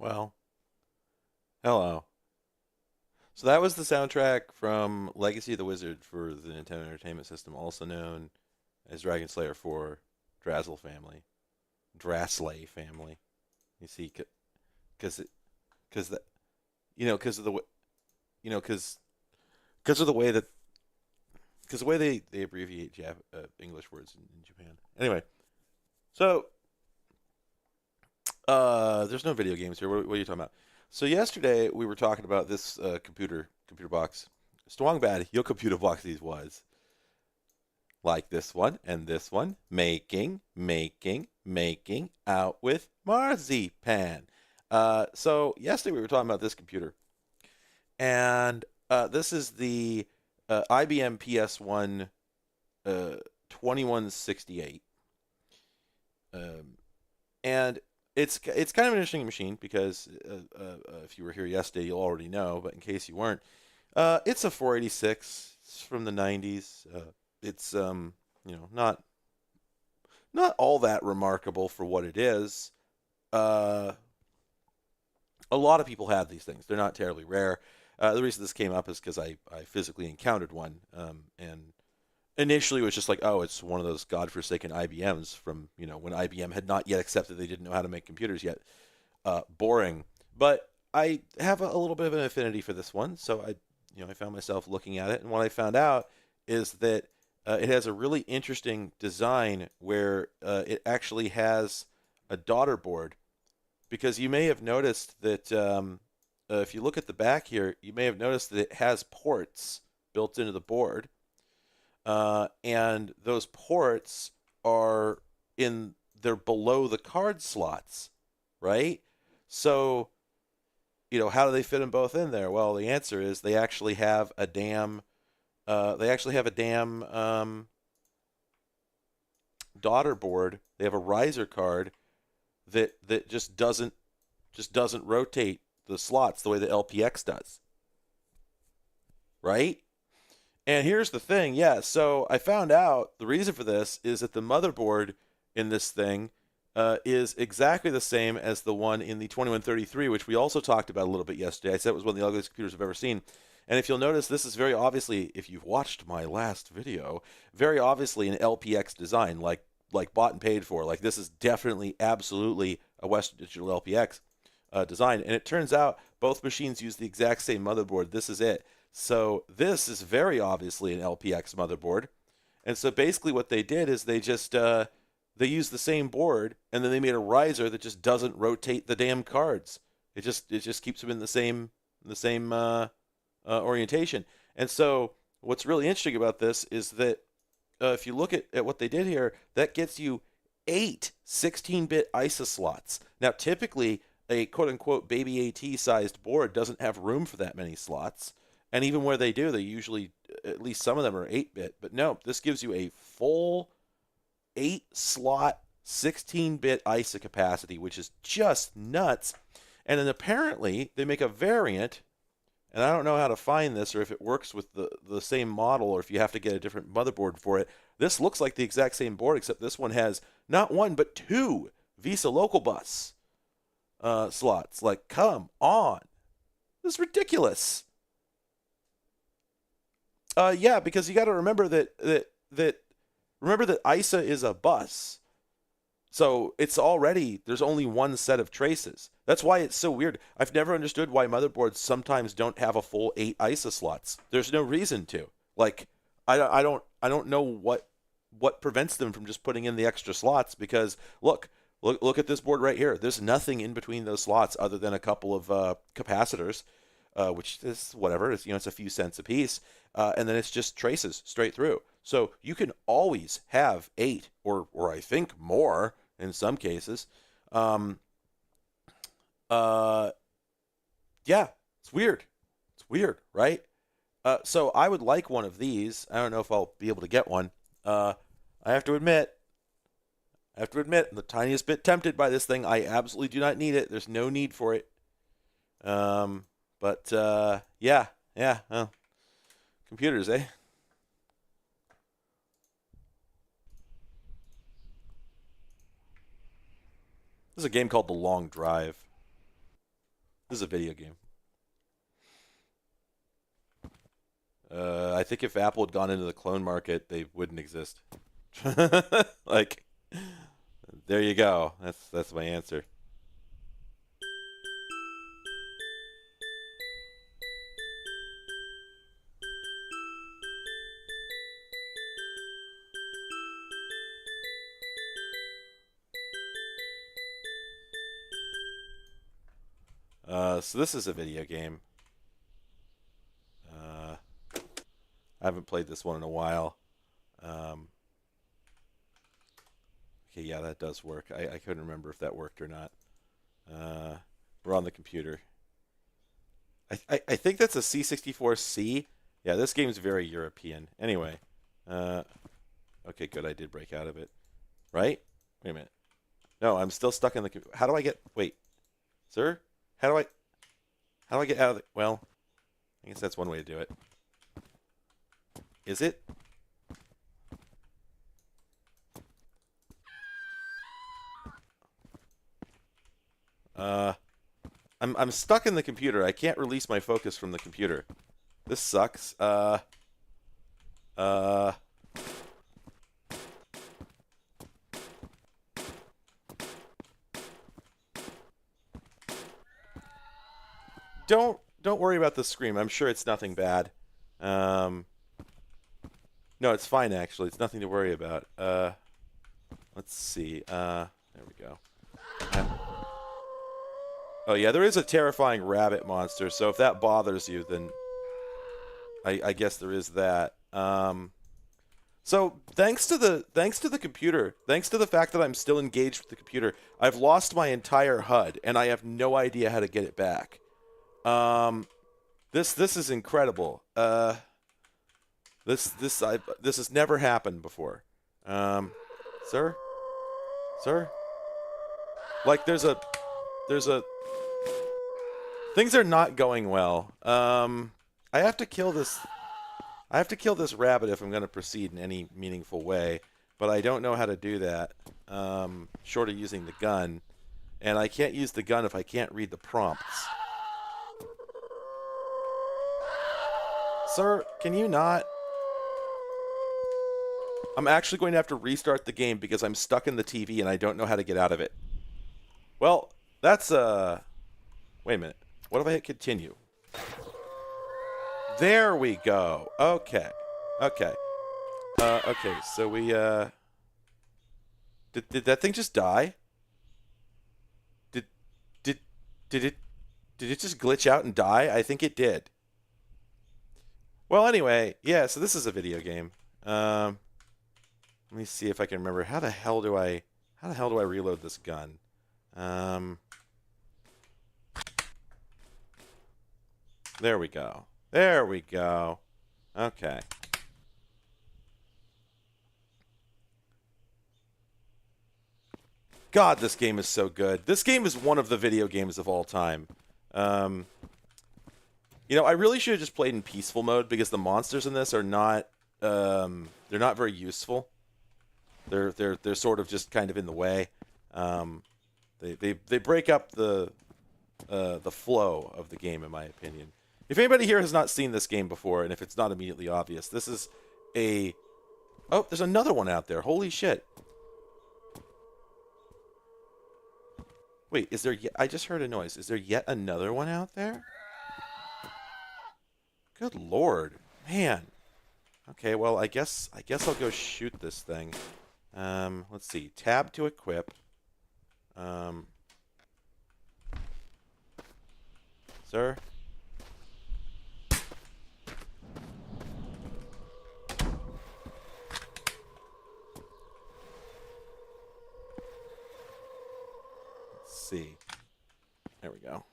Well, hello. So that was the soundtrack from Legacy of the Wizard for the Nintendo Entertainment System, also known as Dragon Slayer 4, Drazzle family, Draslay family. You see, because because that because of the because of the way that because the way they abbreviate English words in Japan. Anyway, so there's no video games here. What are you talking about? So yesterday we were talking about this computer box. Strong bad, your computer box these was like this one and this one, making out with marzipan. So yesterday we were talking about this computer, and this is the IBM PS1 2168, um, and it's kind of an interesting machine because if you were here yesterday, you'll already know. But in case you weren't, it's a 486. It's from the 90s. It's not all that remarkable for what it is. Uh, a lot of people have these things. They're not terribly rare. The reason this came up is because I physically encountered one, and initially it was just like, oh, it's one of those godforsaken IBMs from when IBM had not yet accepted they didn't know how to make computers yet. Boring, but I have a little bit of an affinity for this one, so I found myself looking at it, and what I found out is that it has a really interesting design where it actually has a daughter board, because you may have noticed that if you look at the back here, you may have noticed that it has ports built into the board, and those ports are they're below the card slots, right? So, how do they fit them both in there? Well, the answer is they actually have a damn daughter board. They have a riser card that just doesn't rotate the slots the way the LPX does, right? And here's the thing, yeah. So I found out the reason for this is that the motherboard in this thing is exactly the same as the one in the 2133, which we also talked about a little bit yesterday. I said it was one of the ugliest computers I've ever seen. And if you'll notice, this is very obviously, if you've watched my last video, very obviously an LPX design, like bought and paid for. Like this is definitely, absolutely a Western Digital LPX design. And it turns out both machines use the exact same motherboard. This is it. So this is very obviously an LPX motherboard. And so basically what they did is they used the same board, and then they made a riser that just doesn't rotate the damn cards. It just keeps them in the same orientation. And so what's really interesting about this is that if you look at what they did here, that gets you eight 16-bit ISA slots. Now, typically, a quote-unquote baby AT sized board doesn't have room for that many slots. And even where they do, they usually, at least some of them are 8-bit. But no, this gives you a full 8-slot 16-bit ISA capacity, which is just nuts. And then apparently they make a variant, and I don't know how to find this or if it works with the same model or if you have to get a different motherboard for it. This looks like the exact same board, except this one has not one but two Visa Local Bus slots. Like, come on. This is ridiculous. Yeah, because you got to remember that ISA is a bus. So there's only one set of traces. That's why it's so weird. I've never understood why motherboards sometimes don't have a full 8 ISA slots. There's no reason to. Like, I don't know what prevents them from just putting in the extra slots, because look at this board right here. There's nothing in between those slots other than a couple of capacitors, which is whatever. It's a few cents a piece, and then it's just traces straight through. So you can always have 8 or I think more in some cases. Um, uh, yeah, it's weird. It's weird, right? So I would like one of these. I don't know if I'll be able to get one. Uh, I have to admit, I'm the tiniest bit tempted by this thing. I absolutely do not need it. There's no need for it. But yeah, yeah. Computers, eh? This is a game called The Long Drive. This is a video game. I think if Apple had gone into the clone market, they wouldn't exist. Like, there you go. That's my answer. So this is a video game. I haven't played this one in a while. Okay, yeah, that does work. I couldn't remember if that worked or not. We're on the computer. I think that's a C64C. Yeah, this game's very European. Anyway, okay, good. I did break out of it. Right? Wait a minute. No, I'm still stuck in the. How do I get? Wait, sir. How do I get out of the? Well, I guess that's one way to do it. Is it? I'm stuck in the computer. I can't release my focus from the computer. This sucks. Don't worry about the scream. I'm sure it's nothing bad. No, it's fine actually. It's nothing to worry about. Let's see. There we go. Oh yeah, there is a terrifying rabbit monster. So if that bothers you, then I guess there is that. So thanks to the computer, thanks to the fact that I'm still engaged with the computer, I've lost my entire HUD and I have no idea how to get it back. This is incredible. This has never happened before. Sir? Like there's a things are not going well. I have to kill this rabbit if I'm going to proceed in any meaningful way, but I don't know how to do that. Short of using the gun, and I can't use the gun if I can't read the prompts. Sir, can you not? I'm actually going to have to restart the game because I'm stuck in the TV and I don't know how to get out of it. Well, that's wait a minute. What if I hit continue? There we go. Okay. Okay, so we did that thing just die? Did did did it just glitch out and die? I think it did. Well, anyway, yeah, so this is a video game. Let me see if I can remember how the hell do I reload this gun? There we go. There we go. Okay. God, this game is so good. This game is one of the video games of all time. You know, I really should have just played in peaceful mode because the monsters in this are not they're not very useful. They're sort of just kind of in the way. They break up the flow of the game, in my opinion. If anybody here has not seen this game before, and if it's not immediately obvious, this is a... Oh, there's another one out there. Holy shit. Wait, is there yet... I just heard a noise. Is there yet another one out there? Good lord. Man. Okay, well, I guess I'll go shoot this thing. Let's see. Tab to equip. Sir? See. There we go.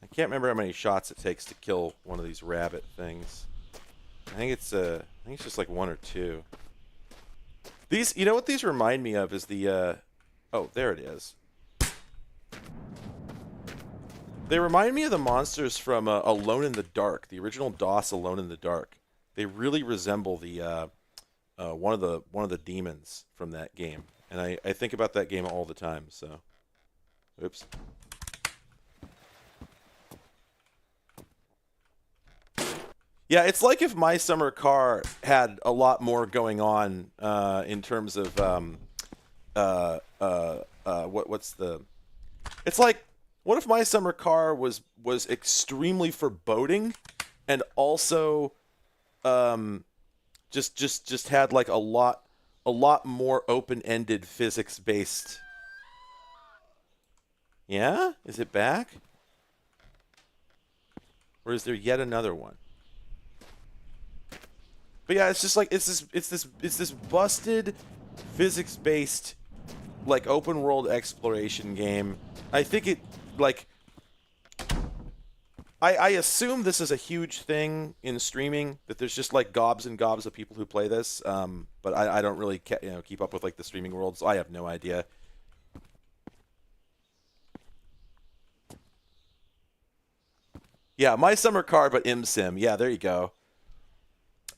I can't remember how many shots it takes to kill one of these rabbit things. I think it's just like one or two. These, you know what these remind me of is the oh, there it is. They remind me of the monsters from Alone in the Dark, the original DOS Alone in the Dark. They really resemble the one of the demons from that game. And I think about that game all the time, so. Oops. Yeah, it's like if My Summer Car had a lot more going on in terms of what's the? It's like, what if My Summer Car was extremely foreboding, and also um, just had like a lot more open-ended physics-based. Yeah, is it back, or is there yet another one? But yeah, it's just like it's this busted physics-based like open world exploration game. I think it like I assume this is a huge thing in streaming, that there's just like gobs and gobs of people who play this. But I don't really keep up with like the streaming world, so I have no idea. Yeah, My Summer Car, but ImSim. Yeah, there you go.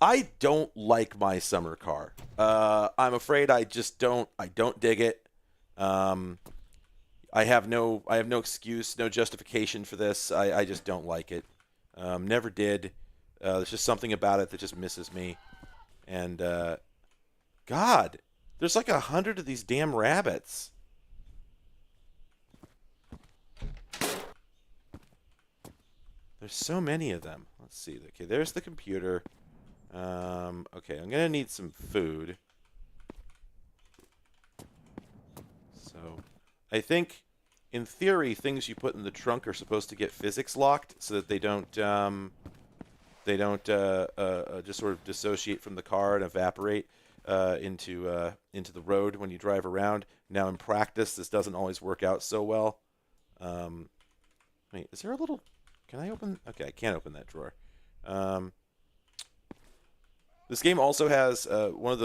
I don't like My Summer Car. I'm afraid I don't dig it. Um, I have no excuse, no justification for this. I just don't like it. Never did. There's just something about it that just misses me. And God, there's like 100 of these damn rabbits. There's so many of them. Let's see. Okay, there's the computer. Okay, I'm gonna need some food. So, I think, in theory, things you put in the trunk are supposed to get physics locked so that they don't just sort of dissociate from the car and evaporate into the road when you drive around. Now, in practice, this doesn't always work out so well. Um, Wait, is there a little? Can I open? Okay, I can't open that drawer. Um, this game also has one of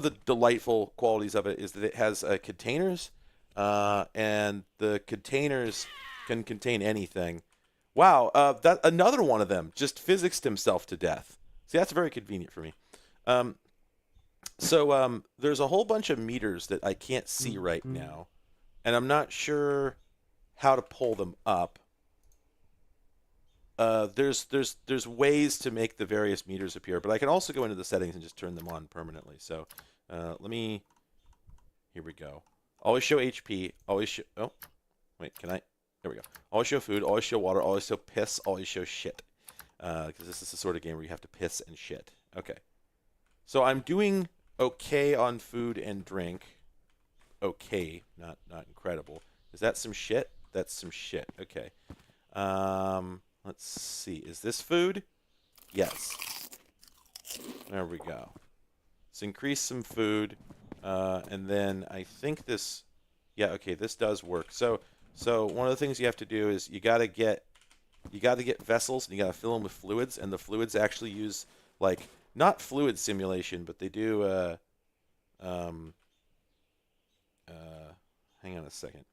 the delightful qualities of it is that it has containers, and the containers can contain anything. Wow, that another one of them just physicsed himself to death. See, that's very convenient for me. Um, so there's a whole bunch of meters that I can't see right now, and I'm not sure how to pull them up. There's ways to make the various meters appear, but I can also go into the settings and just turn them on permanently. So let me. Here we go. Always show HP. Always show. Oh, wait. Can I? There we go. Always show food. Always show water. Always show piss. Always show shit. Because this is the sort of game where you have to piss and shit. Okay. So I'm doing okay on food and drink. Okay, not incredible. Is that some shit? That's some shit. Okay. Let's see. Is this food? Yes. There we go. Let's increase some food, and then I think this. Yeah. Okay. This does work. So one of the things you have to do is you got to get vessels, and you got to fill them with fluids, and the fluids actually use like not fluid simulation, but they do. Um, Hang on a second.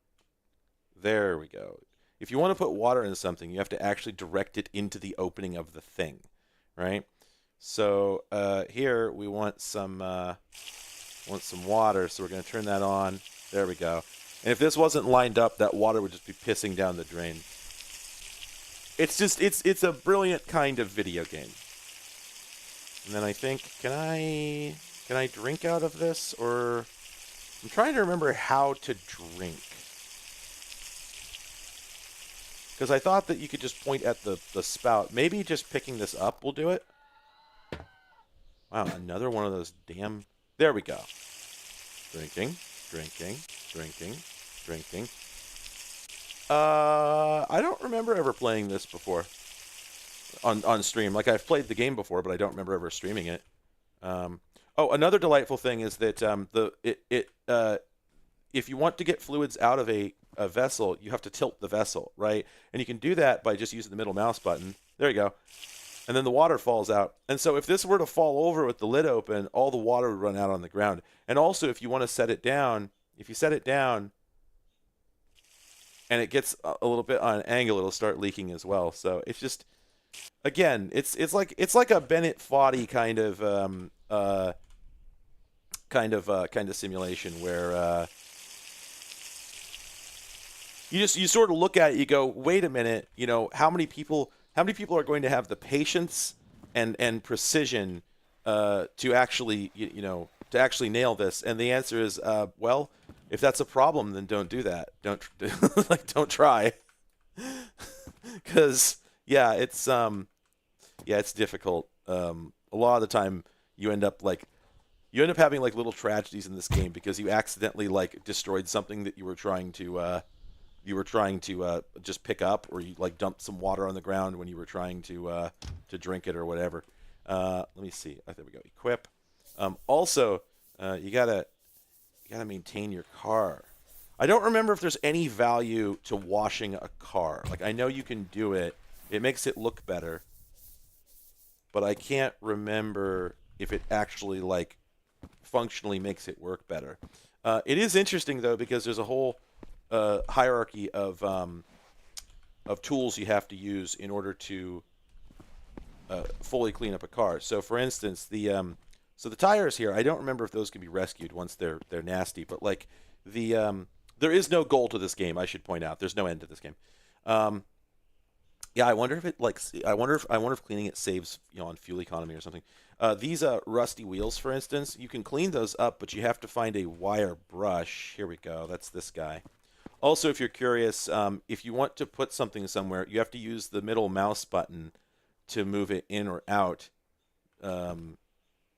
There we go. If you want to put water in something, you have to actually direct it into the opening of the thing, right? So here we want some water, so we're going to turn that on. There we go. And if this wasn't lined up, that water would just be pissing down the drain. It's a brilliant kind of video game. And then I think, can I drink out of this, or I'm trying to remember how to drink. Because I thought that you could just point at the spout. Maybe just picking this up will do it. Wow, another one of those damn... There we go. Drinking, drinking, drinking, drinking. I don't remember ever playing this before on stream. Like, I've played the game before, but I don't remember ever streaming it. Oh, another delightful thing is that if you want to get fluids out of a vessel, you have to tilt the vessel, right? And you can do that by just using the middle mouse button. There you go. And then the water falls out. And so if this were to fall over with the lid open, all the water would run out on the ground. And also, if you want to set it down, if you set it down and it gets a little bit on an angle, it'll start leaking as well. So it's just, again, it's like a Bennett Foddy kind of simulation where you sort of look at it, you go, wait a minute, how many people how many people are going to have the patience and precision to actually to actually nail this? And the answer is, well, if that's a problem, then don't do that. Don't don't try, because it's difficult. A lot of the time, you end up having like little tragedies in this game because you accidentally like destroyed something that you were trying to just pick up, or you like dumped some water on the ground when you were trying to drink it or whatever. Let me see. There we go. Equip. Also, you gotta maintain your car. I don't remember if there's any value to washing a car. Like, I know you can do it. It makes it look better, but I can't remember if it actually like functionally makes it work better. It is interesting though, because there's a whole hierarchy of tools you have to use in order to fully clean up a car. So, for instance, the tires here, I don't remember if those can be rescued once they're nasty. But like there is no goal to this game. I should point out, there's no end to this game. I wonder if cleaning it saves on fuel economy or something. These rusty wheels, for instance, you can clean those up, but you have to find a wire brush. Here we go. That's this guy. Also, if you're curious, if you want to put something somewhere, you have to use the middle mouse button to move it in or out.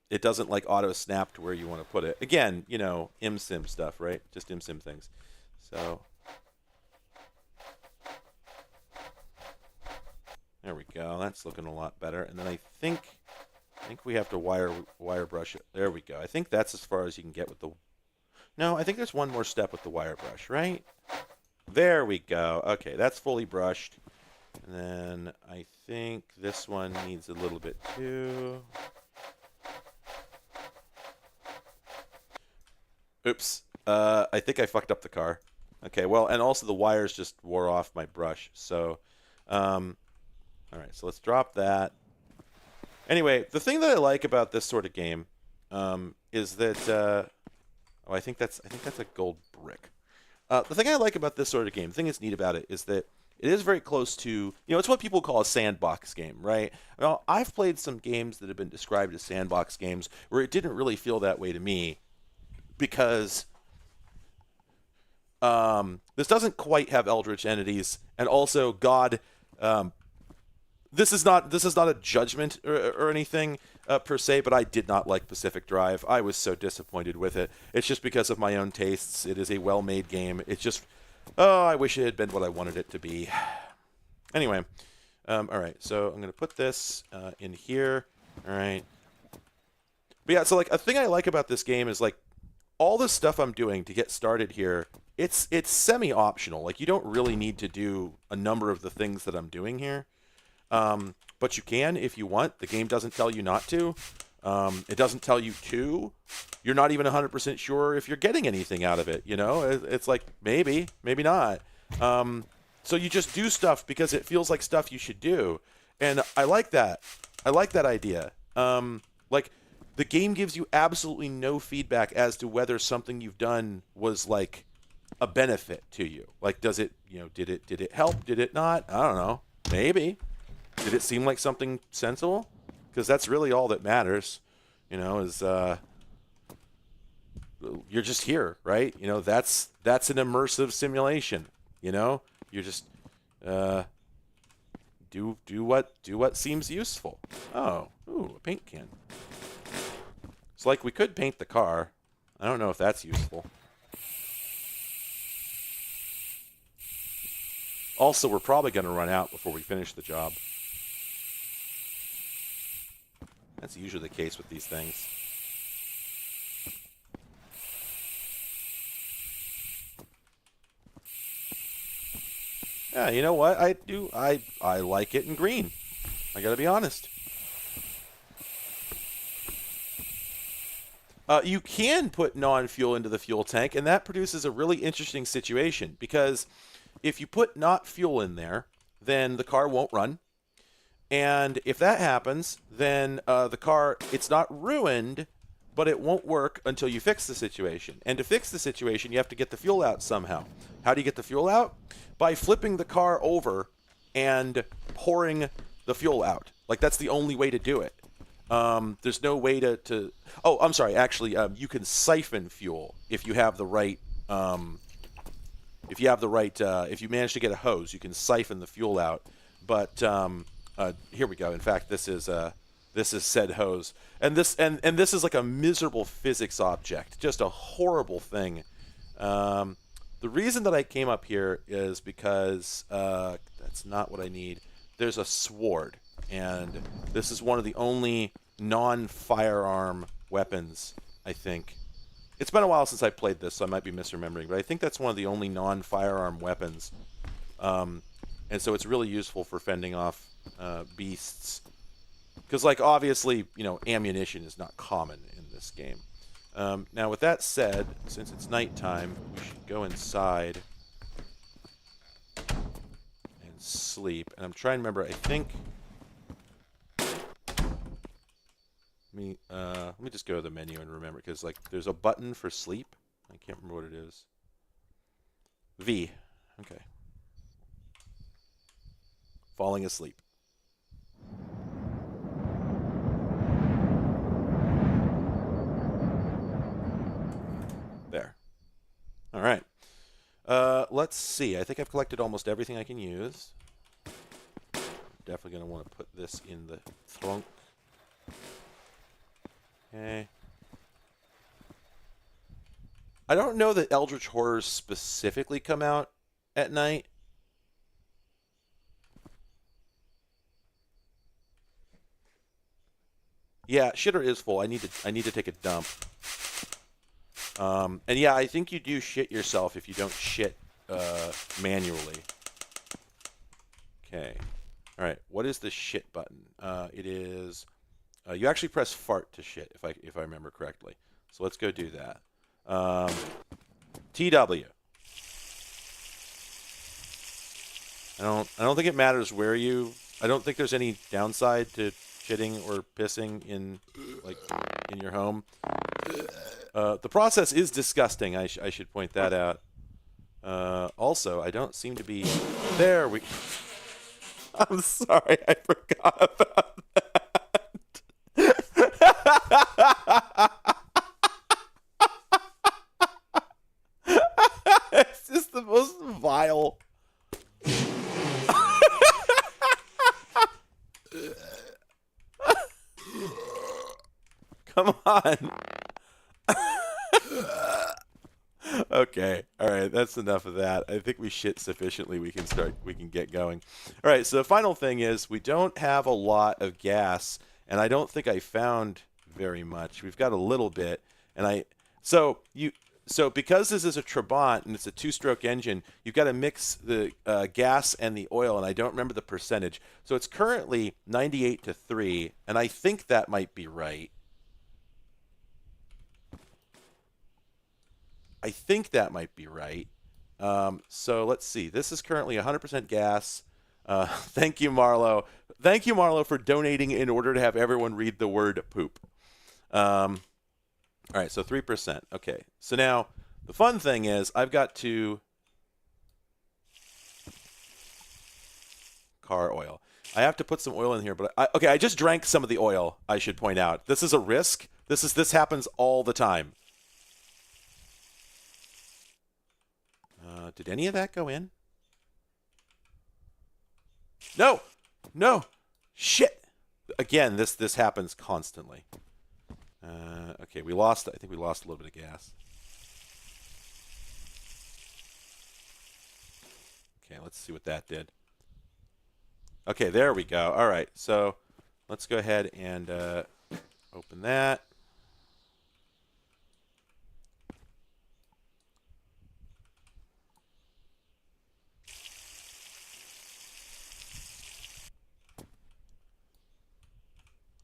It doesn't like auto snap to where you want to put it. Again, ImSim stuff, right? Just ImSim things. So there we go. That's looking a lot better. And then I think we have to wire brush it. There we go. I think that's as far as you can get with the. No, I think there's one more step with the wire brush, right? There we go. Okay, that's fully brushed. And then I think this one needs a little bit too. Oops. I think I fucked up the car. Okay, well, and also the wires just wore off my brush. So, all right, so let's drop that. Anyway, the thing that I like about this sort of game is that I think that's a gold brick. The thing I like about this sort of game, the thing that's neat about it, is that it is very close to, it's what people call a sandbox game, right? Well, I've played some games that have been described as sandbox games where it didn't really feel that way to me, because this doesn't quite have eldritch entities, and also God. This is not a judgment or anything per se, but I did not like Pacific Drive. I was so disappointed with it. It's just because of my own tastes. It is a well-made game. It's just, I wish it had been what I wanted it to be. Anyway, all right. So I'm going to put this in here. All right. But yeah, so like a thing I like about this game is like all the stuff I'm doing to get started here. It's semi-optional. Like, you don't really need to do a number of the things that I'm doing here. But you can if you want. The game doesn't tell you not to. It doesn't tell you to. You're not even 100% sure if you're getting anything out of it. It's like maybe not. So you just do stuff because it feels like stuff you should do. And I like that. I like that idea. Like, the game gives you absolutely no feedback as to whether something you've done was like a benefit to you. Like, does it, did it help? Did it not? I don't know. Maybe. Did it seem like something sensible? Because that's really all that matters, is you're just here, right? That's an immersive simulation. You're just do what seems useful. Oh, ooh, a paint can. It's like we could paint the car. I don't know if that's useful. Also, we're probably going to run out before we finish the job. That's usually the case with these things. Yeah, you know what? I like it in green. I gotta be honest. You can put non-fuel into the fuel tank, and that produces a really interesting situation, because if you put not fuel in there, then the car won't run. And if that happens, then the car, it's not ruined, but it won't work until you fix the situation. And to fix the situation, you have to get the fuel out somehow. How do you get the fuel out? By flipping the car over and pouring the fuel out. Like, that's the only way to do it. There's no way to. Oh, I'm sorry. Actually, you can siphon fuel if you have the right. If you manage to get a hose, you can siphon the fuel out. But here we go. In fact, this is said hose, and this is like a miserable physics object, just a horrible thing. The reason that I came up here is because that's not what I need. There's a sword, and this is one of the only non-firearm weapons, I think. It's been a while since I played this, so I might be misremembering, but I think that's one of the only non-firearm weapons. And so it's really useful for fending off beasts. Because, like, obviously, you know, ammunition is not common in this game. Now, with that said, since it's nighttime, we should go inside and sleep. And I'm trying to remember, I think... let me just go to the menu and remember, because, like, there's a button for sleep. I can't remember what it is. V. Okay. Falling asleep. There. All right. Let's see. I think I've collected almost everything I can use. Definitely going to want to put this in the trunk. Okay. I don't know that Eldritch Horrors specifically come out at night. Yeah, shitter is full. I need to take a dump. And yeah, I think you do shit yourself if you don't shit manually. Okay. All right. What is the shit button? It is. You actually press fart to shit, if I remember correctly. So let's go do that. TW. I don't think it matters where you. I don't think there's any downside to shitting or pissing in your home. The process is disgusting. I should point that out. Also, I don't seem to be. There we. I'm sorry, I forgot about it's just the most vile. Come on. Okay. All right. That's enough of that. I think we shit sufficiently. We can get going. All right. So the final thing is we don't have a lot of gas, and I don't think I found very much. We've got a little bit, and so because this is a Trabant and it's a two-stroke engine, you've got to mix the gas and the oil, and I don't remember the percentage. So it's currently 98-3, and I think that might be right. I think that might be right. So let's see. This is currently 100% gas. Thank you, Marlo. Thank you, Marlo, for donating in order to have everyone read the word poop. All right, so 3%. Okay, so now the fun thing is I've got to car oil. I have to put some oil in here, but I just drank some of the oil. I should point out this is a risk. This happens all the time. Did any of that go in? No, no, shit. Again, this happens constantly. Okay, we lost. I think we lost a little bit of gas. Okay, let's see what that did. Okay, there we go. All right, so let's go ahead and open that.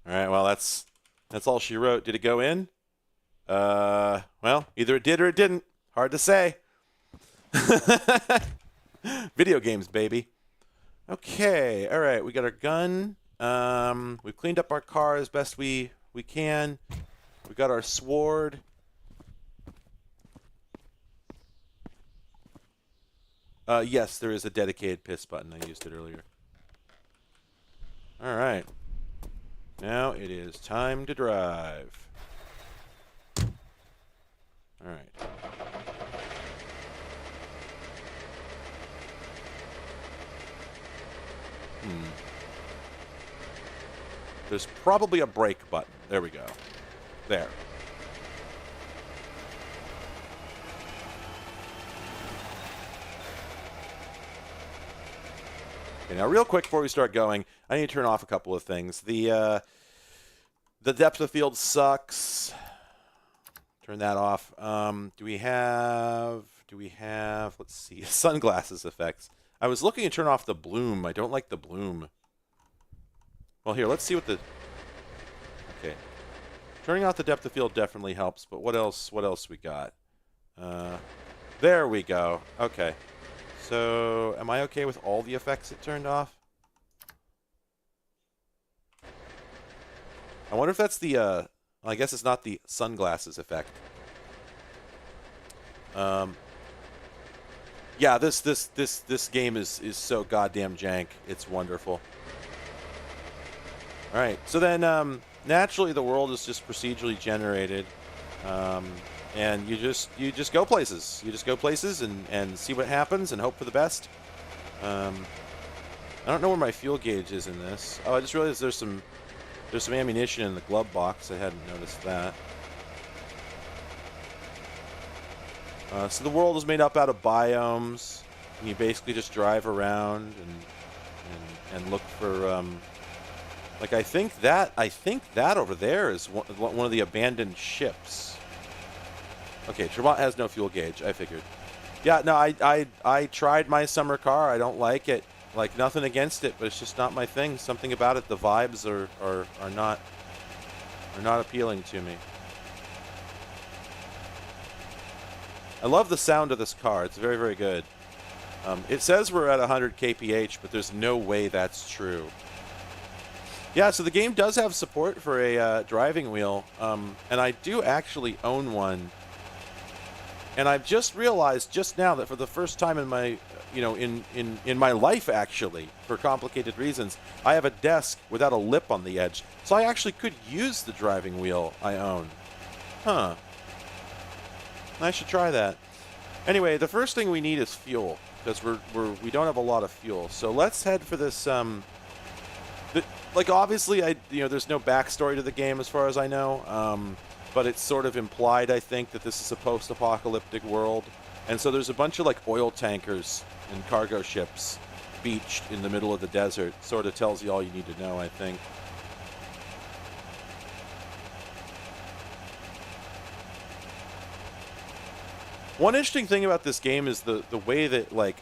All right, well, that's all she wrote. Did it go in? Well, either it did or it didn't. Hard to say. Video games, baby. Okay, all right, we got our gun. We've cleaned up our car as best we can. We got our sword. Yes, there is a dedicated piss button. I used it earlier. All right. Now it is time to drive. All right. There's probably a brake button. There we go. There. Okay, now real quick before we start going, I need to turn off a couple of things. The depth of field sucks. Turn that off. Do we have, let's see, sunglasses effects. I was looking to turn off the bloom. I don't like the bloom. Well, here, let's see what the, okay. Turning off the depth of field definitely helps, but what else we got? There we go. Okay. So, am I okay with all the effects it turned off? I wonder if that's the, well, I guess it's not the sunglasses effect. Yeah, this game is so goddamn jank. It's wonderful. All right, so then naturally the world is just procedurally generated, and you just go places. You just go places and see what happens and hope for the best. I don't know where my fuel gauge is in this. Oh, I just realized there's some ammunition in the glove box. I hadn't noticed that. So the world is made up out of biomes, and you basically just drive around and look for. Like I think that over there is one of the abandoned ships. Okay, Tremont has no fuel gauge. I figured. Yeah, no, I tried my summer car. I don't like it. Like nothing against it, but it's just not my thing. Something about it, the vibes are not appealing to me. I love the sound of this car. It's very, very good. It says we're at 100 kph, but there's no way that's true. Yeah, so the game does have support for a driving wheel, and I do actually own one. And I've just realized just now that for the first time in my, in my life actually, for complicated reasons, I have a desk without a lip on the edge. So I actually could use the driving wheel I own. Huh. I should try that. Anyway, the first thing we need is fuel, because we don't have a lot of fuel. So let's head for this. Like obviously, there's no backstory to the game as far as I know, but it's sort of implied, I think, that this is a post-apocalyptic world, and so there's a bunch of like oil tankers and cargo ships beached in the middle of the desert. Sort of tells you all you need to know, I think. One interesting thing about this game is the way that like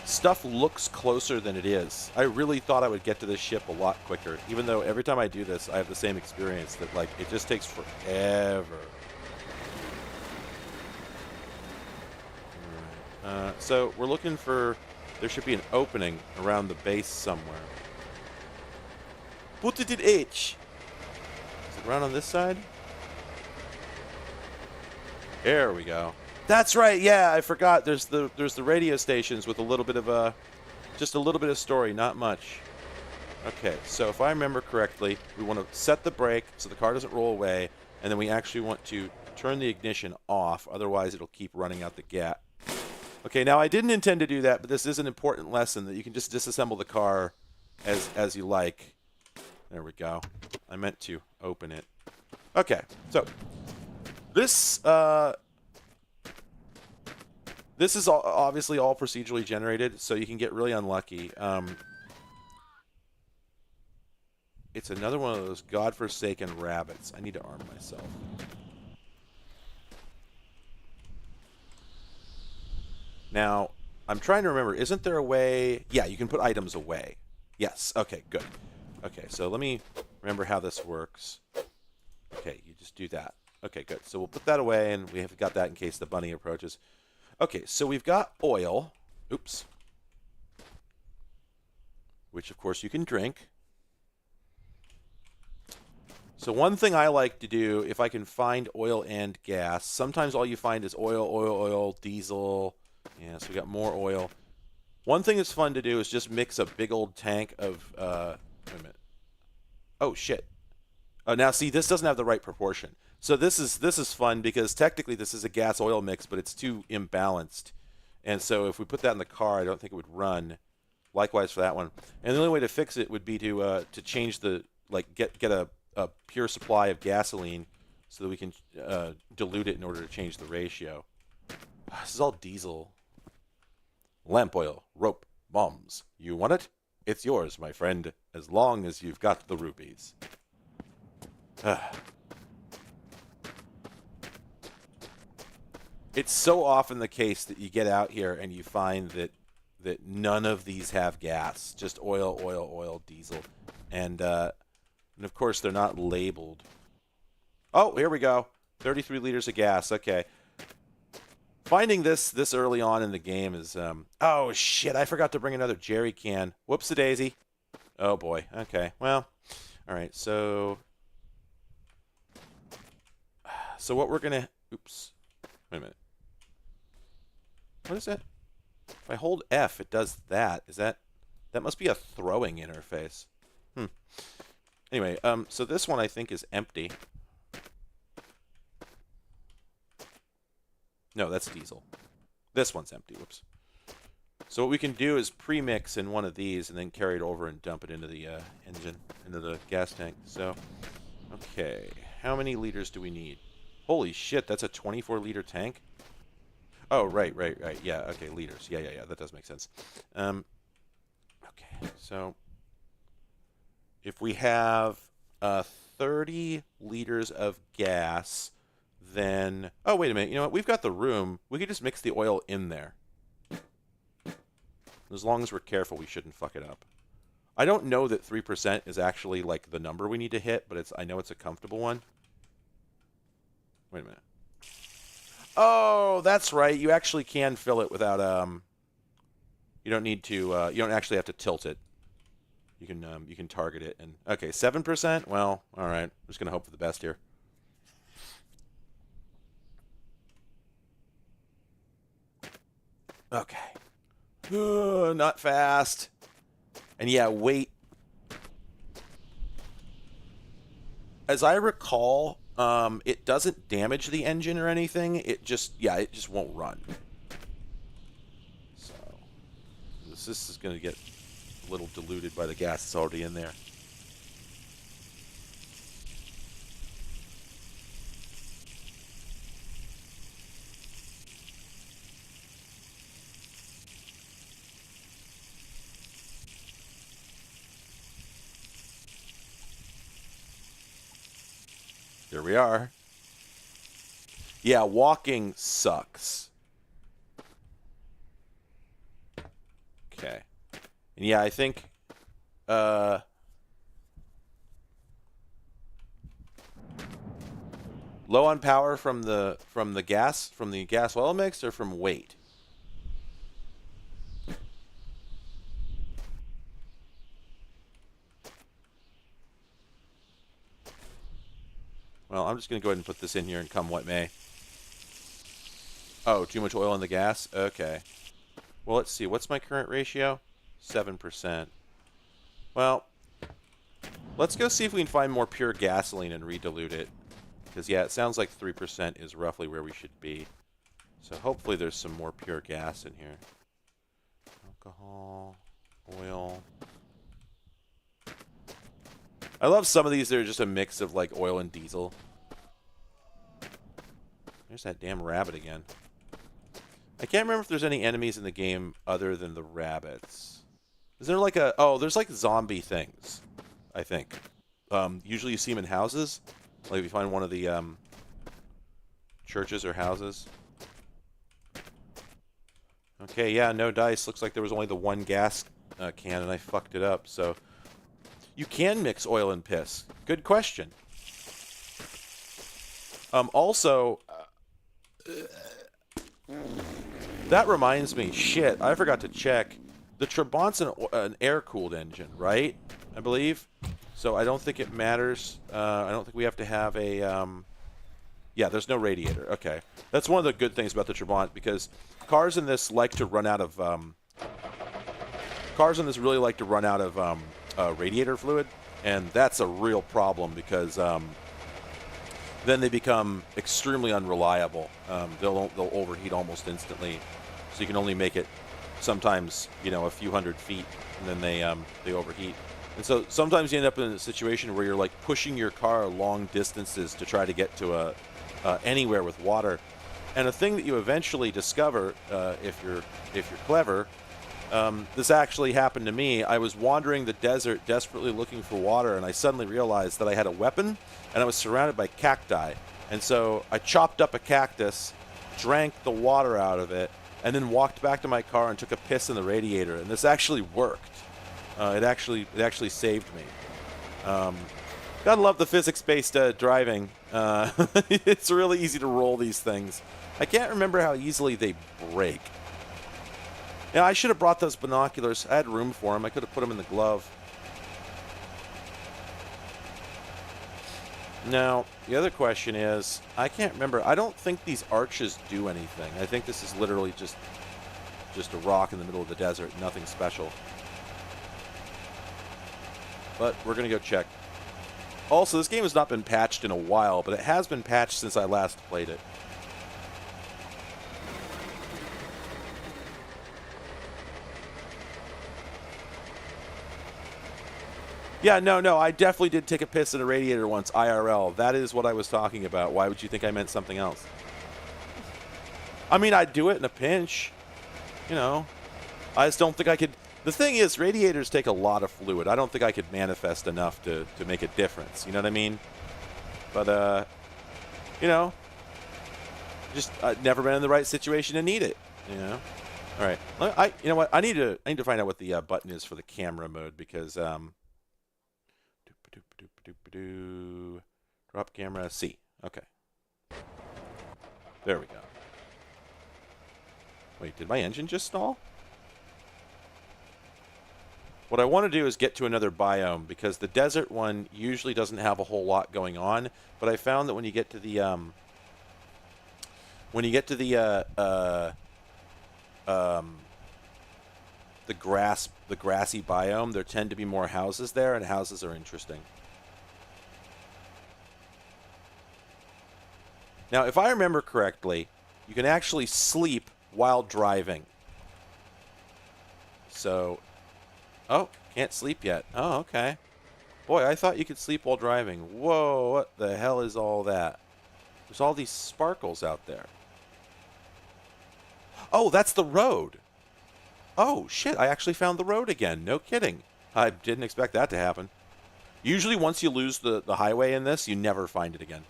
stuff looks closer than it is. I really thought I would get to this ship a lot quicker, even though every time I do this, I have the same experience that like it just takes forever. All right. So we're looking for. There should be an opening around the base somewhere. Put it in H. Is it around on this side? There we go. That's right. Yeah, I forgot. There's the radio stations with a little bit of just a little bit of story, not much. Okay, so if I remember correctly, we want to set the brake so the car doesn't roll away, and then we actually want to turn the ignition off. Otherwise, it'll keep running out the gas. Okay, now I didn't intend to do that, but this is an important lesson that you can just disassemble the car as you like. There we go. I meant to open it. Okay, so this. This is obviously all procedurally generated, so you can get really unlucky. It's another one of those godforsaken rabbits. I need to arm myself. Now, I'm trying to remember, isn't there a way... Yeah, you can put items away. Yes, okay, good. Okay, so let me remember how this works. Okay, you just do that. Okay, good. So we'll put that away, and we have got that in case the bunny approaches. Okay, so we've got oil. Oops. Which, of course, you can drink. So one thing I like to do, if I can find oil and gas, sometimes all you find is oil, diesel. Yeah, so we got more oil. One thing that's fun to do is just mix a big old tank of, wait a minute. Oh shit. Oh, now see, this doesn't have the right proportion. So this is fun because technically this is a gas oil mix, but it's too imbalanced. And so if we put that in the car, I don't think it would run. Likewise for that one. And the only way to fix it would be to change the get a pure supply of gasoline so that we can dilute it in order to change the ratio. This is all diesel. Lamp oil, rope, bombs. You want it? It's yours, my friend, as long as you've got the rupees. It's so often the case that you get out here and you find that none of these have gas, just oil, oil, oil, diesel, and of course they're not labeled. Oh, here we go. 33 liters of gas. Okay. Finding this early on in the game is oh shit! I forgot to bring another jerry can. Whoops a daisy. Oh boy. Okay. Well, all right. So what we're gonna? Oops. Wait a minute. What is that? If I hold F, it does that. Is that must be a throwing interface? Anyway, so this one I think is empty. No, that's diesel. This one's empty. Whoops. So what we can do is pre-mix in one of these and then carry it over and dump it into the engine, into the gas tank. So, okay. How many liters do we need? Holy shit, that's a 24-liter tank? Oh, right. Yeah, okay, liters. Yeah. That does make sense. Okay, so if we have 30 liters of gas, then... Oh, wait a minute. You know what? We've got the room. We could just mix the oil in there. As long as we're careful, we shouldn't fuck it up. I don't know that 3% is actually, like, the number we need to hit, but I know it's a comfortable one. Wait a minute. Oh, that's right. You actually can fill it without, you don't need to, you don't actually have to tilt it. You can target it. And okay, 7%? Well, all right. I'm just going to hope for the best here. Okay. Not fast. And yeah, wait. As I recall, it doesn't damage the engine or anything. It just won't run. So this is going to get a little diluted by the gas that's already in there. Here we are. Yeah, walking sucks. Okay. And yeah, I think low on power from the gas oil mix or from weight? Well, I'm just going to go ahead and put this in here and come what may. Oh, too much oil in the gas? Okay. Well, let's see. What's my current ratio? 7%. Well, let's go see if we can find more pure gasoline and redilute it. Because, yeah, it sounds like 3% is roughly where we should be. So hopefully there's some more pure gas in here. Alcohol, oil. I love some of these that are just a mix of, like, oil and diesel. There's that damn rabbit again. I can't remember if there's any enemies in the game other than the rabbits. Is there like a... Oh, there's like zombie things, I think. Usually you see them in houses. Like if you find one of the churches or houses. Okay, yeah, no dice. Looks like there was only the one gas can and I fucked it up, so... You can mix oil and piss. Good question. Also, that reminds me. Shit, I forgot to check. The Trabant's an air-cooled engine, right? I believe. So I don't think it matters. I don't think we have to have a... Yeah, there's no radiator. Okay. That's one of the good things about the Trabant, because cars in this like to run out of... Cars in this really like to run out of... radiator fluid, And that's a real problem because then they become extremely unreliable. They'll overheat almost instantly, so you can only make it sometimes, you know, a few hundred feet, and then they overheat. And so sometimes you end up in a situation where you're like pushing your car long distances to try to get to anywhere with water. And a thing that you eventually discover, if you're clever, this actually happened to me. I was wandering the desert desperately looking for water, and I suddenly realized that I had a weapon, and I was surrounded by cacti. And so I chopped up a cactus, drank the water out of it, and then walked back to my car and took a piss in the radiator. And this actually worked. It actually saved me. Gotta love the physics-based driving. It's really easy to roll these things. I can't remember how easily they break. Yeah, I should have brought those binoculars. I had room for them. I could have put them in the glove. Now, the other question is, I can't remember. I don't think these arches do anything. I think this is literally just a rock in the middle of the desert. Nothing special. But we're going to go check. Also, this game has not been patched in a while, but it has been patched since I last played it. Yeah, no, I definitely did take a piss in a radiator once, IRL. That is what I was talking about. Why would you think I meant something else? I mean, I'd do it in a pinch. You know, I just don't think I could. The thing is, radiators take a lot of fluid. I don't think I could manifest enough to make a difference. You know what I mean? But, you know, just I've never been in the right situation to need it. You know? All right. You know what? I need to find out what the button is for the camera mode because, drop camera C. Okay. There we go. Wait, did my engine just stall? What I want to do is get to another biome because the desert one usually doesn't have a whole lot going on, but I found that when you get to the grassy biome, there tend to be more houses there, and houses are interesting. Now, if I remember correctly, you can actually sleep while driving. So, oh, can't sleep yet. Oh, okay. Boy, I thought you could sleep while driving. Whoa, what the hell is all that? There's all these sparkles out there. Oh, that's the road. Oh, shit, I actually found the road again. No kidding. I didn't expect that to happen. Usually once you lose the highway in this, you never find it again.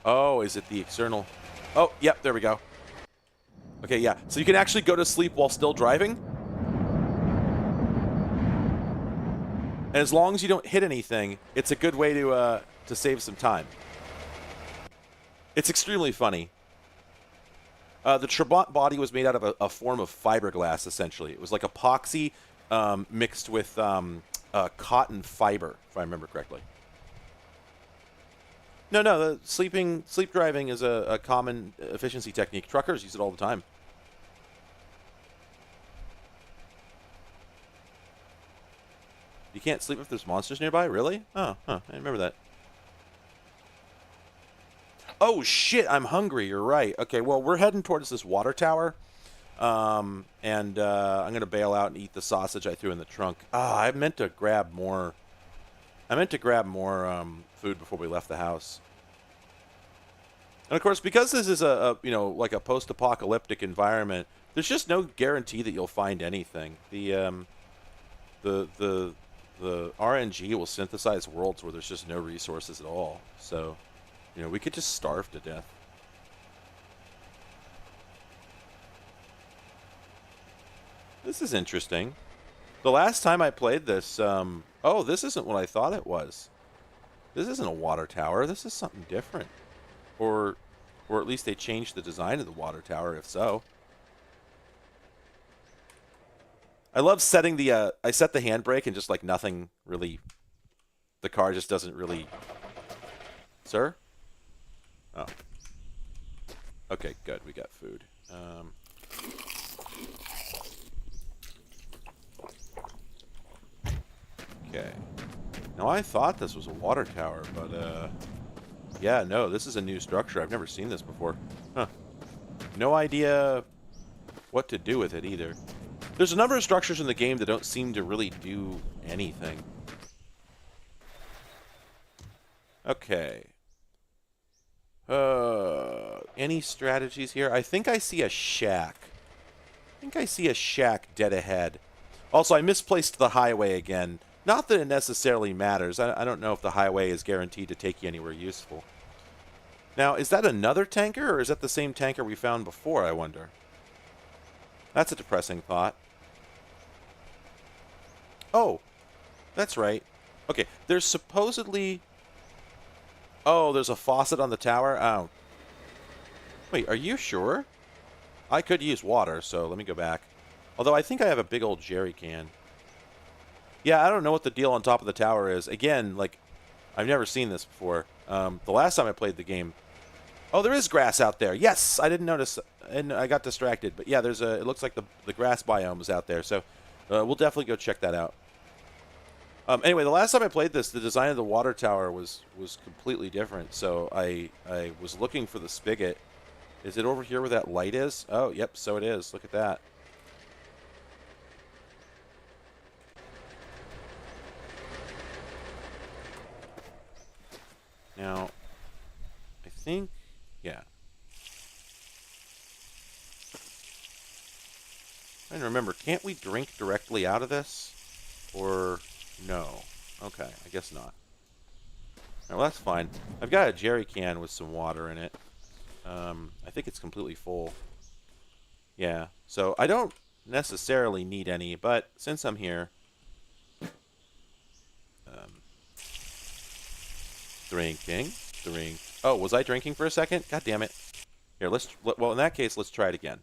Oh, is it the external? Oh, yep, there we go. Okay, yeah. So you can actually go to sleep while still driving. And as long as you don't hit anything, it's a good way to save some time. It's extremely funny. The Trabant body was made out of a form of fiberglass, essentially. It was like epoxy mixed with cotton fiber, if I remember correctly. No, the sleep driving is a common efficiency technique. Truckers use it all the time. You can't sleep if there's monsters nearby? Really? Oh, I remember that. Oh, shit, I'm hungry. You're right. Okay, well, we're heading towards this water tower. And I'm going to bail out and eat the sausage I threw in the trunk. I meant to grab more. Food before we left the house. And of course, because this is like a post-apocalyptic environment, there's just no guarantee that you'll find anything. The RNG will synthesize worlds where there's just no resources at all. So, you know, we could just starve to death. This is interesting. The last time I played this, oh, this isn't what I thought it was. This isn't a water tower. This is something different. Or at least they changed the design of the water tower, if so. I love setting the, I set the handbrake and just like nothing really, the car just doesn't really, sir? Oh. Okay, good, we got food. Okay. Now, I thought this was a water tower, but, yeah, no, this is a new structure. I've never seen this before. Huh. No idea what to do with it, either. There's a number of structures in the game that don't seem to really do anything. Okay. Any strategies here? I think I see a shack. Dead ahead. Also, I misplaced the highway again. Not that it necessarily matters. I don't know if the highway is guaranteed to take you anywhere useful. Now, is that another tanker, or is that the same tanker we found before, I wonder? That's a depressing thought. Oh, that's right. Okay, there's supposedly... Oh, there's a faucet on the tower? Oh. Wait, are you sure? I could use water, so let me go back. Although I think I have a big old jerry can. Yeah, I don't know what the deal on top of the tower is. Again, like, I've never seen this before. The last time I played the game... Oh, there is grass out there. Yes, I didn't notice, and I got distracted. But yeah, there's a... It looks like the grass biome is out there, so we'll definitely go check that out. Anyway, the last time I played this, the design of the water tower was completely different. So I was looking for the spigot. Is it over here where that light is? Oh, yep, so it is. Look at that. Now, I think, yeah. I'm trying to remember, can't we drink directly out of this? Or no? Okay, I guess not. Well, that's fine. I've got a jerry can with some water in it. I think it's completely full. Yeah, so I don't necessarily need any, but since I'm here... Drinking. Oh, was I drinking for a second? God damn it. Here, well, in that case, let's try it again.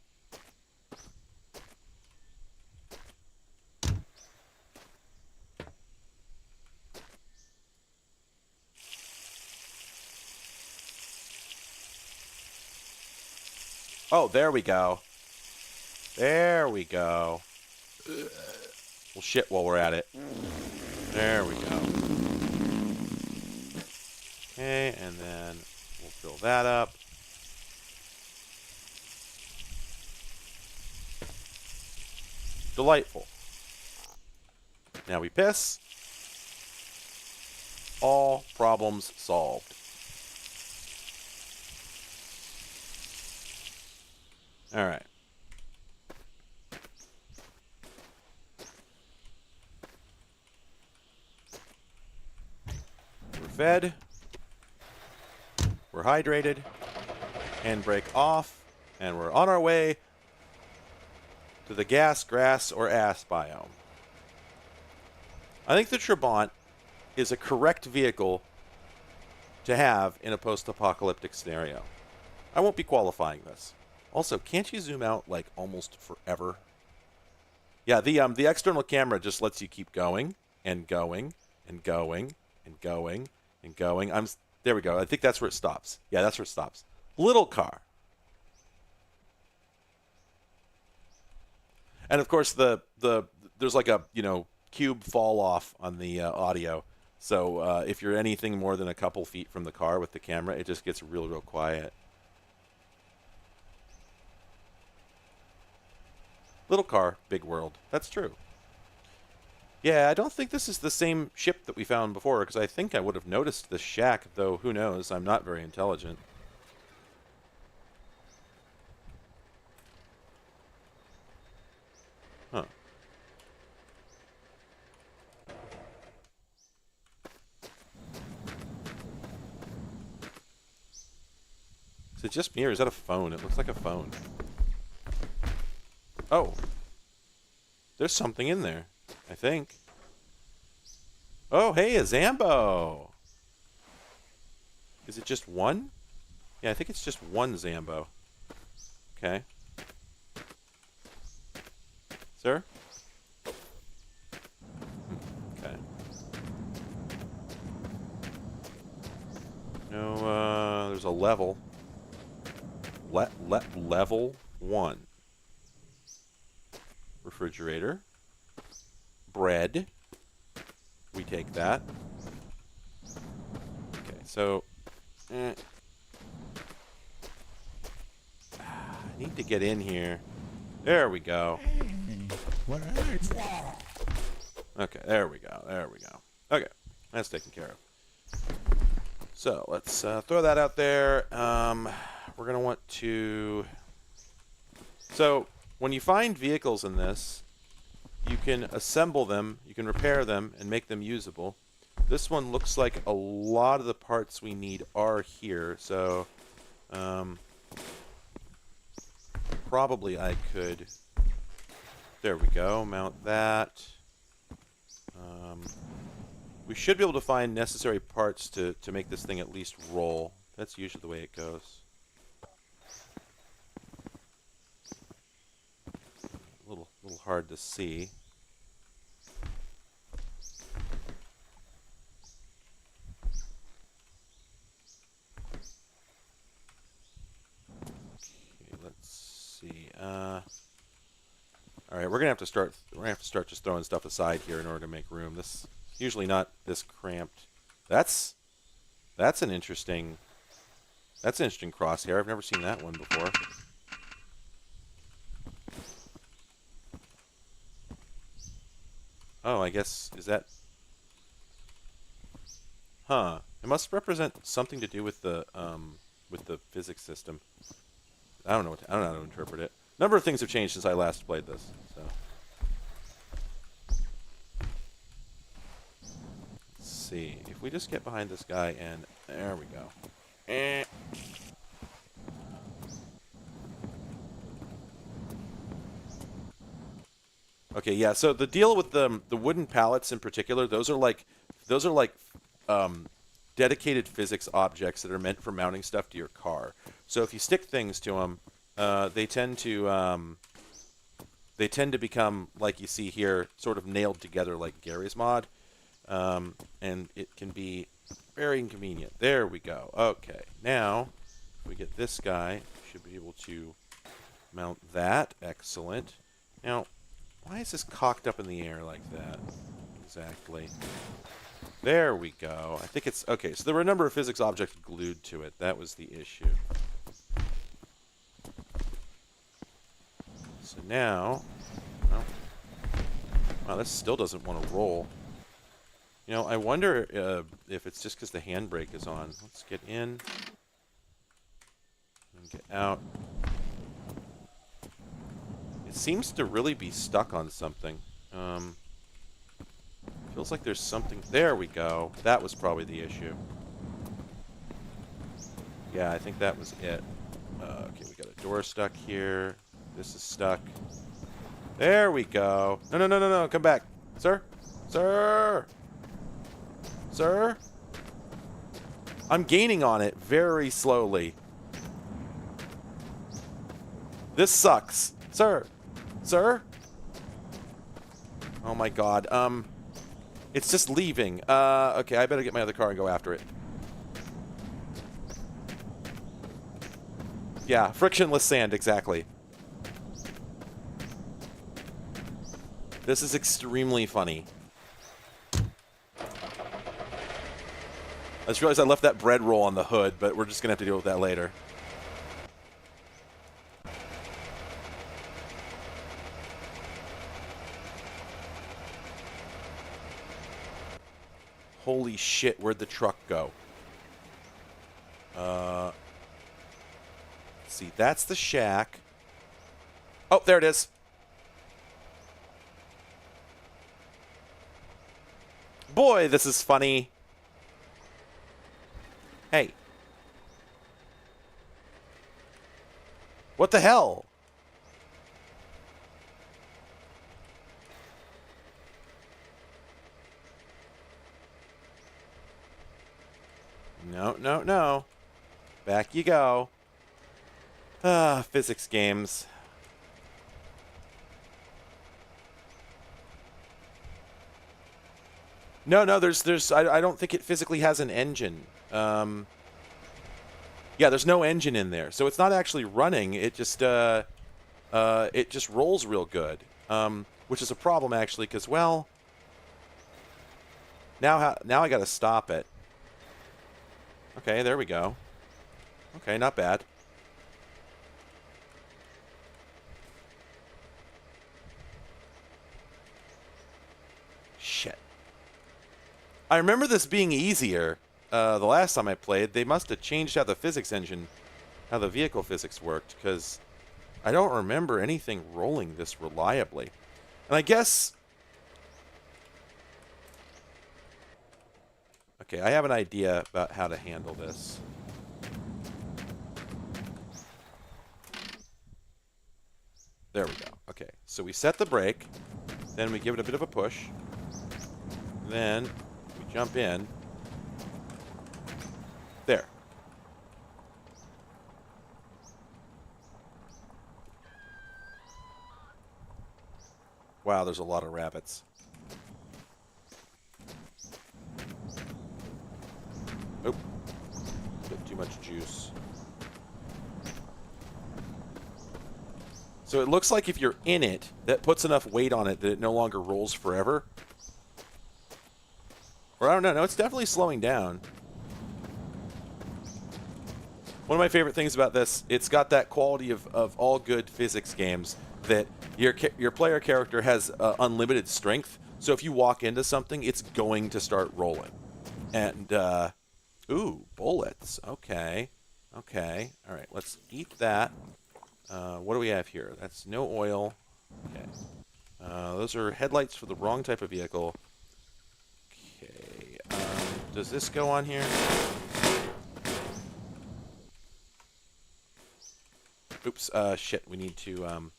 Oh, there we go. There we go. Well, shit while we're at it. There we go. Okay, and then we'll fill that up. Delightful. Now we piss. All problems solved. All right. We're fed. We're hydrated. Handbrake off. And we're on our way to the gas, grass, or ass biome. I think the Trabant is a correct vehicle to have in a post-apocalyptic scenario. I won't be qualifying this. Also, can't you zoom out like almost forever? Yeah, the external camera just lets you keep going and going and going and going and going. There we go. I think that's where it stops. Yeah, that's where it stops. Little car. And of course there's like a, cube fall off on the audio. So if you're anything more than a couple feet from the car with the camera, it just gets real quiet. Little car, big world. That's true. Yeah, I don't think this is the same ship that we found before, because I think I would have noticed this shack, though who knows, I'm not very intelligent. Huh. Is it just me, or is that a phone? It looks like a phone. Oh. There's something in there, I think. Oh, hey, a Zambo! Is it just one? Yeah, I think it's just one Zambo. Okay. Sir? Okay. No, there's a level. Level 1. Refrigerator. Bread. we take that. Okay, so I need to get in here. There we go. Okay, there we go. There we go. Okay, that's taken care of. So let's throw that out there. We're going to want to... So when you find vehicles in this, you can assemble them, you can repair them, and make them usable. This one looks like a lot of the parts we need are here, so probably I could... There we go, mount that. We should be able to find necessary parts to make this thing at least roll. That's usually the way it goes. A little hard to see. Okay, let's see. All right, we're gonna have to start. We're gonna have to start just throwing stuff aside here in order to make room. This usually not this cramped. That's an interesting. That's an interesting crosshair. I've never seen that one before. Oh, I guess is that. Huh. It must represent something to do with the physics system. I don't know how to interpret it. A number of things have changed since I last played this. So let's see if we just get behind this guy and there we go. Okay, yeah. So the deal with the wooden pallets in particular, those are like dedicated physics objects that are meant for mounting stuff to your car. So if you stick things to them, they tend to become, like you see here, sort of nailed together like Gary's mod, and it can be very inconvenient. There we go. Okay, now if we get this guy, we should be able to mount that. Excellent. Now, why is this cocked up in the air like that? Exactly. There we go. I think it's... Okay, so there were a number of physics objects glued to it. That was the issue. So now... Well, wow, this still doesn't want to roll. You know, I wonder if it's just because the handbrake is on. Let's get in. And get out. It seems to really be stuck on something. Feels like there's something... There we go. That was probably the issue. Yeah, I think that was it. Okay, we got a door stuck here. This is stuck. There we go. No, no, no, no, no. Come back. Sir? Sir? Sir? I'm gaining on it very slowly. This sucks. Sir? Sir? Oh my god. It's just leaving. Okay, I better get my other car and go after it. Yeah, frictionless sand, exactly. This is extremely funny. I just realized I left that bread roll on the hood, but we're just going to have to deal with that later. Holy shit, where'd the truck go? Let's see, that's the shack. Oh, there it is. Boy, this is funny. Hey. What the hell? No, no, no. Back you go. Ah, physics games. No, no, I don't think it physically has an engine. Yeah, there's no engine in there, so it's not actually running. It just rolls real good, which is a problem actually, because well, Now I got to stop it. Okay, there we go. Okay, not bad. Shit. I remember this being easier the last time I played. They must have changed how the physics engine, how the vehicle physics worked, because I don't remember anything rolling this reliably. And I guess... Okay, I have an idea about how to handle this. There we go. Okay, so we set the brake, then we give it a bit of a push, then we jump in. There. Wow, there's a lot of rabbits. Nope. Bit too much juice. So it looks like if you're in it, that puts enough weight on it that it no longer rolls forever. Or I don't know. No, it's definitely slowing down. One of my favorite things about this, it's got that quality of all good physics games that your player character has unlimited strength. So if you walk into something, it's going to start rolling. And, ooh, bullets. Okay. Okay. All right, let's eat that. What do we have here? That's no oil. Okay. Those are headlights for the wrong type of vehicle. Okay. Does this go on here? Oops. Shit. We need to,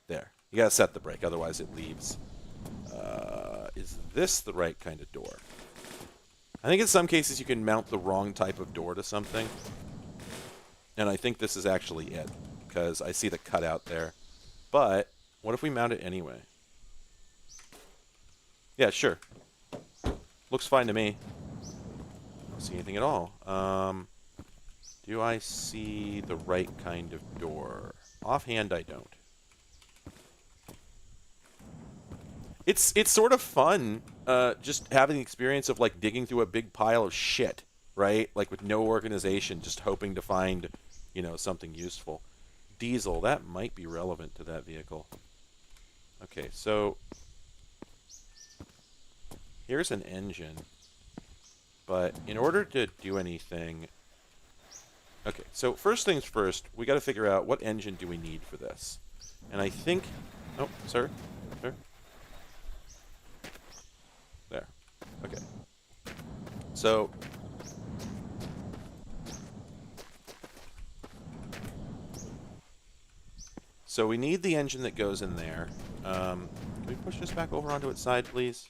there. You gotta set the brake, otherwise it leaves. Is this the right kind of door? I think in some cases you can mount the wrong type of door to something. And I think this is actually it, because I see the cutout there. But, what if we mount it anyway? Yeah, sure. Looks fine to me. Don't see anything at all. Do I see the right kind of door? Offhand, I don't. It's sort of fun, just having the experience of, like, digging through a big pile of shit, right? Like, with no organization, just hoping to find... you know, something useful. Diesel, that might be relevant to that vehicle. Okay, so here's an engine. But in order to do anything... Okay, so first things first, we got to figure out what engine do we need for this. And I think... Oh, sir? Sir? There. Okay. So... So we need the engine that goes in there. Can we push this back over onto its side, please?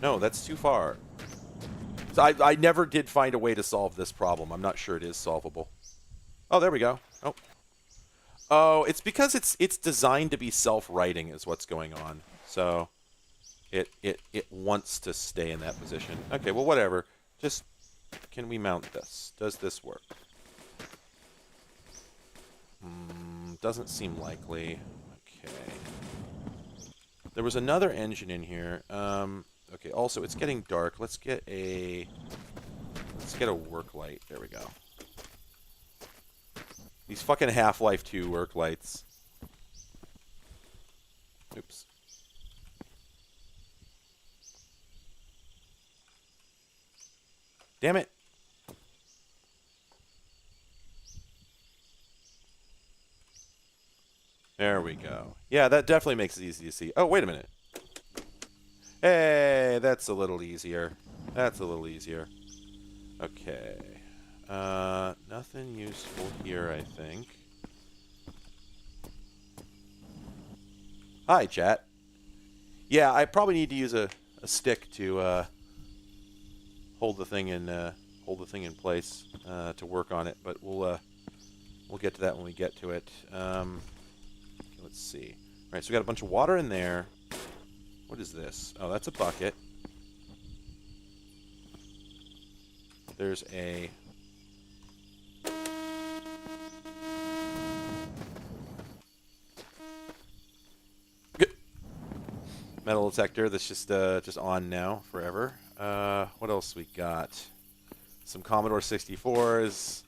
No, that's too far. So I never did find a way to solve this problem. I'm not sure it is solvable. Oh, there we go. Oh. Oh, it's because it's designed to be self-righting is what's going on. So it wants to stay in that position. Okay, well, whatever. Just, can we mount this? Does this work? Doesn't seem likely. Okay. There was another engine in here. Okay, also, it's getting dark. Let's get a work light. There we go. These fucking Half-Life 2 work lights. Oops. Damn it. There we go. Yeah, that definitely makes it easy to see. Oh, wait a minute. Hey, that's a little easier. That's a little easier. Okay. Nothing useful here, I think. Hi, chat. Yeah, I probably need to use a stick to hold the thing in place to work on it, but we'll get to that when we get to it. Let's see. All right, so we got a bunch of water in there. What is this? Oh, that's a bucket. There's a... Metal detector that's just on now forever. What else we got? Some Commodore 64s.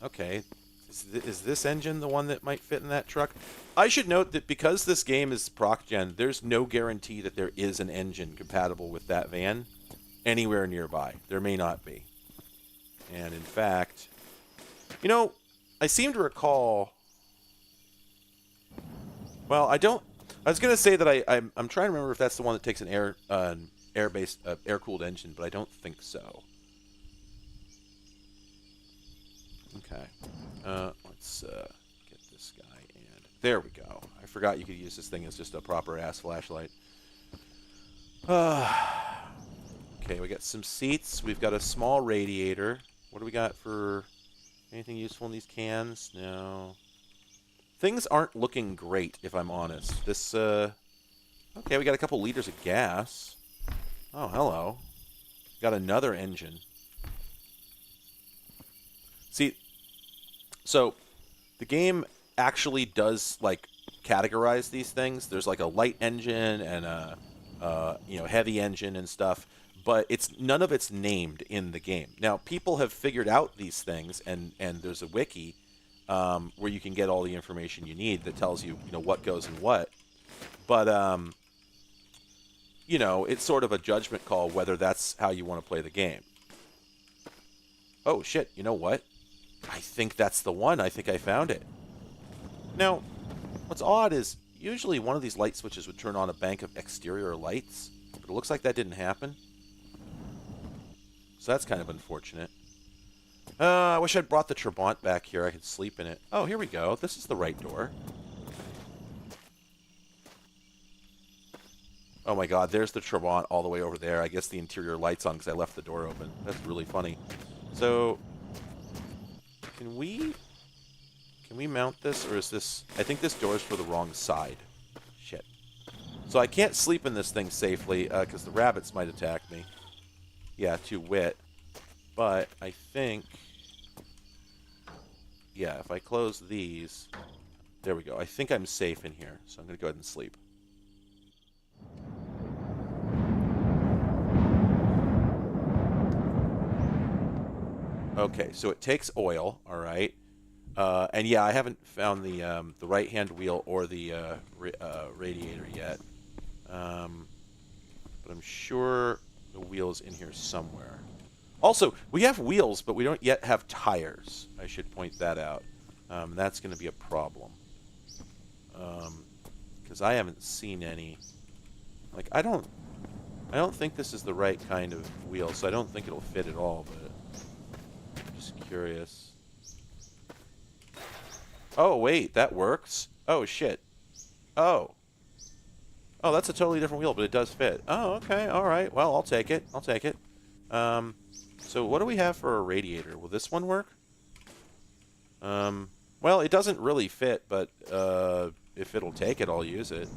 Okay. Is this engine the one that might fit in that truck? I should note that because this game is proc-gen, there's no guarantee that there is an engine compatible with that van anywhere nearby. There may not be. And in fact, you know, I seem to recall... Well, I don't... I was going to say that I'm trying to remember if that's the one that takes an air-based, air-cooled engine, but I don't think so. Okay. Let's get this guy and... There we go. I forgot you could use this thing as just a proper-ass flashlight. Okay, we got some seats. We've got a small radiator. What do we got for anything useful in these cans? No. Things aren't looking great, if I'm honest. This, okay, we got a couple liters of gas. Oh, hello. Got another engine. See, so the game actually does, like, categorize these things. There's, like, a light engine and a, heavy engine and stuff. But none of it's named in the game. Now, people have figured out these things, and there's a wiki where you can get all the information you need that tells you, what goes in what. But, it's sort of a judgment call whether that's how you want to play the game. Oh, shit, you know what? I think that's the one. I think I found it. Now, what's odd is usually one of these light switches would turn on a bank of exterior lights, but it looks like that didn't happen. So that's kind of unfortunate. I wish I'd brought the Trabant back here. I could sleep in it. Oh, here we go. This is the right door. Oh my god, there's the Trabant all the way over there. I guess the interior light's on because I left the door open. That's really funny. So, can we mount this, or is this... I think this door is for the wrong side. Shit. So I can't sleep in this thing safely because the rabbits might attack me. Yeah, to wit. But I think... Yeah, if I close these... There we go. I think I'm safe in here. So I'm going to go ahead and sleep. Okay, so it takes oil, all right. And yeah, I haven't found the right-hand wheel or the radiator yet. But I'm sure the wheel's in here somewhere. Also, we have wheels, but we don't yet have tires. I should point that out. That's going to be a problem. Because I haven't seen any. Like, I don't think this is the right kind of wheel, so I don't think it'll fit at all, but I'm just curious. Oh, wait, that works? Oh, shit. Oh. Oh, that's a totally different wheel, but it does fit. Oh, okay, all right. Well, I'll take it. I'll take it. So what do we have for a radiator? Will this one work? Well, it doesn't really fit, but if it'll take it, I'll use it.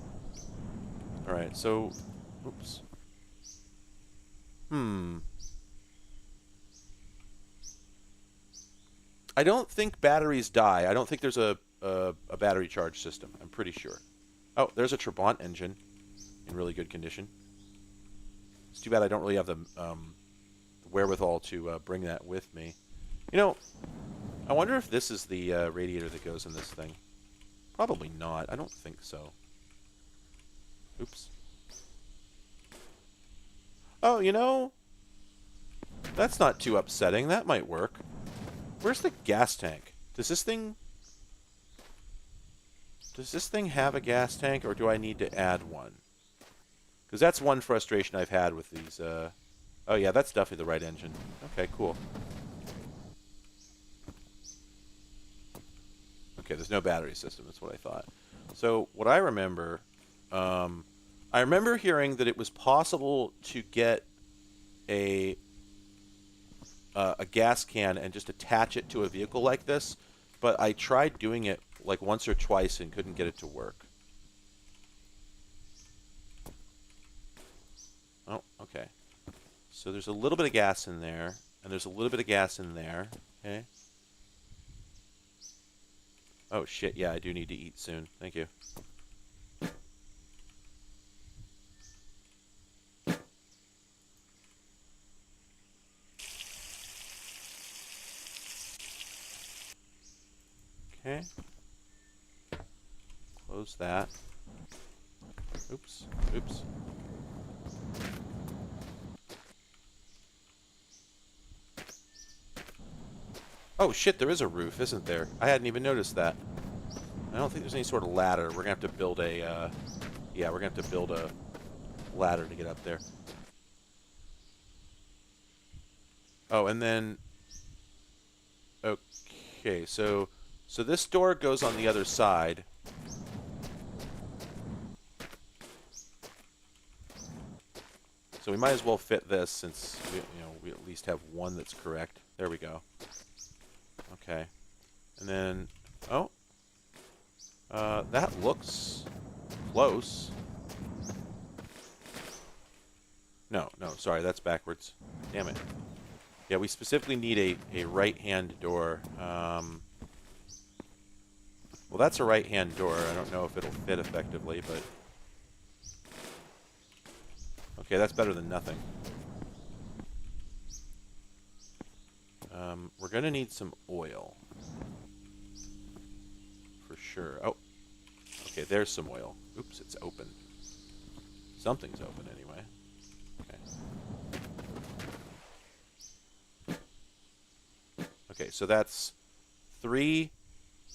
All right, so... Oops. I don't think batteries die. I don't think there's a battery charge system. I'm pretty sure. Oh, there's a Trabant engine in really good condition. It's too bad I don't really have the wherewithal to bring that with me. I wonder if this is the radiator that goes in this thing. Probably not. I don't think so. Oops. Oh, that's not too upsetting. That might work. Where's the gas tank? Does this thing have a gas tank, or do I need to add one? Because that's one frustration I've had with these. Oh yeah, that's definitely the right engine. Okay, cool. Okay, there's no battery system. That's what I thought. So what I remember hearing that it was possible to get a gas can and just attach it to a vehicle like this, but I tried doing it like once or twice and couldn't get it to work. Oh, okay. So there's a little bit of gas in there, and there's a little bit of gas in there. Okay. Oh shit, yeah, I do need to eat soon. Thank you. close that. Oops. Oops. Oh shit, there is a roof, isn't there? I hadn't even noticed that. I don't think there's any sort of ladder. We're gonna have to build a, yeah, we're gonna have to build a ladder to get up there. Oh, and then, okay, so this door goes on the other side. So we might as well fit this since we at least have one that's correct. There we go. Okay, and then that looks close. No, sorry, that's backwards. Damn it. Yeah, we specifically need a right-hand door. Well, that's a right-hand door. I don't know if it'll fit effectively, but... Okay, that's better than nothing. We're going to need some oil. For sure. Oh, okay, there's some oil. Oops, it's open. Something's open anyway. Okay. Okay, so that's 3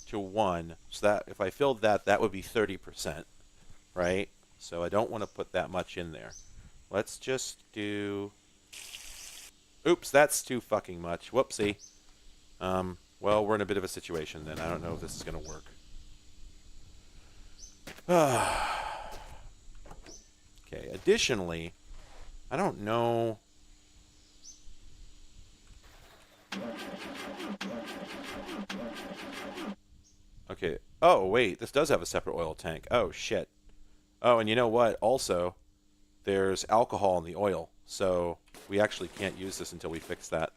to 1. So that if I filled that, that would be 30%, right? So I don't want to put that much in there. Let's just do... Oops, that's too fucking much. Whoopsie. Well, we're in a bit of a situation then. I don't know if this is going to work. Okay, additionally, I don't know... Okay. Oh, wait. This does have a separate oil tank. Oh, shit. Oh, and you know what? Also, there's alcohol in the oil. So we actually can't use this until we fix that.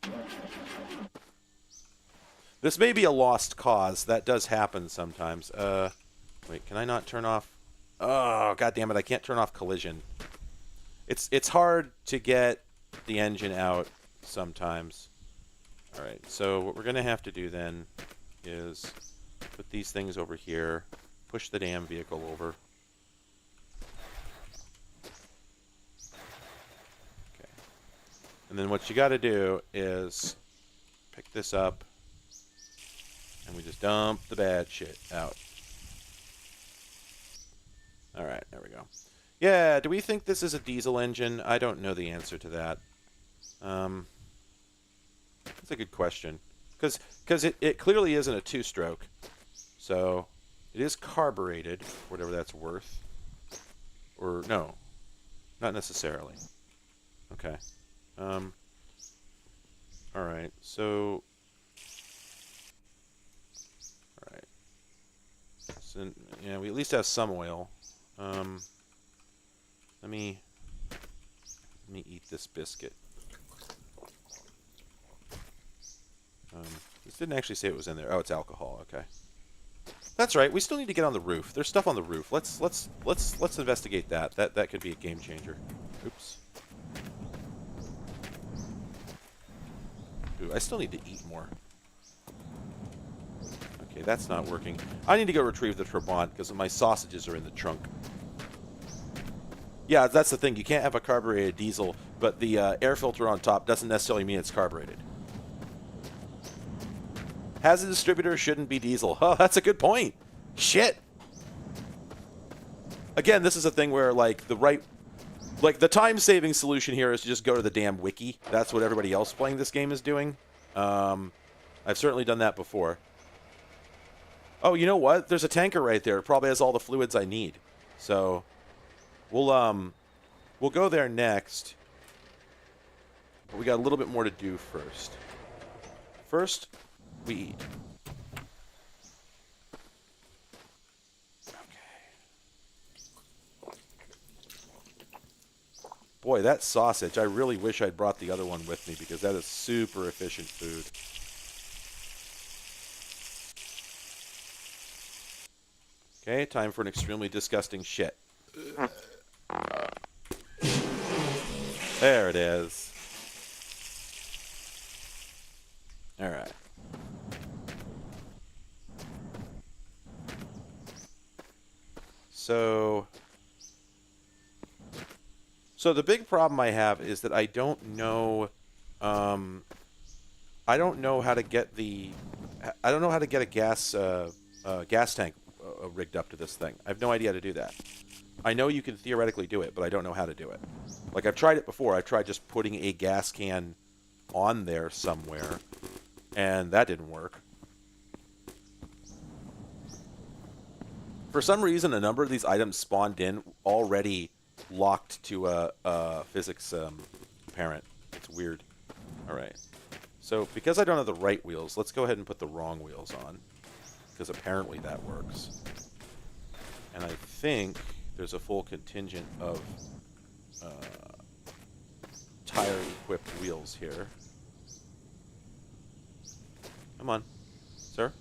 This may be a lost cause. That does happen sometimes. Wait, can I not turn off... Oh, god damn it. I can't turn off collision. It's hard to get the engine out sometimes. Alright, so what we're going to have to do then is put these things over here, push the damn vehicle over. Okay. And then what you got to do is pick this up, and we just dump the bad shit out. Alright, there we go. Yeah, do we think this is a diesel engine? I don't know the answer to that. That's a good question. Because it clearly isn't a two-stroke. So, it is carbureted, whatever that's worth. Or, no. Not necessarily. Okay. Alright, so... Alright. So, yeah, we at least have some oil. Let me eat this biscuit. This didn't actually say it was in there. Oh, it's alcohol. Okay. That's right. We still need to get on the roof. There's stuff on the roof. Let's investigate that. That could be a game changer. Oops. Ooh, I still need to eat more. Okay, that's not working. I need to go retrieve the Trabant because my sausages are in the trunk. Yeah, that's the thing. You can't have a carbureted diesel, but the air filter on top doesn't necessarily mean it's carbureted. Hazard distributor shouldn't be diesel. Oh, that's a good point. Shit. Again, this is a thing where, like, the time-saving solution here is to just go to the damn wiki. That's what everybody else playing this game is doing. I've certainly done that before. Oh, you know what? There's a tanker right there. It probably has all the fluids I need. So... We'll go there next. But we got a little bit more to do first. First, we eat. Okay. Boy, that sausage, I really wish I'd brought the other one with me because that is super efficient food. Okay, time for an extremely disgusting shit. There it is. All right. so the big problem I have is that I don't know I don't know how to get a gas tank rigged up to this thing. I have no idea how to do that. I know you can theoretically do it, but I don't know how to do it. Like, I've tried it before. I've tried just putting a gas can on there somewhere, and that didn't work. For some reason, a number of these items spawned in already locked to a physics parent. It's weird. All right. So because I don't have the right wheels, let's go ahead and put the wrong wheels on, because apparently that works. And I think there's a full contingent of tire-equipped wheels here. Come on. Sir?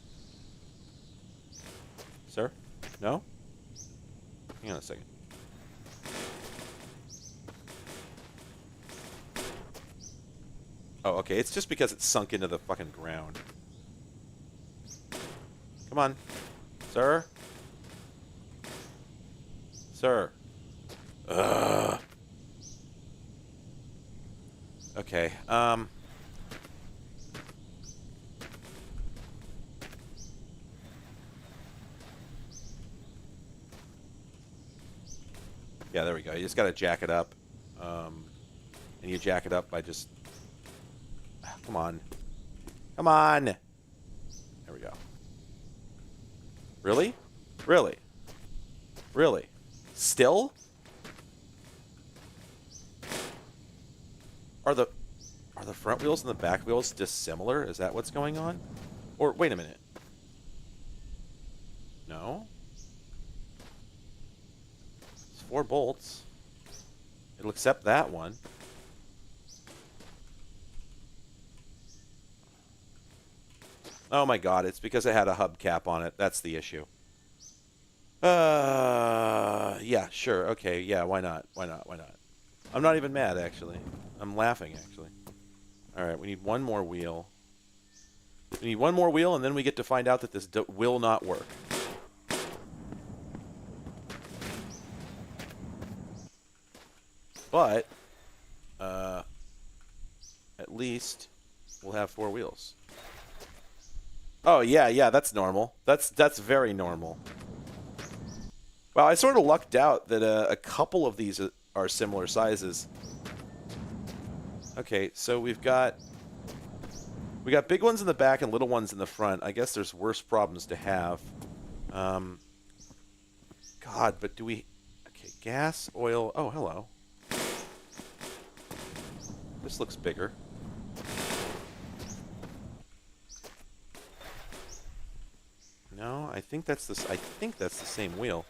Sir? No? Hang on a second. Oh, okay. It's just because it's sunk into the fucking ground. Come on. Sir? Sir. Ugh. Okay. Yeah, there we go. You just gotta jack it up. And you jack it up by just... Come on. Come on! There we go. Really? Really? Really? Still? Are the front wheels and the back wheels dissimilar? Is that what's going on? Or, wait a minute. No? It's 4 bolts. It'll accept that one. Oh my god, it's because it had a hubcap on it. That's the issue. Yeah, sure. Okay, yeah, why not? Why not? Why not? I'm not even mad, actually. I'm laughing, actually. Alright, we need one more wheel. We need one more wheel, and then we get to find out that this will not work. But, at least we'll have 4 wheels. Oh, yeah, that's normal. That's very normal. Well, I sort of lucked out that a couple of these are similar sizes. Okay, so we got big ones in the back and little ones in the front. I guess there's worse problems to have. God, but do we... Okay, gas, oil... Oh, hello. This looks bigger. No, I think that's the same wheel.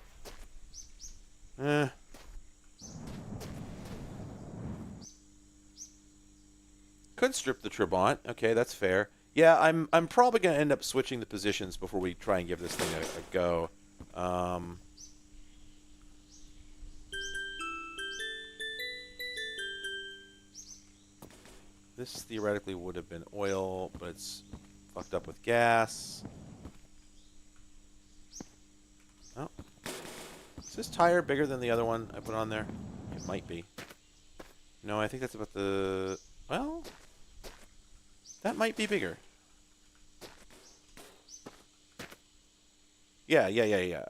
Could strip the Trabant. Okay, that's fair. Yeah, I'm probably gonna end up switching the positions before we try and give this thing a go. This theoretically would have been oil, but it's fucked up with gas. Oh. Is this tire bigger than the other one I put on there? It might be. No, I think that's about the... Well, that might be bigger. Yeah.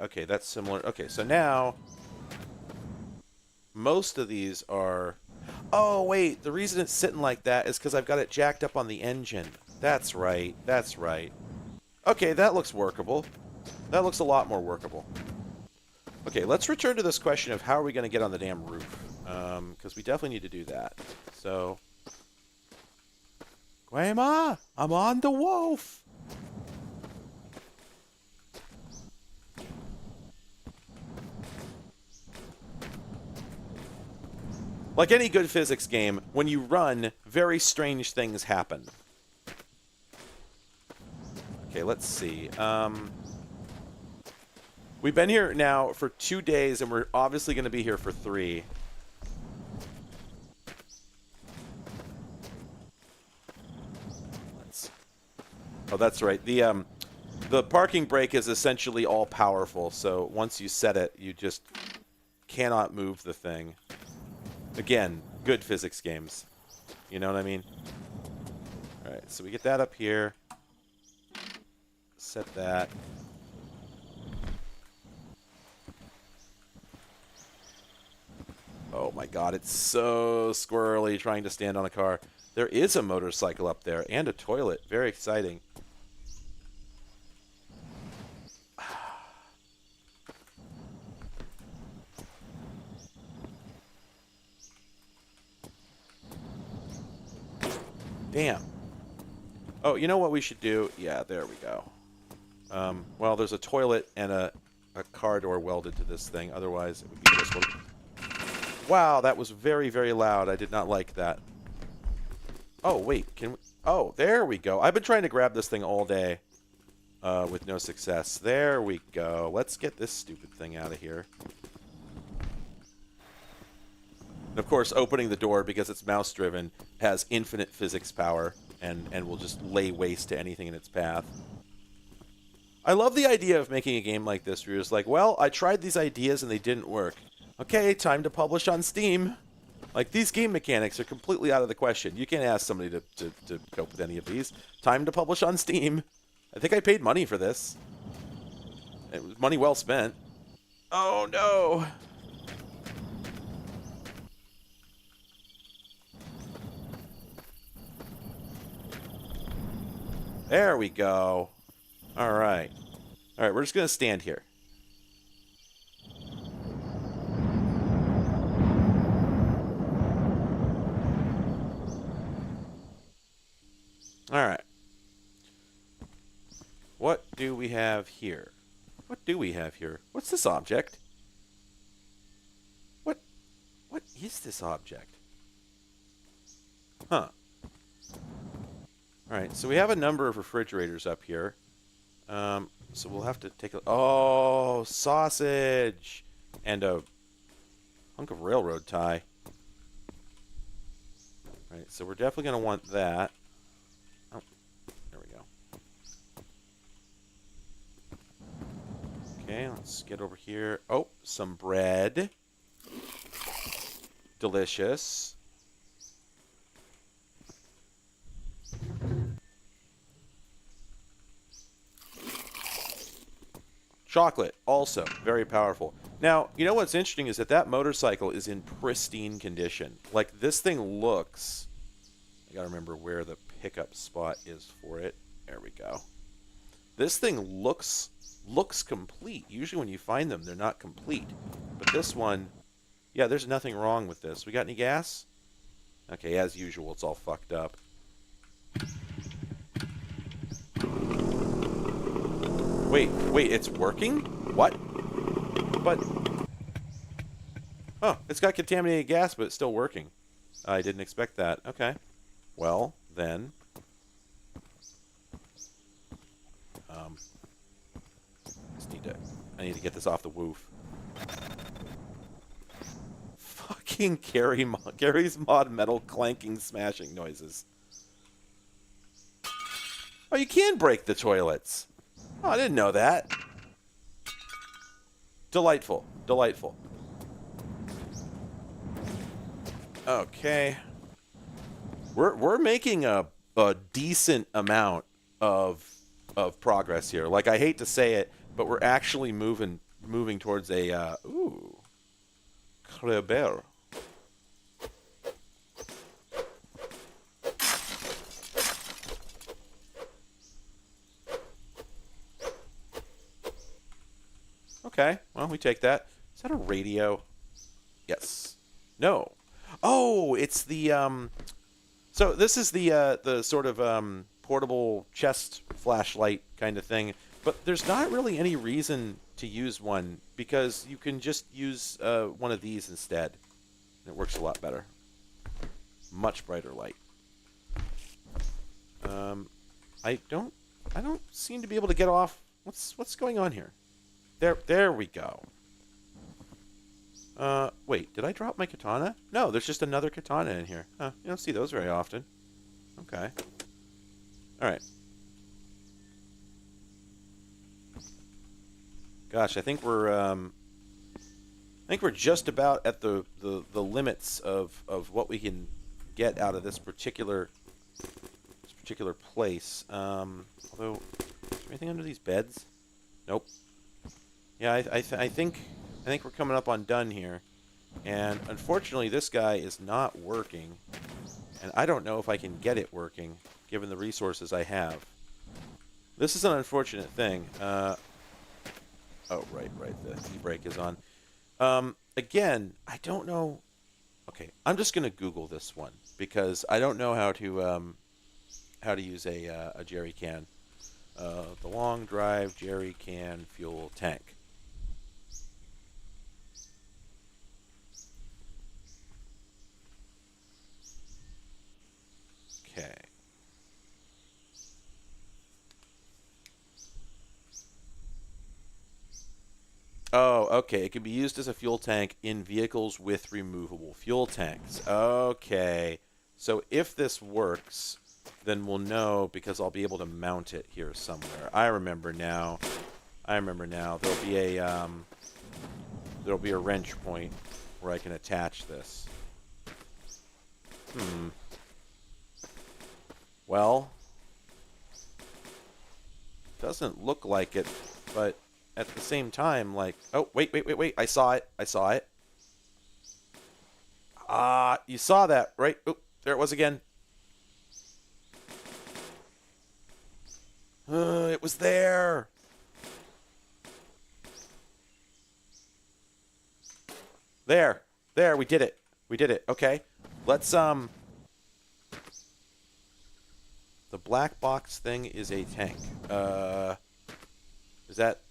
Okay, that's similar. Okay, so now most of these are... Oh, wait, the reason it's sitting like that is because I've got it jacked up on the engine. That's right, that's right. Okay, that looks workable. That looks a lot more workable. Okay, let's return to this question of how are we going to get on the damn roof. Because we definitely need to do that. So... Grandma, I'm on the wolf! Like any good physics game, when you run, very strange things happen. Okay, let's see. We've been here now for 2 days, and we're obviously going to be here for 3. Oh, that's right. The The parking brake is essentially all powerful, so once you set it, you just cannot move the thing. Again, good physics games. You know what I mean? Alright, so we get that up here. Set that. Oh my god, it's so squirrely trying to stand on a car. There is a motorcycle up there and a toilet. Very exciting. Damn. Oh, you know what we should do? Yeah, there we go. Well, there's a toilet and a car door welded to this thing. Otherwise, it would be this one. Wow, that was very, very loud. I did not like that. Oh, wait. Can we... Oh, there we go. I've been trying to grab this thing all day with no success. There we go. Let's get this stupid thing out of here. And of course, opening the door, because it's mouse-driven, has infinite physics power and will just lay waste to anything in its path. I love the idea of making a game like this where you're just like, well, I tried these ideas and they didn't work. Okay, time to publish on Steam. Like, these game mechanics are completely out of the question. You can't ask somebody to cope with any of these. Time to publish on Steam. I think I paid money for this. It was money well spent. Oh, no. There we go. All right. All right, we're just going to stand here. All right. What do we have here? What do we have here? What's this object? What is this object? Huh. All right, so we have a number of refrigerators up here. So we'll have to take a... Oh, sausage! And a hunk of railroad tie. All right, so we're definitely going to want that. Oh, there we go. Okay, let's get over here. Oh, some bread. Delicious. Chocolate, also very powerful. Now, you know what's interesting is that motorcycle is in pristine condition. Like, this thing looks... I gotta remember where the pickup spot is for it. There we go. This thing looks complete. Usually when you find them, they're not complete. But this one... Yeah, there's nothing wrong with this. We got any gas? Okay, as usual, it's all fucked up. Wait, it's working? What? But... Oh, it's got contaminated gas, but it's still working. I didn't expect that. Okay. Well, then... I need to get this off the woof. Fucking Gary's Mod metal clanking smashing noises. Oh, you can break the toilets. Oh, I didn't know that. Delightful. Delightful. Okay. We're making a decent amount of progress here. Like, I hate to say it, but we're actually moving towards a ooh. Kleber. Okay, well, we take that. Is that a radio? Yes. No. Oh, it's the so this is the sort of portable chest flashlight kind of thing, but there's not really any reason to use one because you can just use one of these instead. And it works a lot better. Much brighter light. I don't seem to be able to get off. What's going on here? There we go. Wait, did I drop my katana? No, there's just another katana in here. Huh, you don't see those very often. Okay. Alright. Gosh, I think we're just about at the limits of what we can get out of this particular place. Although, is there anything under these beds? Nope. Yeah, I think we're coming up on done here, and unfortunately, this guy is not working, and I don't know if I can get it working given the resources I have. This is an unfortunate thing. Oh, right. The e-brake is on. Again, I don't know. Okay, I'm just gonna Google this one because I don't know how to use a jerry can. The long drive jerry can fuel tank. Okay. Oh, okay. It can be used as a fuel tank in vehicles with removable fuel tanks. Okay. So if this works, then we'll know because I'll be able to mount it here somewhere. I remember now. There'll be a wrench point where I can attach this. Well, doesn't look like it, but at the same time, like, oh, wait. I saw it. You saw that, right? Oh, there it was again. It was there. There, we did it. Okay, let's the black box thing is a tank. Are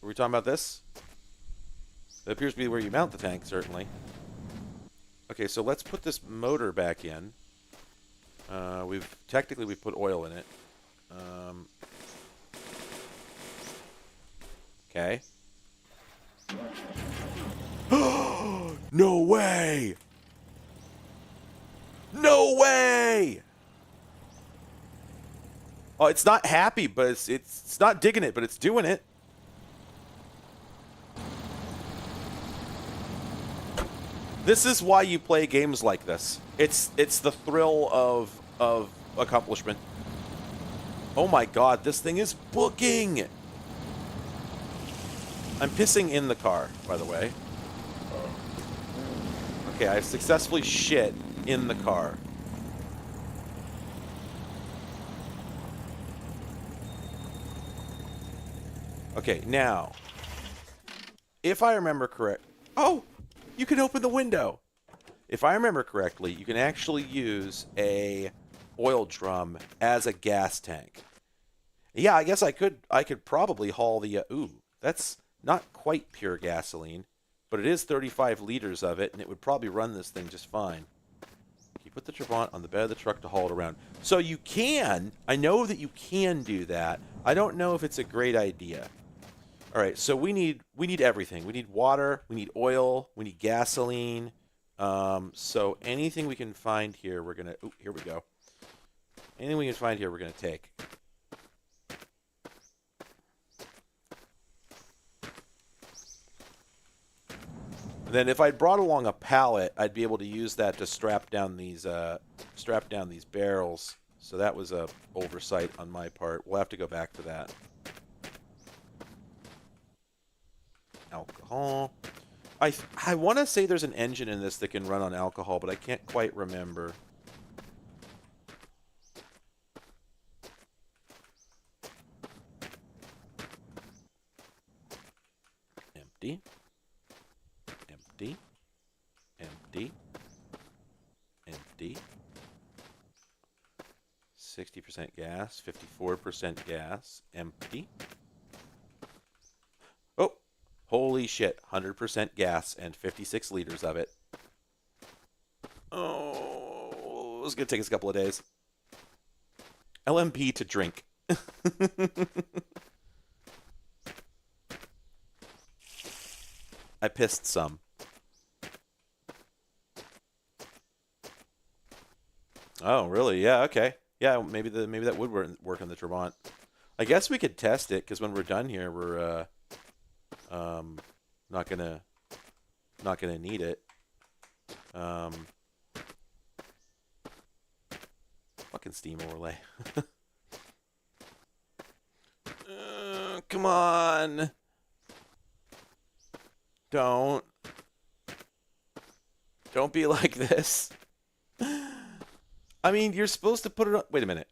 we talking about this? That appears to be where you mount the tank, certainly. Okay, so let's put this motor back in. We've put oil in it. Okay. No way! No way! Oh, it's not happy, but it's not digging it, but it's doing it. This is why you play games like this. It's the thrill of accomplishment. Oh my god, this thing is booking! I'm pissing in the car, by the way. Okay, I've successfully shit in the car. Okay, now, if I remember correct... Oh! You can open the window! If I remember correctly, you can actually use a oil drum as a gas tank. Yeah, I guess I could probably haul the... ooh, that's not quite pure gasoline, but it is 35 liters of it, and it would probably run this thing just fine. You put the Trabant on the bed of the truck to haul it around. So you can. I know that you can do that. I don't know if it's a great idea. All right, so we need everything. We need water, we need oil, we need gasoline. So anything we can find here, we're gonna. Ooh, here we go. Anything we can find here, we're gonna take. Then if I brought along a pallet, I'd be able to use that to strap down these barrels. So that was a oversight on my part. We'll have to go back to that. Alcohol. I want to say there's an engine in this that can run on alcohol, but I can't quite remember. Empty. Empty. Empty. Empty. 60% gas, 54% gas, empty. Oh, holy shit, 100% gas and 56 liters of it. Oh, it's going to take us a couple of days. LMP to drink. I pissed some. Oh, really? Yeah, okay. Yeah, maybe that would work on the Trabant. I guess we could test it because when we're done here, we're Not gonna need it. Fucking Steam overlay. Come on. Don't be like this. I mean, you're supposed to put it on. Wait a minute.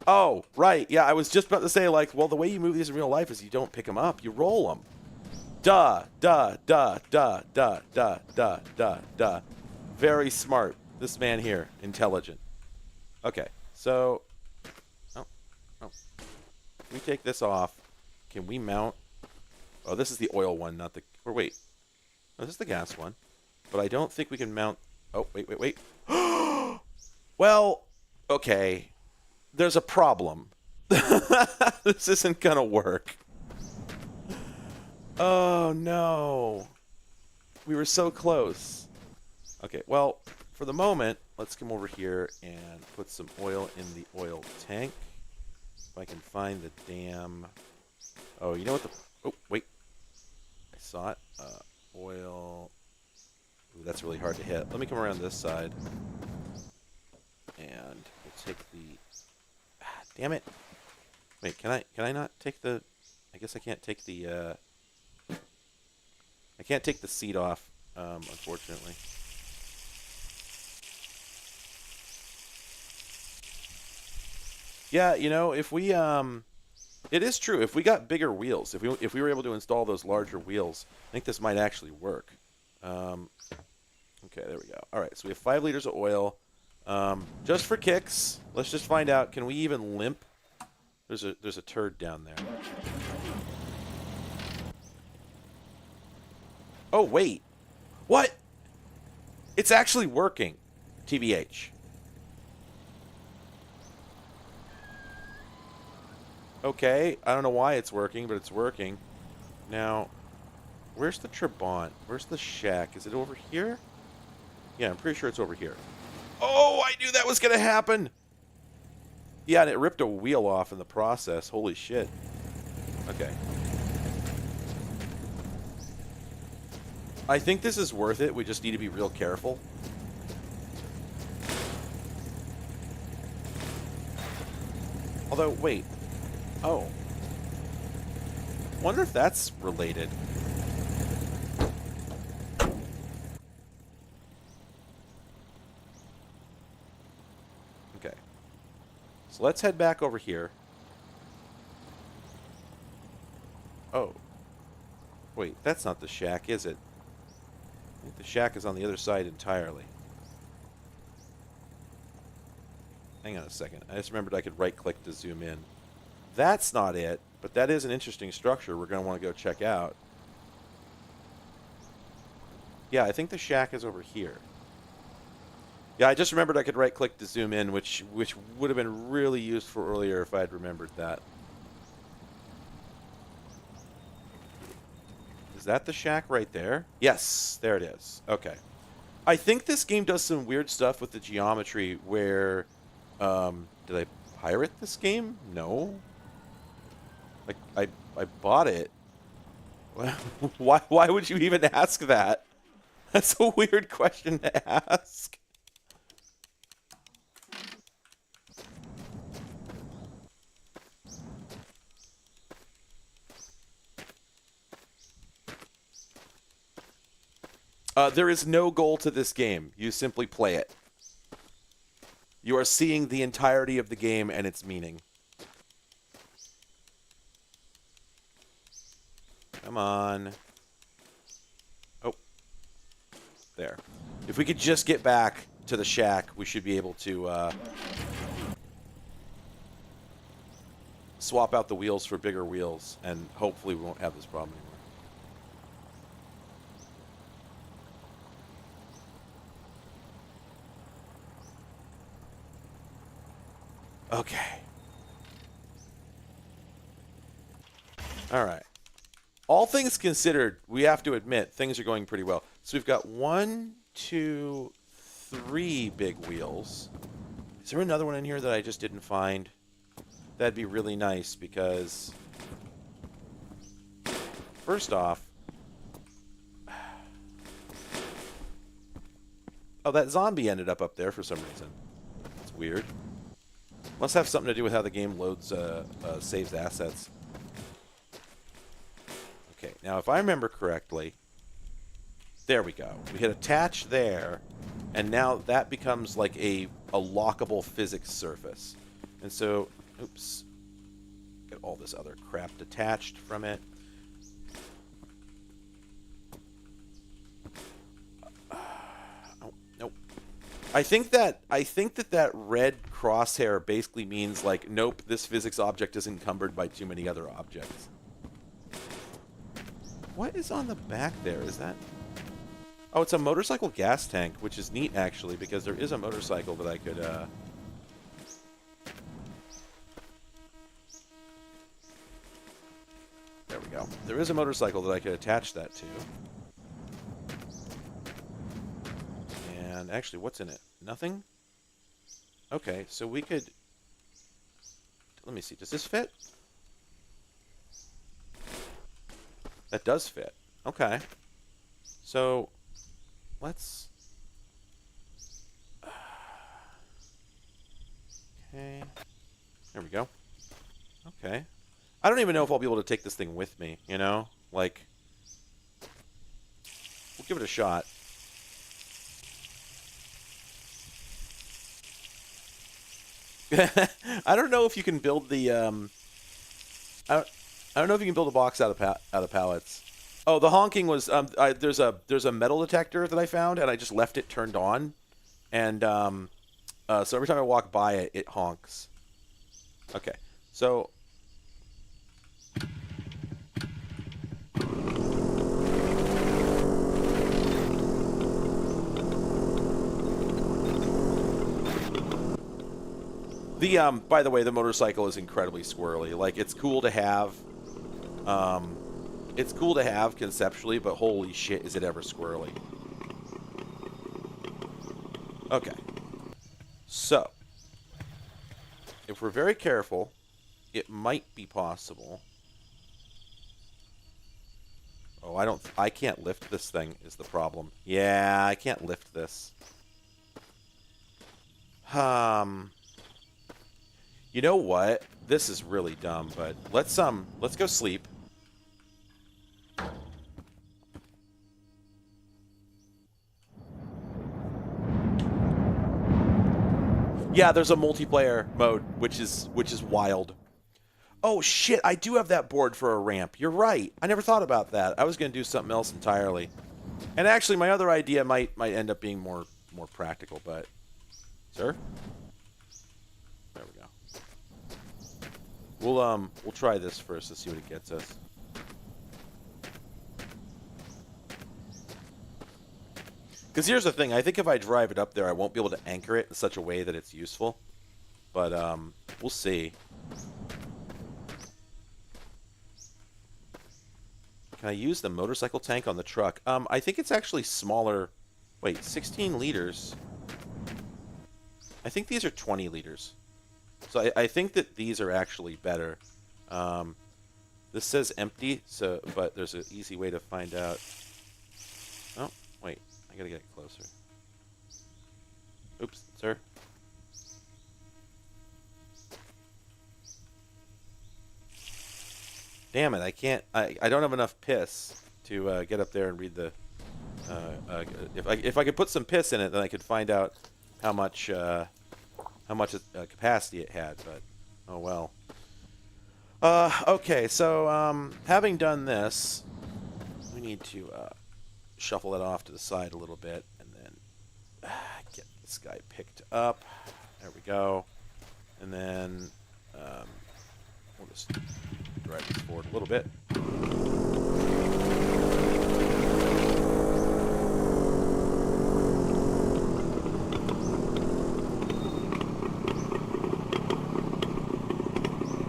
Oh, right. Yeah, I was just about to say, like, well, the way you move these in real life is you don't pick them up. You roll them. Duh. Very smart. This man here. Intelligent. Okay, so... Oh. Can we take this off? Can we mount... Oh, this is the oil one, not the... Or wait. No, this is the gas one. But I don't think we can mount... Oh, wait. Well, okay. There's a problem. This isn't gonna work. Oh, no. We were so close. Okay, well, for the moment, let's come over here and put some oil in the oil tank. If I can find the damn... Oh, you know what the... Oh, wait. I saw it. Oil... Ooh, that's really hard to hit. Let me come around this side. And we'll take the... Ah, damn it. Wait, can I not take the... I guess I can't take the... I can't take the seat off, unfortunately. Yeah, you know, if we... It is true. If we got bigger wheels, if we were able to install those larger wheels, I think this might actually work. Okay, there we go. All right, so we have 5 liters of oil. Just for kicks, let's just find out, can we even limp? There's a turd down there. Oh, wait. What? It's actually working. TBH. Okay, I don't know why it's working, but it's working. Now, where's the Trabant? Where's the shack? Is it over here? Yeah, I'm pretty sure it's over here. Oh, I knew that was going to happen! Yeah, and it ripped a wheel off in the process. Holy shit. Okay. I think this is worth it. We just need to be real careful. Although, wait. Oh. Wonder if that's related. Okay. So let's head back over here. Oh. Wait, that's not the shack, is it? I think the shack is on the other side entirely. Hang on a second. I just remembered I could right-click to zoom in. That's not it, but that is an interesting structure we're going to want to go check out. Yeah, I think the shack is over here. Yeah, I just remembered I could right-click to zoom in, which would have been really useful earlier if I had remembered that. Is that the shack right there? Yes, there it is. Okay. I think this game does some weird stuff with the geometry where... did I pirate this game? No. Like, I bought it. Why would you even ask that? That's a weird question to ask. There is no goal to this game. You simply play it. You are seeing the entirety of the game and its meaning. Come on. Oh. There. If we could just get back to the shack, we should be able to swap out the wheels for bigger wheels, and hopefully we won't have this problem anymore. Okay. All right. All things considered, we have to admit, things are going pretty well. So we've got 1, 2, 3 big wheels. Is there another one in here that I just didn't find? That'd be really nice because first off... Oh, that zombie ended up there for some reason. That's weird. Must have something to do with how the game loads, saves assets. Okay, now if I remember correctly... There we go. We hit attach there, and now that becomes like a lockable physics surface. And so, oops, get all this other crap detached from it. Oh, nope. I think that red crosshair basically means like, nope, this physics object is encumbered by too many other objects. What is on the back there? Is that... Oh, it's a motorcycle gas tank, which is neat, actually, because there is a motorcycle that I could, There we go. There is a motorcycle that I could attach that to. And actually, what's in it? Nothing? Okay, so we could... Let me see. Does this fit? That does fit. Okay. So... Let's... Okay. There we go. Okay. I don't even know if I'll be able to take this thing with me, you know? Like... We'll give it a shot. I don't know if you can build the, I don't know if you can build a box out of pallets. Oh, the honking was there's a metal detector that I found, and I just left it turned on, and so every time I walk by it, it honks. Okay, so by the way, the motorcycle is incredibly squirrely. Like, it's cool to have. It's cool to have conceptually, but holy shit, is it ever squirrely. Okay. So, if we're very careful, it might be possible. Oh, I can't lift this thing is the problem. Yeah, I can't lift this. You know what? This is really dumb, but let's go sleep. Yeah, there's a multiplayer mode, which is wild. Oh shit, I do have that board for a ramp. You're right. I never thought about that. I was going to do something else entirely. And actually, my other idea might end up being more practical, but... Sir? There we go. We'll try this first to see what it gets us. Because here's the thing, I think if I drive it up there, I won't be able to anchor it in such a way that it's useful. But, we'll see. Can I use the motorcycle tank on the truck? I think it's actually smaller. Wait, 16 liters. I think these are 20 liters. So I think that these are actually better. This says empty, so but there's an easy way to find out. Oh, wait. I gotta get closer. Oops, sir. Damn it, I can't... I don't have enough piss to get up there and read the... if I could put some piss in it, then I could find out how much capacity it had, but... Oh, well. Okay, so, having done this, we need to, shuffle it off to the side a little bit, and then get this guy picked up. There we go. And then we'll just drive this forward a little bit.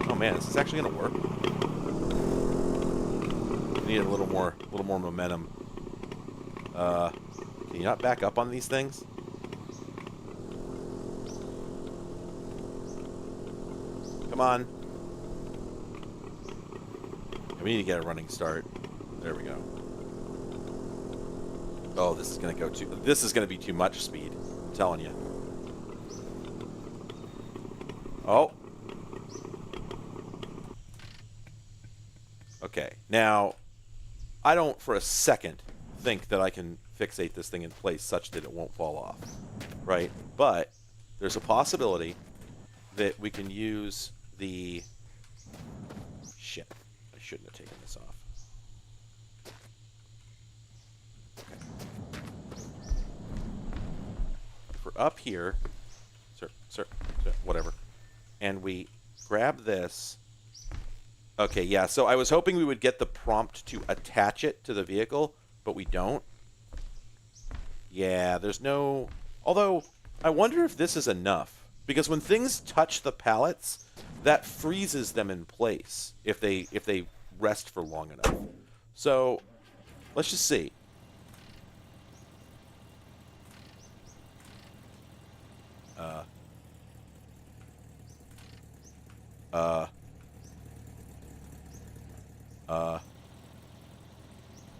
Oh man, is this actually going to work? We need a little more momentum. Can you not back up on these things? Come on. We need to get a running start. There we go. Oh, this is gonna go too. This is gonna be too much speed. I'm telling you. Oh. Okay. Now, I don't for a second think that I can fixate this thing in place such that it won't fall off, right? But there's a possibility that we can use the... Shit. I shouldn't have taken this off. Okay. If we're up here, sir, whatever, and we grab this... Okay, yeah, so I was hoping we would get the prompt to attach it to the vehicle, but we don't. Yeah, there's no... Although, I wonder if this is enough. Because when things touch the pallets, that freezes them in place if they rest for long enough. So, let's just see.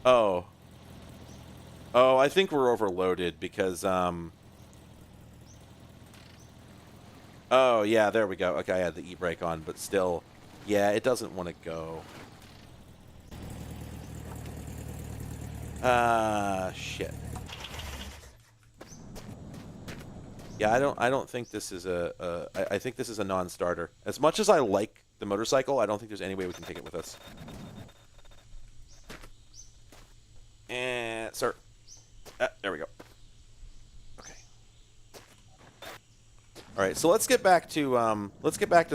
Oh. Oh, I think we're overloaded because, Oh, yeah, there we go. Okay, I had the e-brake on, but still, yeah, it doesn't want to go. Shit. Yeah, I don't think this is I think this is a non-starter. As much as I like the motorcycle, I don't think there's any way we can take it with us. And, sir. There we go. Okay. All right, so let's get back to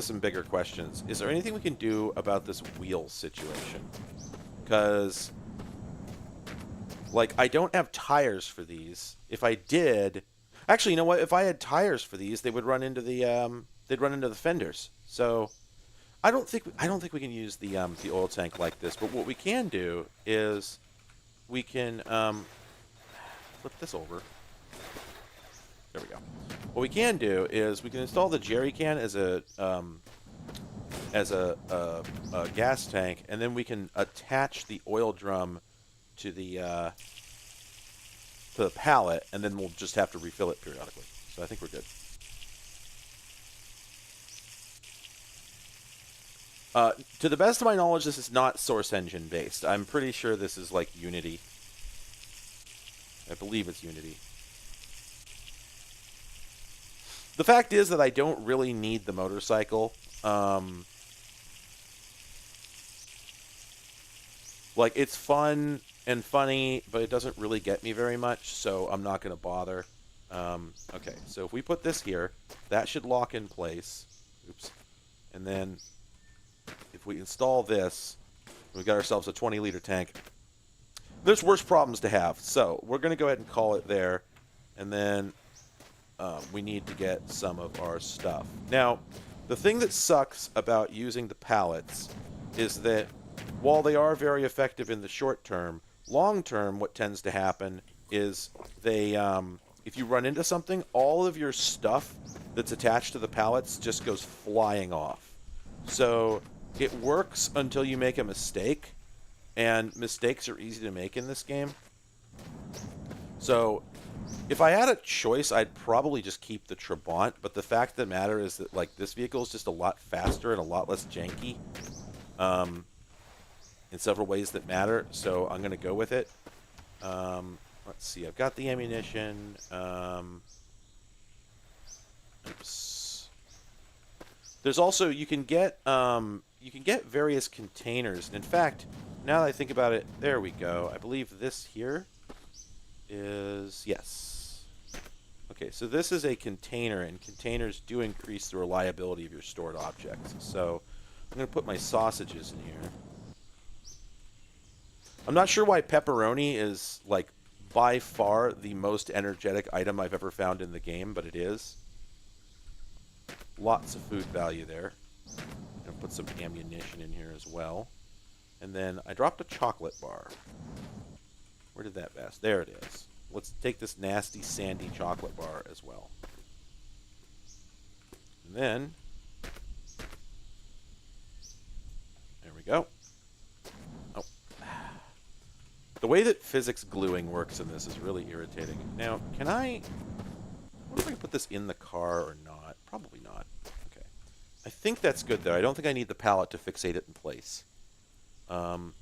some bigger questions. Is there anything we can do about this wheel situation? Because, like, I don't have tires for these. If I did, actually, you know what? If I had tires for these, they would run into the fenders. So, I don't think we can use the oil tank like this. But what we can do is we can flip this over. There we go. What we can do is we can install the jerry can as a gas tank, and then we can attach the oil drum to the pallet, and then we'll just have to refill it periodically. So I think we're good. To the best of my knowledge, this is not Source Engine based. I'm pretty sure this is like Unity. I believe it's Unity. The fact is that I don't really need the motorcycle. Like, it's fun and funny, but it doesn't really get me very much, so I'm not going to bother. Okay, so if we put this here, that should lock in place. Oops. And then if we install this, we've got ourselves a 20-liter tank. There's worse problems to have, so we're going to go ahead and call it there, and then we need to get some of our stuff. Now, the thing that sucks about using the pallets is that while they are very effective in the short term, long term what tends to happen is they, if you run into something, all of your stuff that's attached to the pallets just goes flying off. So it works until you make a mistake, and mistakes are easy to make in this game. So if I had a choice, I'd probably just keep the Trabant, but the fact of the matter is that, like, this vehicle is just a lot faster and a lot less janky in several ways that matter, so I'm going to go with it. Let's see, I've got the ammunition. Oops. There's also, you can get various containers. In fact, now that I think about it, there we go. I believe this here is, yes. Okay, so this is a container, and containers do increase the reliability of your stored objects. So I'm going to put my sausages in here. I'm not sure why pepperoni is, like, by far the most energetic item I've ever found in the game, but it is. Lots of food value there. I'm going to put some ammunition in here as well. And then I dropped a chocolate bar. Where did that pass? There it is. Let's take this nasty, sandy chocolate bar as well. And then, there we go. Oh. The way that physics gluing works in this is really irritating. Now, can I... What if I can put this in the car or not? Probably not. Okay. I think that's good, though. I don't think I need the pallet to fixate it in place. All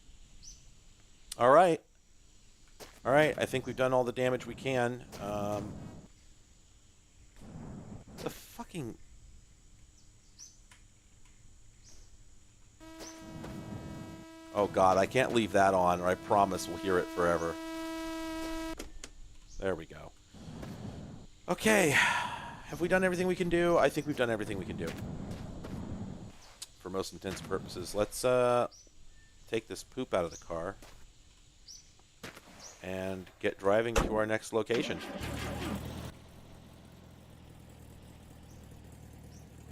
right. All right. I think we've done all the damage we can. The fucking... Oh, God. I can't leave that on, or I promise we'll hear it forever. There we go. Okay. Have we done everything we can do? I think we've done everything we can do. For most intents and purposes. Let's take this poop out of the car and get driving to our next location.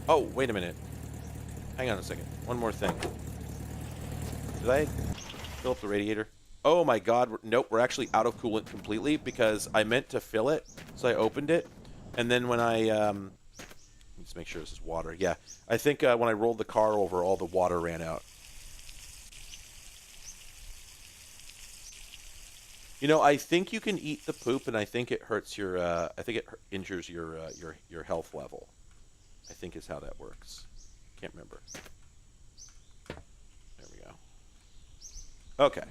Oh, wait a minute. Hang on a second. One more thing. Did I fill up the radiator? Oh my God. Nope, we're actually out of coolant completely because I meant to fill it, so I opened it. And then when I... let's make sure this is water. Yeah, I think when I rolled the car over, all the water ran out. You know, I think you can eat the poop, and I think it hurts your... I think it injures your health level. I think is how that works. Can't remember. There we go. Okay.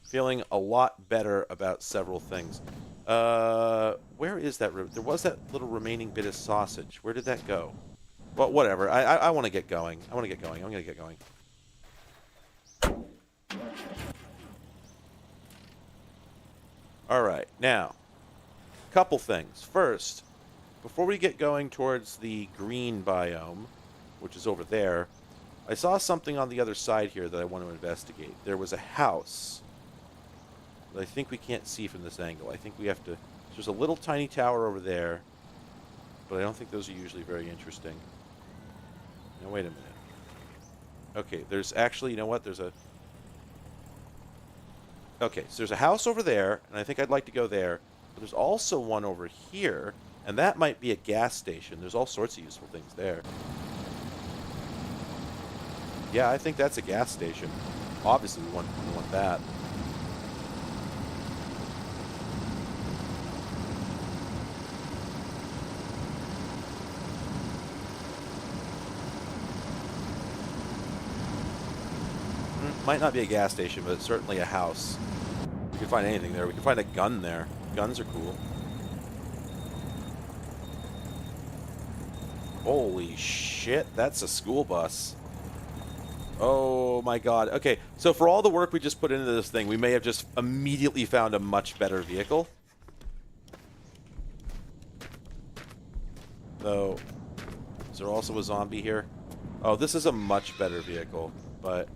Feeling a lot better about several things. Where is that? There was that little remaining bit of sausage. Where did that go? Well, whatever. I want to get going. I want to get going. I'm going to get going. All right. Now, couple things. First, before we get going towards the green biome, which is over there, I saw something on the other side here that I want to investigate. There was a house that I think we can't see from this angle. I think we have to... There's a little tiny tower over there, but I don't think those are usually very interesting. Now, wait a minute. Okay, there's actually... You know what? There's a... Okay, so there's a house over there, and I think I'd like to go there. But there's also one over here, and that might be a gas station. There's all sorts of useful things there. Yeah, I think that's a gas station. Obviously, we want that. Might not be a gas station, but it's certainly a house. We can find anything there. We can find a gun there. Guns are cool. Holy shit, that's a school bus. Oh my God. Okay, so for all the work we just put into this thing, we may have just immediately found a much better vehicle. Though, is there also a zombie here? Oh, this is a much better vehicle, but...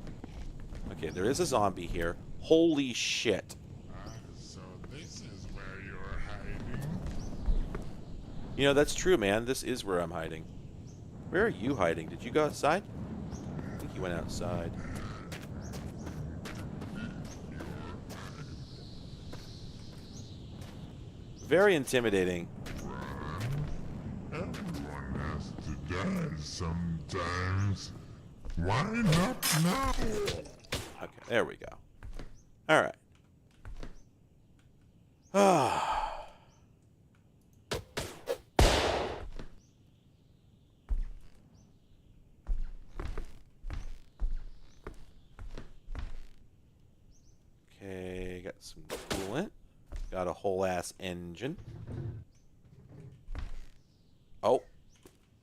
Okay, there is a zombie here. Holy shit. So this is where you're hiding? You know, that's true, man. This is where I'm hiding. Where are you hiding? Did you go outside? I think you went outside. Very intimidating. Everyone has to die sometimes. Why not now? Okay, there we go. All right. Okay, got some coolant. Got a whole ass engine. Oh,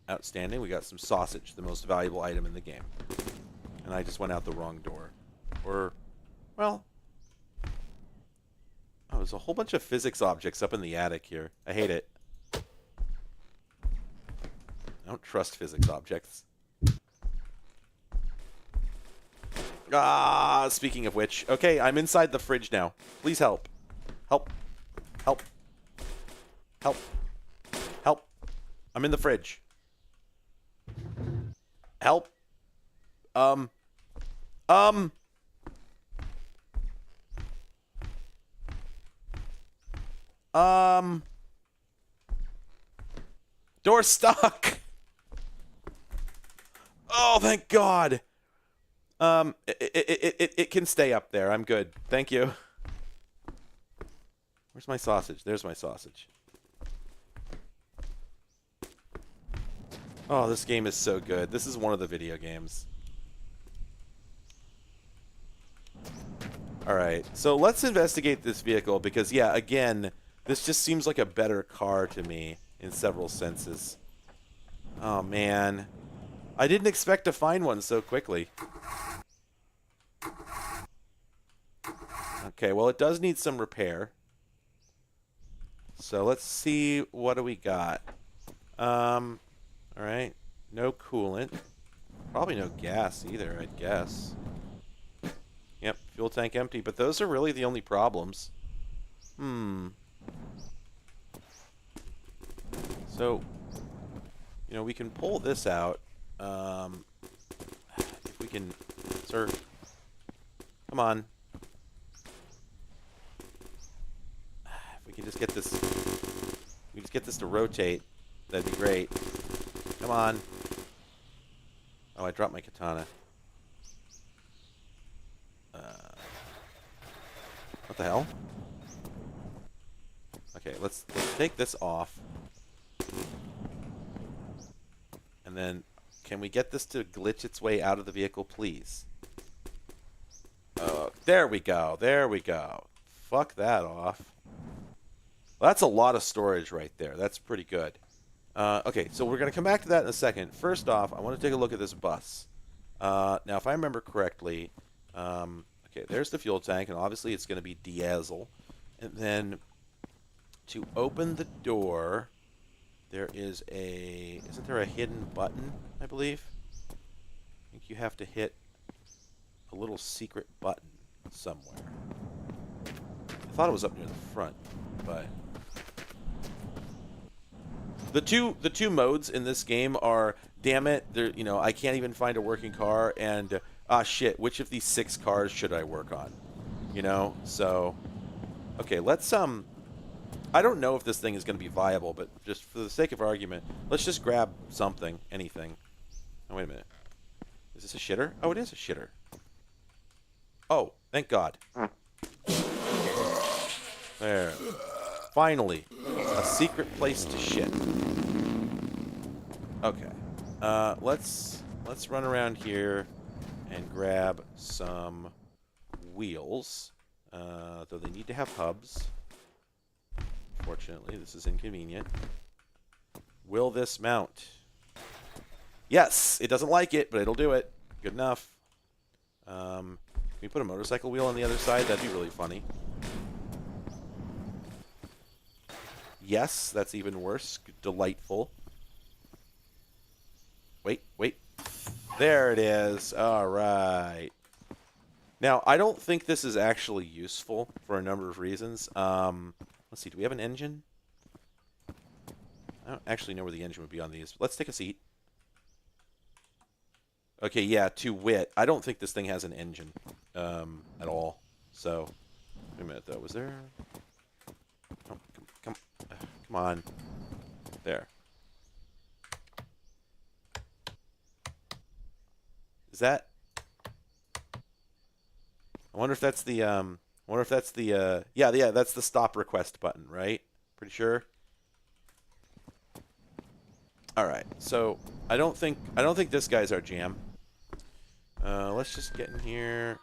outstanding. We got some sausage, the most valuable item in the game. And I just went out the wrong door. Or, well... Oh, there's a whole bunch of physics objects up in the attic here. I hate it. I don't trust physics objects. Ah, speaking of which. Okay, I'm inside the fridge now. Please help. Help. Help. Help. Help. I'm in the fridge. Help. Door's stuck. Oh, thank God. It can stay up there. I'm good. Thank you. Where's my sausage? There's my sausage. Oh, this game is so good. This is one of the video games. Alright, so let's investigate this vehicle because, yeah, again, this just seems like a better car to me in several senses. Oh, man. I didn't expect to find one so quickly. Okay, well, it does need some repair. So let's see, what do we got? Alright, no coolant. Probably no gas either, I'd guess. Yep, fuel tank empty, but those are really the only problems. So, you know, we can pull this out. If we can... Sir, come on. If we can just get this... We just get this to rotate. That'd be great. Come on. Oh, I dropped my katana. What the hell? Okay, let's take this off. And then, can we get this to glitch its way out of the vehicle, please? There we go. There we go. Fuck that off. Well, that's a lot of storage right there. That's pretty good. Okay, so we're going to come back to that in a second. First off, I want to take a look at this bus. Now, if I remember correctly, okay, there's the fuel tank, and obviously it's going to be diesel. And then to open the door, there is a... Isn't there a hidden button, I believe? I think you have to hit a little secret button somewhere. I thought it was up near the front, but... The two modes in this game are, damn it, you know, I can't even find a working car, and shit, which of these 6 cars should I work on? You know, so okay, let's I don't know if this thing is going to be viable, but just for the sake of argument, let's just grab something, anything. Oh, wait a minute. Is this a shitter? Oh, it is a shitter. Oh, thank God. There. Finally, a secret place to shit. Okay. Let's run around here and grab some wheels. Though they need to have hubs. Fortunately, this is inconvenient. Will this mount? Yes! It doesn't like it, but it'll do it. Good enough. Can we put a motorcycle wheel on the other side? That'd be really funny. Yes, that's even worse. Delightful. Wait, wait. There it is. All right. Now, I don't think this is actually useful for a number of reasons. Let's see. Do we have an engine? I don't actually know where the engine would be on these. Let's take a seat. Okay, yeah, to wit. I don't think this thing has an engine at all. So, wait a minute, though. Was there... Oh, come on. There. Is that... I wonder if that's the, yeah, that's the stop request button, right? Pretty sure. All right, so I don't think this guy's our jam. Let's just get in here.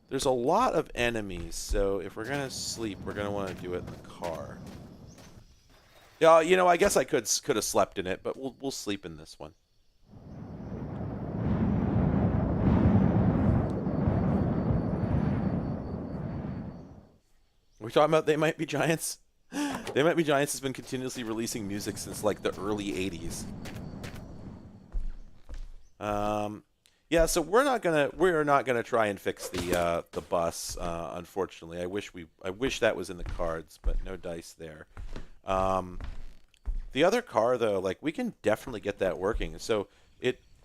There's a lot of enemies, so if we're gonna sleep, we're gonna want to do it in the car. Yeah, you know, I guess I could have slept in it, but we'll sleep in this one. We're talking about They Might Be Giants. They Might Be Giants has been continuously releasing music since like the early '80s. Yeah, so we're not gonna try and fix the bus. Unfortunately, I wish that was in the cards, but no dice there. The other car though, like we can definitely get that working. So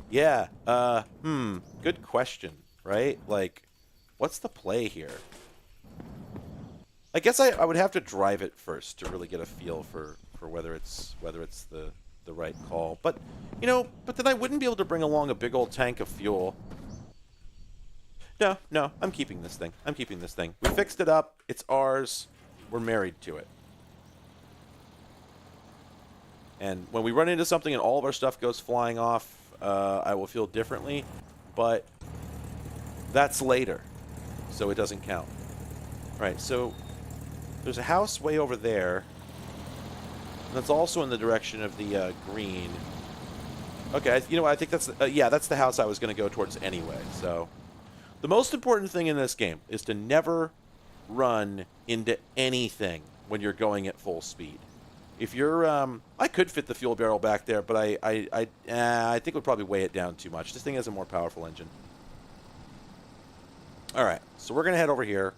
yeah. Good question, right? Like, what's the play here? I guess I would have to drive it first to really get a feel for whether it's the right call. But, you know, then I wouldn't be able to bring along a big old tank of fuel. No, no, I'm keeping this thing. I'm keeping this thing. We fixed it up. It's ours. We're married to it. And when we run into something and all of our stuff goes flying off, I will feel differently. But that's later, so it doesn't count. All right, so there's a house way over there. And that's also in the direction of the green. Okay, you know what? I think that's yeah, that's the house I was going to go towards anyway. So the most important thing in this game is to never run into anything when you're going at full speed. If you're, I could fit the fuel barrel back there, but I think it would probably weigh it down too much. This thing has a more powerful engine. All right, so we're gonna head over here.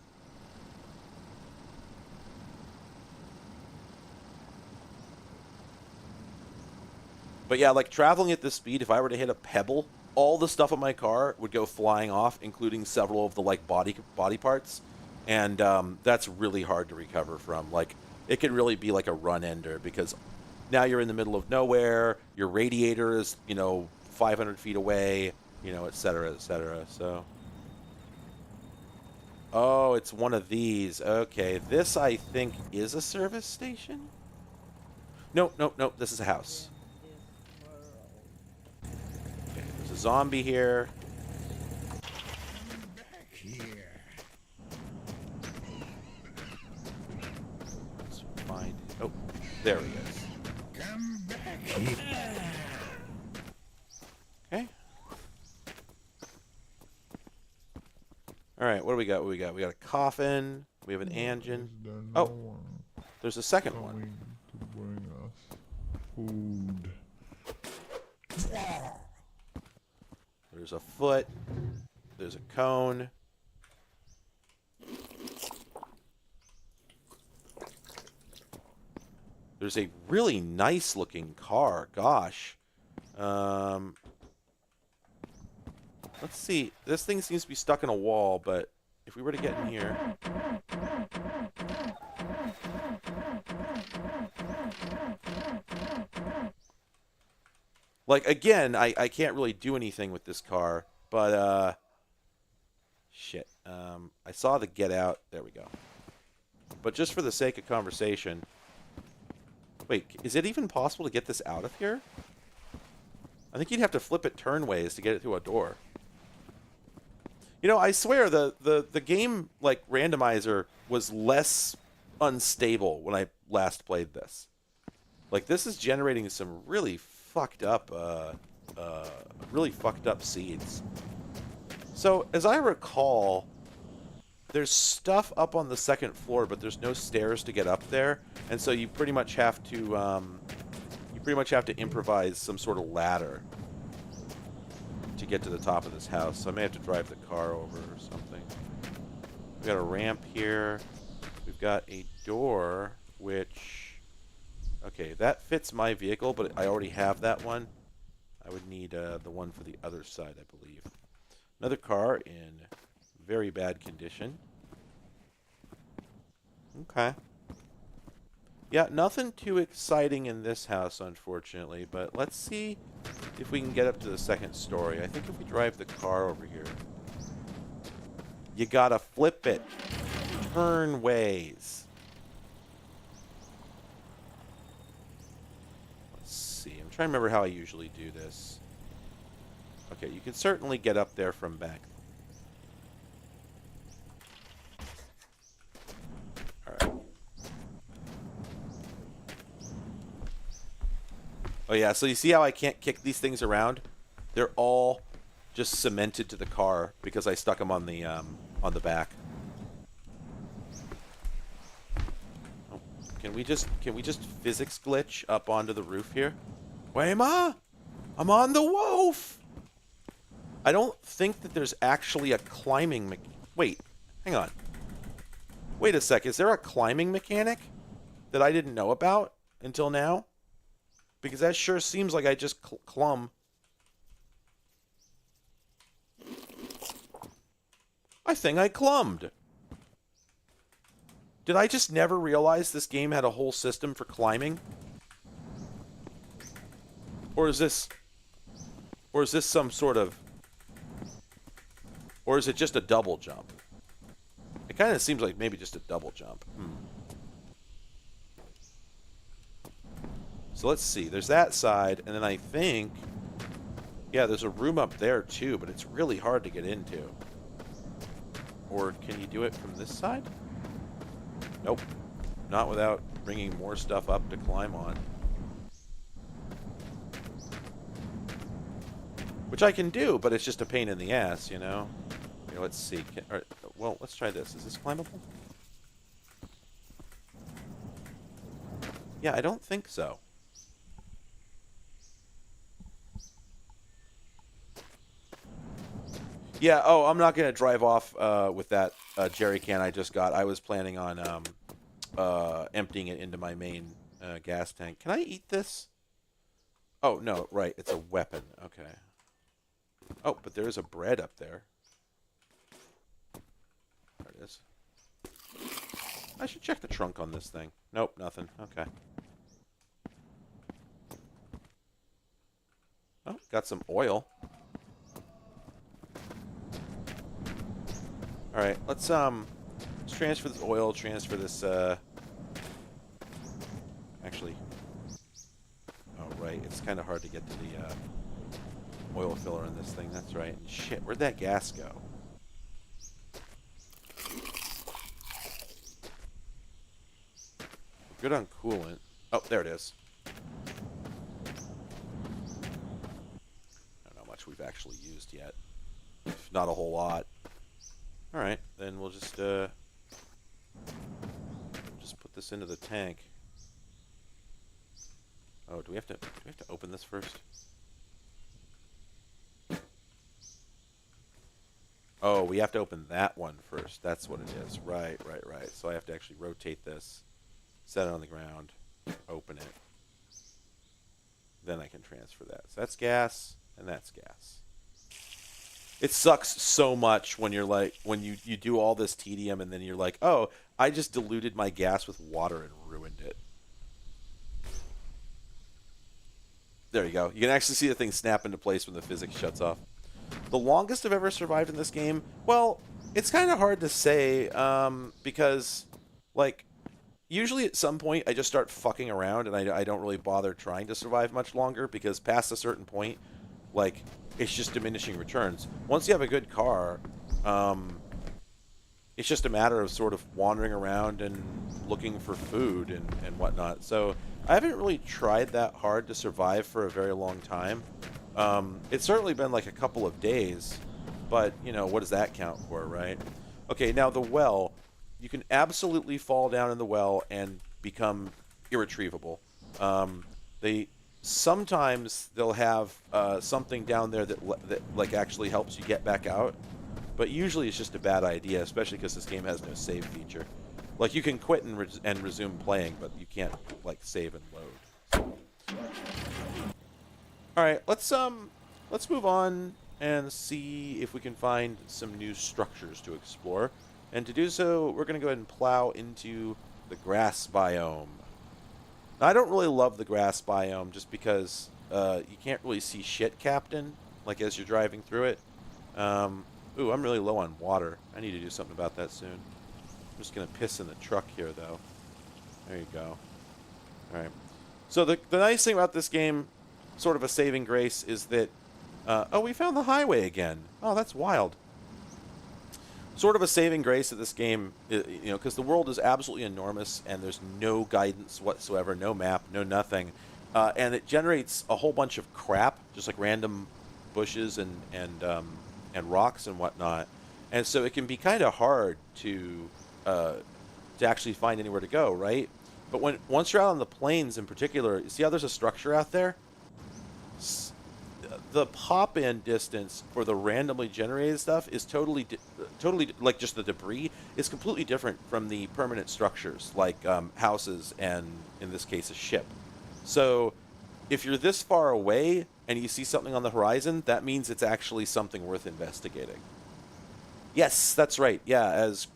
But yeah, like traveling at this speed, if I were to hit a pebble, all the stuff on my car would go flying off, including several of the like body parts, and that's really hard to recover from. Like, it can really be like a run ender because now you're in the middle of nowhere. Your radiator is, 500 feet away, et cetera, et cetera. So, oh, it's one of these. Okay, this I think is a service station. No, no, no. This is a house. Okay, there's a zombie here. Let's find. Oh, there he is. Come back here. Okay. All right, what do we got? We got a coffin. We have an engine. Oh, there's a second one. To bring us food. There's a foot. There's a cone. There's a really nice looking car. Gosh. Let's see. This thing seems to be stuck in a wall, but if we were to get in here... Like, again, I can't really do anything with this car, but, shit. I saw the get out. There we go. But just for the sake of conversation... Wait, is it even possible to get this out of here? I think you'd have to flip it turnways to get it through a door. I swear the game, like, randomizer was less unstable when I last played this. Like, this is generating some really fucked up seeds. So, as I recall, there's stuff up on the second floor, but there's no stairs to get up there, and so you pretty much have to improvise some sort of ladder to get to the top of this house. So I may have to drive the car over or something. We've got a ramp here. We've got a door, which... Okay, that fits my vehicle, but I already have that one. I would need the one for the other side, I believe. Another car in very bad condition. Okay. Yeah, nothing too exciting in this house, unfortunately, but let's see if we can get up to the second story. I think if we drive the car over here... You gotta flip it. Turn ways. Let's see. I'm trying to remember how I usually do this. Okay, you can certainly get up there from back. Alright. Oh yeah, so you see how I can't kick these things around? They're all just cemented to the car because I stuck them on the back. Oh, can we just physics glitch up onto the roof here? Wait, Ma! I'm on the roof! I don't think that there's actually a climbing wait, hang on. Wait a sec, is there a climbing mechanic that I didn't know about until now? Because that sure seems like I just clumb. I think I clumbed. Did I just never realize this game had a whole system for climbing? Or is this some sort of... Or is it just a double jump? It kind of seems like maybe just a double jump. So let's see. There's that side, and then I think... Yeah, there's a room up there too, but it's really hard to get into. Or can you do it from this side? Nope. Not without bringing more stuff up to climb on. Which I can do, but it's just a pain in the ass, you know? Here, let's see. Well, let's try this. Is this climbable? Yeah, I don't think so. Yeah, oh, I'm not going to drive off with that jerry can I just got. I was planning on emptying it into my main gas tank. Can I eat this? Oh, no, right. It's a weapon. Okay. Oh, but there's a bread up there. There it is. I should check the trunk on this thing. Nope, nothing. Okay. Oh, got some oil. All right, let's transfer this oil, transfer this actually, oh right, it's kind of hard to get to the oil filler in this thing. That's right. Shit, where'd that gas go? Good on coolant. Oh, there it is. I don't know how much we've actually used yet. Not a whole lot. All right, then we'll just put this into the tank. Oh, do we have to open this first? Oh, we have to open that one first. That's what it is. Right. So I have to actually rotate this, set it on the ground, open it. Then I can transfer that. So that's gas, and that's gas. It sucks so much when you're like, when you do all this tedium and then you're like, oh, I just diluted my gas with water and ruined it. There you go. You can actually see the thing snap into place when the physics shuts off. The longest I've ever survived in this game, well, it's kind of hard to say because, like, usually at some point I just start fucking around and I don't really bother trying to survive much longer because past a certain point, like, it's just diminishing returns. Once you have a good car, it's just a matter of sort of wandering around and looking for food and whatnot. So I haven't really tried that hard to survive for a very long time. It's certainly been like a couple of days, but, you know, what does that count for, right? Okay, now the well. You can absolutely fall down in the well and become irretrievable. Sometimes they'll have something down there that like actually helps you get back out, but usually it's just a bad idea, especially because this game has no save feature. Like, you can quit and resume playing, but you can't like save and load. All right, let's move on and see if we can find some new structures to explore. And to do so, we're going to go ahead and plow into the grass biome. Now, I don't really love the grass biome just because you can't really see shit, Captain, like as you're driving through it. Ooh, I'm really low on water. I need to do something about that soon. I'm just going to piss in the truck here, though. There you go. All right. So the nice thing about this game, sort of a saving grace, is that... oh, we found the highway again. Oh, that's wild. Sort of a saving grace of this game, you know, because the world is absolutely enormous and there's no guidance whatsoever, no map, no nothing, and it generates a whole bunch of crap, just like random bushes and rocks and whatnot, and so it can be kind of hard to actually find anywhere to go, right? But once you're out on the plains in particular, see how there's a structure out there? The pop-in distance for the randomly generated stuff is totally like just the debris is completely different from the permanent structures like houses and in this case a ship. So if you're this far away and you see something on the horizon, that means it's actually something worth investigating. Yes, that's right. Yeah, as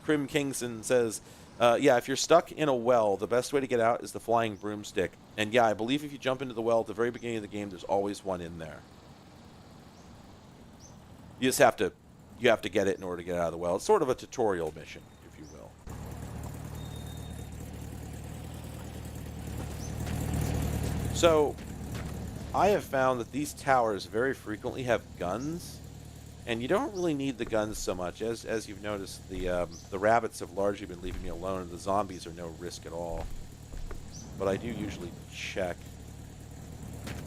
Crim Kingston says, yeah, if you're stuck in a well, the best way to get out is the flying broomstick. And yeah, I believe if you jump into the well at the very beginning of the game, there's always one in there. You just have to you have to get it in order to get out of the well. It's sort of a tutorial mission, if you will. So, I have found that these towers very frequently have guns, and you don't really need the guns so much. As you've noticed, the rabbits have largely been leaving me alone, and the zombies are no risk at all. But I do usually check.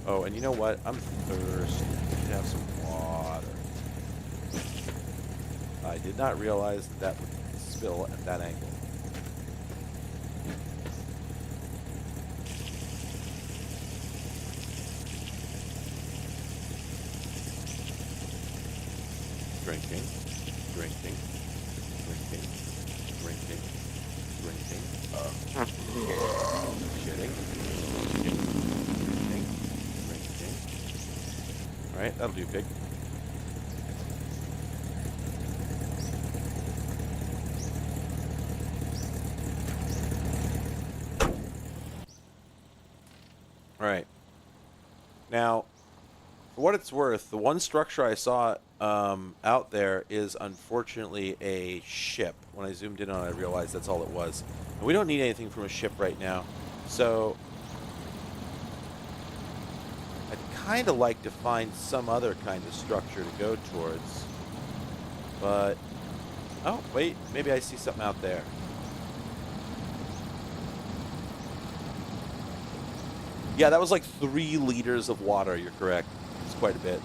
Oh, and you know what? I'm thirsty. I should have some water. I did not realize that would spill at that angle. Drinking, drinking, drinking, drinking, drinking. Shitting, drinking, drinking. All right, that'll do, pig. All right. Now, for what it's worth, the one structure I saw out there is unfortunately a ship. When I zoomed in on it, I realized that's all it was. And we don't need anything from a ship right now. So, I'd kind of like to find some other kind of structure to go towards. But, oh, wait, maybe I see something out there. Yeah, that was like 3 liters of water, you're correct. It's quite a bit.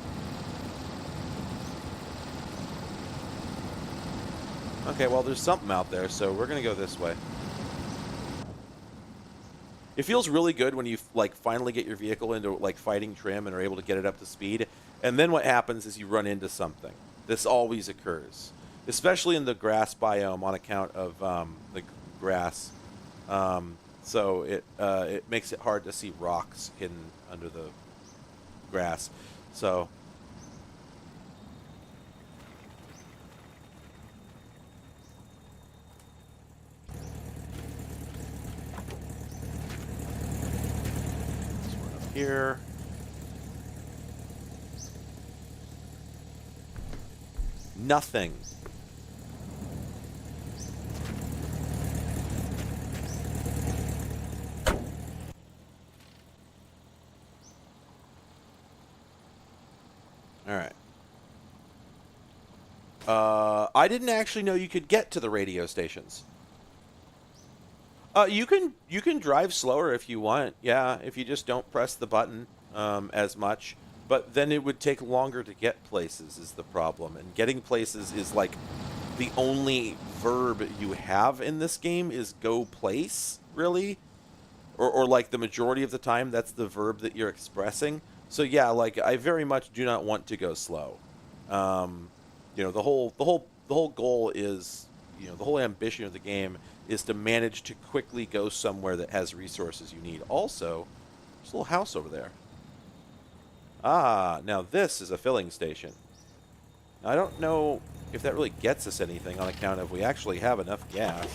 Okay, well, there's something out there, so we're going to go this way. It feels really good when you, like, finally get your vehicle into, like, fighting trim and are able to get it up to speed. And then what happens is you run into something. This always occurs. Especially in the grass biome on account of the grass. So it makes it hard to see rocks hidden under the grass. So this one up here. Nothing. Alright. I didn't actually know you could get to the radio stations. You can drive slower if you want. Yeah, if you just don't press the button as much. But then it would take longer to get places is the problem. And getting places is like the only verb you have in this game is go place, really. Or like the majority of the time, that's the verb that you're expressing. So yeah, like I very much do not want to go slow. You know, the whole goal is, you know, the whole ambition of the game is to manage to quickly go somewhere that has resources you need. Also, there's a little house over there. Ah, now this is a filling station. Now, I don't know if that really gets us anything on account of we actually have enough gas,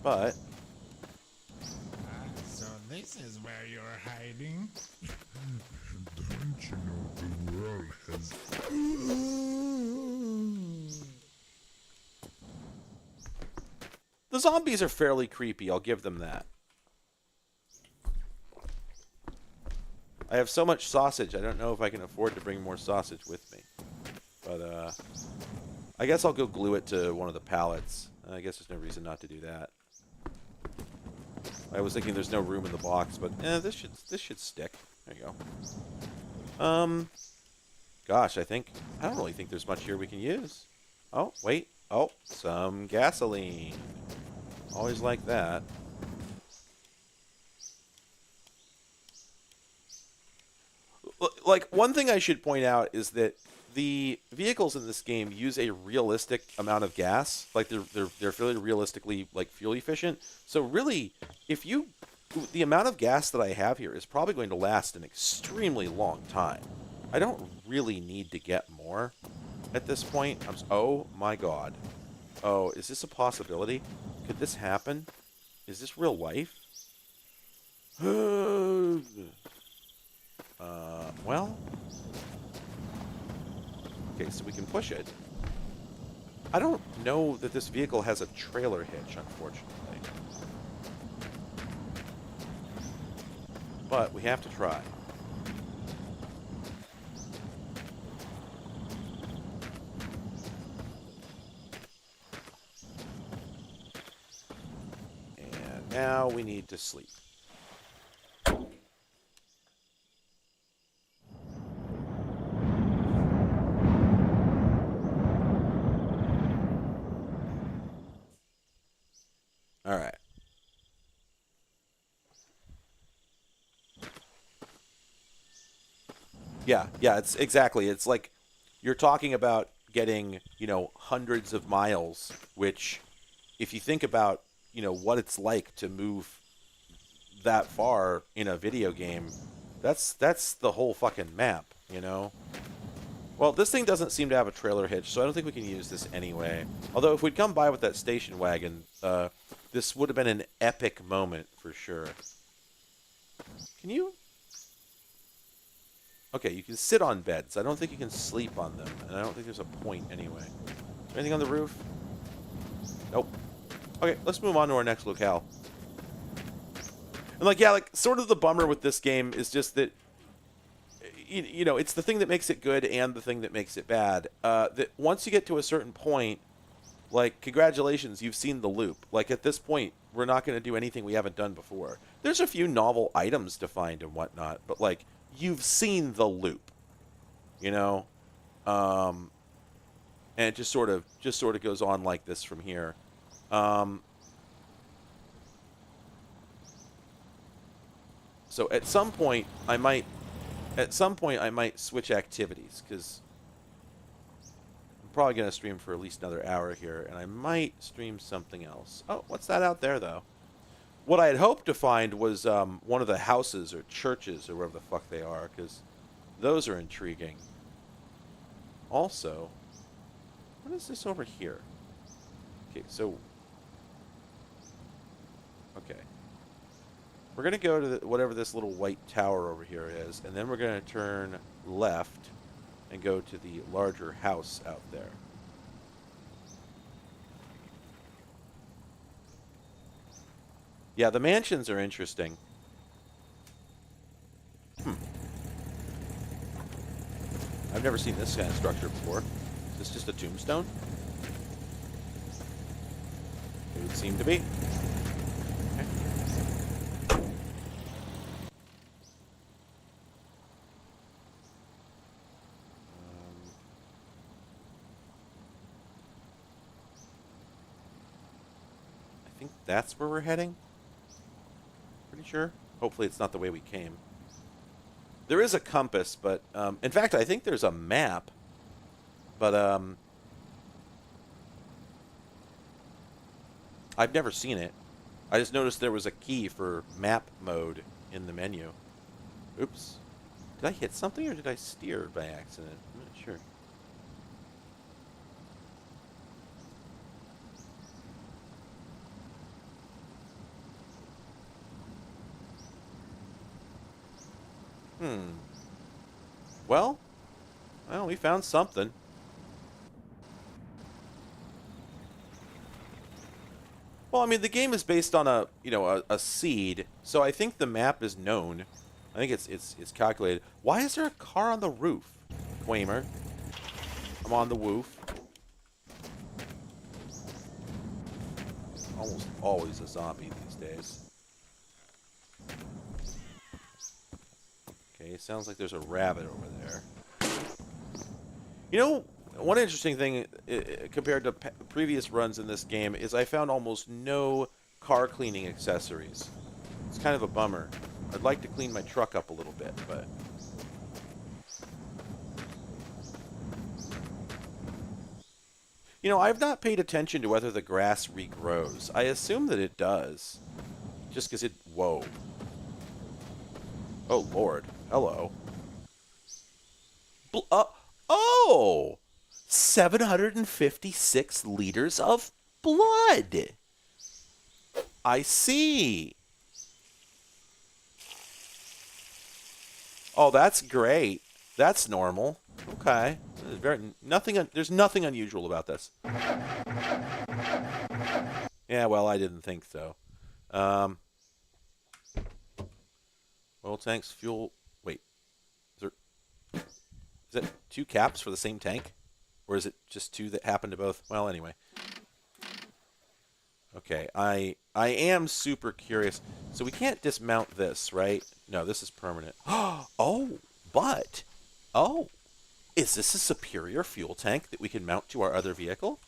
but So this is where you're hiding? Don't you know the world has... the zombies are fairly creepy, I'll give them that. I have so much sausage, I don't know if I can afford to bring more sausage with me. But, I guess I'll go glue it to one of the pallets. I guess there's no reason not to do that. I was thinking there's no room in the box, but this should stick. There you go. Gosh, I don't really think there's much here we can use. Oh, wait. Oh, some gasoline. Always like that. Like, one thing I should point out is that the vehicles in this game use a realistic amount of gas. Like, they're fairly realistically, like, fuel efficient. So really, the amount of gas that I have here is probably going to last an extremely long time. I don't really need to get more at this point. Oh my god. Oh, is this a possibility? Could this happen? Is this real life? Well. Okay, so we can push it. I don't know that this vehicle has a trailer hitch, unfortunately. But we have to try. And now we need to sleep. All right. Yeah, it's exactly. It's like you're talking about getting, hundreds of miles, which if you think about, what it's like to move that far in a video game, that's the whole fucking map. Well, this thing doesn't seem to have a trailer hitch, so I don't think we can use this anyway. Although if we'd come by with that station wagon, this would have been an epic moment for sure. Can you? Okay, you can sit on beds. I don't think you can sleep on them, and I don't think there's a point anyway. Is there anything on the roof? Nope. Okay, let's move on to our next locale. And sort of the bummer with this game is just that, it's the thing that makes it good and the thing that makes it bad. That once you get to a certain point, congratulations, you've seen the loop. At this point, we're not going to do anything we haven't done before. There's a few novel items to find and whatnot, but, you've seen the loop, and it just sort of goes on like this from here. So at some point I might switch activities, because I'm probably going to stream for at least another hour here, and I might stream something else. Oh, what's that out there though? What I had hoped to find was one of the houses or churches or wherever the fuck they are, because those are intriguing. Also, what is this over here? Okay, so... Okay. We're going to go to whatever this little white tower over here is, and then we're going to turn left and go to the larger house out there. Yeah, the mansions are interesting. I've never seen this kind of structure before. Is this just a tombstone? It would seem to be. Okay. I think that's where we're heading. Pretty sure. Hopefully it's not the way we came. There is a compass, but in fact, I think there's a map. But I've never seen it. I just noticed there was a key for map mode in the menu. Oops. Did I hit something or did I steer by accident? I'm not sure. Well, we found something. Well, I mean, the game is based on a seed, so I think the map is known. I think it's calculated. Why is there a car on the roof? Quamer. I'm on the woof. Almost always a zombie these days. Okay, sounds like there's a rabbit over there. One interesting thing compared to previous runs in this game is I found almost no car cleaning accessories. It's kind of a bummer. I'd like to clean my truck up a little bit, but... I've not paid attention to whether the grass regrows. I assume that it does. Just because it... Whoa. Oh, Lord. Hello. Oh! 756 liters of blood. I see. Oh, that's great. That's normal. Okay. There's nothing unusual about this. Yeah, well, I didn't think so. Um, oil tanks, fuel. Wait, is there is it two caps for the same tank, or is it just two that happen to both? Well, anyway. Okay, I am super curious. So we can't dismount this, right? No, this is permanent. Oh, but oh, is this a superior fuel tank that we can mount to our other vehicle?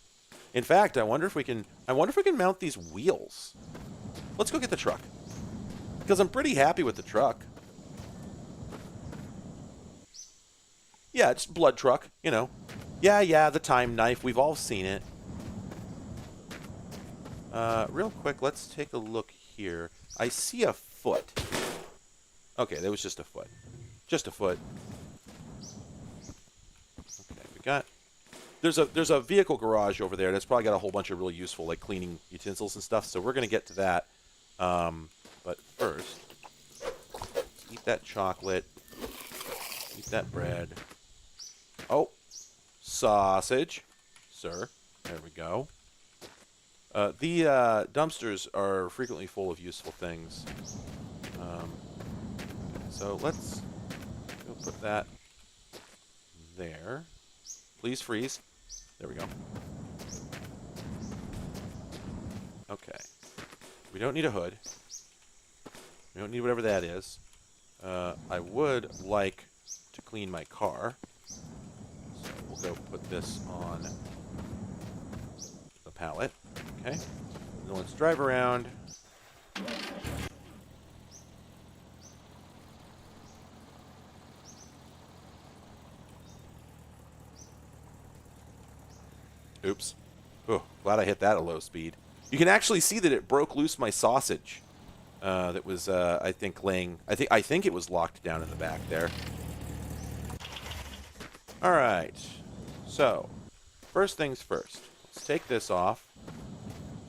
In fact, I wonder if we can mount these wheels. Let's go get the truck because I'm pretty happy with the truck. Yeah, it's blood truck, you know. Yeah, the time knife. We've all seen it. Real quick, let's take a look here. I see a foot. Okay, that was just a foot. Just a foot. Okay, we got. There's a vehicle garage over there that's probably got a whole bunch of really useful like cleaning utensils and stuff. So we're gonna get to that. But first, let's eat that chocolate. Eat that bread. Oh, sausage, sir. There we go. The dumpsters are frequently full of useful things. So let's go put that there. Please freeze. There we go. Okay. We don't need a hood. We don't need whatever that is. I would like to clean my car. So we'll go put this on the pallet. Okay. And then let's drive around. Oops. Oh, glad I hit that at low speed. You can actually see that it broke loose my sausage. That was, I think, laying. I think it was locked down in the back there. All right. So, first things first. Let's take this off,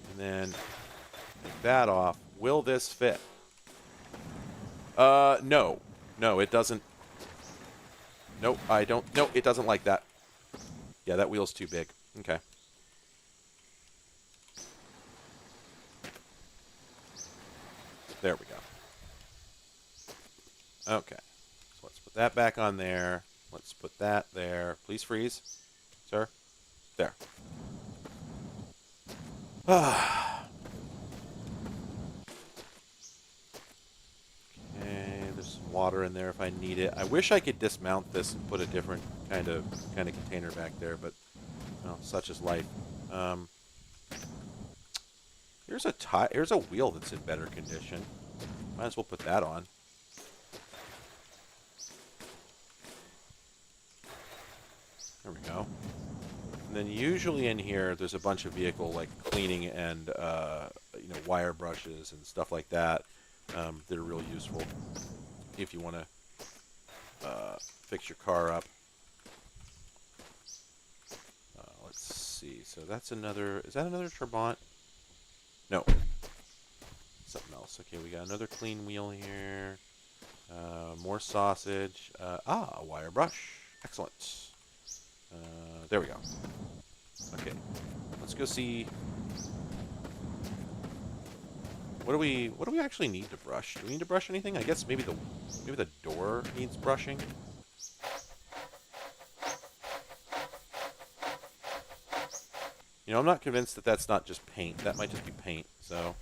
and then take that off. Will this fit? No, it doesn't. Nope, I don't. No, it doesn't like that. Yeah, that wheel's too big. Okay. There we go. Okay. So let's put that back on there. Let's put that there. Please freeze, sir. There. Okay, there's some water in there if I need it. I wish I could dismount this and put a different kind of container back there, but well, such is life. Here's a wheel that's in better condition. Might as well put that on. There we go. And then usually in here, there's a bunch of vehicle like cleaning and wire brushes and stuff like that that are really useful if you want to fix your car up. Let's see. So that's another. Is that another Trabant? No. Something else. Okay, we got another clean wheel here. More sausage. A wire brush. Excellent. There we go. Okay. Let's go see. What do we actually need to brush? Do we need to brush anything? I guess maybe the door needs brushing. You know, I'm not convinced that that's not just paint. That might just be paint. So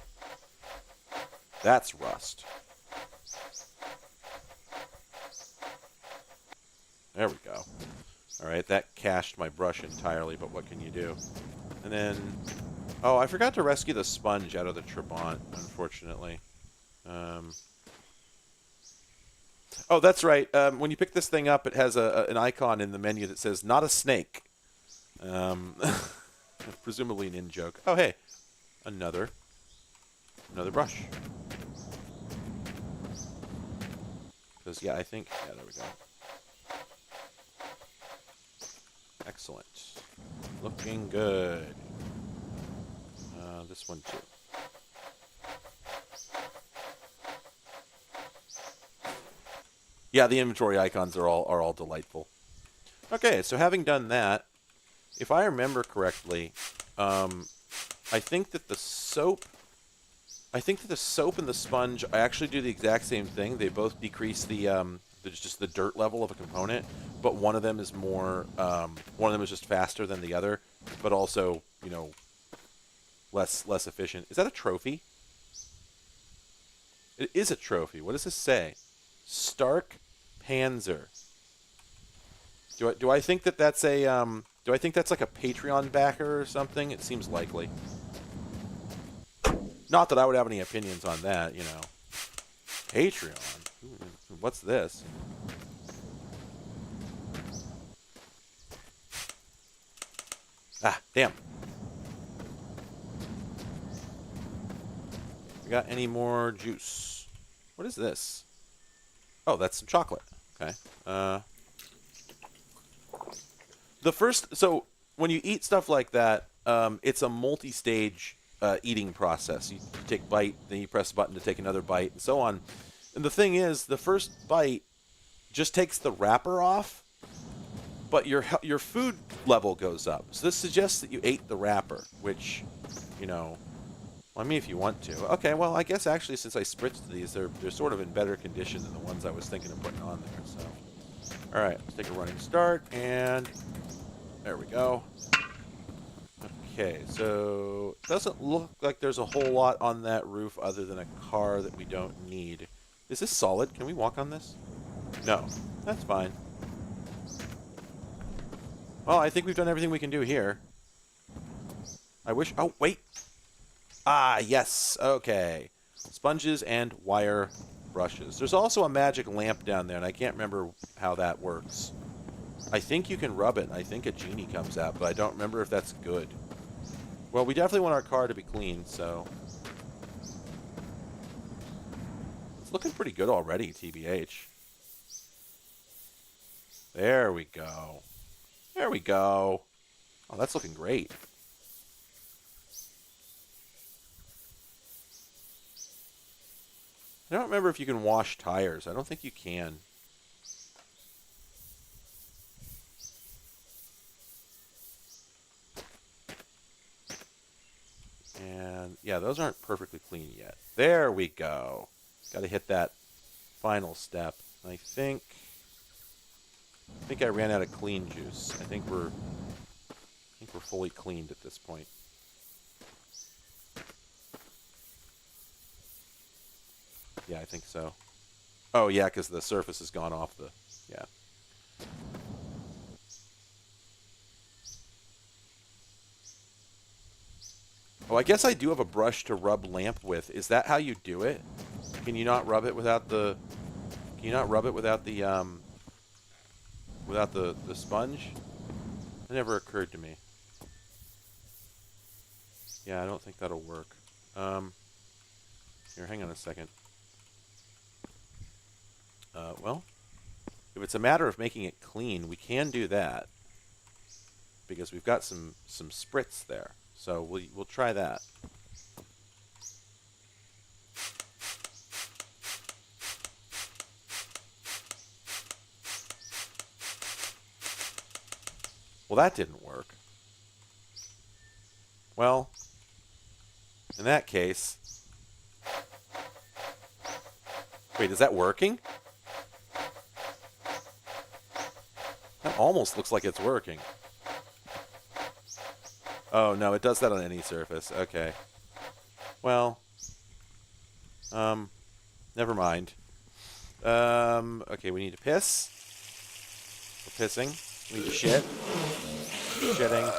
that's rust. There we go. All right, that cached my brush entirely, but what can you do? And then, oh, I forgot to rescue the sponge out of the Trabant, unfortunately. Oh, that's right. When you pick this thing up, it has an icon in the menu that says "Not a snake." Presumably an in-joke. Oh, hey, another brush. Because yeah, there we go. Excellent. Looking good. This one too. Yeah, the inventory icons are all delightful. Okay, so having done that, if I remember correctly, I think that the soap and the sponge actually do the exact same thing. They both decrease just the dirt level of a component, but one of them is one of them is just faster than the other, but also, less efficient. Is that a trophy? It is a trophy. What does this say? Stark Panzer. Do I think that that's a do I think that's like a Patreon backer or something? It seems likely. Not that I would have any opinions on that, Patreon. Ooh, what's this? Ah, damn. We got any more juice? What is this? Oh, that's some chocolate. Okay. So when you eat stuff like that, it's a multi-stage eating process. You take a bite, then you press a button to take another bite, and so on. And the thing is, the first bite just takes the wrapper off, but your food level goes up. So this suggests that you ate the wrapper, which, I mean, if you want to. Okay, well, I guess actually since I spritzed these, they're sort of in better condition than the ones I was thinking of putting on there. So, all right, let's take a running start, and there we go. Okay, so it doesn't look like there's a whole lot on that roof other than a car that we don't need. Is this solid? Can we walk on this? No. That's fine. Well, I think we've done everything we can do here. I wish... Oh, wait. Ah, yes. Okay. Sponges and wire brushes. There's also a magic lamp down there, and I can't remember how that works. I think you can rub it, and I think a genie comes out, but I don't remember if that's good. Well, we definitely want our car to be clean, so... It's looking pretty good already, TBH. There we go. There we go. Oh, that's looking great. I don't remember if you can wash tires. I don't think you can. And, yeah, those aren't perfectly clean yet. There we go. Got to hit that final step. I think I ran out of clean juice. I think we're fully cleaned at this point. Yeah, I think so. Oh, yeah, because the surface has gone off the... Yeah. Oh, I guess I do have a brush to rub lamp with. Is that how you do it? Can you not rub it without the... Can you not rub it without the, the sponge? It never occurred to me. Yeah, I don't think that'll work. Here, hang on a second. Well, if it's a matter of making it clean, we can do that. Because we've got some spritz there. So we'll try that. Well, that didn't work. Well, in that case... Wait, is that working? That almost looks like it's working. Oh, no, it does that on any surface. Okay. Well, never mind. Okay, we need to piss. We're pissing. We need to shit. Shitting.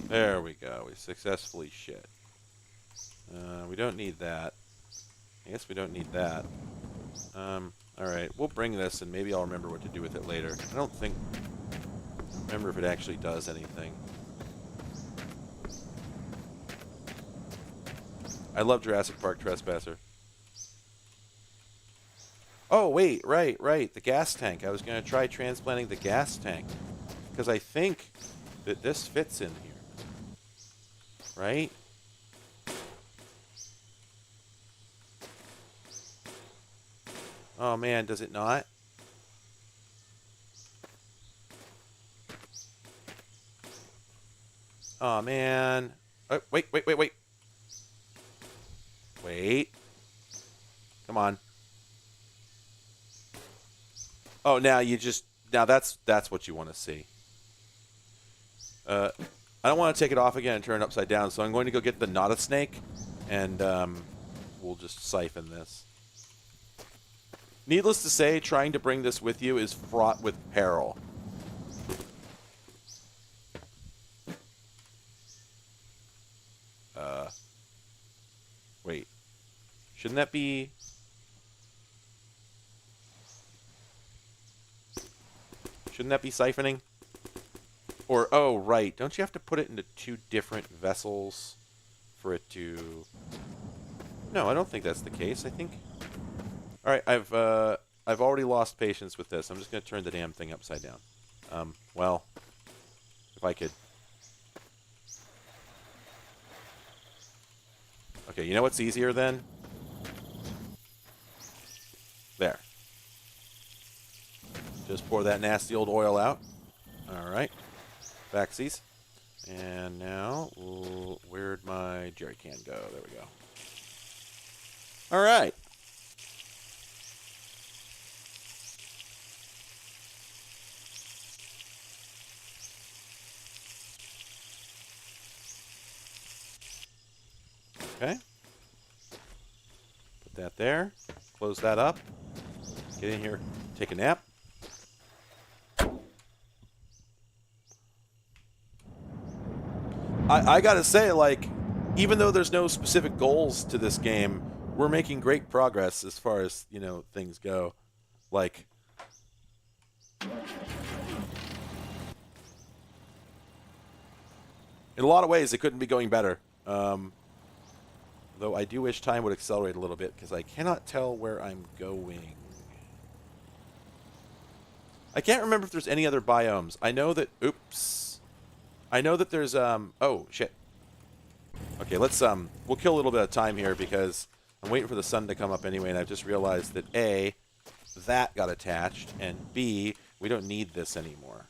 There we go. We successfully shit. We don't need that. I guess we don't need that. Alright, we'll bring this and maybe I'll remember what to do with it later. I don't remember if it actually does anything. I love Jurassic Park Trespasser. Oh, wait, right. The gas tank. I was going to try transplanting the gas tank. Because I think that this fits in here. Right? Oh man, does it not? Oh man. Oh, wait, wait, wait, wait. Wait. Come on. Oh, now that's what you want to see. I don't want to take it off again and turn it upside down, so I'm going to go get the not a snake, and we'll just siphon this. Needless to say, trying to bring this with you is fraught with peril. Wait. Shouldn't that be... Shouldn't that be siphoning? Or, oh, right. Don't you have to put it into 2 different vessels for it to... No, I don't think that's the case. I think... Alright, I've already lost patience with this. I'm just going to turn the damn thing upside down. Well, if I could... Okay, you know what's easier then? There. Just pour that nasty old oil out. Alright. Backsies. And now, where'd my jerry can go? There we go. Alright. Okay. Put that there. Close that up. Get in here. Take a nap. I gotta say, like, even though there's no specific goals to this game, we're making great progress as far as, you know, things go. Like, in a lot of ways, it couldn't be going better. Though I do wish time would accelerate a little bit, because I cannot tell where I'm going. I can't remember if there's any other biomes. I know that... Oops. I know that there's... Oh, shit. Okay, let's... We'll kill a little bit of time here, because I'm waiting for the sun to come up anyway, and I've just realized that A, that got attached, and B, we don't need this anymore.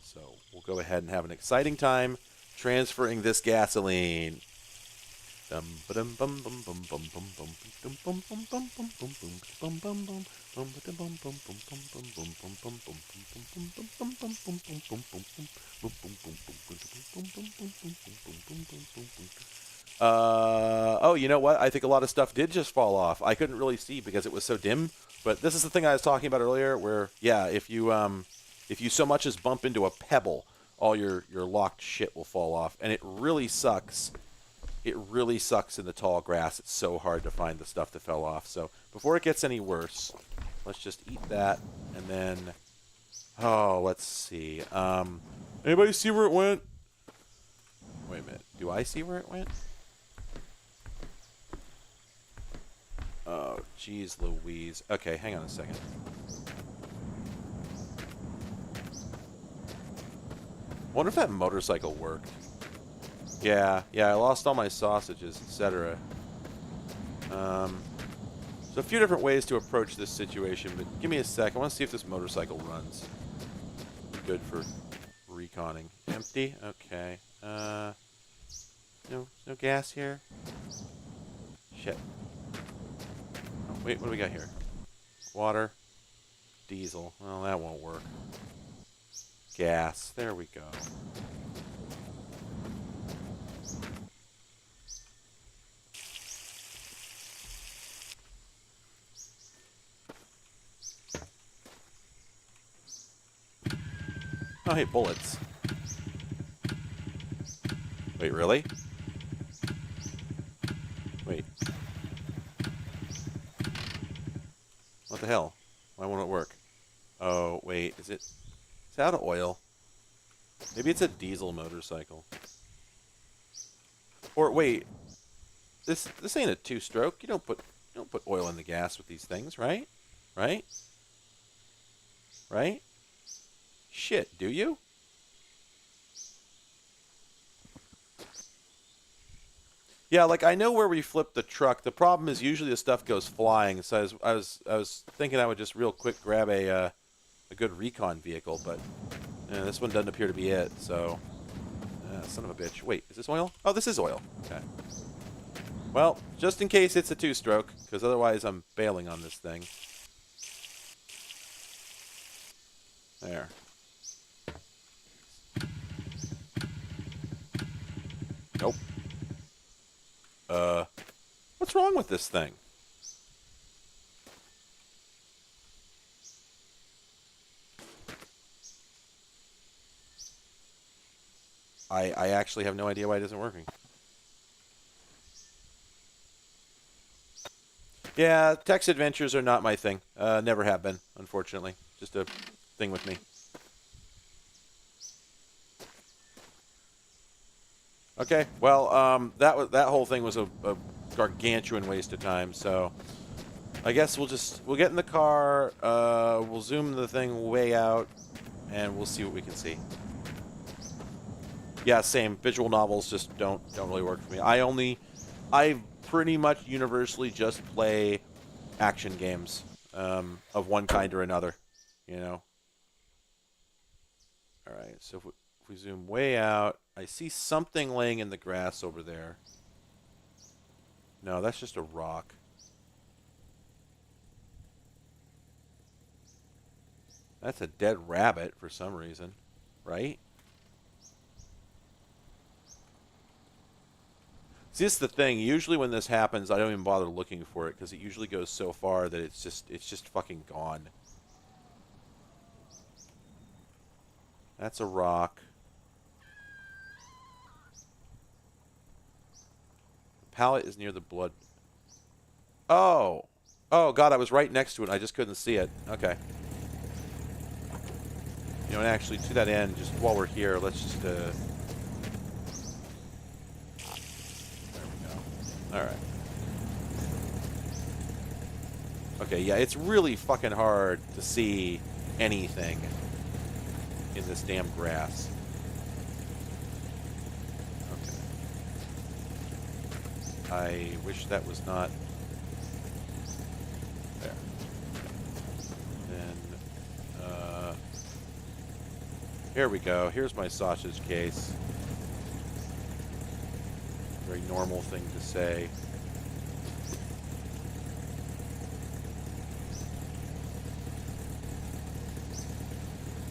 So we'll go ahead and have an exciting time transferring this gasoline. Oh, you know what? I think a lot of stuff did just fall off. I couldn't really see because it was so dim. But this is the thing I was talking about earlier, where if you so much as bump into a pebble, all your locked shit will fall off, and it really sucks. It really sucks in the tall grass. It's so hard to find the stuff that fell off. So before it gets any worse, let's just eat that, and then, oh, let's see. Anybody see where it went? Wait a minute. Do I see where it went? Oh, jeez Louise. Okay, hang on a second. Wonder if that motorcycle worked. Yeah, I lost all my sausages, etc. So a few different ways to approach this situation, but give me a sec. I want to see if this motorcycle runs. Good for reconning. Empty? Okay. No gas here? Shit. Oh, wait, what do we got here? Water. Diesel. Well, that won't work. Gas. There we go. Oh, hey, bullets. Wait, really? Wait. What the hell? Why won't it work? Oh, wait, is it... It's out of oil. Maybe it's a diesel motorcycle. Or, wait. This ain't a two-stroke. You don't put oil in the gas with these things, right? Right? Right? Shit, do you? Yeah, like I know where we flip the truck. The problem is usually the stuff goes flying. So I was thinking I would just real quick grab a good recon vehicle, but this one doesn't appear to be it. So, son of a bitch. Wait, is this oil? Oh, this is oil. Okay. Well, just in case it's a two-stroke, because otherwise I'm bailing on this thing. There. Nope. What's wrong with this thing? I actually have no idea why it isn't working. Yeah, text adventures are not my thing. Never have been, unfortunately. Just a thing with me. Okay, well, that whole thing was a gargantuan waste of time. So I guess we'll get in the car. We'll zoom the thing way out, and we'll see what we can see. Yeah, same. Visual novels just don't really work for me. I pretty much universally just play action games of one kind or another. You know. All right. So if we zoom way out, I see something laying in the grass over there. No, that's just a rock. That's a dead rabbit for some reason, right? See, this is the thing. Usually when this happens, I don't even bother looking for it because it usually goes so far that it's just fucking gone. That's a rock. The pallet is near the blood. Oh. Oh, God, I was right next to it. I just couldn't see it. Okay. You know, and actually, to that end, just while we're here, let's just, there we go. Alright. Okay, yeah, it's really fucking hard to see anything in this damn grass. Okay. I wish that was not... There. Then, here we go. Here's my sausage case. Very normal thing to say.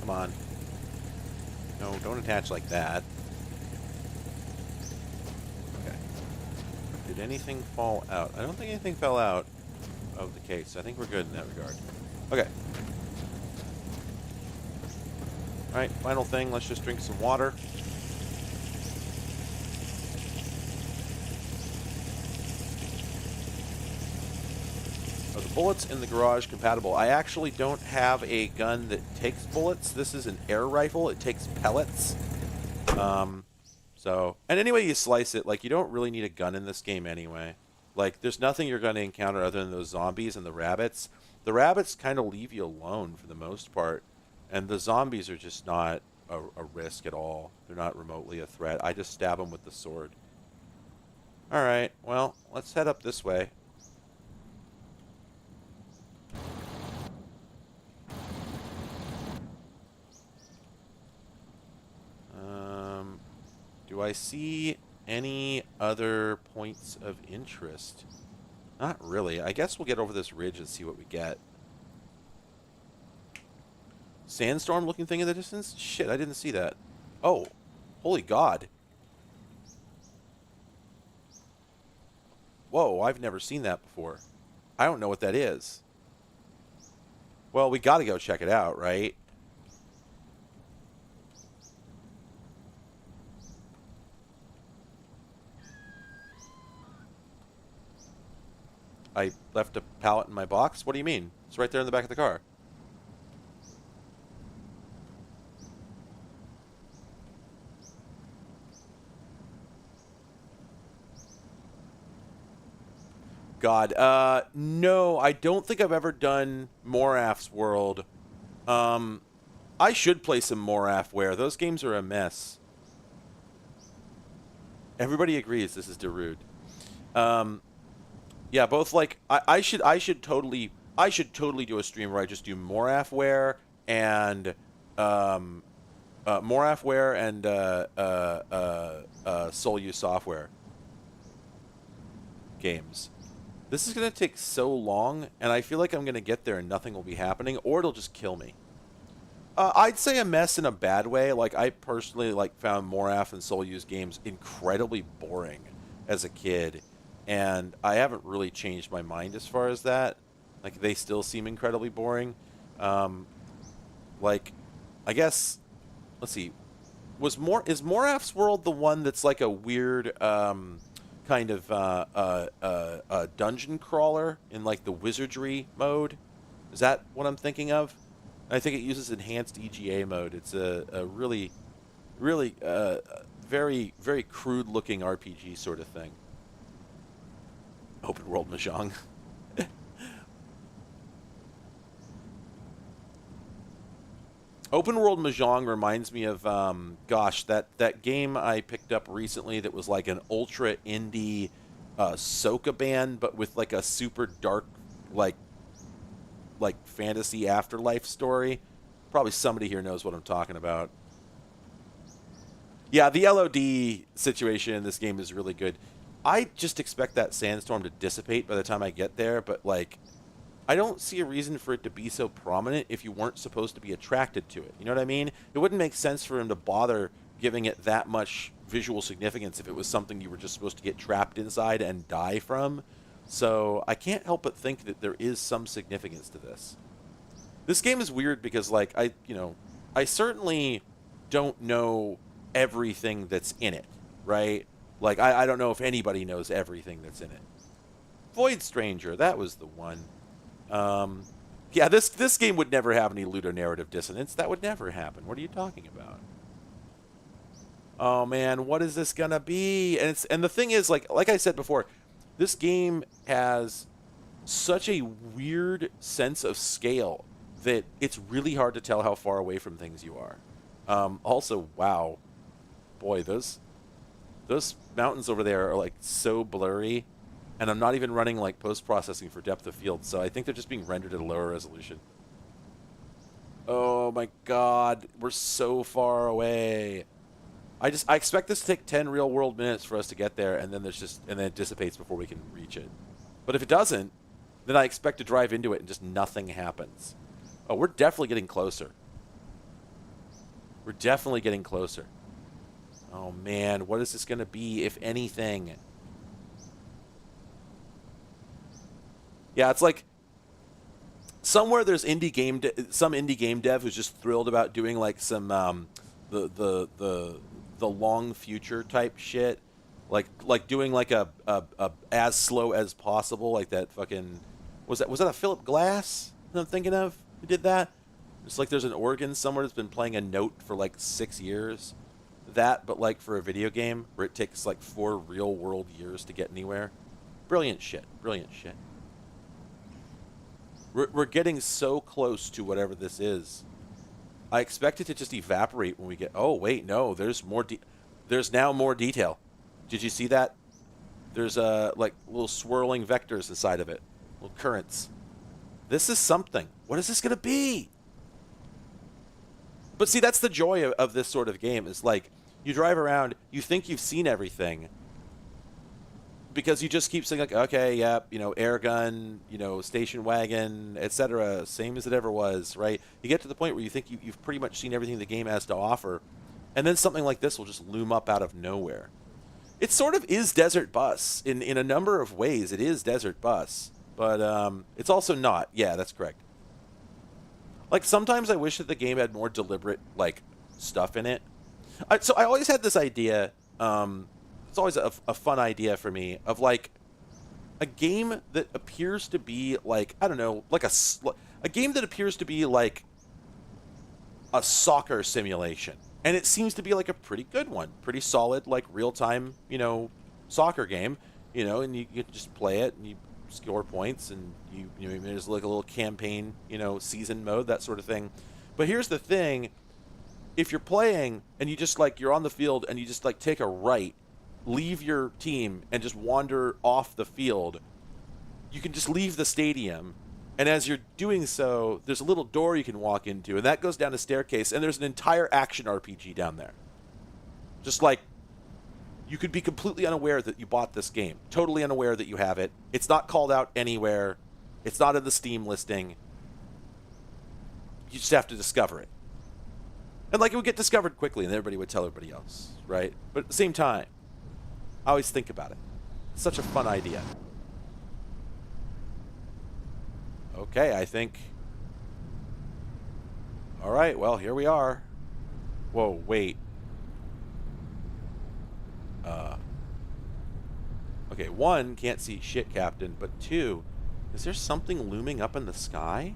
Come on. No, don't attach like that. Okay. Did anything fall out? I don't think anything fell out of the case. I think we're good in that regard. Okay. Alright, final thing. Let's just drink some water. Are the bullets in the garage compatible? I actually don't have a gun that takes bullets. This is an air rifle. It takes pellets. And any way you slice it, like, you don't really need a gun in this game anyway. Like, there's nothing you're going to encounter other than those zombies and the rabbits. The rabbits kind of leave you alone for the most part. And the zombies are just not a risk at all. They're not remotely a threat. I just stab them with the sword. Alright, well, let's head up this way. Do I see any other points of interest? Not really. I guess we'll get over this ridge and see what we get. Sandstorm looking thing in the distance? Shit, I didn't see that. Oh, holy God. Whoa, I've never seen that before. I don't know what that is. Well, we gotta go check it out, right? I left a pallet in my box? What do you mean? It's right there in the back of the car. God, no, I don't think I've ever done Moraf's World. I should play some Morafware. Those games are a mess. Everybody agrees this is Darude. Um, yeah, both like I should totally do a stream where I just do Morafware and um Morafware and Soul Use Software games. This is gonna take so long, and I feel like I'm gonna get there and nothing will be happening, or it'll just kill me. I'd say a mess in a bad way. Like I personally like found Moraph and Soul Use games incredibly boring as a kid, and I haven't really changed my mind as far as that. Like they still seem incredibly boring. Um, like I guess let's see, is Moraph's World the one that's like a weird kind of dungeon crawler in like the wizardry mode? Is that what I'm thinking of? I think it uses enhanced EGA mode. It's a really, really very, very crude looking RPG sort of thing. Open world mahjong. Open world mahjong reminds me of gosh, that game I picked up recently that was like an ultra indie soca band, but with like a super dark like fantasy afterlife story. Probably somebody here knows what I'm talking about. Yeah, the LOD situation in this game is really good. I just expect that sandstorm to dissipate by the time I get there, but like I don't see a reason for it to be so prominent if you weren't supposed to be attracted to it. You know what I mean? It wouldn't make sense for him to bother giving it that much visual significance if it was something you were just supposed to get trapped inside and die from. So I can't help but think that there is some significance to this. This game is weird because, like, I certainly don't know everything that's in it, right? Like, I don't know if anybody knows everything that's in it. Void Stranger, that was the one. Um, yeah, this game would never have any ludonarrative dissonance. That would never happen. What are you talking about? Oh man, what is this gonna be? And the thing is, like I said before, this game has such a weird sense of scale that it's really hard to tell how far away from things you are. Also, wow, boy, those mountains over there are like so blurry, and I'm not even running like post processing for depth of field, so I think they're just being rendered at a lower resolution. Oh my god, we're so far away. I expect this to take 10 real world minutes for us to get there, and then it dissipates before we can reach it. But if it doesn't, then I expect to drive into it and just nothing happens. Oh, we're definitely getting closer. We're definitely getting closer. Oh man, what is this going to be, if anything? Yeah, it's like somewhere there's some indie game dev who's just thrilled about doing like some the long future type shit, like doing like a as slow as possible, like that fucking was that a Philip Glass that I'm thinking of who did that? It's like there's an organ somewhere that's been playing a note for like 6 years. That, but like for a video game where it takes like 4 real world years to get anywhere. Brilliant shit. Brilliant shit. We're getting so close to whatever this is. I expect it to just evaporate when we get. Oh wait, no. There's more. There's now more detail. Did you see that? There's like little swirling vectors inside of it, little currents. This is something. What is this gonna be? But see, that's the joy of this sort of game. Is like you drive around, you think you've seen everything, because you just keep saying like, okay, yeah, air gun, station wagon, etc., same as it ever was, right? You get to the point where you think you've pretty much seen everything the game has to offer, and then something like this will just loom up out of nowhere. It sort of is Desert Bus in a number of ways. It is Desert Bus, but it's also not. Yeah, that's correct. Like sometimes I wish that the game had more deliberate like stuff in it. So I always had this idea. It's always a fun idea for me of like a game that appears to be like, I don't know, like a game that appears to be like a soccer simulation, and it seems to be like a pretty good one, pretty solid, like real time, soccer game, and you can just play it and you score points, and there's like a little campaign, season mode, that sort of thing. But here's the thing: if you're playing and you just like you're on the field and you just like take a right, leave your team and just wander off the field, you can just leave the stadium. And as you're doing so, there's a little door you can walk into, and that goes down a staircase, and there's an entire action RPG down there. Just like, you could be completely unaware that you bought this game. Totally unaware that you have it. It's not called out anywhere. It's not in the Steam listing. You just have to discover it. And like, it would get discovered quickly, and everybody would tell everybody else, right? But at the same time, I always think about it. It's such a fun idea. Okay, I think... Alright, well, here we are. Whoa, wait. Okay, one, can't see shit, Captain, but two, is there something looming up in the sky?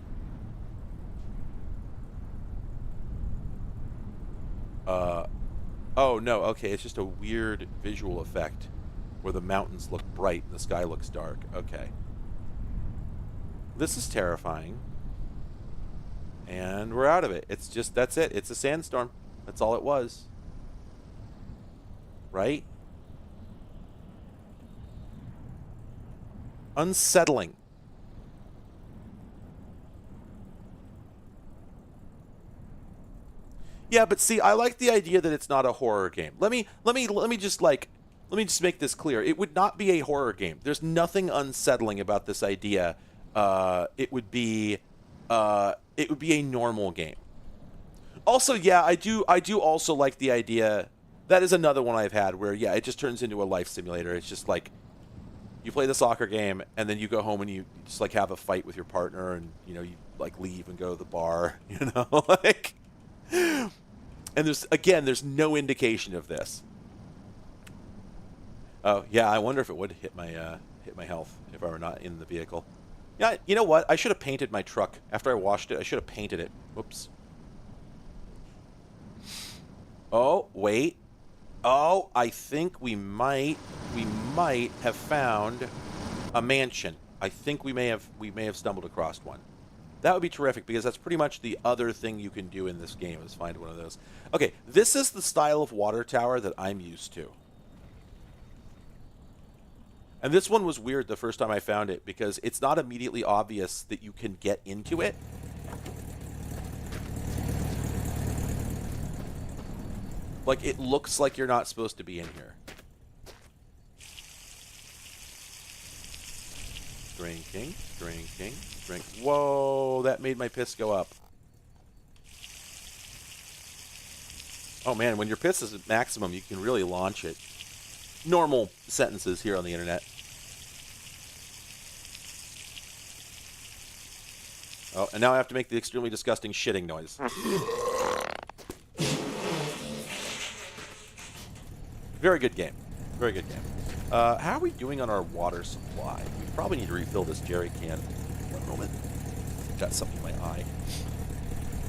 Oh, no, okay, it's just a weird visual effect where the mountains look bright and the sky looks dark. Okay. This is terrifying. And we're out of it. It's just, that's it. It's a sandstorm. That's all it was. Right? Unsettling. Yeah, but see, I like the idea that it's not a horror game. Let me just make this clear. It would not be a horror game. There's nothing unsettling about this idea. It would be a normal game. Also, yeah, I do also like the idea. That is another one I've had where, yeah, it just turns into a life simulator. It's just like, you play the soccer game, and then you go home and you just, like, have a fight with your partner, and, you know, you, like, leave and go to the bar, you know, like... And there's no indication of this. Oh, yeah, I wonder if it would hit my health if I were not in the vehicle. Yeah, you know what? I should have painted my truck. After I washed it, I should have painted it. Whoops. Oh, wait. Oh, I think we might have found a mansion. I think we may have stumbled across one. That would be terrific, because that's pretty much the other thing you can do in this game, is find one of those. Okay, this is the style of water tower that I'm used to. And this one was weird the first time I found it, because it's not immediately obvious that you can get into it. Like, it looks like you're not supposed to be in here. Drinking, drinking, drink. Whoa, that made my piss go up. Oh man, when your piss is at maximum, you can really launch it. Normal sentences here on the internet. Oh, and now I have to make the extremely disgusting shitting noise. Very good game. Very good game. How are we doing on our water supply? We probably need to refill this jerry can. One moment. Got something in my eye.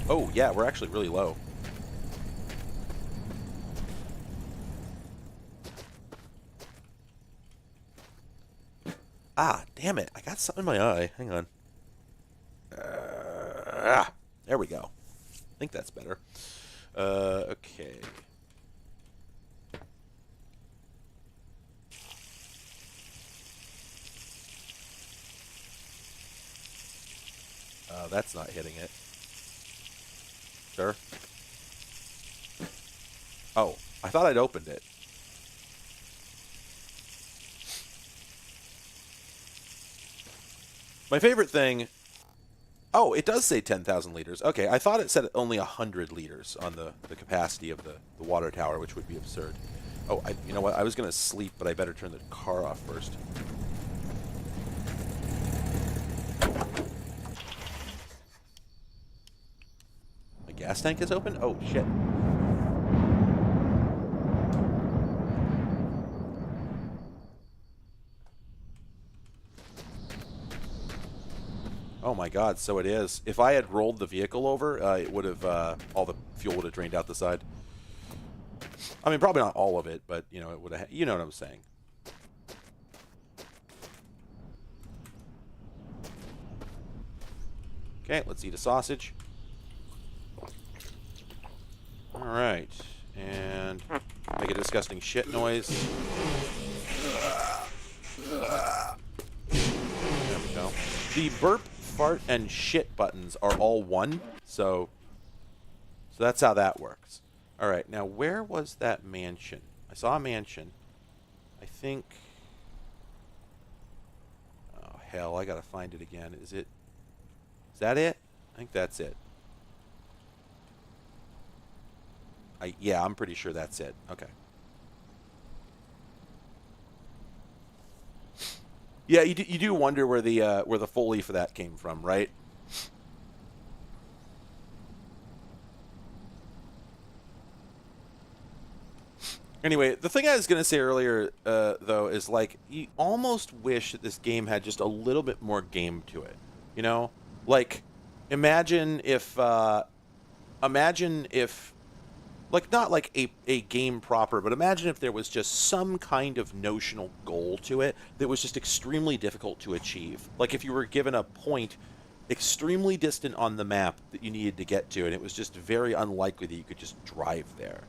Oh, yeah, we're actually really low. Ah, damn it. I got something in my eye. Hang on. There we go. I think that's better. Okay. That's not hitting it. Sure. Oh, I thought I'd opened it. My favorite thing... Oh, it does say 10,000 liters. Okay, I thought it said only 100 liters on the capacity of the water tower, which would be absurd. Oh, you know what? I was going to sleep, but I better turn the car off first. My gas tank is open? Oh, shit. Oh my god, so it is. If I had rolled the vehicle over, it would have, all the fuel would have drained out the side. I mean, probably not all of it, but, you know, it would have, you know what I'm saying. Okay, let's eat a sausage. Alright, and Make a disgusting shit noise. There we go. The burp, fart, and shit buttons are all one, so that's how that works. All right, now where was that mansion? I saw a mansion. I think... Oh, hell, I gotta find it again. Is that it? I think that's it. Yeah, I'm pretty sure that's it. Okay. Yeah, you do wonder where the Foley for that came from, right? Anyway, the thing I was going to say earlier, though, is like you almost wish that this game had just a little bit more game to it. You know, like imagine if, like not like a game proper, but imagine if there was just some kind of notional goal to it that was just extremely difficult to achieve. Like if you were given a point extremely distant on the map that you needed to get to, and it was just very unlikely that you could just drive there.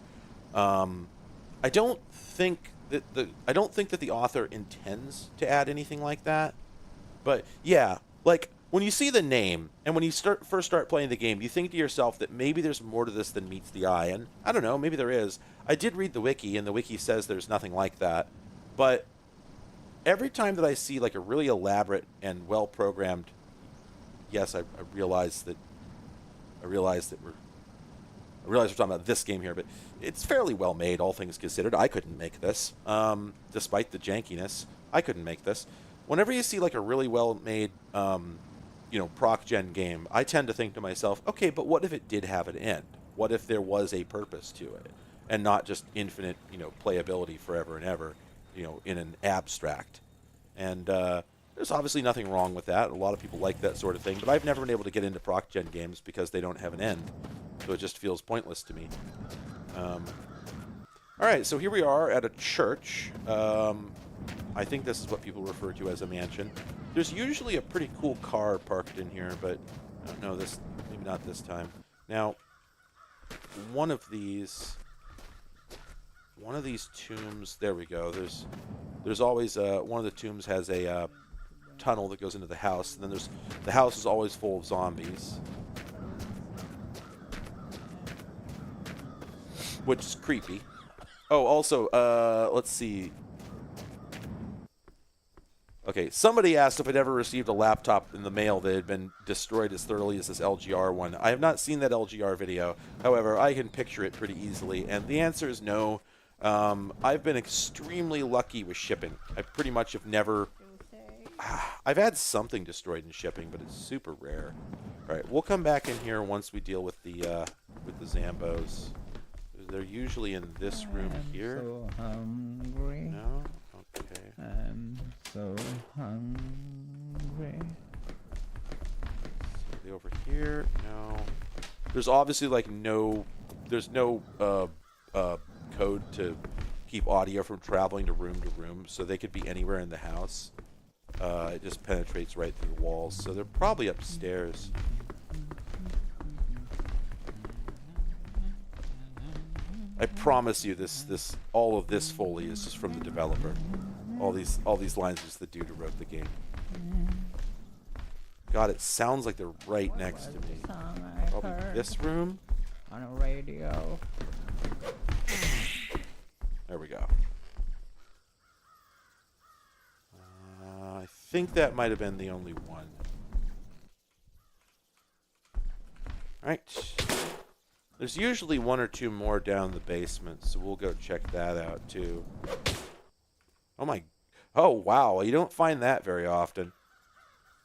I don't think that the author intends to add anything like that. But yeah, like when you see the name and when you first start playing the game, you think to yourself that maybe there's more to this than meets the eye. And I don't know, maybe there is. I did read the wiki, and the wiki says there's nothing like that. But every time that I see like a really elaborate and well programmed, yes, I realize we're talking about this game here, but it's fairly well made, all things considered. I couldn't make this, despite the jankiness. I couldn't make this. Whenever you see like a really well made, proc gen game, I tend to think to myself, okay, but what if it did have an end? What if there was a purpose to it, and not just infinite, playability forever and ever, in an abstract? And there's obviously nothing wrong with that. A lot of people like that sort of thing, but I've never been able to get into proc gen games because they don't have an end. So it just feels pointless to me. All right, so here we are at a church. I think this is what people refer to as a mansion. There's usually a pretty cool car parked in here, but I don't know, maybe not this time. Now, one of these tombs. There we go. There's always one of the tombs has a tunnel that goes into the house, and then the house is always full of zombies, which is creepy. Oh, also, let's see. Okay, somebody asked if I'd ever received a laptop in the mail that had been destroyed as thoroughly as this LGR one. I have not seen that LGR video. However, I can picture it pretty easily, and the answer is no. I've been extremely lucky with shipping. I pretty much have never... I've had something destroyed in shipping, but it's super rare. All right, we'll come back in here once we deal with the Zambos. They're usually in this room here. So hungry. No? Okay. I'm so hungry. Are they over here? No. There's obviously like there's no code to keep audio from traveling to room, so they could be anywhere in the house. It just penetrates right through the walls, so they're probably upstairs. I promise you, all of this Foley is just from the developer. All these lines are just the dude who wrote the game. God, it sounds like they're right next to me. Probably this room. On a radio. There we go. I think that might have been the only one. All right. There's usually one or two more down the basement, so we'll go check that out too. Oh wow, you don't find that very often.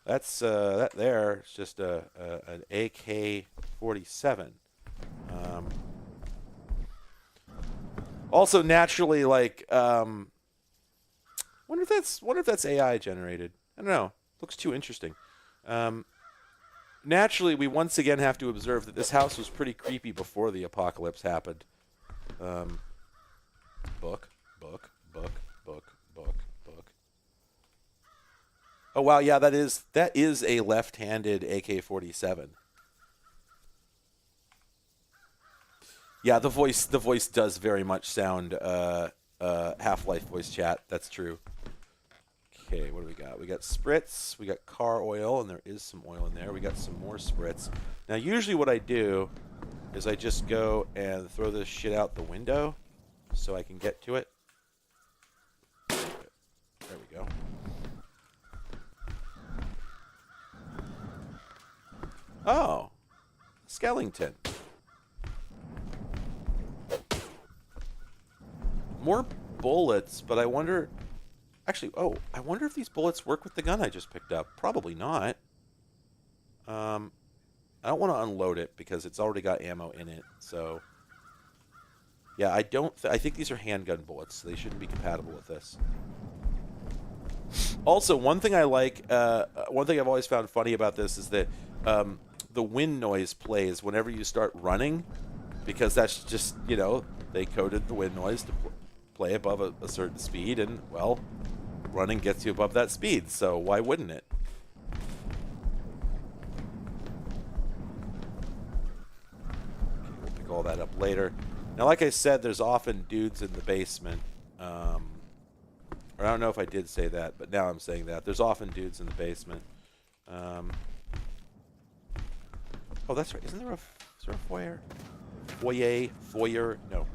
That's that there. It's just an AK-47. Also, naturally, like, wonder if that's AI generated. I don't know. Looks too interesting. Naturally, we once again have to observe that this house was pretty creepy before the apocalypse happened. Book. Oh wow, yeah, that is a left-handed AK-47. Yeah, the voice does very much sound Half-Life voice chat. That's true. Okay, what do we got? We got spritz, we got car oil, and there is some oil in there. We got some more spritz. Now, usually what I do is I just go and throw this shit out the window so I can get to it. There we go. Oh, skeleton. More bullets, but I wonder... Actually, I wonder if these bullets work with the gun I just picked up. Probably not. I don't want to unload it because it's already got ammo in it. So, yeah, I don't... I think these are handgun bullets, so they shouldn't be compatible with this. Also, one thing I like... one thing I've always found funny about this is that the wind noise plays whenever you start running, because that's just, you know, they coded the wind noise to play above a certain speed, and, well, running gets you above that speed, so why wouldn't it? Okay, we'll pick all that up later. Now, like I said, there's often dudes in the basement. Or I don't know if I did say that, but now I'm saying that. There's often dudes in the basement. Oh, that's right. Is there a foyer? Foyer? No.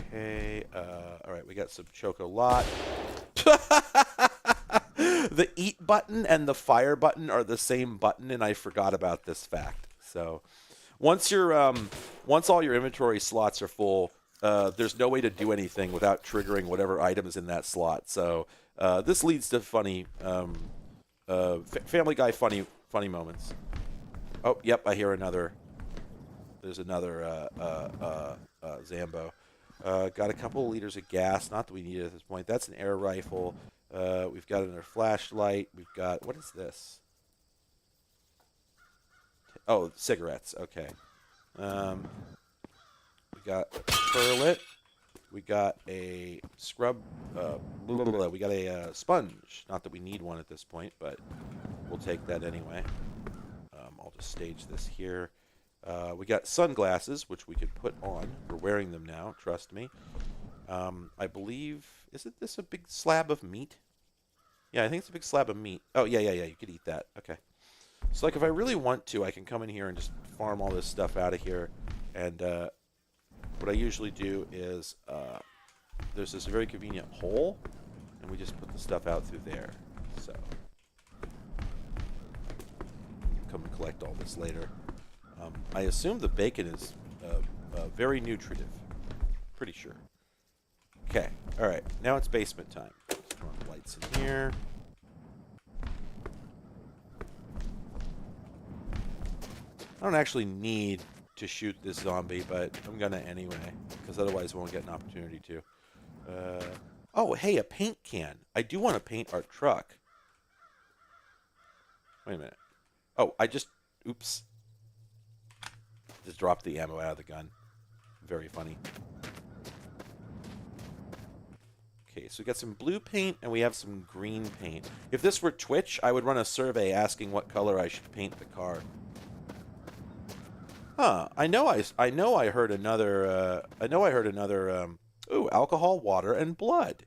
Okay, all right, we got some chocolate. The eat button and the fire button are the same button, and I forgot about this fact. So, once all your inventory slots are full, there's no way to do anything without triggering whatever item is in that slot. So, this leads to funny, Family Guy funny moments. Oh, yep, I hear another. There's another Zambo. Got a couple of liters of gas. Not that we need it at this point. That's an air rifle. We've got another flashlight. We've got... What is this? Oh, cigarettes. Okay. We got a perlet. We got a scrub... we got a sponge. Not that we need one at this point, but we'll take that anyway. I'll just stage this here. We got sunglasses, which we could put on. We're wearing them now, trust me. I believe... Isn't this a big slab of meat? Yeah, I think it's a big slab of meat. Oh, yeah, you could eat that. Okay. So, like, if I really want to, I can come in here and just farm all this stuff out of here. And what I usually do is there's this very convenient hole, and we just put the stuff out through there. So, come and collect all this later. I assume the bacon is very nutritive. Pretty sure. Okay. All right. Now it's basement time. Turn on the lights in here. I don't actually need to shoot this zombie, but I'm going to anyway, because otherwise I won't get an opportunity to. Oh, hey, a paint can. I do want to paint our truck. Wait a minute. Oh, oops. Just dropped the ammo out of the gun. Very funny. Okay, so we got some blue paint and we have some green paint. If this were Twitch, I would run a survey asking what color I should paint the car. Huh? I know I heard another. Ooh, alcohol, water, and blood.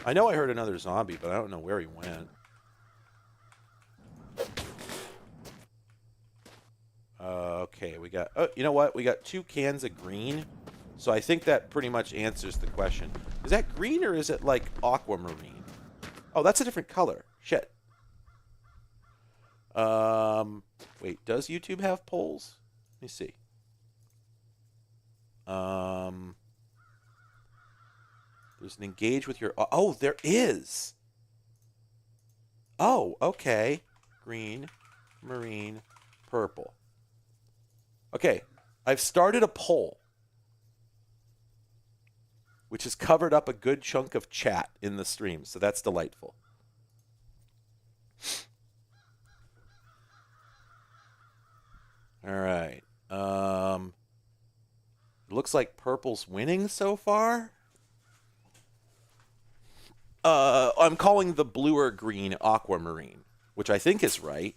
I know I heard another zombie, but I don't know where he went. Okay, we got... Oh, you know what? We got 2 cans of green. So I think that pretty much answers the question. Is that green or is it like aquamarine? Oh, that's a different color. Shit. Wait, does YouTube have polls? Let me see. There's an engage with your... Oh, there is! Oh, okay. Green, marine, purple. Okay, I've started a poll, which has covered up a good chunk of chat in the stream, so that's delightful. All right. Looks like purple's winning so far. I'm calling the blue or green aquamarine, which I think is right?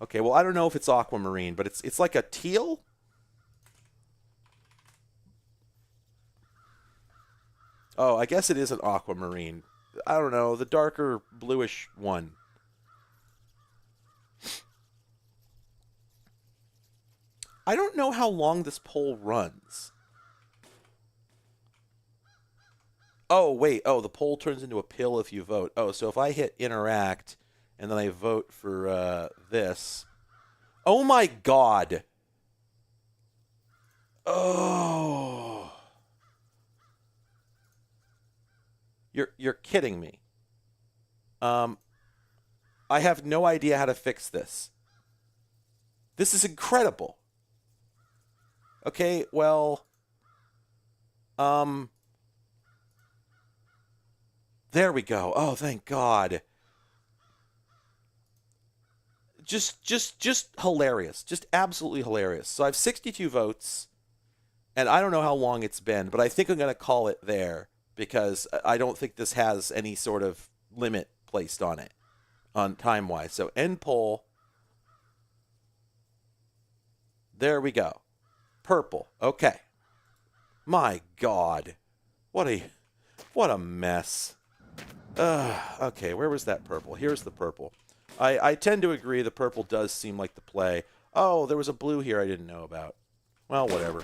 Okay, well, I don't know if it's aquamarine, but it's like a teal? Oh, I guess it is an aquamarine. I don't know, the darker bluish one. I don't know how long this poll runs. Oh, wait. Oh, the poll turns into a pill if you vote. Oh, so if I hit interact and then I vote for this. Oh my god. Oh. You're kidding me. I have no idea how to fix this. This is incredible. Okay, well, there we go. Oh, thank God. Just hilarious. Just absolutely hilarious. So I have 62 votes, and I don't know how long it's been, but I think I'm going to call it there because I don't think this has any sort of limit placed on it, on time-wise. So end poll. There we go. Purple. Okay. My God. What a mess. Okay, where was that purple? Here's the purple. I tend to agree the purple does seem like the play. Oh, there was a blue here I didn't know about. Well, whatever.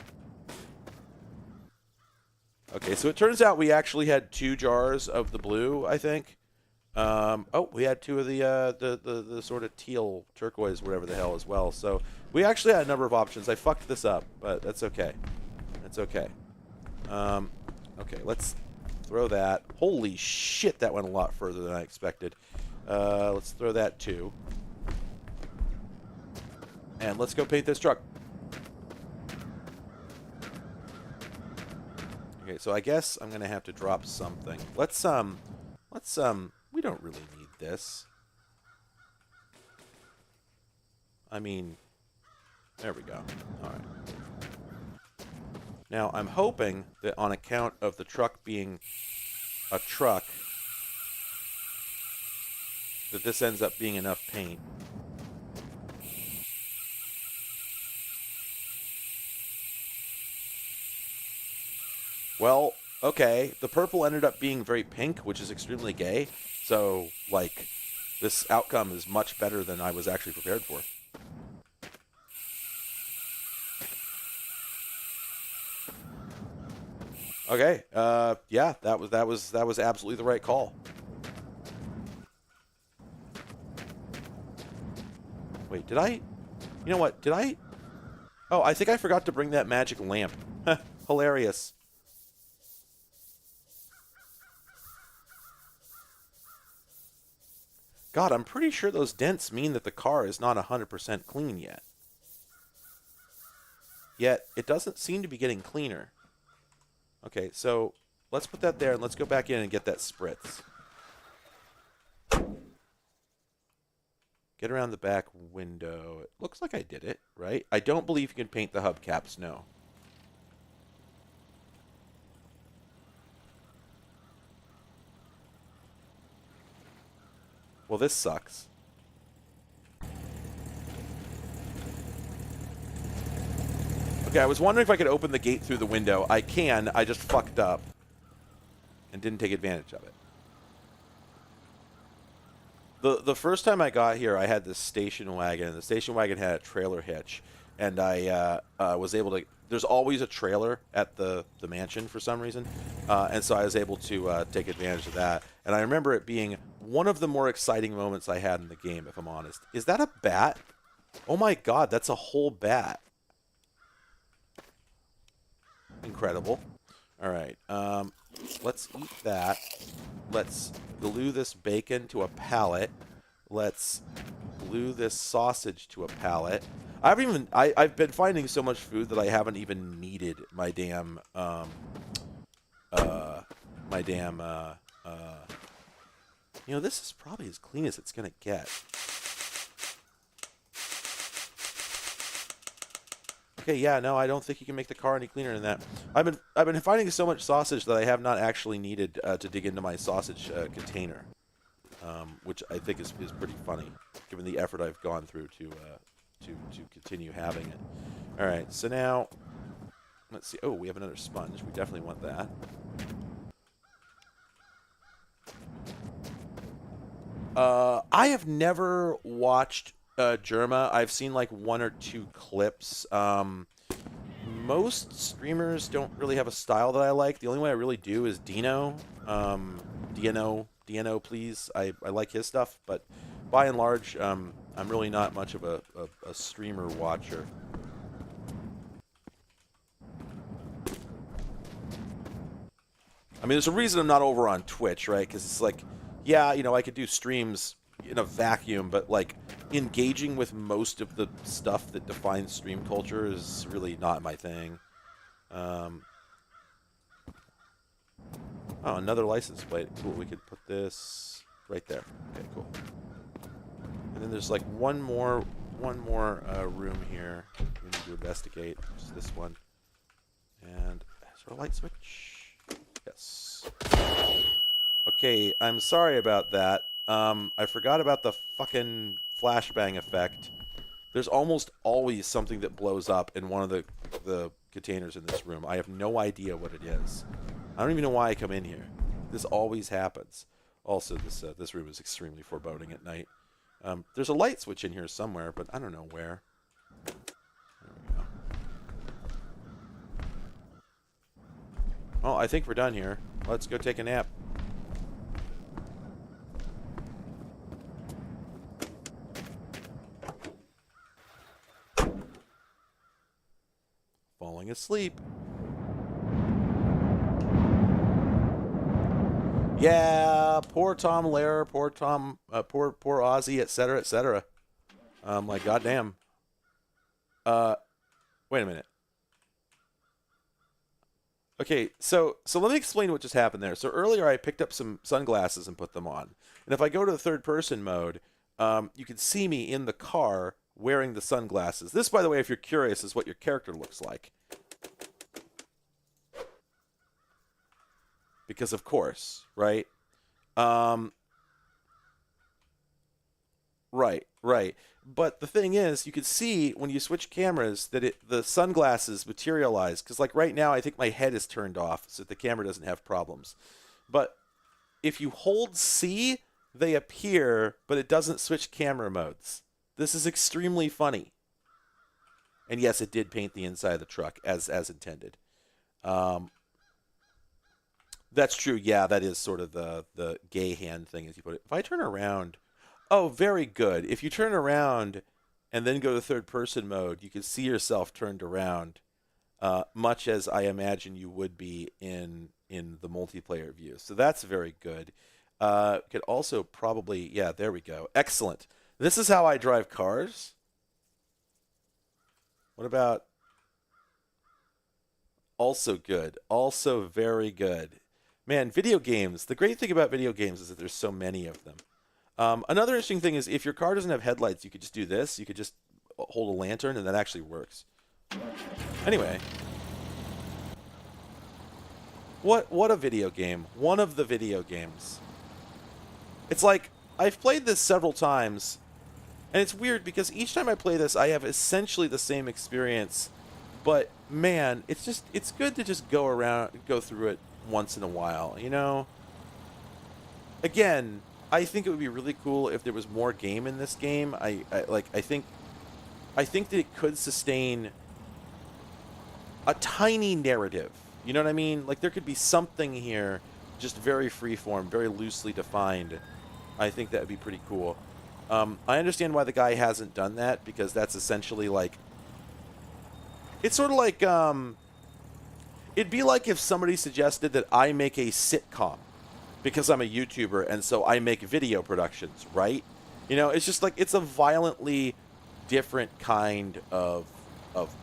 Okay, so it turns out we actually had 2 jars of the blue, I think. Oh, we had 2 of the sort of teal, turquoise, whatever the hell as well. So we actually had a number of options. I fucked this up, but that's okay. That's okay. Okay, let's throw that. Holy shit, that went a lot further than I expected. Let's throw that too. And let's go paint this truck. Okay, so I guess I'm gonna have to drop something. Let's we don't really need this. I mean, there we go. All right. Now, I'm hoping that on account of the truck being a truck, that this ends up being enough paint. Well, okay, the purple ended up being very pink, which is extremely gay. So, like, this outcome is much better than I was actually prepared for. Okay, yeah, that was absolutely the right call. Wait, did I? You know what? Did I? Oh, I think I forgot to bring that magic lamp. Hilarious. God, I'm pretty sure those dents mean that the car is not 100% clean yet. Yet, it doesn't seem to be getting cleaner. Okay, so let's put that there and let's go back in and get that spritz. Get around the back window. It looks like I did it, right? I don't believe you can paint the hubcaps, no. Well, this sucks. Okay, I was wondering if I could open the gate through the window. I can, I just fucked up and didn't take advantage of it. The first time I got here, I had this station wagon, and the station wagon had a trailer hitch, and I was able to... There's always a trailer at the mansion for some reason, and so I was able to take advantage of that. And I remember it being one of the more exciting moments I had in the game, if I'm honest. Is that a bat? Oh my god, that's a whole bat. Incredible. All right, let's eat that. Let's glue this bacon to a pallet. Let's glue this sausage to a pallet. I've been finding so much food that I haven't even needed my damn you know, this is probably as clean as it's gonna get. Okay, yeah, no, I don't think you can make the car any cleaner than that. I've been finding so much sausage that I have not actually needed to dig into my sausage container, which I think is pretty funny. given the effort I've gone through to continue having it. All right, so now let's see. Oh, we have another sponge. We definitely want that. I have never watched Germa. I've seen like 1 or 2 clips. Most streamers don't really have a style that I like. The only one I really do is Dino. Dino, please. I like his stuff, but by and large, I'm really not much of a streamer watcher. I mean, there's a reason I'm not over on Twitch, right? Because it's like, yeah, you know, I could do streams in a vacuum, but like engaging with most of the stuff that defines stream culture is really not my thing. Oh, another license plate. Cool. We could put this right there. Okay, cool. And then there's like one more room here we need to investigate. Just this one. And is there a light switch? Yes. Okay, I'm sorry about that. I forgot about the fucking flashbang effect. There's almost always something that blows up in one of the containers in this room. I have no idea what it is. I don't even know why I come in here. This always happens. Also, this room is extremely foreboding at night. There's a light switch in here somewhere, but I don't know where. There we go. Well, I think we're done here. Let's go take a nap. Falling asleep. Yeah, poor Tom Lehrer, poor Tom, poor Ozzy, etc., etc. Like goddamn. Wait a minute. Okay, so let me explain what just happened there. So earlier I picked up some sunglasses and put them on, and if I go to the third person mode, you can see me in the car wearing the sunglasses. This, by the way, if you're curious, is what your character looks like. Because of course, right? Right. But the thing is, you can see when you switch cameras that the sunglasses materialize. Because like right now, I think my head is turned off, so the camera doesn't have problems. But if you hold C, they appear, but it doesn't switch camera modes. This is extremely funny. And yes, it did paint the inside of the truck as intended. That's true. Yeah, that is sort of the gay hand thing, as you put it. If I turn around, oh, very good. If you turn around and then go to third person mode, you can see yourself turned around, much as I imagine you would be in the multiplayer view. So that's very good. Could also probably, yeah, there we go. Excellent. This is how I drive cars. What about? Also good. Also very good. Man, video games. The great thing about video games is that there's so many of them. Another interesting thing is if your car doesn't have headlights, you could just do this. You could just hold a lantern, and that actually works. Anyway. What a video game. One of the video games. It's like, I've played this several times, and it's weird because each time I play this, I have essentially the same experience. But, man, it's good to just go through it once in a while, you know? Again, I think it would be really cool if there was more game in this game. I think that it could sustain a tiny narrative. You know what I mean? Like there could be something here, just very freeform, very loosely defined. I think that would be pretty cool. I understand why the guy hasn't done that, because that's essentially like, it's sort of like, it'd be like if somebody suggested that I make a sitcom because I'm a YouTuber and so I make video productions, right? You know, it's just like, it's a violently different kind of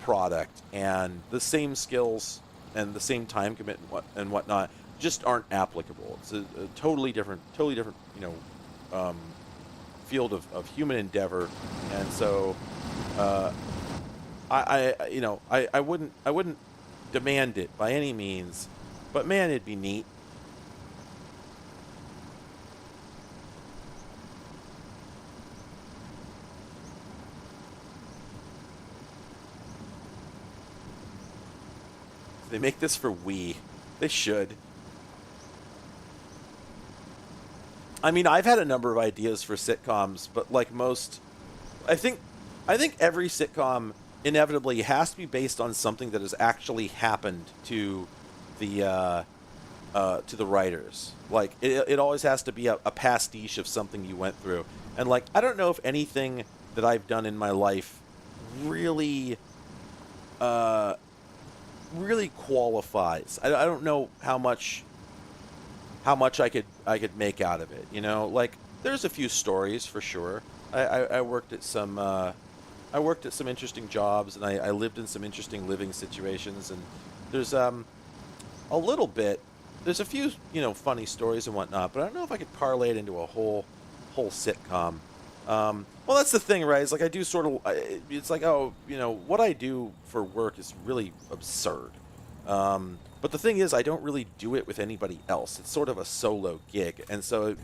product, and the same skills and the same time commitment and whatnot just aren't applicable. It's a totally different, you know, field of human endeavor, and so I wouldn't demand it by any means, but man, it'd be neat. They make this for Wii. They should. I mean, I've had a number of ideas for sitcoms, but like most, I think, I think every sitcom inevitably has to be based on something that has actually happened the to the writers. Like it always has to be a pastiche of something you went through. And like I don't know if anything that I've done in my life really really qualifies. I don't know how much I could make out of it. You know, like there's a few stories for sure. I worked at some interesting jobs, and I lived in some interesting living situations, and there's a little bit, there's a few, funny stories and whatnot, but I don't know if I could parlay it into a whole sitcom. Well, that's the thing, right? It's like I do sort of, it's like, oh, what I do for work is really absurd. But the thing is, I don't really do it with anybody else. It's sort of a solo gig, and so,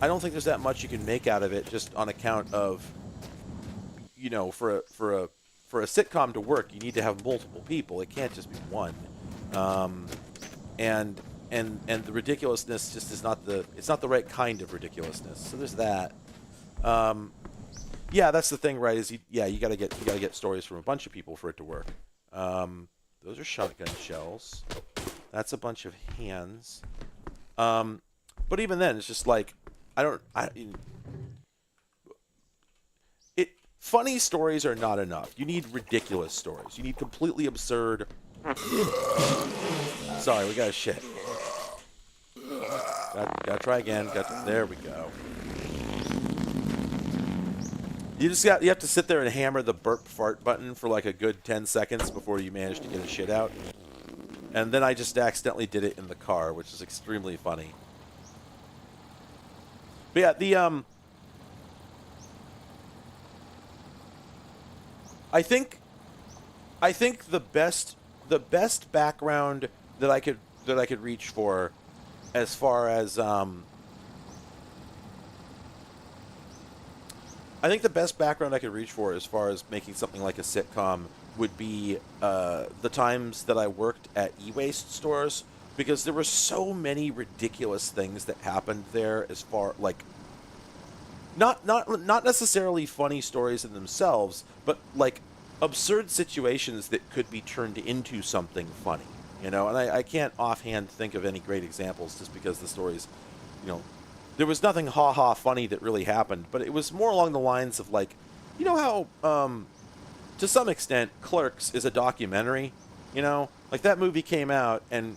I don't think there's that much you can make out of it just on account of, for a sitcom to work, you need to have multiple people. It can't just be one. And the ridiculousness just is not the right kind of ridiculousness. So there's that. Yeah, that's the thing, right? Is you gotta get stories from a bunch of people for it to work. Those are shotgun shells. That's a bunch of hands. But even then, it's just like funny stories are not enough. You need ridiculous stories. You need completely absurd. Sorry, we got a shit. Gotta try again. There we go. You have to sit there and hammer the burp fart button for like a good 10 seconds before you manage to get a shit out. And then I just accidentally did it in the car, which is extremely funny. But yeah, I think the best background that I could reach for, as far as I think the best background I could reach for as far as making something like a sitcom would be the times that I worked at e-waste stores, because there were so many ridiculous things that happened there, as far like not necessarily funny stories in themselves, but like absurd situations that could be turned into something funny, and I can't offhand think of any great examples just because the stories, there was nothing ha-ha funny that really happened, but it was more along the lines of like, how, to some extent, Clerks is a documentary, like that movie came out and,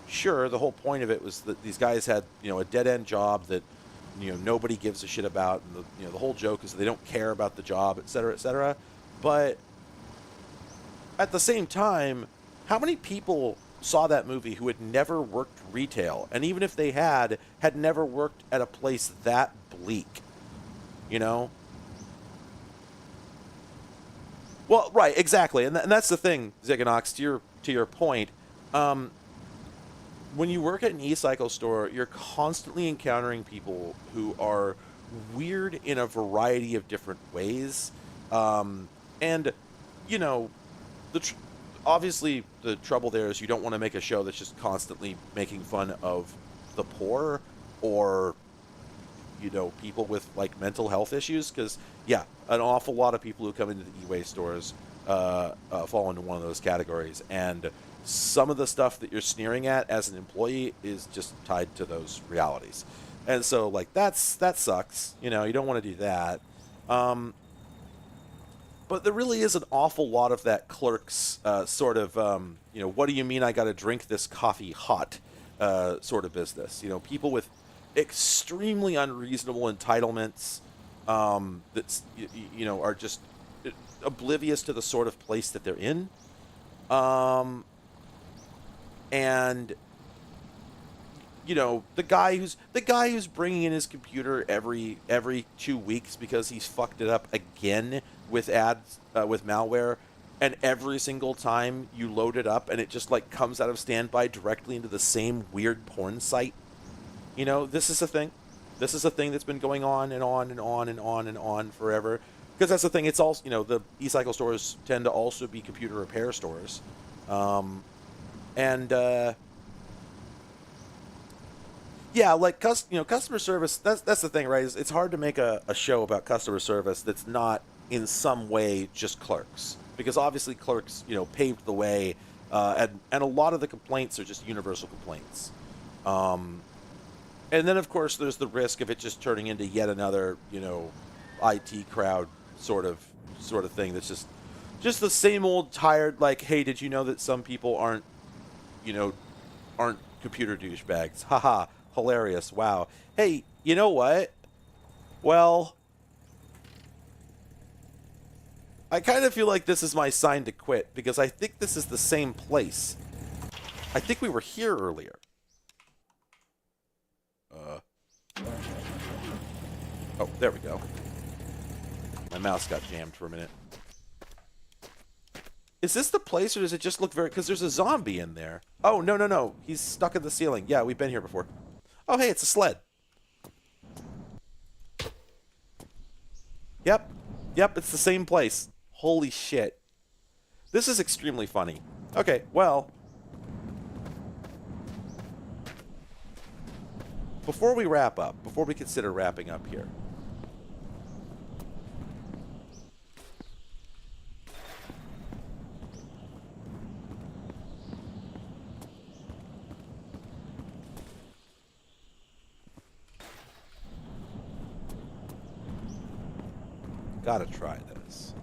sure, the whole point of it was that these guys had, a dead-end job that, nobody gives a shit about, and the whole joke is that they don't care about the job, et cetera, but at the same time, how many people saw that movie who had never worked retail, and even if they had never worked at a place that bleak, Well, right, exactly, and that's the thing, Ziganox, to your point. When you work at an e-cycle store, you're constantly encountering people who are weird in a variety of different ways, and obviously the trouble there is you don't want to make a show that's just constantly making fun of the poor or people with like mental health issues, because an awful lot of people who come into the e-waste stores fall into one of those categories, and some of the stuff that you're sneering at as an employee is just tied to those realities, and so like that sucks. You don't want to do that. But there really is an awful lot of that Clerks sort of, what do you mean I got to drink this coffee hot sort of business. People with extremely unreasonable entitlements that, are just oblivious to the sort of place that they're in. And, the guy who's bringing in his computer every 2 weeks because he's fucked it up again with ads, with malware, and every single time you load it up and it just like comes out of standby directly into the same weird porn site. This is a thing. This is a thing that's been going on and on and on and on and on forever. Because that's the thing. It's also, the e-cycle stores tend to also be computer repair stores. And yeah, like customer service. That's the thing, right? It's hard to make a show about customer service that's not in some way just clerks, because obviously clerks, paved the way, and a lot of the complaints are just universal complaints. And then of course there's the risk of it just turning into yet another, IT crowd sort of thing that's just the same old tired, like, hey, did you know that some people aren't computer douchebags? Haha, hilarious. Wow. Hey, you know what? Well, I kind of feel like this is my sign to quit, because I think this is the same place. I think we were here earlier. Oh, there we go. My mouse got jammed for a minute. Is this the place, or does it just look very... Because there's a zombie in there. Oh, no. He's stuck in the ceiling. Yeah, we've been here before. Oh, hey, it's a sled. Yep, it's the same place. Holy shit. This is extremely funny. Okay, well... Before we wrap up, before we consider wrapping up here... Gotta try this.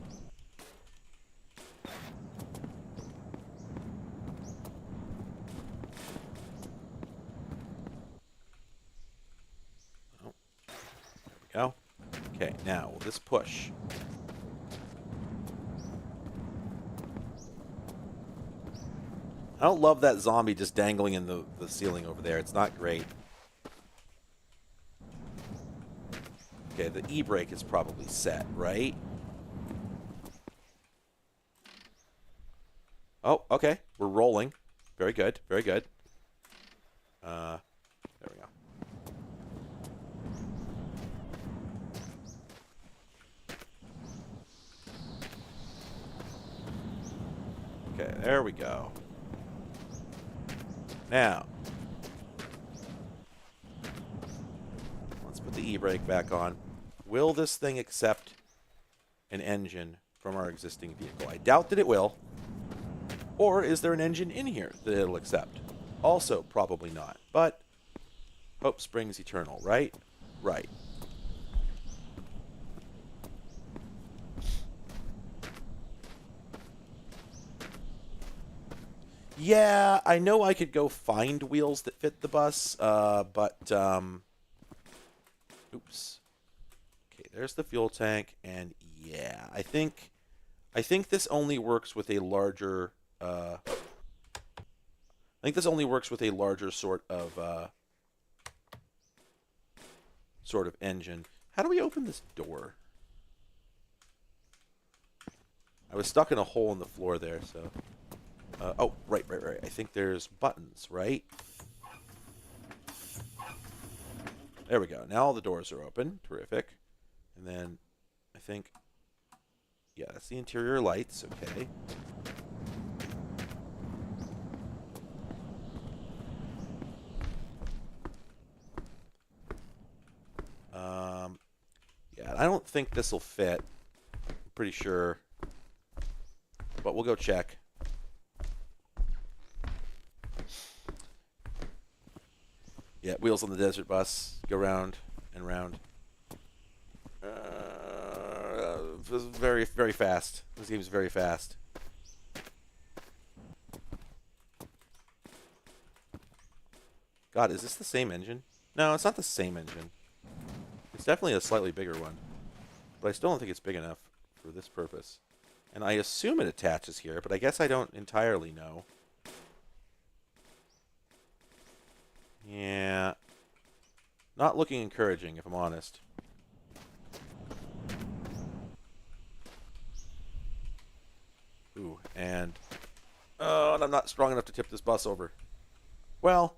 Oh, there we go. Okay, now will this push? I don't love that zombie just dangling in the ceiling over there. It's not great. Okay, the e-brake is probably set, right? Oh, okay. We're rolling. Very good. Very good. There we go. Okay, there we go. Now, let's put the e-brake back on. Will this thing accept an engine from our existing vehicle? I doubt that it will. Or is there an engine in here that it'll accept? Also, probably not. But hope springs eternal, right? Right. Yeah, I know I could go find wheels that fit the bus, but oops. Okay, there's the fuel tank, and yeah, I think this only works with a larger. I think this only works with a larger sort of engine. How do we open this door? I was stuck in a hole in the floor there, so. Oh, right. I think there's buttons, right? There we go. Now all the doors are open. Terrific. And then I think, yeah, that's the interior lights. Okay. Yeah, I don't think this will fit. I'm pretty sure. But we'll go check. Yeah, wheels on the desert bus go round and round. Very, very fast. This game's very fast. God, is this the same engine? No, it's not the same engine. It's definitely a slightly bigger one. But I still don't think it's big enough for this purpose. And I assume it attaches here, but I guess I don't entirely know. Yeah. Not looking encouraging, if I'm honest. Ooh, and I'm not strong enough to tip this bus over. Well,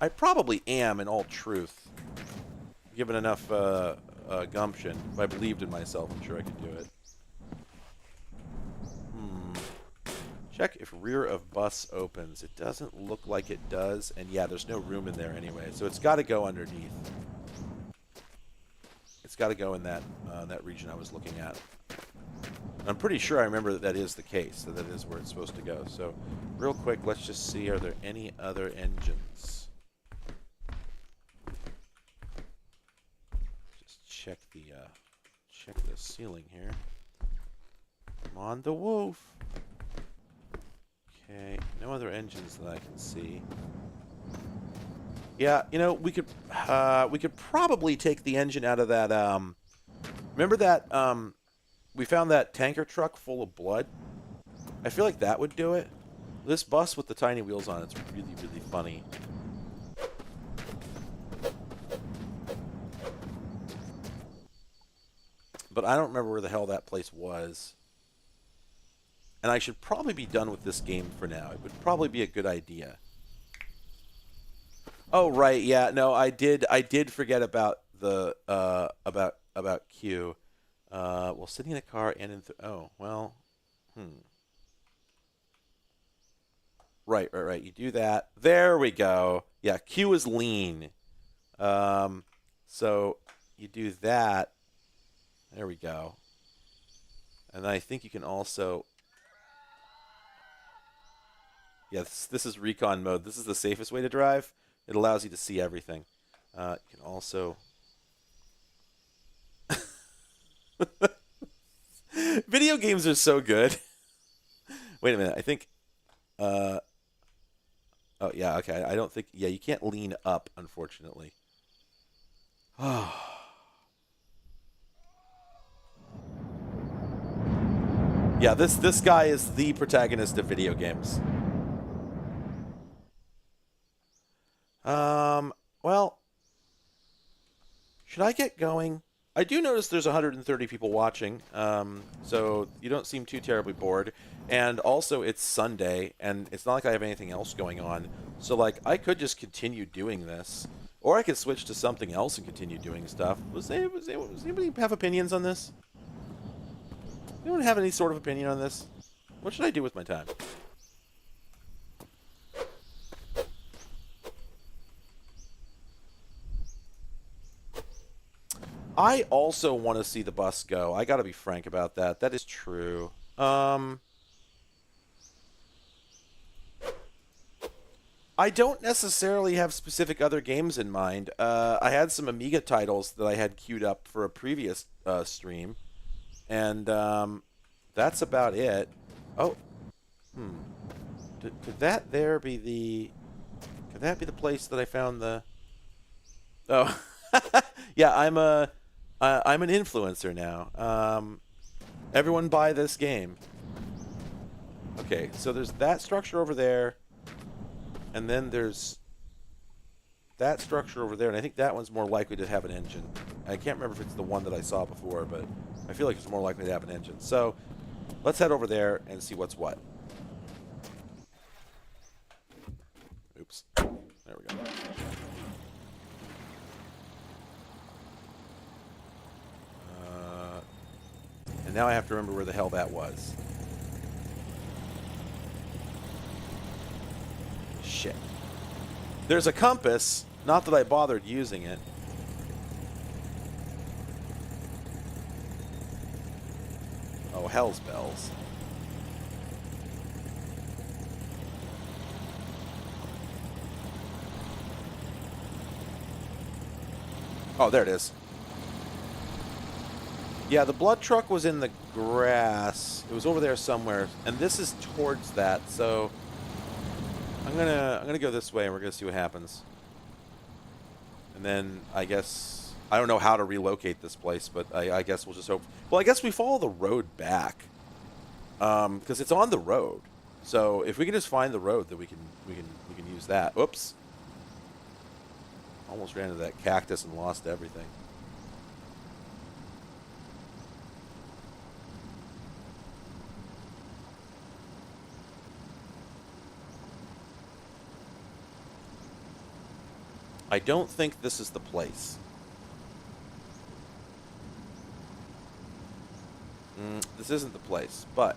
I probably am, in all truth. Given enough gumption. If I believed in myself, I'm sure I could do it. Check if rear of bus opens. It doesn't look like it does, and yeah, there's no room in there anyway, so it's got to go underneath. It's got to go in that that region I was looking at. I'm pretty sure I remember that is the case, that is where it's supposed to go. So, real quick, let's just see, are there any other engines? Just check the ceiling here. Come on, the wolf. Okay, no other engines that I can see. Yeah, you know, we could probably take the engine out of that. Remember that we found that tanker truck full of blood? I feel like that would do it. This bus with the tiny wheels on it's really, really funny. But I don't remember where the hell that place was. And I should probably be done with this game for now. It would probably be a good idea. Oh right, yeah, no, I did forget about the about Q. Well, sitting in a car and in oh well, right. You do that. There we go. Yeah, Q is lean. So you do that. There we go. And I think you can also. Yes, this is recon mode. This is the safest way to drive. It allows you to see everything. You can also... Video games are so good. Wait a minute. I think... Oh, yeah, okay. I don't think... Yeah, you can't lean up, unfortunately. Yeah, this guy is the protagonist of video games. Well, should I get going? I do notice there's 130 people watching, so you don't seem too terribly bored. And also, it's Sunday, and it's not like I have anything else going on. So, like, I could just continue doing this, or I could switch to something else and continue doing stuff. Does anybody have opinions on this? Anyone have any sort of opinion on this? What should I do with my time? I also want to see the bus go. I got to be frank about that. That is true. I don't necessarily have specific other games in mind. I had some Amiga titles that I had queued up for a previous stream, and that's about it. Oh, could that there be the? Could that be the place that I found the? Oh, yeah. I'm an influencer now. Everyone buy this game. Okay, so there's that structure over there, and then there's that structure over there, and I think that one's more likely to have an engine. I can't remember if it's the one that I saw before, but I feel like it's more likely to have an engine. So let's head over there and see what's what. Oops. There we go. And now I have to remember where the hell that was. Shit. There's a compass. Not that I bothered using it. Oh, hell's bells. Oh, there it is. Yeah, the blood truck was in the grass. It was over there somewhere, and this is towards that. So I'm gonna go this way, and we're gonna see what happens. And then I guess I don't know how to relocate this place, but I guess we'll just hope. Well, I guess we follow the road back, because it's on the road. So if we can just find the road, then we can use that. Oops! Almost ran into that cactus and lost everything. I don't think this is the place. This isn't the place, but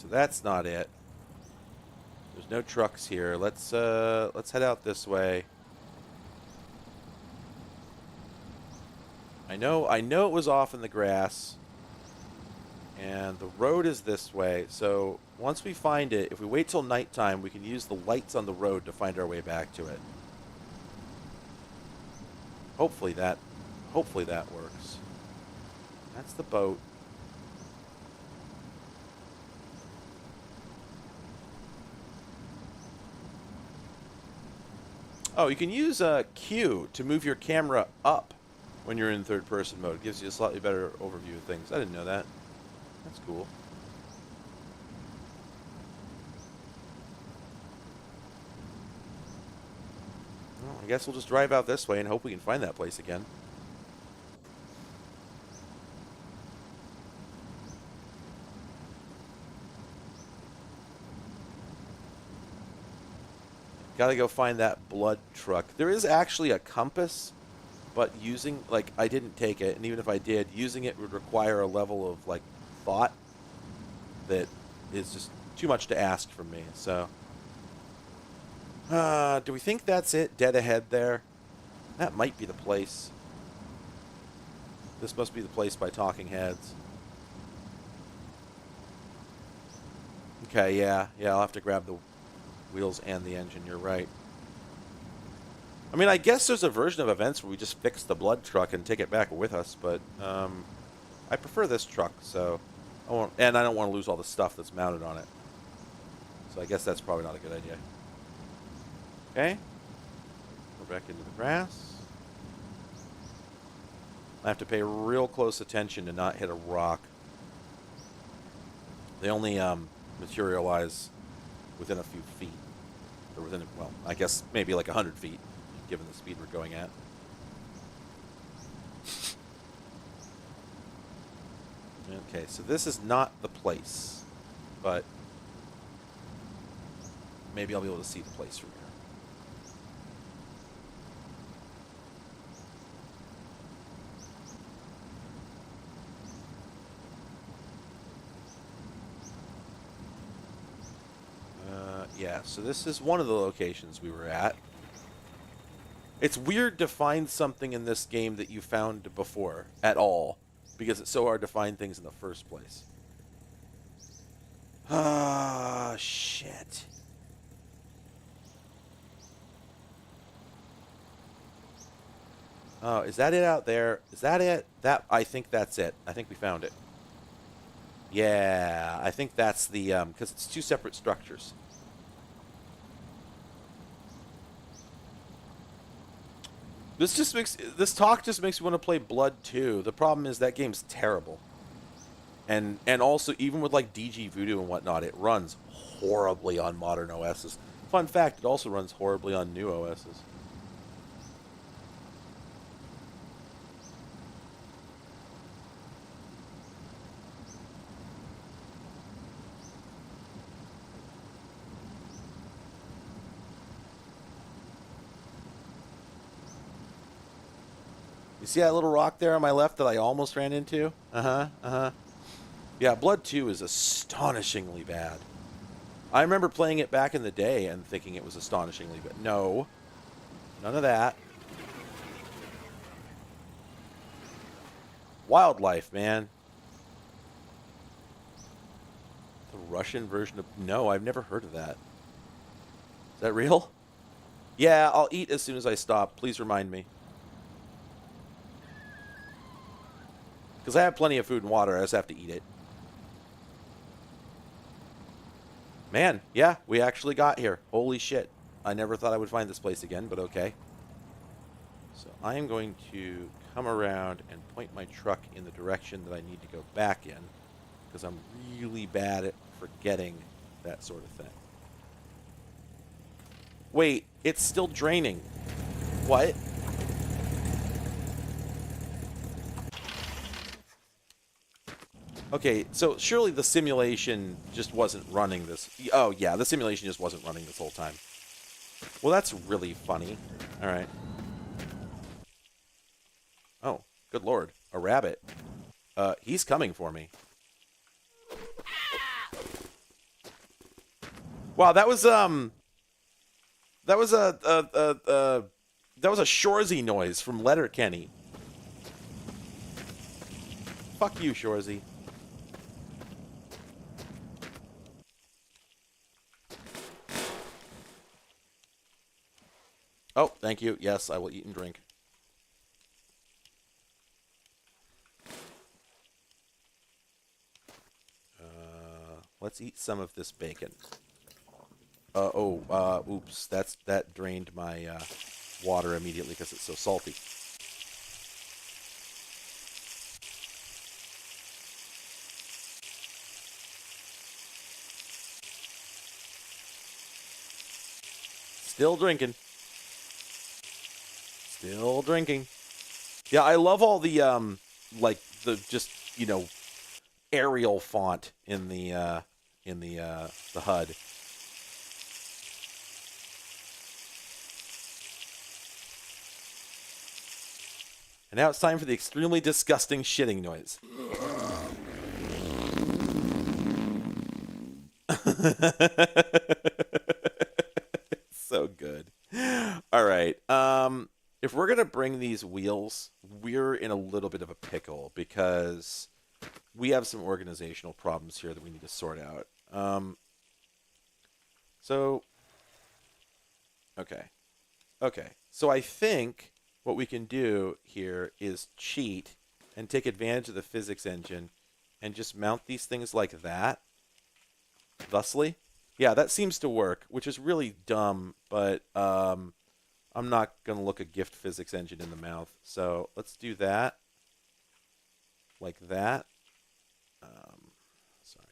so that's not it. There's no trucks here. Let's head out this way. I know it was off in the grass. And the road is this way. So once we find it, if we wait till nighttime, we can use the lights on the road to find our way back to it. Hopefully that works. That's the boat. Oh, you can use Q to move your camera up when you're in third-person mode. It gives you a slightly better overview of things. I didn't know that. That's cool. Well, I guess we'll just drive out this way and hope we can find that place again. Gotta go find that blood truck. There is actually a compass, but using, like, I didn't take it, and even if I did, using it would require a level of, like, thought that is just too much to ask from me, so. Do we think that's it? Dead ahead there? That might be the place. This must be the place by Talking Heads. Okay, yeah, I'll have to grab the wheels and the engine, you're right. I mean, I guess there's a version of events where we just fix the blood truck and take it back with us, but I prefer this truck, so and I don't want to lose all the stuff that's mounted on it. So I guess that's probably not a good idea. Okay. We're back into the grass. I have to pay real close attention to not hit a rock. They only materialize within a few feet. Or within, well, I guess maybe like 100 feet, given the speed we're going at. Okay, so this is not the place, but maybe I'll be able to see the place from here. Yeah, so this is one of the locations we were at. It's weird to find something in this game that you found before at all, because it's so hard to find things in the first place. Ah, shit. Oh, is that it out there? Is that it? I think that's it. I think we found it. Yeah, I think that's the, because it's two separate structures. This talk just makes me want to play Blood 2. The problem is that game's terrible. And also, even with like DG Voodoo and whatnot, it runs horribly on modern OSs. Fun fact, it also runs horribly on new OSs. You see that little rock there on my left that I almost ran into? Yeah, Blood 2 is astonishingly bad. I remember playing it back in the day and thinking it was astonishingly bad. No. None of that. Wildlife, man. The Russian version of... No, I've never heard of that. Is that real? Yeah, I'll eat as soon as I stop. Please remind me. Because I have plenty of food and water, I just have to eat it. Man, yeah, we actually got here. Holy shit. I never thought I would find this place again, but okay. So I am going to come around and point my truck in the direction that I need to go back in, because I'm really bad at forgetting that sort of thing. Wait, it's still draining. What? Okay, so surely the simulation just wasn't running this. Oh, yeah, the simulation just wasn't running this whole time. Well, that's really funny. All right. Oh, good lord. A rabbit. He's coming for me. Wow, that was that was that was a Shorzy noise from Letterkenny. Fuck you, Shorzy. Oh, thank you. Yes, I will eat and drink. Let's eat some of this bacon. Oops. That drained my water immediately because it's so salty. Still drinking. Still drinking. Yeah, I love all the like the just Arial font in the HUD. And now it's time for the extremely disgusting shitting noise. So good. All right. If we're gonna bring these wheels, we're in a little bit of a pickle because we have some organizational problems here that we need to sort out. Okay. So I think what we can do here is cheat and take advantage of the physics engine and just mount these things like that. Thusly. Yeah, that seems to work, which is really dumb, but I'm not going to look a gift physics engine in the mouth. So let's do that. Like that. Sorry.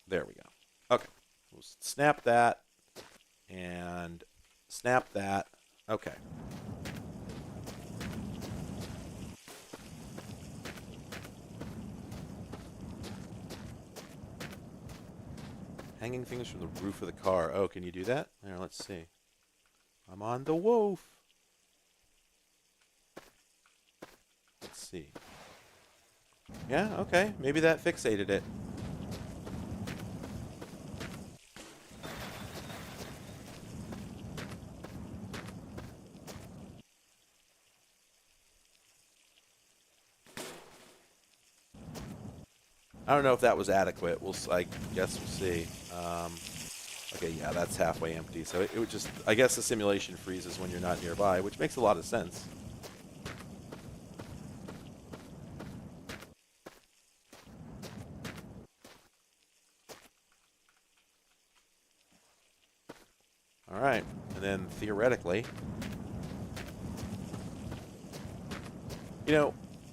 There we go. Okay. We'll snap that. And snap that. Okay. Hanging things from the roof of the car. Oh, can you do that? There, let's see. I'm on the wolf. Let's see. Yeah, okay. Maybe that fixated it. I don't know if that was adequate. I guess we'll see. Okay, yeah, that's halfway empty. So it would just, I guess the simulation freezes when you're not nearby, which makes a lot of sense. All right, and then theoretically,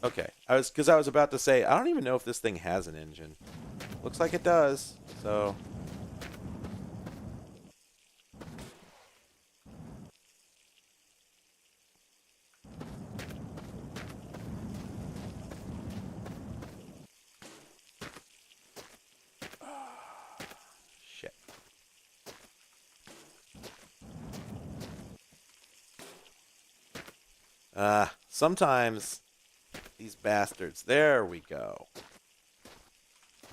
okay, I was about to say I don't even know if this thing has an engine. Looks like it does. So. Shit. Sometimes these bastards. There we go.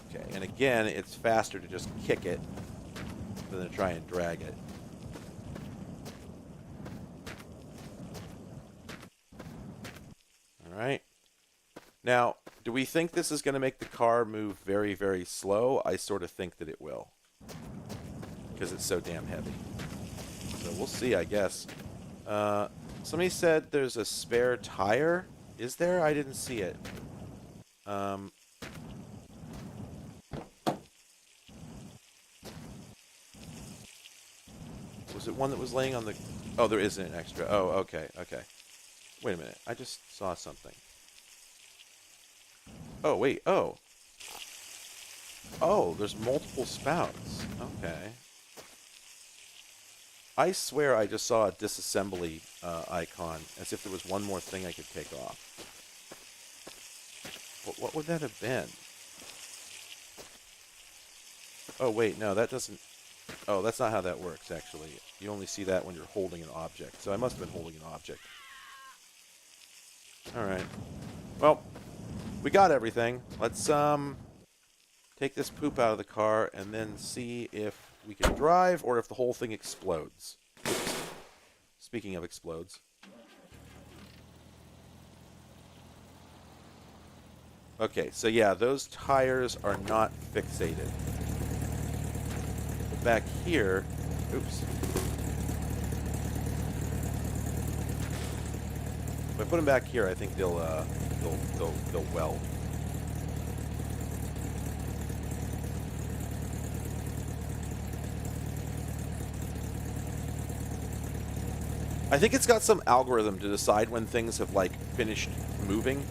Okay, and again, it's faster to just kick it than to try and drag it. All right. Now, do we think this is going to make the car move very, very slow? I sort of think that it will. Because it's so damn heavy. So we'll see, I guess. Somebody said there's a spare tire. Is there? I didn't see it. Was it one that was laying on the... Oh, there isn't an extra. Oh, okay. Wait a minute. I just saw something. Oh, wait. Oh, there's multiple spouts. Okay. I swear I just saw a disassembly icon, as if there was one more thing I could take off. What would that have been? Oh, wait, no, that doesn't... Oh, that's not how that works, actually. You only see that when you're holding an object. So I must have been holding an object. Alright. Well, We got everything. Let's take this poop out of the car and then see if we can drive or if the whole thing explodes. Oops. Speaking of explodes. Okay, so yeah, those tires are not fixated. But back here, oops. If I put them back here, I think they'll weld. I think it's got some algorithm to decide when things have like finished moving,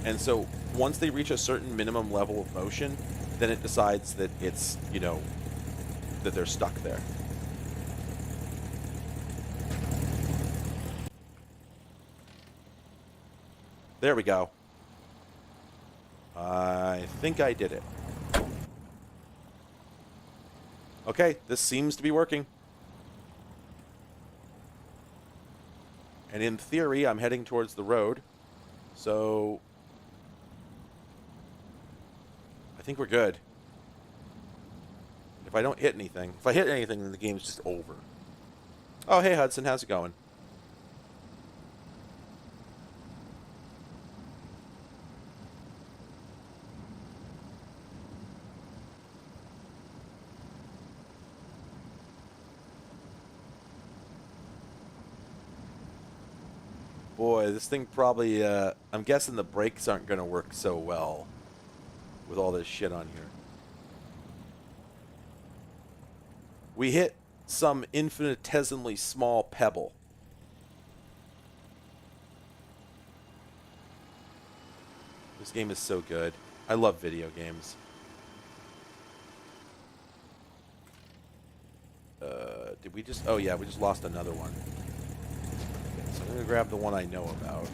and so once they reach a certain minimum level of motion, then it decides that it's, you know, that they're stuck there. There we go. I think I did it. Okay, this seems to be working. And in theory, I'm heading towards the road. So I think we're good. If I don't hit anything, if I hit anything, then the game's just over. Oh, hey Hudson, how's it going? Boy, this thing probably, I'm guessing the brakes aren't going to work so well with all this shit on here. We hit some infinitesimally small pebble. This game is so good. I love video games. Did we just... Oh, yeah, we just lost another one. Okay, so I'm going to grab the one I know about.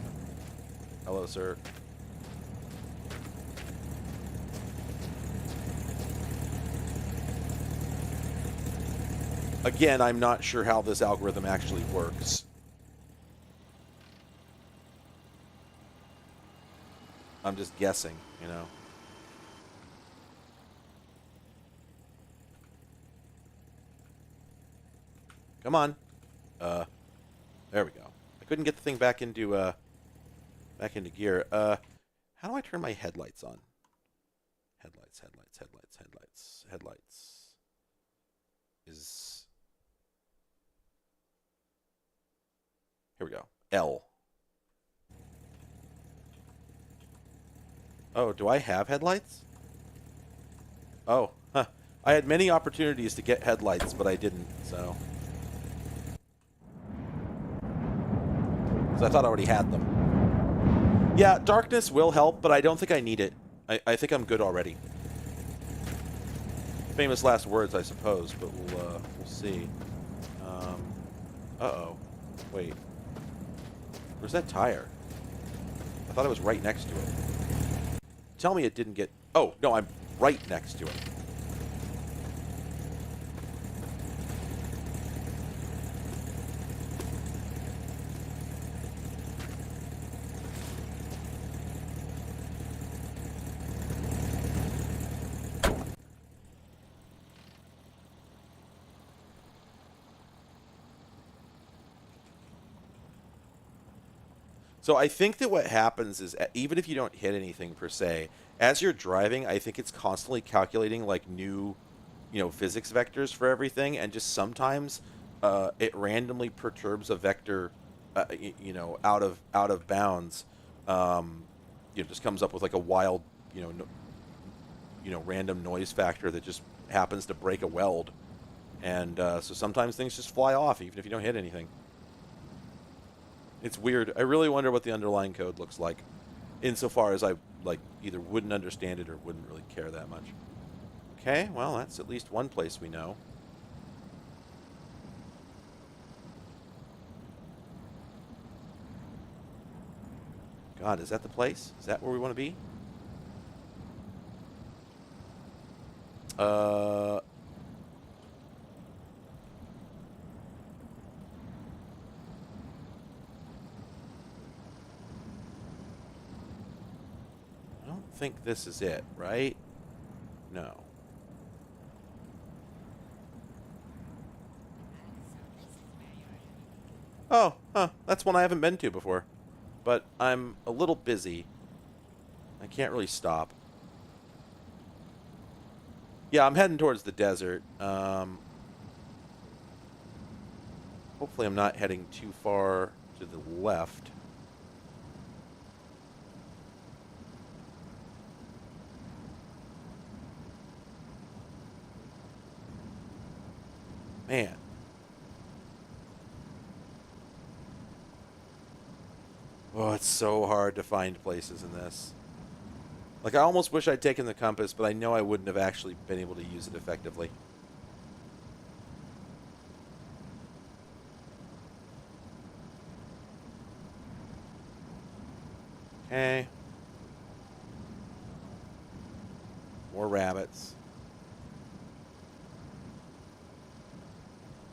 Hello, sir. Again, I'm not sure how this algorithm actually works. I'm just guessing, you know. Come on. There we go. I couldn't get the thing back into gear. How do I turn my headlights on? Headlights. Here we go. L. Oh, do I have headlights? Oh, huh. I had many opportunities to get headlights, but I didn't, so. So I thought I already had them. Yeah, darkness will help, but I don't think I need it. I think I'm good already. Famous last words, I suppose, but we'll see. Uh-oh. Wait. Where's that tire? I thought I was right next to it. Tell me it didn't get... Oh, no, I'm right next to it. So I think that what happens is, even if you don't hit anything per se, as you're driving, I think it's constantly calculating like new, you know, physics vectors for everything, and just sometimes it randomly perturbs a vector, you know, out of bounds. You know, just comes up with like a wild, you know, random noise factor that just happens to break a weld, and so sometimes things just fly off even if you don't hit anything. It's weird. I really wonder what the underlying code looks like, insofar as I like either wouldn't understand it or wouldn't really care that much. Okay, well, that's at least one place we know. God, is that the place? Is that where we want to be? think this is it, right? No. Oh, huh. That's one I haven't been to before. But I'm a little busy. I can't really stop. Yeah, I'm heading towards the desert. Hopefully I'm not heading too far to the left. Man. Oh, it's so hard to find places in this. Like, I almost wish I'd taken the compass, but I know I wouldn't have actually been able to use it effectively. Okay. More rabbits.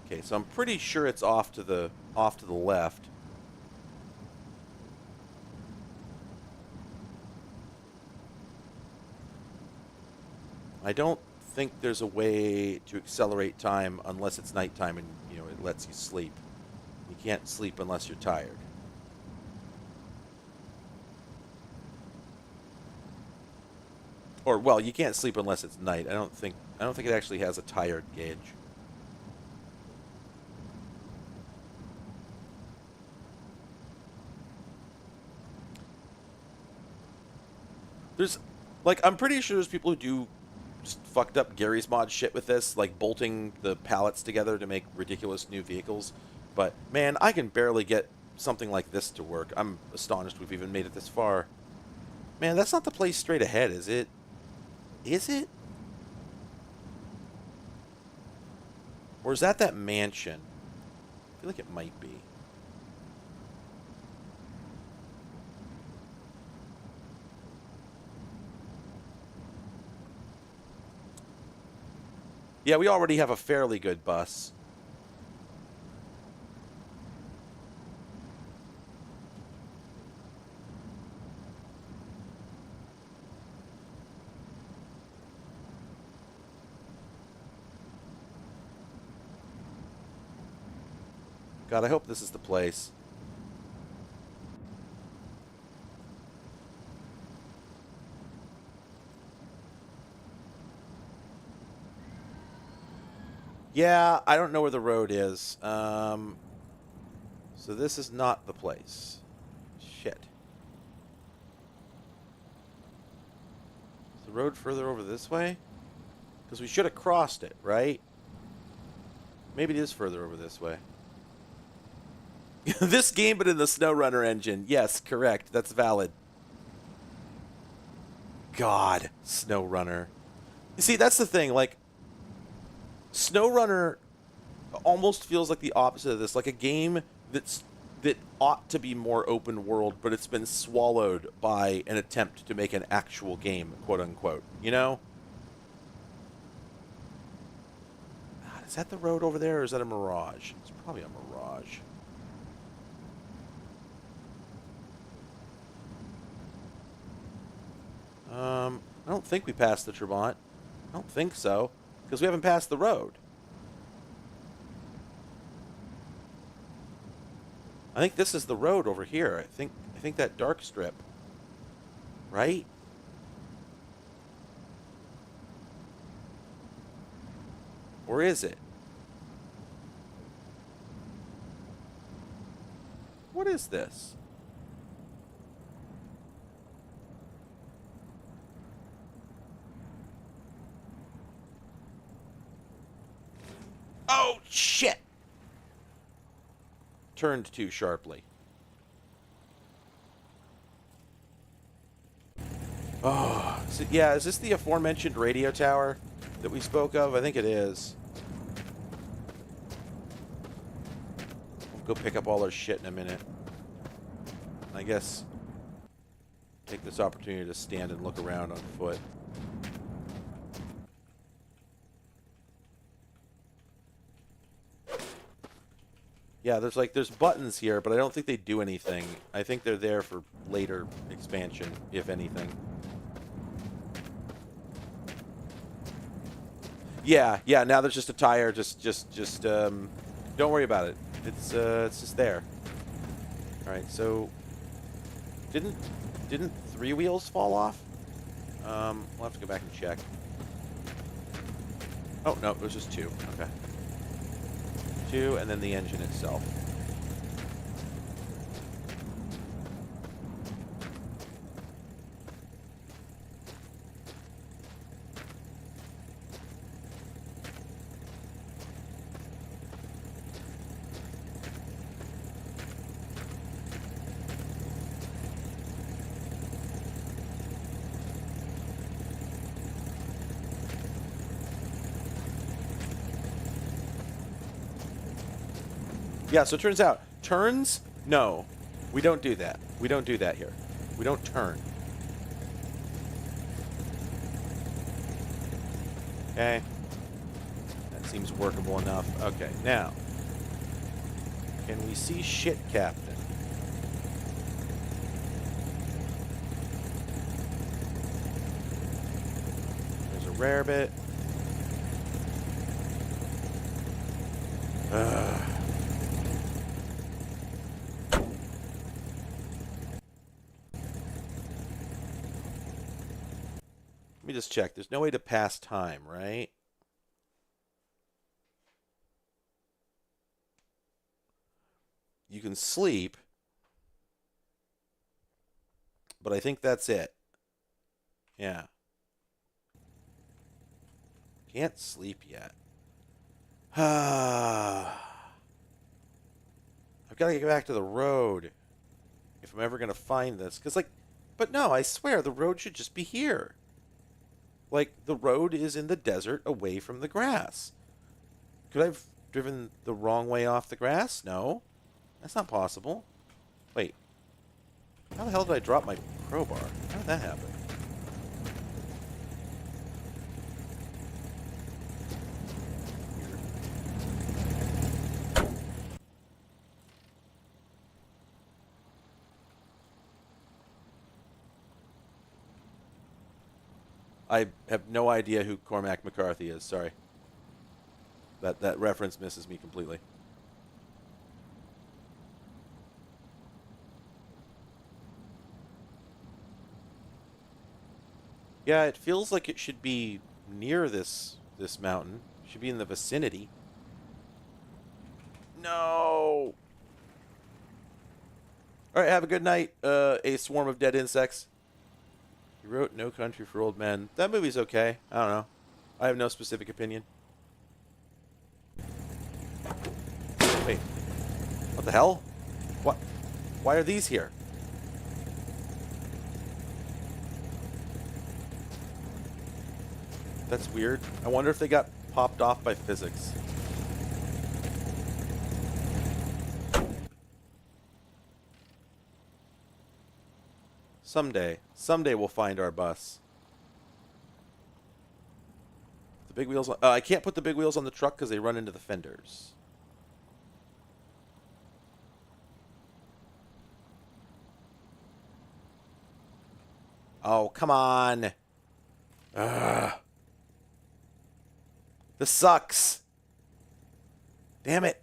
Okay, so I'm pretty sure it's off to the left. I don't think there's a way to accelerate time unless it's nighttime and, you know, it lets you sleep. You can't sleep unless you're tired. Or, well, you can't sleep unless it's night. I don't think it actually has a tired gauge. There's, like, I'm pretty sure there's people who do just fucked up Gary's Mod shit with this, like bolting the pallets together to make ridiculous new vehicles. But, man, I can barely get something like this to work. I'm astonished we've even made it this far. Man, that's not the place straight ahead, is it? Is it? Or is that mansion? I feel like it might be. Yeah, we already have a fairly good bus. God, I hope this is the place. Yeah, I don't know where the road is. So this is not the place. Shit. Is the road further over this way? Because we should have crossed it, right? Maybe it is further over this way. This game, but in the SnowRunner engine. Yes, correct. That's valid. God, SnowRunner. You see, that's the thing. Like, SnowRunner almost feels like the opposite of this. Like a game that ought to be more open world, but it's been swallowed by an attempt to make an actual game, quote unquote. You know? God, is that the road over there, or is that a mirage? It's probably a mirage. I don't think we passed the Trabant. I don't think so, because we haven't passed the road. I think this is the road over here. I think that dark strip. Right? Or is it? What is this? Oh, shit! Turned too sharply. Oh, so, yeah, is this the aforementioned radio tower that we spoke of? I think it is. We'll go pick up all our shit in a minute. I guess take this opportunity to stand and look around on foot. Yeah, there's buttons here, but I don't think they do anything. I think they're there for later expansion, if anything. Yeah, yeah. Now there's just a tire. Just don't worry about it. It's just there. All right. So, didn't 3 wheels fall off? We'll have to go back and check. Oh no, it was just 2. Okay. 2, and then the engine itself. Yeah, so it turns out, turns? No. We don't do that. We don't do that here. We don't turn. Okay. That seems workable enough. Okay, now. Can we see shit, Captain? There's a rare bit. Let me just check. There's no way to pass time, right? You can sleep, but I think that's it. Yeah. Can't sleep yet. I've got to get back to the road if I'm ever going to find this. Because, like, but no, I swear, the road should just be here. Like, the road is in the desert away from the grass. Could I have driven the wrong way off the grass? No. That's not possible. Wait. How the hell did I drop my crowbar? How did that happen? I have no idea who Cormac McCarthy is. Sorry. That reference misses me completely. Yeah, it feels like it should be near this mountain. It should be in the vicinity. No. All right, have a good night. A swarm of dead insects. He wrote No Country for Old Men. That movie's okay. I don't know. I have no specific opinion. Wait. What the hell? What? Why are these here? That's weird. I wonder if they got popped off by physics. Someday we'll find our bus. The big wheels. I can't put the big wheels on the truck because they run into the fenders. Oh, come on. Ugh. This sucks. Damn it.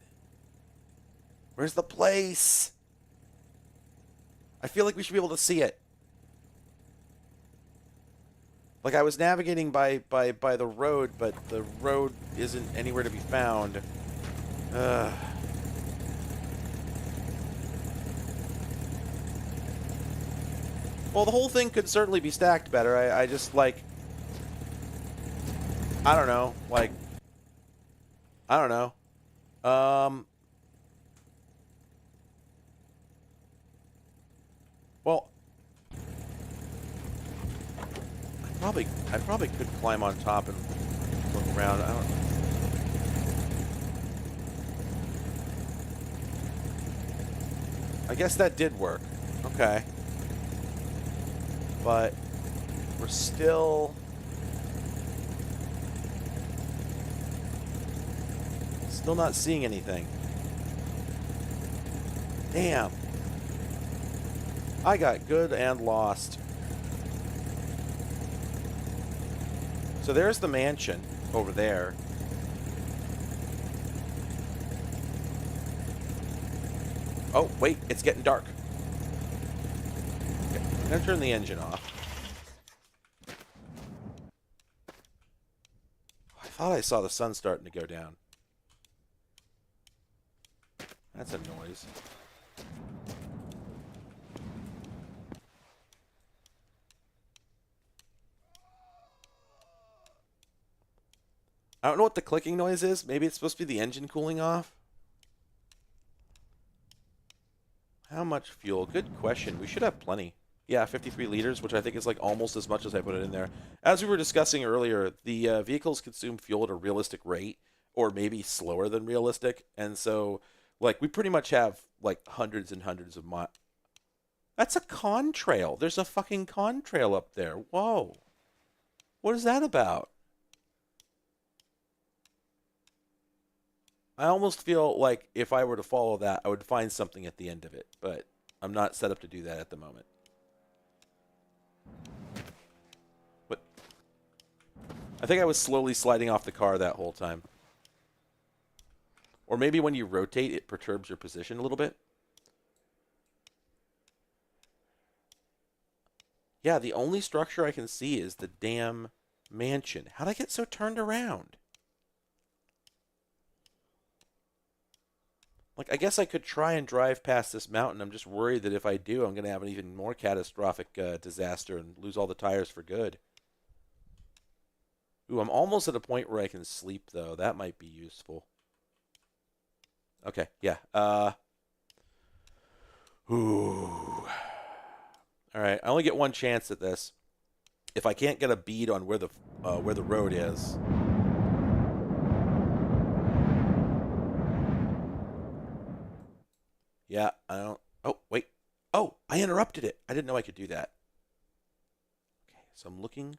Where's the place? I feel like we should be able to see it. Like, I was navigating by the road, but the road isn't anywhere to be found. Ugh. Well, the whole thing could certainly be stacked better. I just, like... I don't know. Like... I don't know. Well... I probably could climb on top and look around. I don't... I guess that did work. Okay. But we're still not seeing anything. Damn. I got good and lost. So there's the mansion. over there. Oh, wait, it's getting dark. Okay, I'm going to turn the engine off. I thought I saw the sun starting to go down. That's a noise. I don't know what the clicking noise is. Maybe it's supposed to be the engine cooling off. How much fuel? Good question. We should have plenty. Yeah, 53 liters, which I think is like almost as much as I put it in there. As we were discussing earlier, the vehicles consume fuel at a realistic rate, or maybe slower than realistic. And so, like, we pretty much have like hundreds and hundreds of miles. That's a contrail. There's a fucking contrail up there. Whoa. What is that about? I almost feel like if I were to follow that, I would find something at the end of it, but I'm not set up to do that at the moment. But I think I was slowly sliding off the car that whole time. Or maybe when you rotate, it perturbs your position a little bit. Yeah, the only structure I can see is the damn mansion. How'd I get so turned around? Like, I guess I could try and drive past this mountain. I'm just worried that if I do, I'm going to have an even more catastrophic disaster and lose all the tires for good. Ooh, I'm almost at a point where I can sleep, though. That might be useful. Okay, yeah. Ooh. All right, I only get one chance at this. If I can't get a bead on where the road is. Yeah, I don't. Oh, wait. Oh, I interrupted it. I didn't know I could do that. Okay, so I'm looking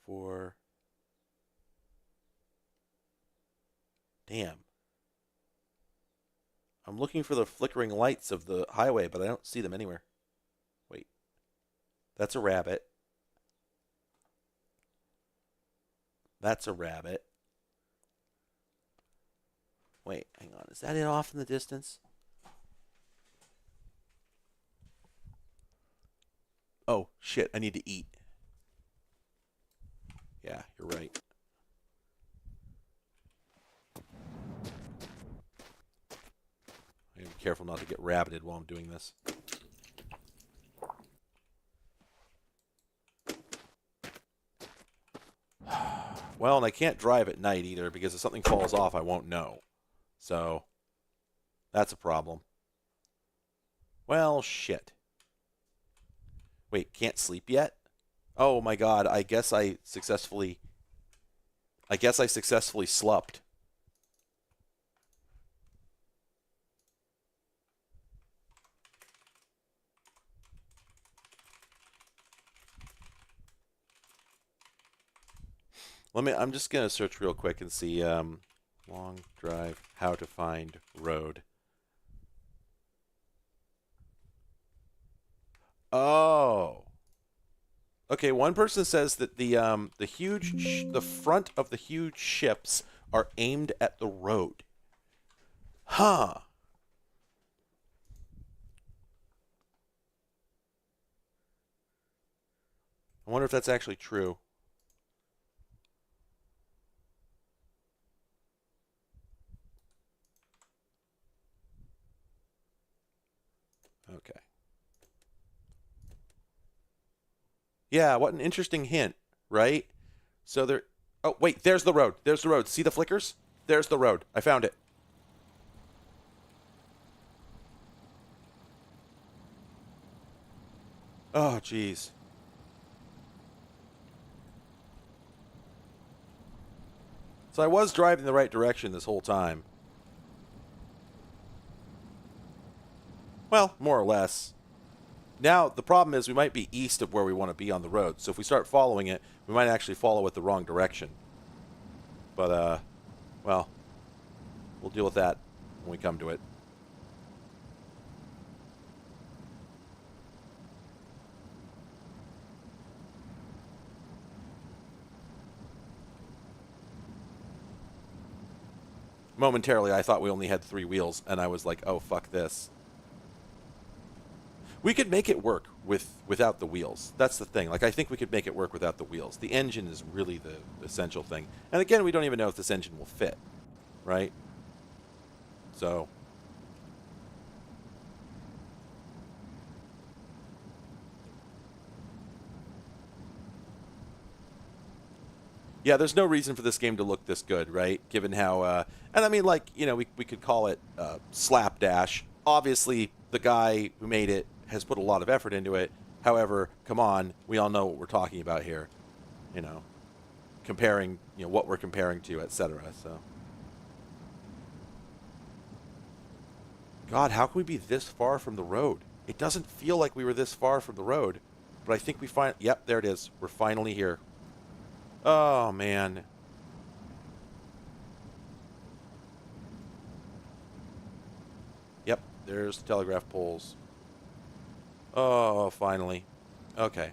for. Damn. I'm looking for the flickering lights of the highway, but I don't see them anywhere. Wait. That's a rabbit. That's a rabbit. Wait, hang on. Is that it off in the distance? Oh, shit. I need to eat. Yeah, you're right. I gotta be careful not to get rabbited while I'm doing this. Well, and I can't drive at night either because if something falls off, I won't know. So, that's a problem. Well, shit. Wait, can't sleep yet? Oh my god, I guess I successfully slept. I'm just gonna search real quick and see long drive how to find road. Oh. Okay, one person says that the front of the huge ships are aimed at the road. Huh. I wonder if that's actually true. Okay. Yeah, what an interesting hint, right? So there. Oh, wait, there's the road. There's the road. See the flickers? There's the road. I found it. Oh, jeez. So I was driving the right direction this whole time. Well, more or less. Now, the problem is we might be east of where we want to be on the road. So if we start following it, we might actually follow it the wrong direction. But, well, we'll deal with that when we come to it. momentarily I thought we only had 3 wheels, and I was like, oh, fuck this. We could make it work without the wheels. That's the thing. Like, I think we could make it work without the wheels. The engine is really the essential thing. And again, we don't even know if this engine will fit, right? So... yeah, there's no reason for this game to look this good, right? Given how, and I mean, like, you know, we could call it slapdash. Obviously, the guy who made it has put a lot of effort into it. However, come on, we all know what we're talking about here. You know, comparing, you know, what we're comparing to, etc. So, God, how can we be this far from the road? It doesn't feel like we were this far from the road, but I think we find. Yep, there it is. We're finally here. Oh, man. Yep, there's the telegraph poles. Oh, finally. Okay.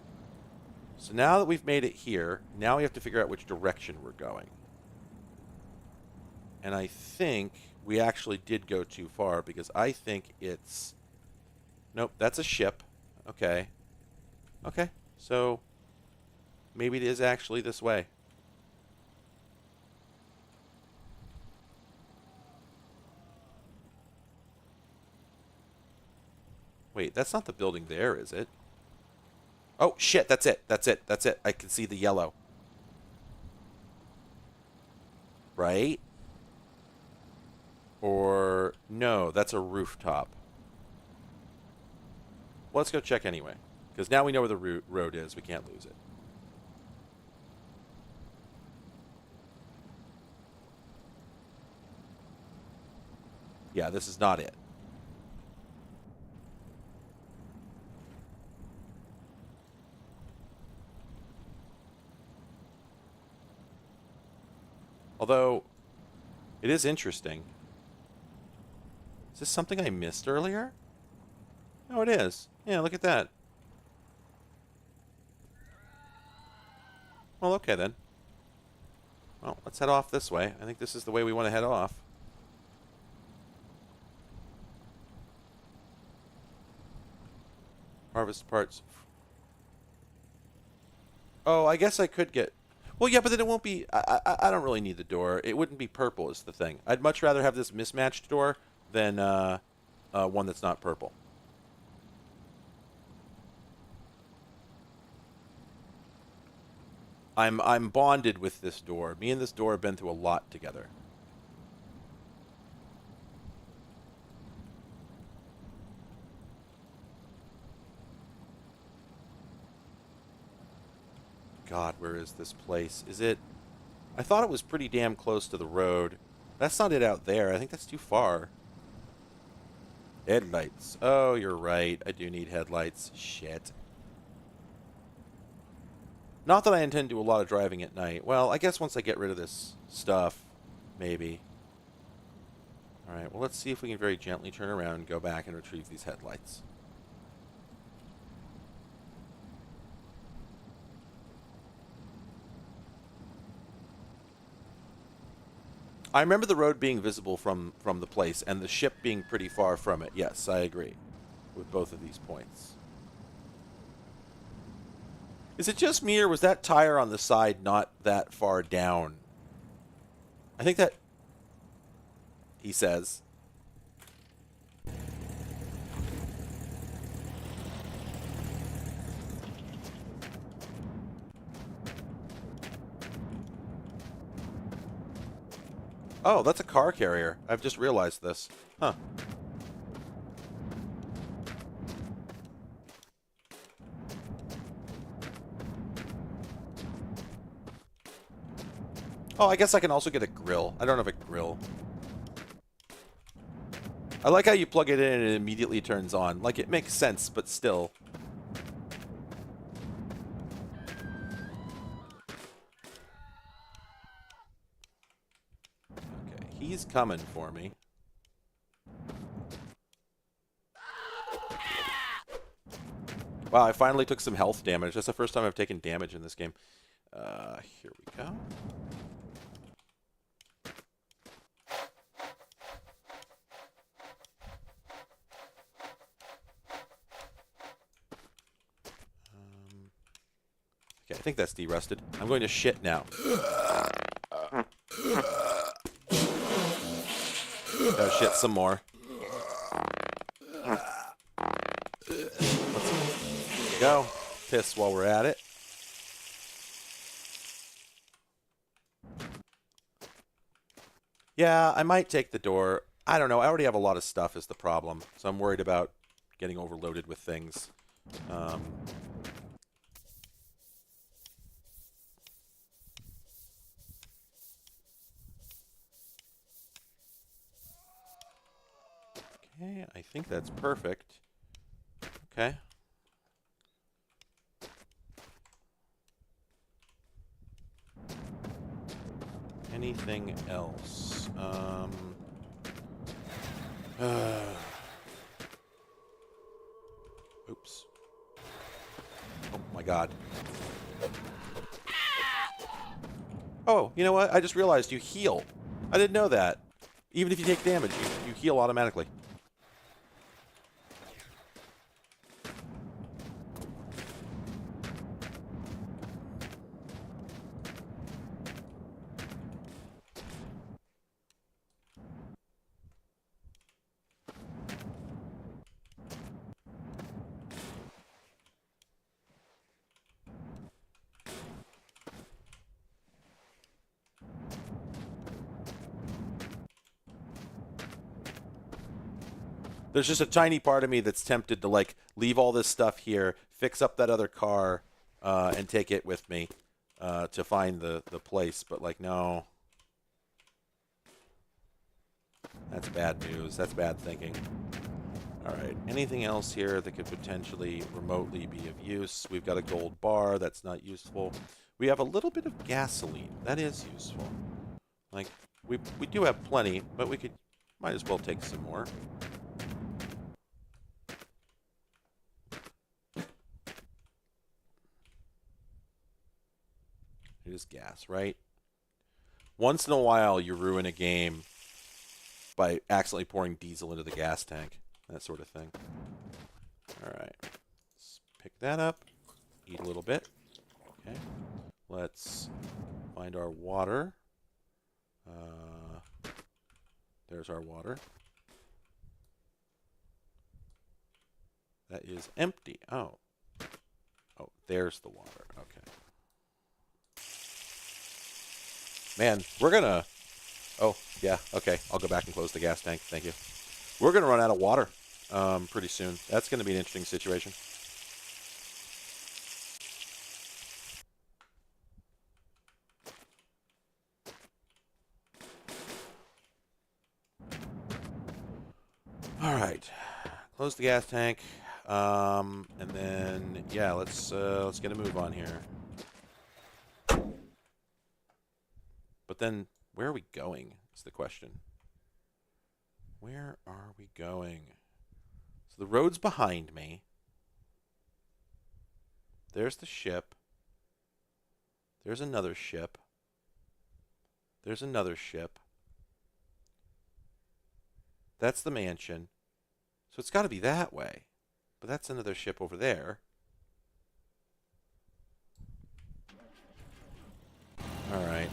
So now that we've made it here, now we have to figure out which direction we're going. And I think we actually did go too far, because I think it's... nope, that's a ship. Okay. Okay, so... maybe it is actually this way. Wait, that's not the building there, is it? Oh, shit, that's it. That's it. That's it. I can see the yellow. Right? Or... no, that's a rooftop. Well, let's go check anyway. Because now we know where the road is. We can't lose it. Yeah, this is not it. Although, it is interesting. Is this something I missed earlier? Oh, it is. Yeah, look at that. Well, okay then. Well, let's head off this way. I think this is the way we want to head off. Harvest parts. Oh, I guess I could get... well, yeah, but then it won't be... I don't really need the door. It wouldn't be purple is the thing. I'd much rather have this mismatched door than one that's not purple. I'm bonded with this door. Me and this door have been through a lot together. God, where is this place? Is it... I thought it was pretty damn close to the road. That's not it out there. I think that's too far. Headlights. Oh, you're right. I do need headlights. Shit. Not that I intend to do a lot of driving at night. Well, I guess once I get rid of this stuff, maybe. Alright, well, let's see if we can very gently turn around and go back and retrieve these headlights. I remember the road being visible from the place and the ship being pretty far from it. Yes, I agree with both of these points. Is it just me, or was that tire on the side not that far down? I think that... he says. Oh, that's a car carrier. I've just realized this. Huh. Oh, I guess I can also get a grill. I don't have a grill. I like how you plug it in and it immediately turns on. Like, it makes sense, but still. Okay, he's coming for me. Wow, I finally took some health damage. That's the first time I've taken damage in this game. Here we go. Okay, I think that's derusted. I'm going to shit now. Gotta shit some more. Let's go. Piss while we're at it. Yeah, I might take the door. I don't know. I already have a lot of stuff is the problem. So I'm worried about getting overloaded with things. Okay, I think that's perfect. Okay. Anything else? Oops. Oh my god. Oh, you know what? I just realized you heal. I didn't know that. Even if you take damage, you heal automatically. There's just a tiny part of me that's tempted to, like, leave all this stuff here, fix up that other car, and take it with me to find the place. But, like, no. That's bad news. That's bad thinking. All right. Anything else here that could potentially remotely be of use? We've got a gold bar. That's not useful. We have a little bit of gasoline. That is useful. Like, we do have plenty, but we might as well take some more. It is gas, right? Once in a while, you ruin a game by accidentally pouring diesel into the gas tank. That sort of thing. Alright. Let's pick that up. Eat a little bit. Okay. Let's find our water. There's our water. That is empty. Oh. Oh, there's the water. Okay. Man, we're gonna... Oh, yeah, okay. I'll go back and close the gas tank. Thank you. We're gonna run out of water pretty soon. That's gonna be an interesting situation. All right. Close the gas tank. And then, yeah, let's get a move on here. But then, where are we going is the question. Where are we going? So the road's behind me. There's the ship. There's another ship. There's another ship. That's the mansion. So it's got to be that way. But that's another ship over there. All right.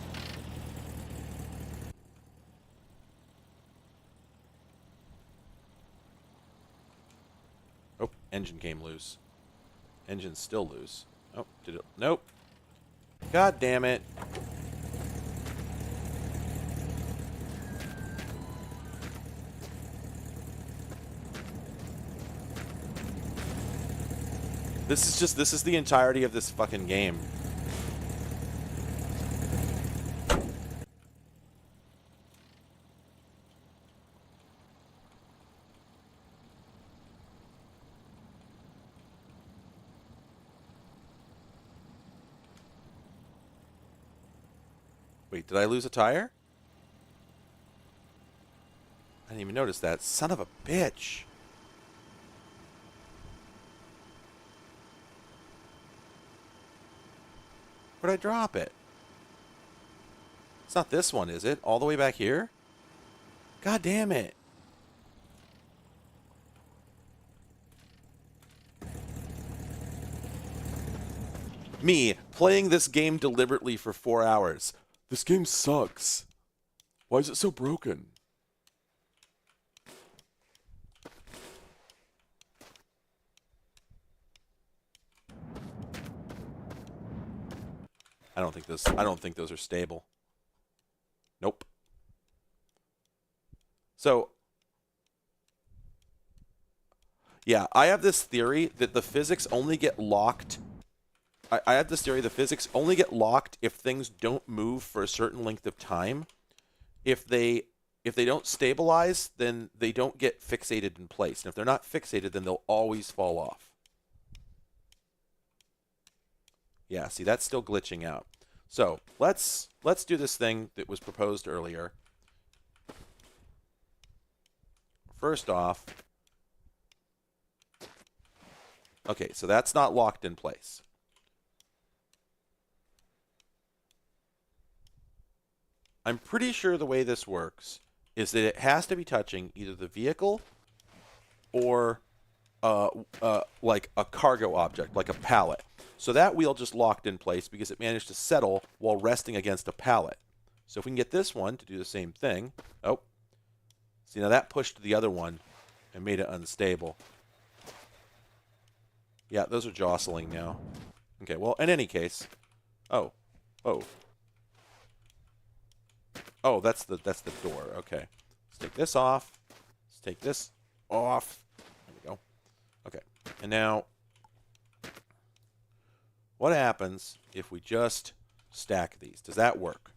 Oh, engine came loose. Engine's still loose. Oh, did it? Nope. God damn it. This is the entirety of this fucking game. Wait, did I lose a tire? I didn't even notice that. Son of a bitch. Where'd I drop it? It's not this one, is it? All the way back here? God damn it. Me, playing this game deliberately for 4 hours. This game sucks. Why is it so broken? I don't think those are stable. Nope. So, yeah, I have this theory that the physics only get locked. I have this theory the physics only get locked if things don't move for a certain length of time. If they don't stabilize, then they don't get fixated in place. And if they're not fixated, then they'll always fall off. Yeah, see, that's still glitching out. So let's do this thing that was proposed earlier. First off, okay, so that's not locked in place. I'm pretty sure the way this works is that it has to be touching either the vehicle or like a cargo object, like a pallet. So that wheel just locked in place because it managed to settle while resting against a pallet. So if we can get this one to do the same thing. Oh, see, now that pushed the other one and made it unstable. Yeah, those are jostling now. Okay, well, in any case. Oh. Oh, that's the door. Okay. Let's take this off. Let's take this off. There we go. Okay. And now, what happens if we just stack these? Does that work?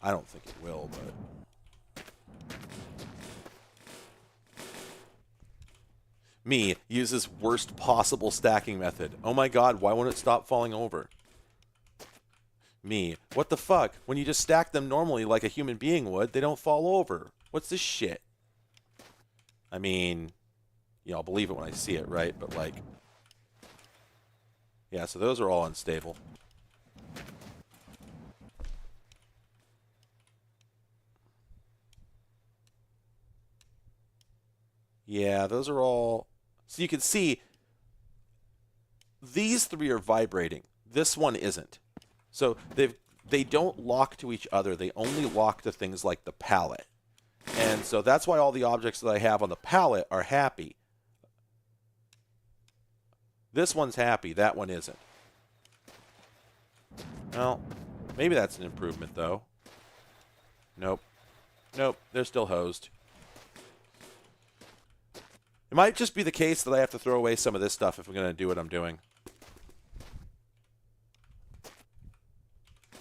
I don't think it will, but... Me uses worst possible stacking method. Oh my god, why won't it stop falling over? Me, what the fuck? When you just stack them normally like a human being would, they don't fall over. What's this shit? I mean, you know, I'll believe it when I see it, right? But like... Yeah, so those are all unstable. Yeah, those are all... So you can see these three are vibrating. This one isn't. So they don't lock to each other. They only lock to things like the pallet. And so that's why all the objects that I have on the pallet are happy. This one's happy. That one isn't. Well, maybe that's an improvement, though. Nope. Nope, they're still hosed. It might just be the case that I have to throw away some of this stuff if I'm going to do what I'm doing.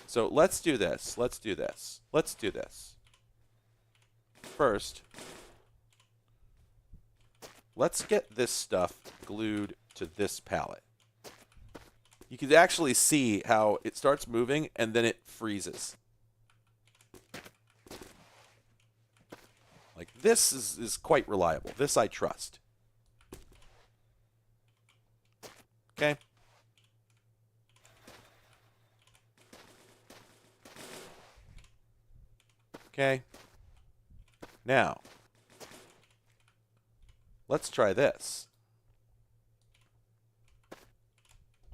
So let's do this. Let's do this. Let's do this. First, let's get this stuff glued to this pallet. You can actually see how it starts moving and then it freezes. Like, this is quite reliable. This I trust. Okay. Okay. Now, let's try this.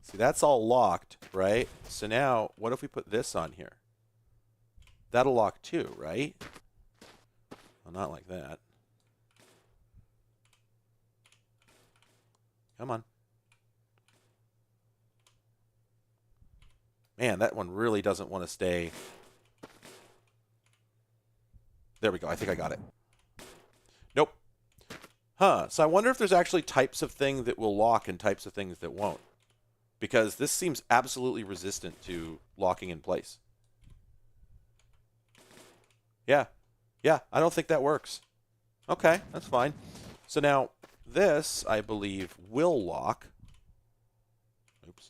See, that's all locked, right? So now, what if we put this on here? That'll lock too, right? Well, not like that. Come on. Man, that one really doesn't want to stay. There we go. I think I got it. Nope. Huh. So I wonder if there's actually types of thing that will lock and types of things that won't. Because this seems absolutely resistant to locking in place. Yeah. Yeah, I don't think that works. Okay, that's fine. So now, this, I believe, will lock. Oops.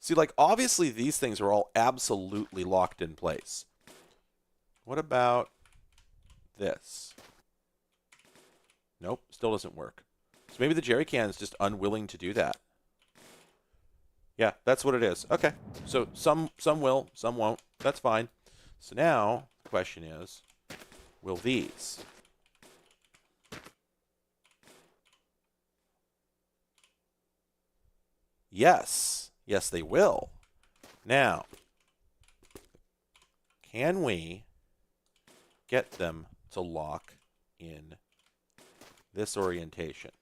See, like, obviously these things are all absolutely locked in place. What about this? Nope, still doesn't work. So maybe the jerry can is just unwilling to do that. Yeah, that's what it is. Okay, so some will, some won't. That's fine. So now, The question is, will these? Yes. Yes, they will. Now, can we get them to lock in this orientation?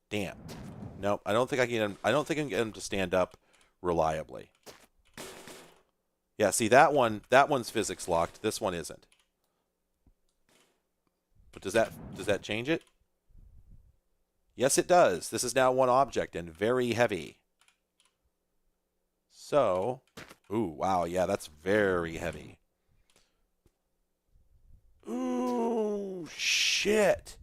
Damn. Nope, I don't think I can. I don't think I can get them to stand up reliably. Yeah, see that one. That one's physics locked. This one isn't. But does that change it? Yes, it does. This is now one object and very heavy. So, ooh, wow, yeah, that's very heavy. Ooh, shit.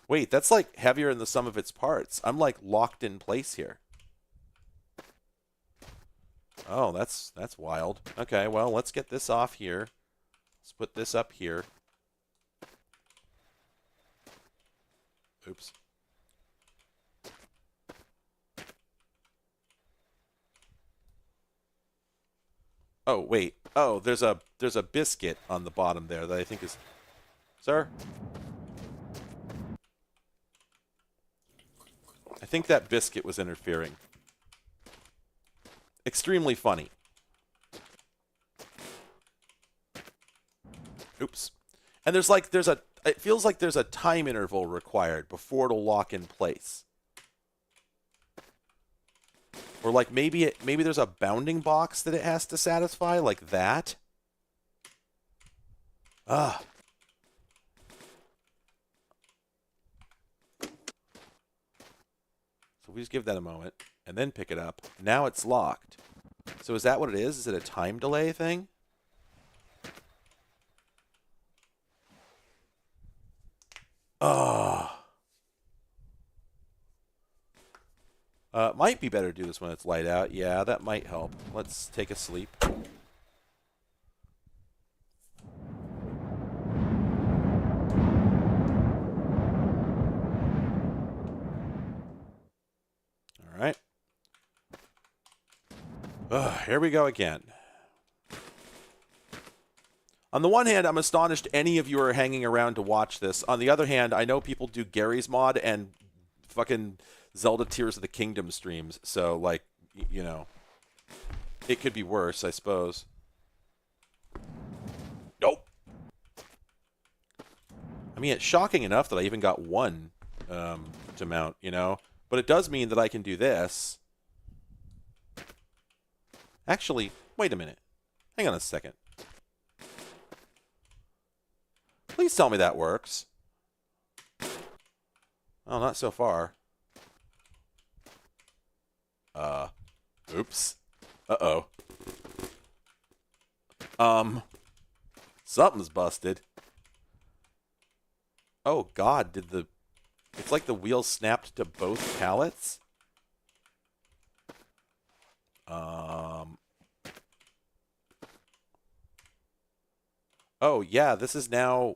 Wait, that's like heavier than the sum of its parts. I'm like locked in place here. Oh, that's wild. Okay, well, let's get this off here. Let's put this up here. Oops. Oh, wait. Oh, there's a biscuit on the bottom there that I think is... Sir? I think that biscuit was interfering. Extremely funny. Oops. And it feels like there's a time interval required before it'll lock in place. Or like maybe there's a bounding box that it has to satisfy, like that. Ah. So we just give that a moment and then pick it up. Now it's locked. So is that what it is? Is it a time delay thing? Ah. Might be better to do this when it's light out. Yeah, that might help. Let's take a sleep. All right. Here we go again. On the one hand, I'm astonished any of you are hanging around to watch this. On the other hand, I know people do Gary's mod and fucking Zelda Tears of the Kingdom streams. So, like, you know, it could be worse, I suppose. Nope. I mean, it's shocking enough that I even got one to mount, you know. But it does mean that I can do this. Actually, wait a minute. Hang on a second. Please tell me that works. Oh, not so far. Oops. Uh-oh. Something's busted. Oh, God, it's like the wheel snapped to both pallets? Oh, yeah, this is now,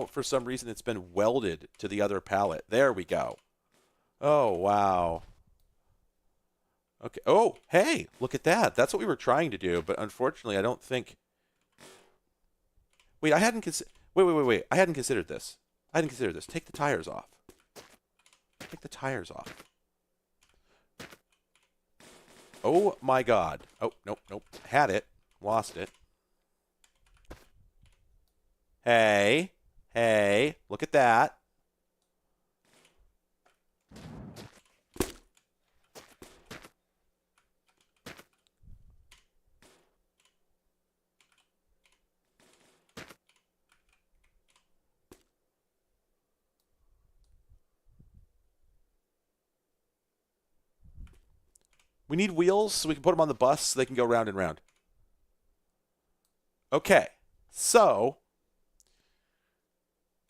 for some reason, it's been welded to the other pallet. There we go. Oh, wow. Okay. Oh, hey, look at that. That's what we were trying to do, but unfortunately, I don't think... Wait, I hadn't Wait. I hadn't considered this. Take the tires off. Take the tires off. Oh, my God. Oh, nope. Had it. Lost it. Hey, look at that. We need wheels so we can put them on the bus so they can go round and round. Okay, so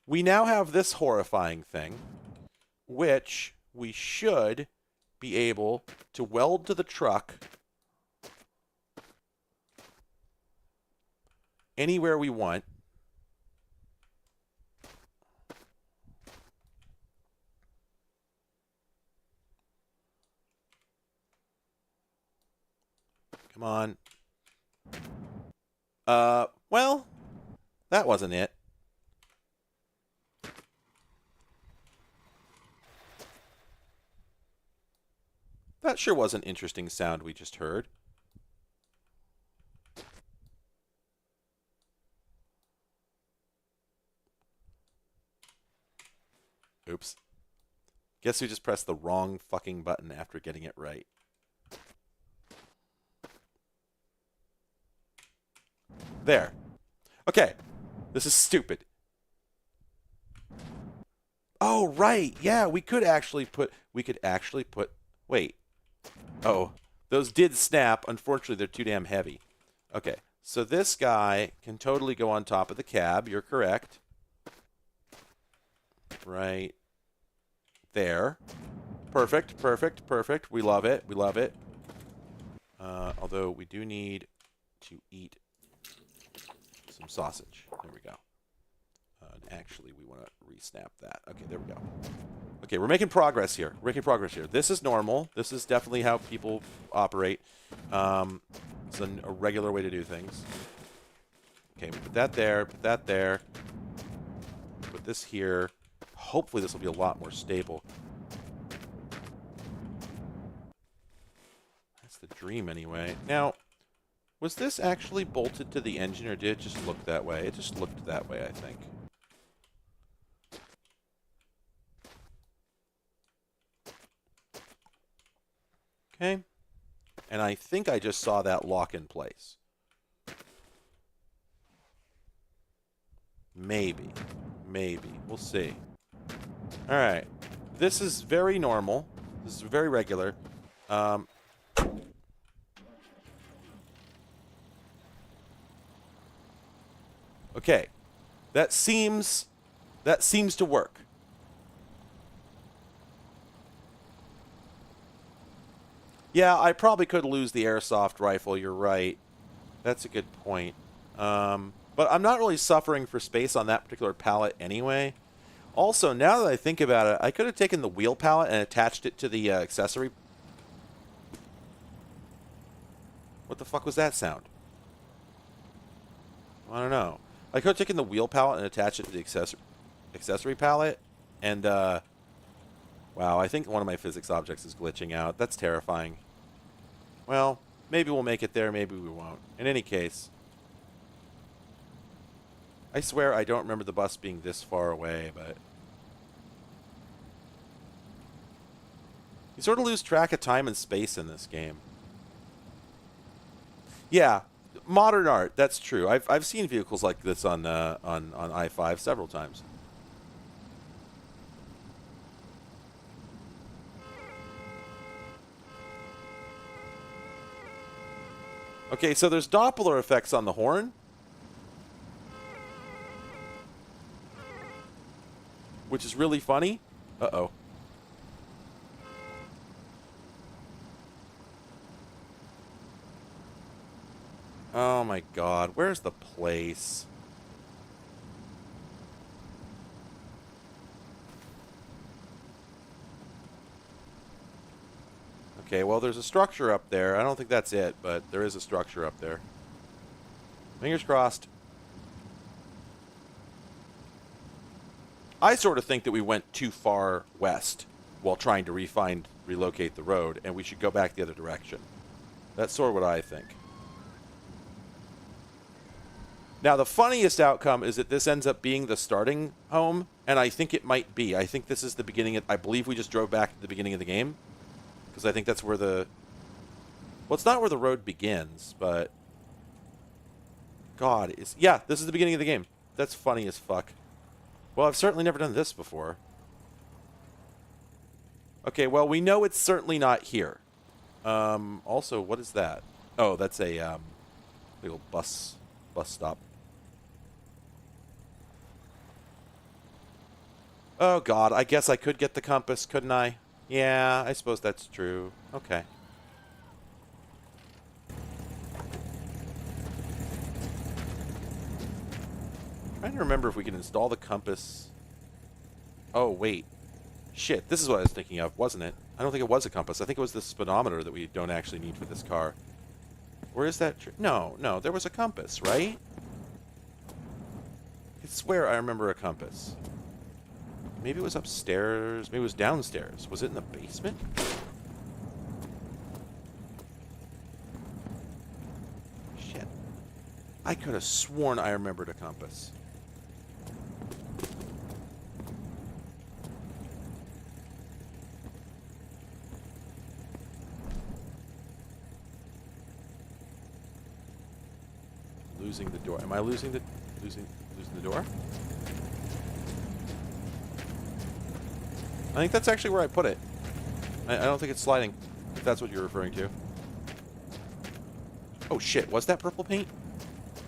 we now have this horrifying thing, which we should be able to weld to the truck anywhere we want. Come on. Well, that wasn't it. That sure was an interesting sound we just heard. Oops. Guess we just pressed the wrong fucking button after getting it right. There. Okay. This is stupid. Oh, right. Yeah, we could actually put... Wait. Oh. Those did snap. Unfortunately, they're too damn heavy. Okay. So this guy can totally go on top of the cab. You're correct. Right there. Perfect, perfect, perfect. We love it. We love it. Although we do need to eat some sausage. There we go. And actually, we want to re-snap that. Okay, there we go. Okay, we're making progress here. We're making progress here. This is normal. This is definitely how people operate. It's a regular way to do things. Okay, we put that there. Put that there. Put this here. Hopefully this will be a lot more stable. That's the dream anyway. Now, was this actually bolted to the engine or did it just look that way? It just looked that way, I think. Okay. And I think I just saw that lock in place. Maybe. Maybe. We'll see. All right. This is very normal. This is very regular. Okay. That seems to work. Yeah, I probably could lose the airsoft rifle. You're right. That's a good point. But I'm not really suffering for space on that particular pallet anyway. Also, now that I think about it, I could have taken the wheel pallet and attached it to the accessory. What the fuck was that sound? I don't know. I could have taken the wheel pallet and attached it to the accessory pallet. And, wow, I think one of my physics objects is glitching out. That's terrifying. Well, maybe we'll make it there, maybe we won't. In any case, I swear I don't remember the bus being this far away, but... You sort of lose track of time and space in this game. Yeah, modern art, that's true. I've seen vehicles like this on I-5 several times. Okay, so there's Doppler effects on the horn. Which is really funny. Uh-oh. Oh my god, where's the place? Okay, well, there's a structure up there. I don't think that's it, but there is a structure up there. Fingers crossed. I sort of think that we went too far west while trying to relocate the road, and we should go back the other direction. That's sort of what I think. Now, the funniest outcome is that this ends up being the starting home, and I think it might be. I think this is the beginning. I believe we just drove back to the beginning of the game, because I think that's where the... Well, it's not where the road begins, but... God, yeah, this is the beginning of the game. That's funny as fuck. Well, I've certainly never done this before. Okay, well, we know it's certainly not here. Also, what is that? Oh, that's a little bus stop. Oh, God, I guess I could get the compass, couldn't I? Yeah, I suppose that's true. Okay. I'm trying to remember if we can install the compass. Oh, wait. Shit, this is what I was thinking of, wasn't it? I don't think it was a compass. I think it was the speedometer that we don't actually need for this car. Where is that? No, no, there was a compass, right? I swear I remember a compass. Maybe it was upstairs. Maybe it was downstairs. Was it in the basement? Shit. I could have sworn I remembered a compass. Losing the door. Am I losing the door? I think that's actually where I put it. I don't think it's sliding, if that's what you're referring to. Oh shit, was that purple paint?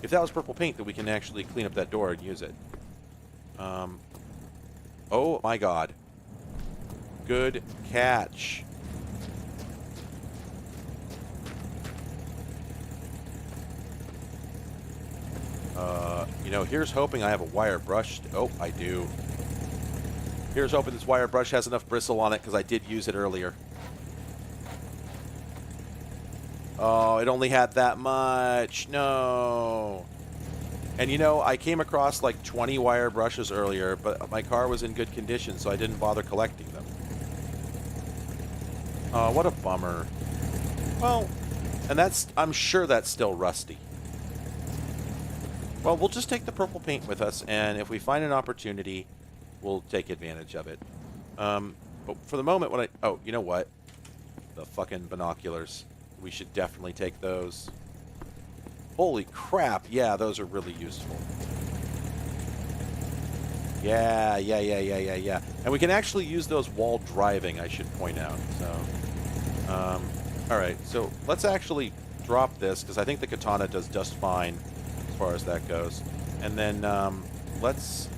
If that was purple paint, then we can actually clean up that door and use it. Oh my god. Good catch. You know, here's hoping I have a wire brush. Oh, I do. Here's hoping this wire brush has enough bristle on it, because I did use it earlier. Oh, it only had that much. No. And you know, I came across like 20 wire brushes earlier, but my car was in good condition, so I didn't bother collecting them. Oh, what a bummer. Well, and I'm sure that's still rusty. Well, we'll just take the purple paint with us, and if we find an opportunity, we'll take advantage of it. But for the moment, oh, you know what? The fucking binoculars. We should definitely take those. Holy crap, yeah, those are really useful. Yeah. And we can actually use those while driving, I should point out. So, alright, so let's actually drop this, because I think the katana does just fine as far as that goes. And then, let's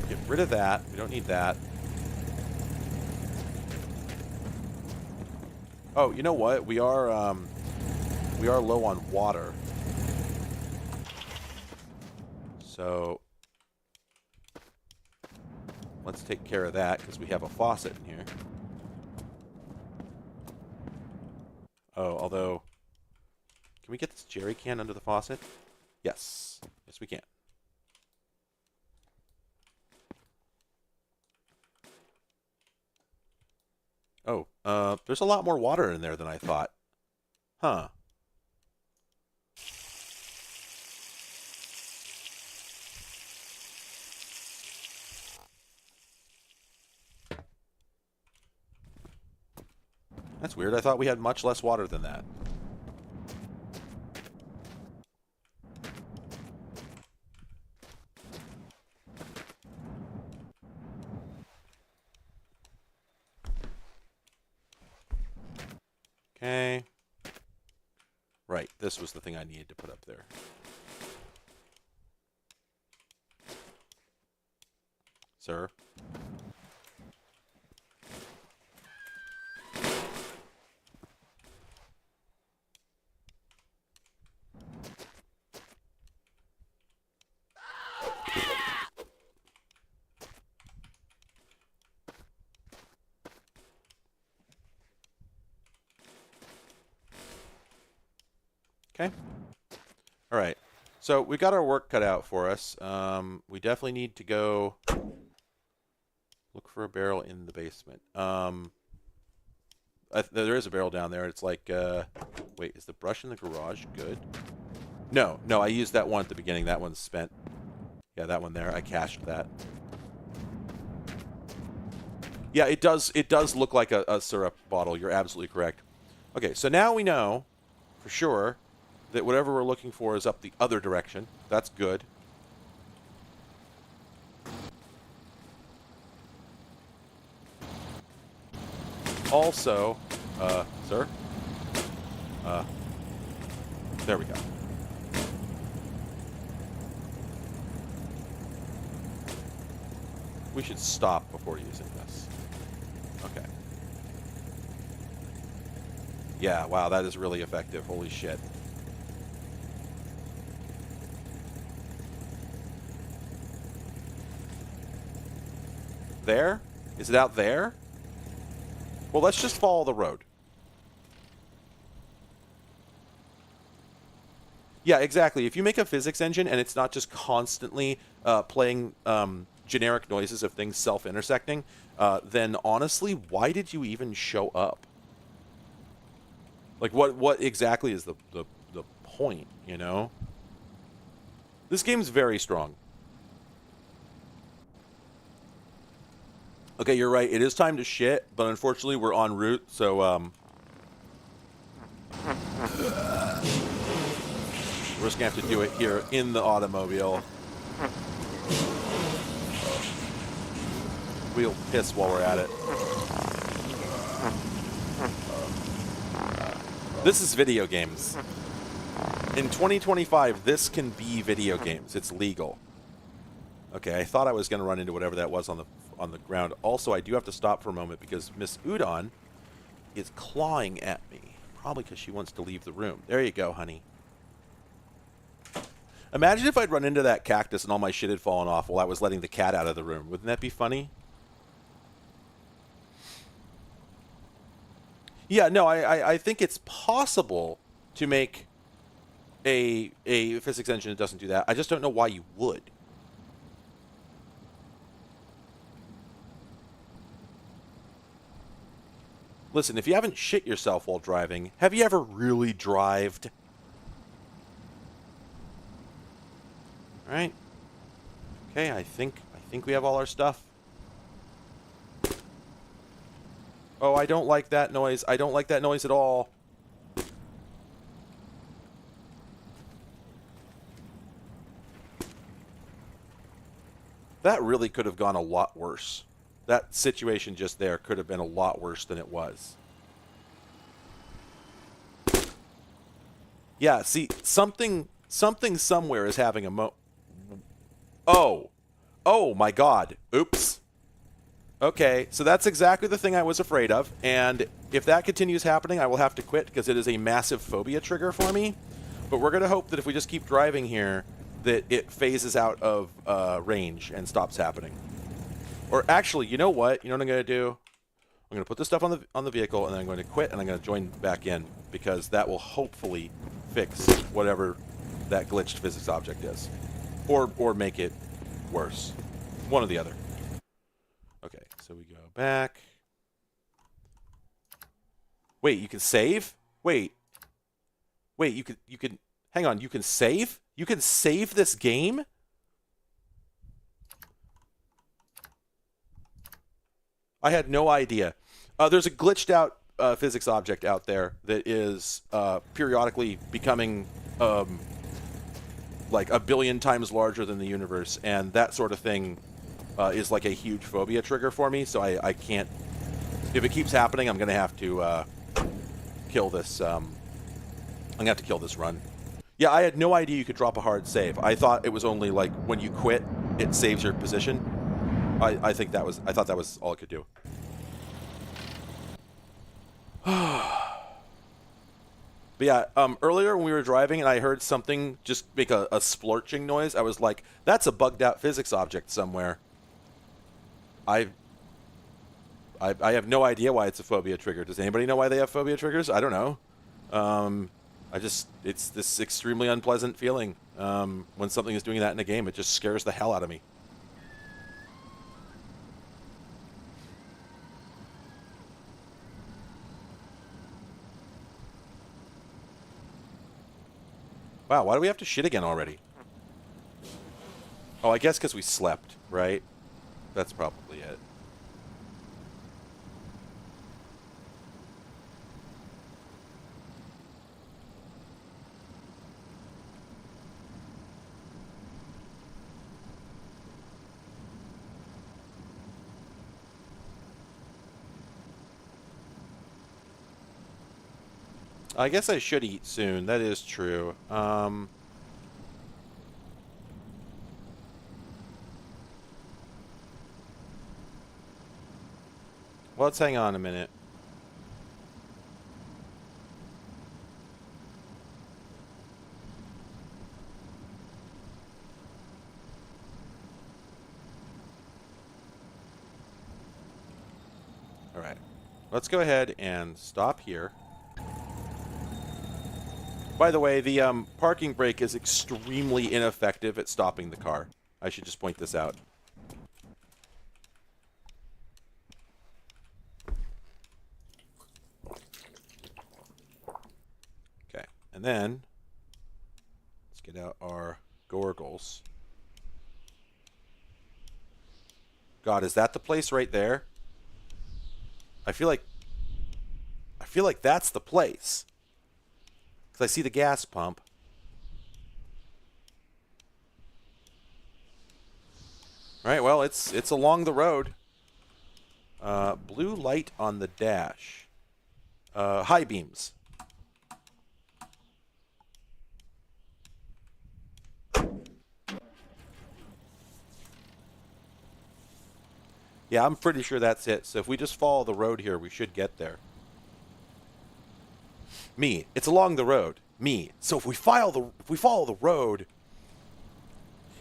get rid of that. We don't need that. Oh, you know what? We are low on water. So let's take care of that, because we have a faucet in here. Oh, although, can we get this jerry can under the faucet? Yes. Yes, we can. Oh, there's a lot more water in there than I thought. Huh. That's weird. I thought we had much less water than that. Okay. Right, this was the thing I needed to put up there. Sir? Okay. All right. So we got our work cut out for us. We definitely need to go look for a barrel in the basement. There is a barrel down there. It's like, wait, is the brush in the garage good? No, I used that one at the beginning. That one's spent. Yeah, that one there. I cached that. Yeah, it does look like a syrup bottle. You're absolutely correct. Okay, so now we know for sure that whatever we're looking for is up the other direction. That's good. Also, sir? There we go. We should stop before using this. Okay. Yeah, wow, that is really effective. Holy shit. There? Is it out there? Well, let's just follow the road. Yeah, exactly. If you make a physics engine and it's not just constantly playing generic noises of things self-intersecting, then honestly, why did you even show up? Like, what exactly is the point, you know? This game's very strong. Okay, you're right. It is time to shit, but unfortunately we're en route, so we're just gonna have to do it here in the automobile. We'll piss while we're at it. This is video games. In 2025, this can be video games. It's legal. Okay, I thought I was going to run into whatever that was on the ground. Also, I do have to stop for a moment because Miss Udon is clawing at me. Probably because she wants to leave the room. There you go, honey. Imagine if I'd run into that cactus and all my shit had fallen off while I was letting the cat out of the room. Wouldn't that be funny? Yeah, no, I think it's possible to make a physics engine that doesn't do that. I just don't know why you would. Listen, if you haven't shit yourself while driving, have you ever really drived? All right. Okay, I think we have all our stuff. Oh, I don't like that noise. I don't like that noise at all. That really could have gone a lot worse. That situation just there could have been a lot worse than it was. Yeah, see, something somewhere is having a Oh. Oh, my God. Oops. Okay, so that's exactly the thing I was afraid of, and if that continues happening, I will have to quit because it is a massive phobia trigger for me. But we're going to hope that if we just keep driving here, that it phases out of range and stops happening. Or actually, you know what? You know what I'm going to do? I'm going to put this stuff on the vehicle, and then I'm going to quit, and I'm going to join back in, because that will hopefully fix whatever that glitched physics object is. Or make it worse. One or the other. Okay, so we go back. Wait, you can save? Wait, you can hang on, you can save? You can save this game? I had no idea. There's a glitched out physics object out there that is periodically becoming like 1 billion times larger than the universe, and that sort of thing is like a huge phobia trigger for me, so I can't... If it keeps happening, I'm going to have to kill this... I'm going to have to kill this run. Yeah, I had no idea you could drop a hard save. I thought it was only like when you quit, it saves your position. I thought that was all it could do. But yeah, earlier when we were driving and I heard something just make a splurching noise, I was like, that's a bugged out physics object somewhere. I have no idea why it's a phobia trigger. Does anybody know why they have phobia triggers? I don't know. It's this extremely unpleasant feeling. When something is doing that in a game, it just scares the hell out of me. Wow, why do we have to shit again already? Oh, I guess because we slept, right? That's probably it. I guess I should eat soon. That is true. Let's hang on a minute. All right. Let's go ahead and stop here. By the way, the parking brake is extremely ineffective at stopping the car. I should just point this out. Okay, and then let's get out our gorgles. God, is that the place right there? I feel like that's the place. Because I see the gas pump. Alright, well, it's along the road. Blue light on the dash. High beams. Yeah, I'm pretty sure that's it. So if we just follow the road here, we should get there. Me. It's along the road. Me. So if we follow the road,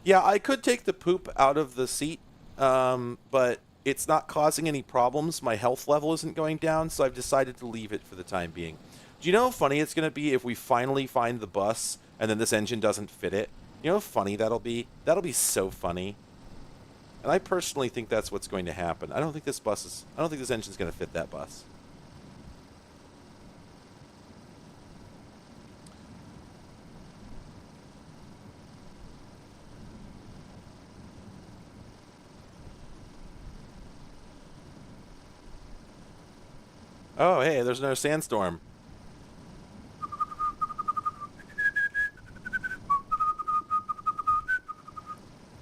yeah, I could take the poop out of the seat, but it's not causing any problems. My health level isn't going down, so I've decided to leave it for the time being. Do you know how funny it's going to be if we finally find the bus and then this engine doesn't fit it? You know how funny that'll be? That'll be so funny. And I personally think that's what's going to happen. I don't think this engine's going to fit that bus. Oh, hey, there's another sandstorm.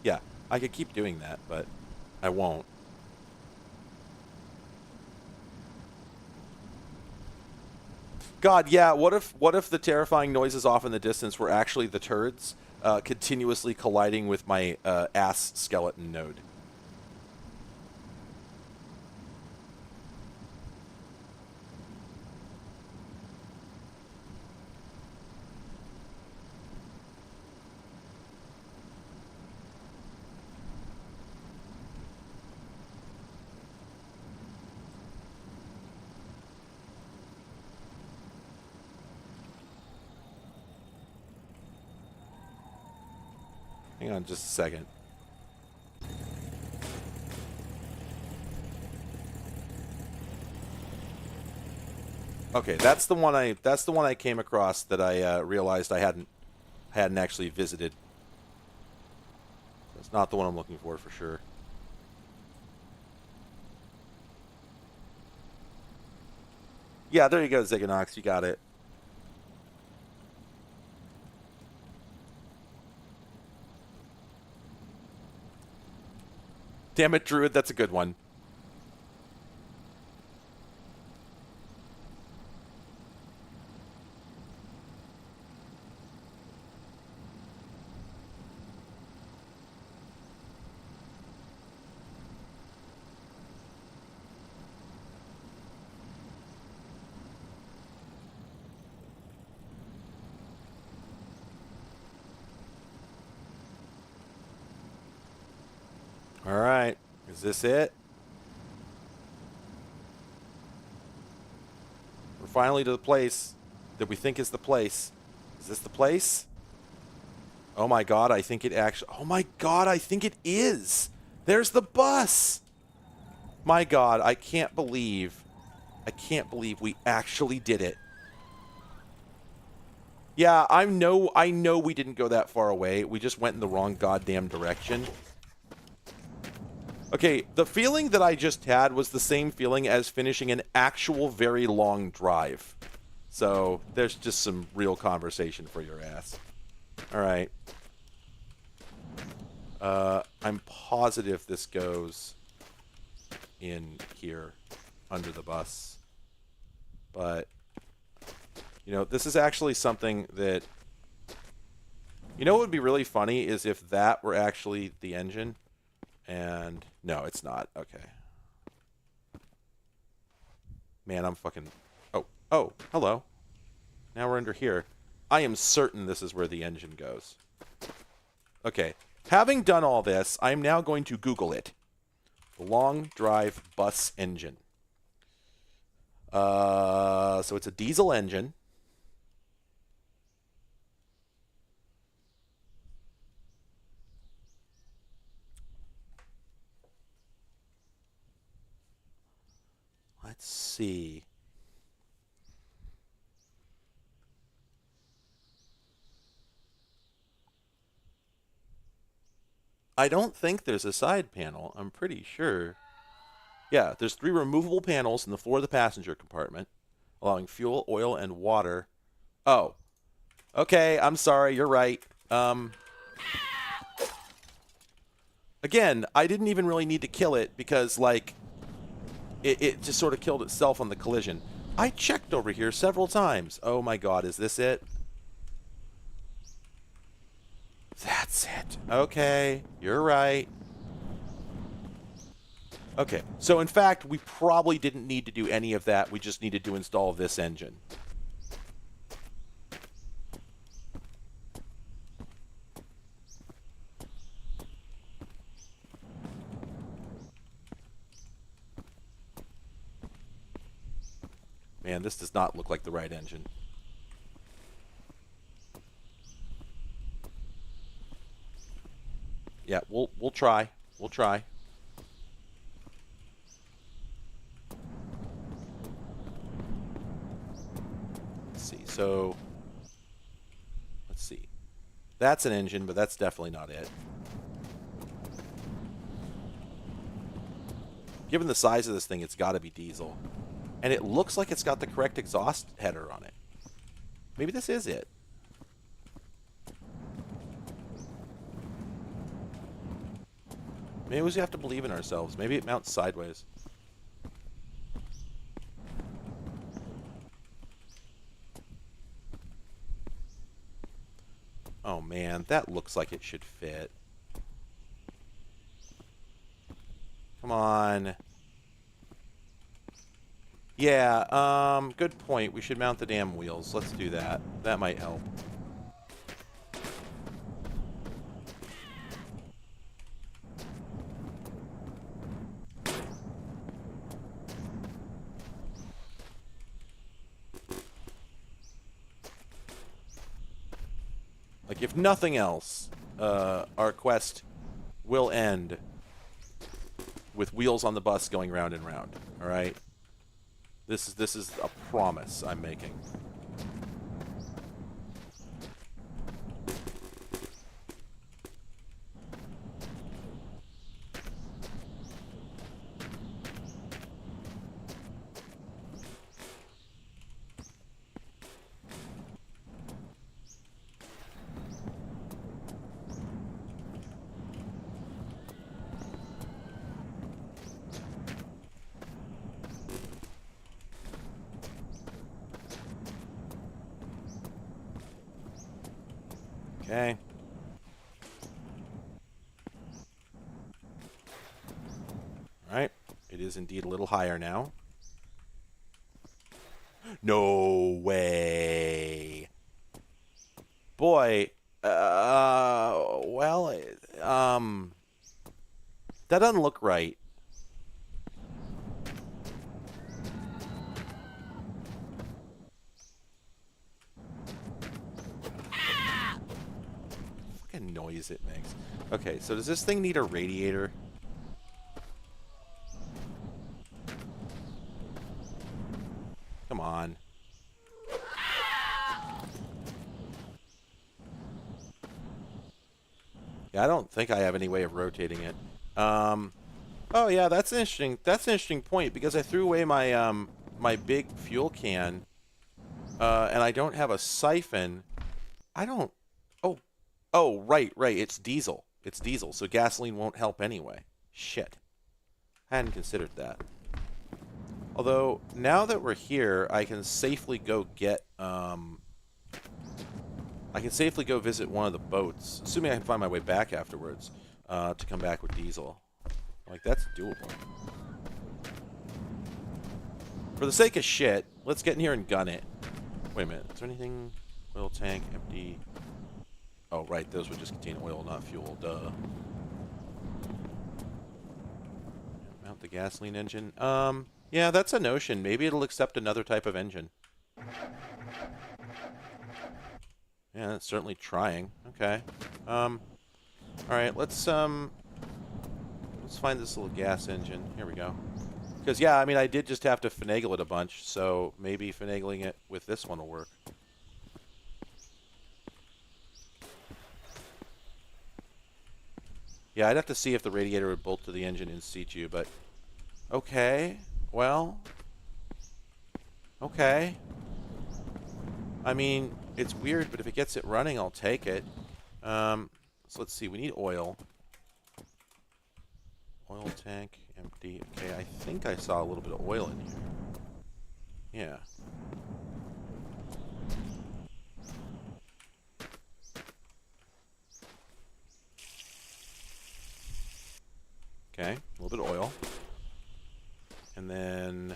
Yeah, I could keep doing that, but I won't. God, yeah, what if the terrifying noises off in the distance were actually the turds continuously colliding with my ass skeleton node? Hang on just a second. Okay, that's the one I came across that I realized I hadn't actually visited. That's not the one I'm looking for sure. Yeah, there you go, Ziganox, you got it. Damn it, Druid, that's a good one. All right, is this it? We're finally to the place that we think is the place. Is this the place? Oh my god, I think it actually... Oh my god, I think it is! There's the bus! My god, I can't believe we actually did it. Yeah, I know we didn't go that far away. We just went in the wrong goddamn direction. Okay, the feeling that I just had was the same feeling as finishing an actual very long drive. So, there's just some real conversation for your ass. Alright. I'm positive this goes in here under the bus. But, you know, this is actually something that... You know what would be really funny is if that were actually the engine. And no, it's not. Okay. Man, I'm fucking... Oh, hello. Now we're under here. I am certain this is where the engine goes. Okay. Having done all this, I'm now going to Google it. Long drive bus engine. So it's a diesel engine. see. I don't think there's a side panel. I'm pretty sure. Yeah, there's 3 removable panels in the floor of the passenger compartment, allowing fuel, oil, and water. Oh, okay. I'm sorry. You're right. Again, I didn't even really need to kill it because, like, it just sort of killed itself on the collision. I checked over here several times. Oh my god, is this it? That's it. Okay, you're right. Okay, so in fact, we probably didn't need to do any of that. We just needed to install this engine. Man, this does not look like the right engine. Yeah, we'll try. We'll try. Let's see. So, let's see. That's an engine, but that's definitely not it. Given the size of this thing, it's got to be diesel. And it looks like it's got the correct exhaust header on it. Maybe this is it. Maybe we just have to believe in ourselves. Maybe it mounts sideways. Oh man, that looks like it should fit. Come on. Yeah, good point. We should mount the damn wheels. Let's do that. That might help. Like, if nothing else, our quest will end with wheels on the bus going round and round. All right? This is a promise I'm making. Okay. Alright. It is indeed a little higher now. No way. Boy. Well, that doesn't look right. Noise it makes. Okay, so does this thing need a radiator? Come on. Yeah, I don't think I have any way of rotating it. Oh yeah, that's an interesting point because I threw away my my big fuel can, and I don't have a siphon. I don't. Oh, right. It's diesel. It's diesel, so gasoline won't help anyway. Shit. I hadn't considered that. Although, now that we're here, I can safely go get, I can safely go visit one of the boats, assuming I can find my way back afterwards, to come back with diesel. Like, that's doable. For the sake of shit, let's get in here and gun it. Wait a minute. Is there anything? Oil tank, empty. Oh, right, those would just contain oil, not fuel, duh. Mount the gasoline engine. Yeah, that's a notion. Maybe it'll accept another type of engine. Yeah, it's certainly trying. Okay. Alright, let's find this little gas engine. Here we go. Because, yeah, I mean, I did just have to finagle it a bunch, so maybe finagling it with this one will work. Yeah, I'd have to see if the radiator would bolt to the engine in situ, but... Okay, well... Okay. I mean, it's weird, but if it gets it running, I'll take it. So let's see, we need oil. Oil tank, empty. Okay, I think I saw a little bit of oil in here. Yeah. Okay, a little bit of oil. And then,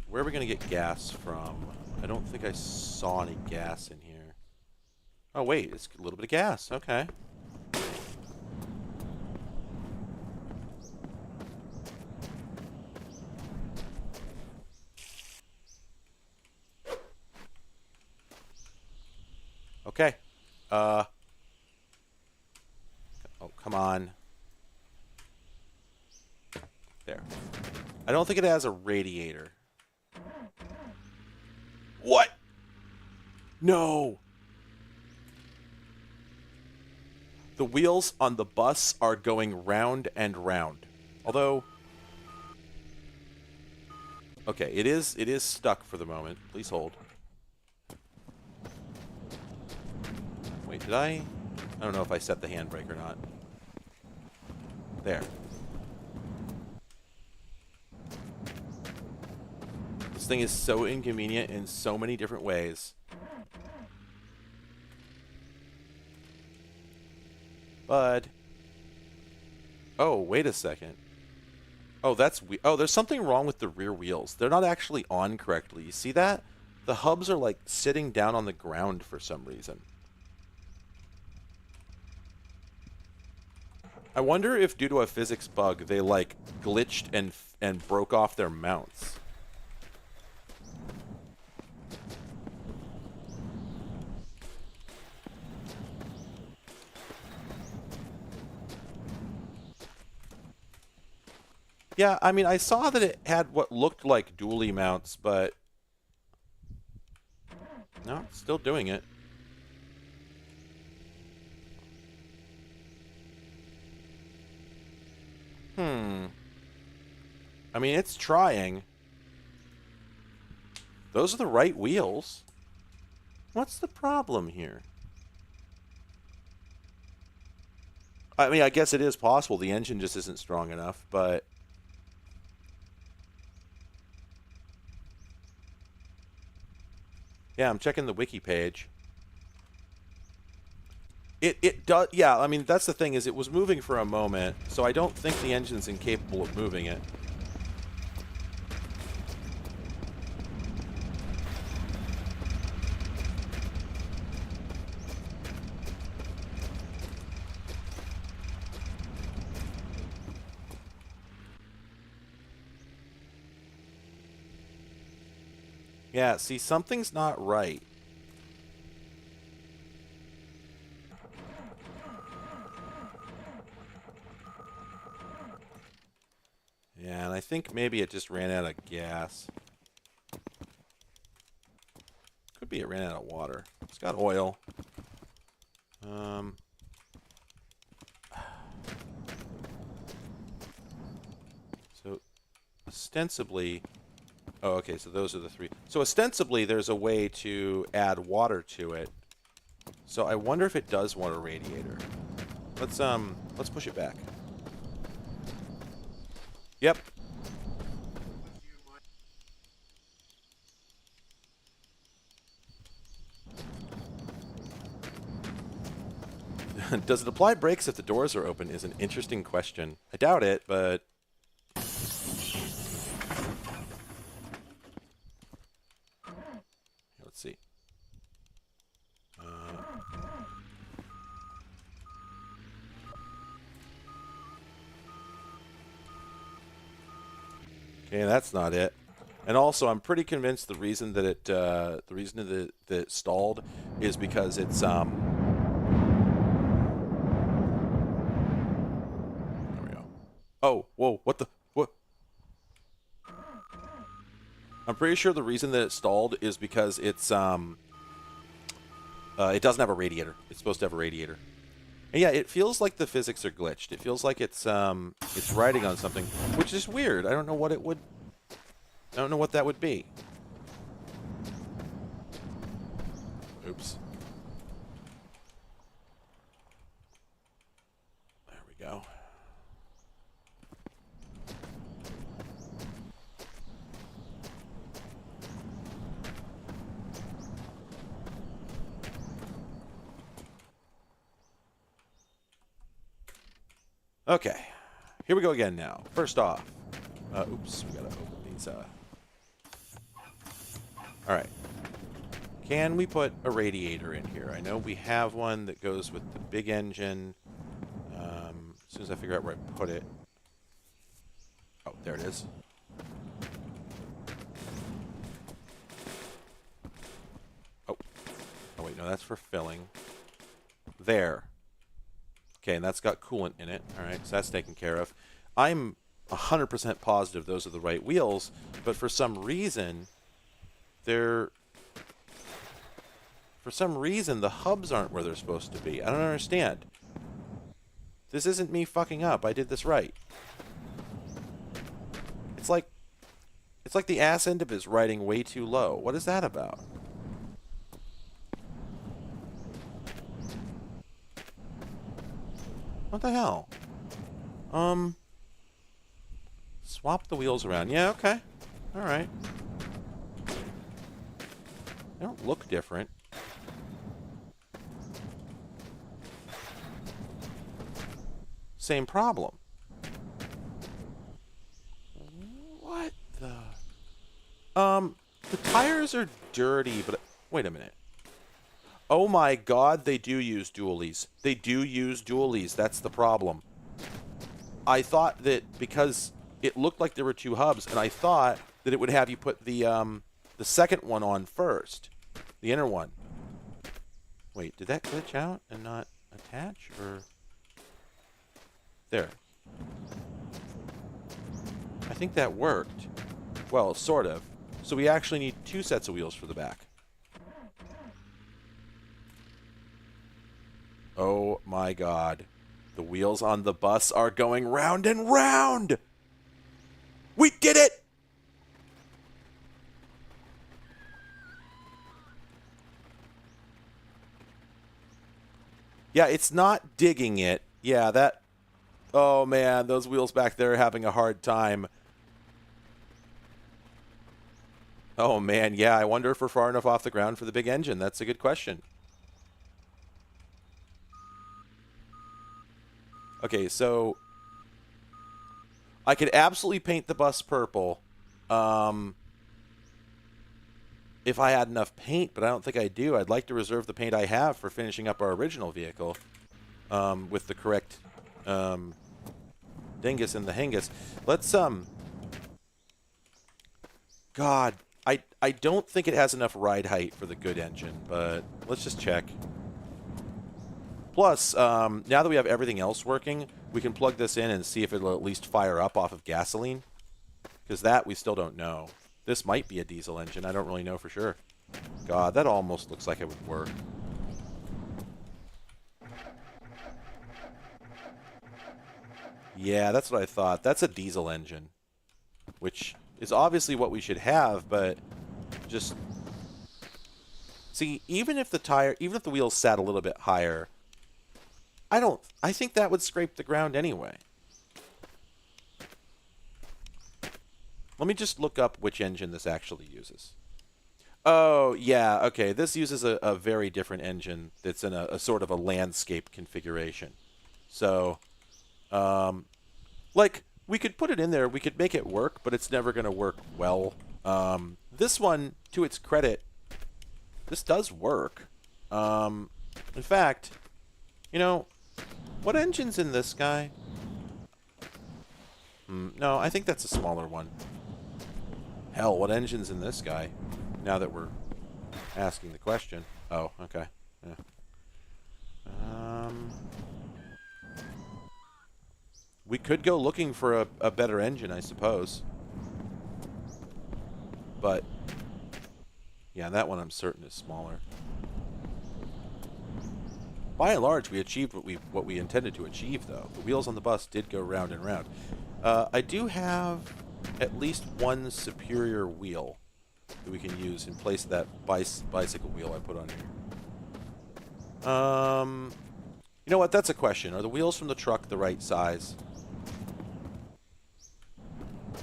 where are we going to get gas from? I don't think I saw any gas in here. Oh, wait, it's a little bit of gas. Okay. Okay. Oh, come on. There. I don't think it has a radiator. What? No. The wheels on the bus are going round and round. Although... Okay, it is stuck for the moment. Please hold. Wait, did I don't know if I set the handbrake or not. There. This thing is so inconvenient in so many different ways. Bud. Oh, wait a second. Oh, there's something wrong with the rear wheels. They're not actually on correctly. You see that? The hubs are like sitting down on the ground for some reason. I wonder if due to a physics bug they like glitched and broke off their mounts. Yeah, I mean, I saw that it had what looked like dually mounts, but... No, it's still doing it. I mean, it's trying. Those are the right wheels. What's the problem here? I mean, I guess it is possible. The engine just isn't strong enough, but... Yeah, I'm checking the wiki page. It does, yeah, I mean, that's the thing, is it was moving for a moment, so I don't think the engine's incapable of moving it. Yeah, see, something's not right. Yeah, and I think maybe it just ran out of gas. Could be it ran out of water. It's got oil. So, ostensibly... Oh, okay, so those are the three. So ostensibly, there's a way to add water to it. So I wonder if it does want a radiator. Let's push it back. Yep. Does it apply brakes if the doors are open is an interesting question. I doubt it, but... Let's see. Okay, that's not it. And also, I'm pretty convinced the reason that it stalled is because it's There we go. Oh, whoa! What the what? I'm pretty sure the reason that it stalled is because it's it doesn't have a radiator. It's supposed to have a radiator. And yeah, it feels like the physics are glitched. It feels like it's riding on something, which is weird. I don't know what it would. I don't know what that would be. Oops. There we go. Okay, here we go again now. First off, oops, we gotta open these. All right, can we put a radiator in here? I know we have one that goes with the big engine. As soon as I figure out where I put it. Oh, there it is. Oh, oh wait, no, that's for filling. There. Okay, and that's got coolant in it. All right, so that's taken care of. I'm 100% positive those are the right wheels, but for some reason, the hubs aren't where they're supposed to be. I don't understand. This isn't me fucking up. I did this right. It's like the ass end of it is riding way too low. What is that about? What the hell? Swap the wheels around. Yeah, okay. Alright. They don't look different. Same problem. What the... The tires are dirty, but... Wait a minute. Oh my god, they do use dualies. They do use dualies. That's the problem. I thought that because it looked like there were two hubs, and I thought that it would have you put the second one on first. The inner one. Wait, did that glitch out and not attach? Or... There. I think that worked. Well, sort of. So we actually need two sets of wheels for the back. Oh my god. The wheels on the bus are going round and round! We did it! Yeah, it's not digging it. Yeah, that... Oh man, those wheels back there are having a hard time. Oh man, yeah, I wonder if we're far enough off the ground for the big engine. That's a good question. Okay, so I could absolutely paint the bus purple if I had enough paint, but I don't think I do. I'd like to reserve the paint I have for finishing up our original vehicle with the correct dingus and the hingus. Let's, God, I don't think it has enough ride height for the good engine, but let's just check. Plus, now that we have everything else working, we can plug this in and see if it'll at least fire up off of gasoline. Because that we still don't know. This might be a diesel engine. I don't really know for sure. God, that almost looks like it would work. Yeah, that's what I thought. That's a diesel engine. Which is obviously what we should have, but just... See, even if the wheels sat a little bit higher... I think that would scrape the ground anyway. Let me just look up which engine this actually uses. Oh, yeah, okay. This uses a very different engine that's in a sort of a landscape configuration. So, like, we could put it in there. We could make it work, but it's never going to work well. This one, to its credit, this does work. In fact, you know... What engine's in this guy? No, I think that's a smaller one. Hell, what engine's in this guy? Now that we're asking the question. Oh, okay. Yeah. We could go looking for a better engine, I suppose. But yeah, that one I'm certain is smaller. By and large, we achieved what we intended to achieve, though. The wheels on the bus did go round and round. I do have at least one superior wheel that we can use in place of that bicycle wheel I put on here. You know what? That's a question. Are the wheels from the truck the right size?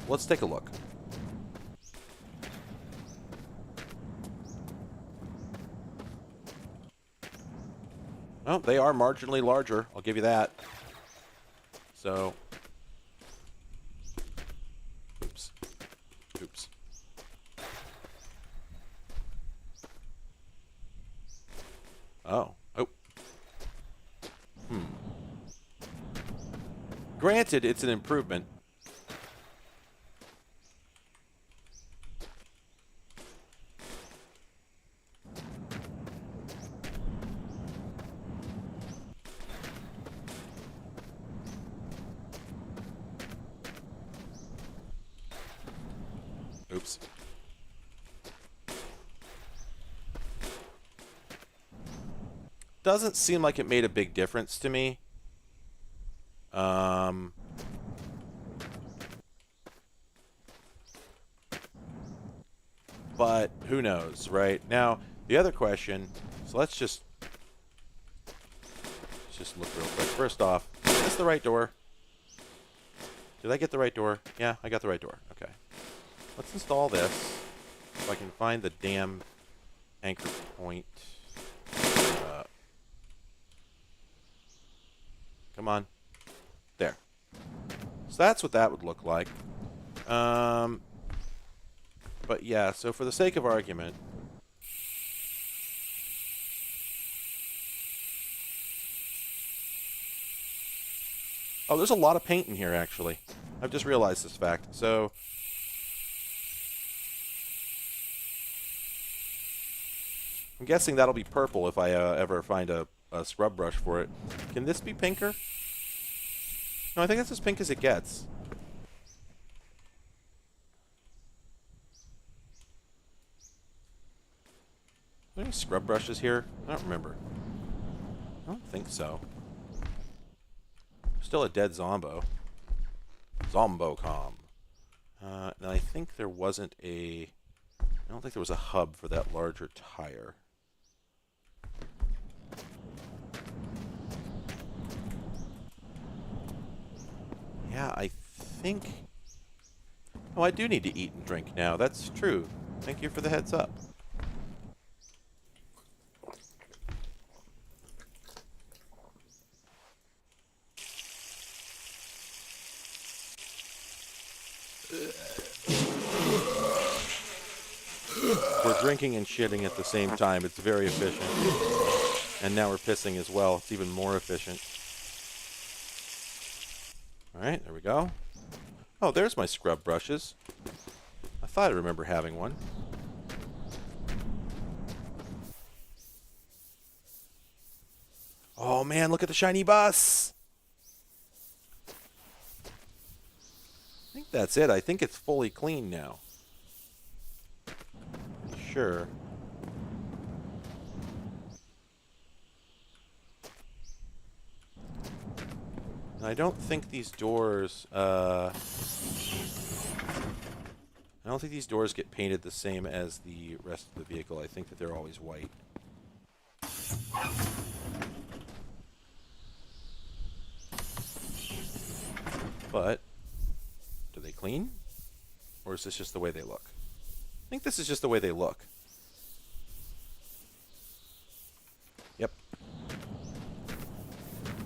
Let's take a look. Oh, they are marginally larger. I'll give you that. So, oops. Oops. Oh. Oh. Granted, it's an improvement. Oops. Doesn't seem like it made a big difference to me. But who knows, right? Now, the other question, so let's just look real quick. First off, is this the right door? Did I get the right door? Yeah, I got the right door. Okay. Let's install this. If I can find the damn anchor point. Come on. There. So that's what that would look like. But yeah, so for the sake of argument, oh, there's a lot of paint in here, actually. I've just realized this fact. So, I'm guessing that'll be purple if I ever find a scrub brush for it. Can this be pinker? No, I think that's as pink as it gets. Are there any scrub brushes here? I don't remember. I don't think so. Still a dead Zombo. Zombocom. And I think there wasn't a... I don't think there was a hub for that larger tire. Yeah, I think... Oh, I do need to eat and drink now. That's true. Thank you for the heads up. We're drinking and shitting at the same time. It's very efficient. And now we're pissing as well. It's even more efficient. Alright, there we go. Oh, there's my scrub brushes. I thought I remember having one. Oh man, look at the shiny bus! I think that's it. I think it's fully clean now. Sure. I don't think these doors, I don't think these doors get painted the same as the rest of the vehicle. I think that they're always white. But, do they clean? Or is this just the way they look? I think this is just the way they look. Yep.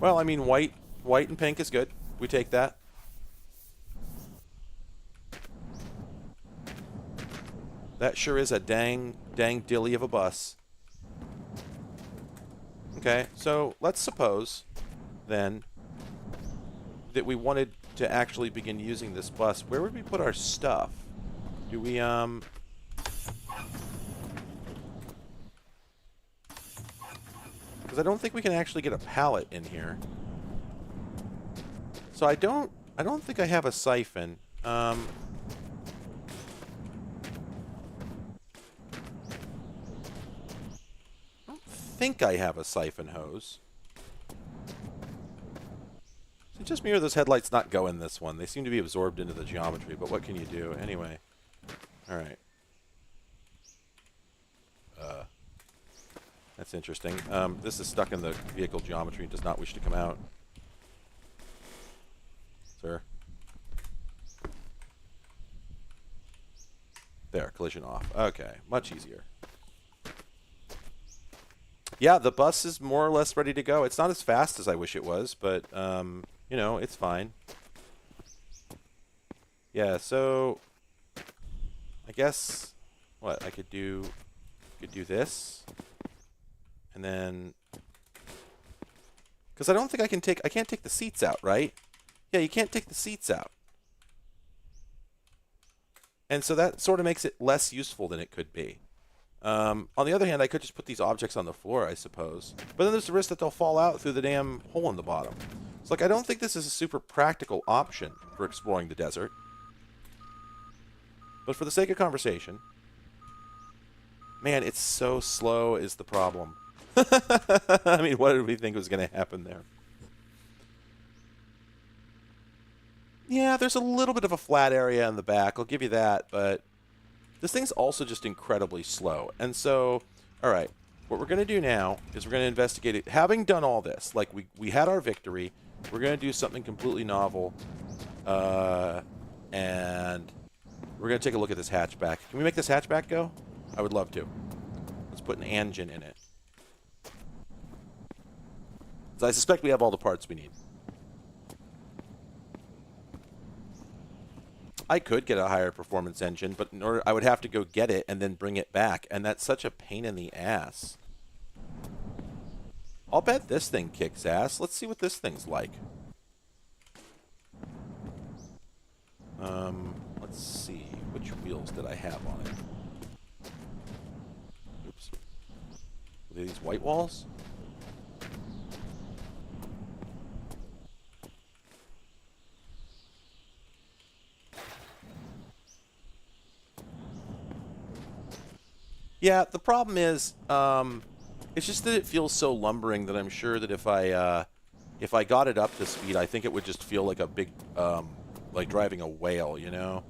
Well, I mean, white and pink is good. We take that. That sure is a dang dilly of a bus. Okay, so let's suppose, then, that we wanted to actually begin using this bus. Where would we put our stuff? Do we, because I don't think we can actually get a pallet in here. So I don't think I have a siphon. think I have a siphon hose. Is it just me or those headlights not go in this one? They seem to be absorbed into the geometry, but what can you do? Anyway. Alright. That's interesting. This is stuck in the vehicle geometry and does not wish to come out. Sir. There, collision off. Okay, much easier. Yeah, the bus is more or less ready to go. It's not as fast as I wish it was, but, you know, it's fine. Yeah, so I guess what I could do this, and then because I don't think I can't take the seats out, right? Yeah, you can't take the seats out, and so that sort of makes it less useful than it could be. On the other hand, I could just put these objects on the floor, I suppose, but then there's the risk that they'll fall out through the damn hole in the bottom. It's like I don't think this is a super practical option for exploring the desert. But for the sake of conversation, man, it's so slow is the problem. I mean, what did we think was going to happen there? Yeah, there's a little bit of a flat area in the back. I'll give you that, but this thing's also just incredibly slow. And so, all right, what we're going to do now is we're going to investigate it. Having done all this, like we had our victory, we're going to do something completely novel, and we're going to take a look at this hatchback. Can we make this hatchback go? I would love to. Let's put an engine in it. So I suspect we have all the parts we need. I could get a higher performance engine, but in order, I would have to go get it and then bring it back, and that's such a pain in the ass. I'll bet this thing kicks ass. Let's see what this thing's like. Let's see. Which wheels did I have on it? Oops. Are they these white walls? Yeah, the problem is, it's just that it feels so lumbering that I'm sure that if I got it up to speed, I think it would just feel like a big, like driving a whale, you know?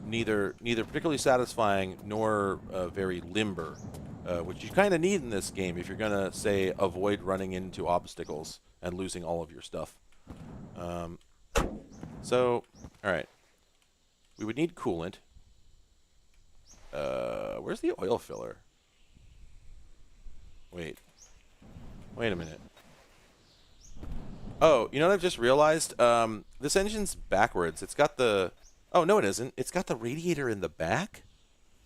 Neither particularly satisfying nor very limber, which you kind of need in this game if you're gonna say avoid running into obstacles and losing all of your stuff. So, all right, we would need coolant. Where's the oil filler? Wait a minute. Oh, you know what I've just realized? This engine's backwards. It's got the... Oh, no, it isn't. It's got the radiator in the back?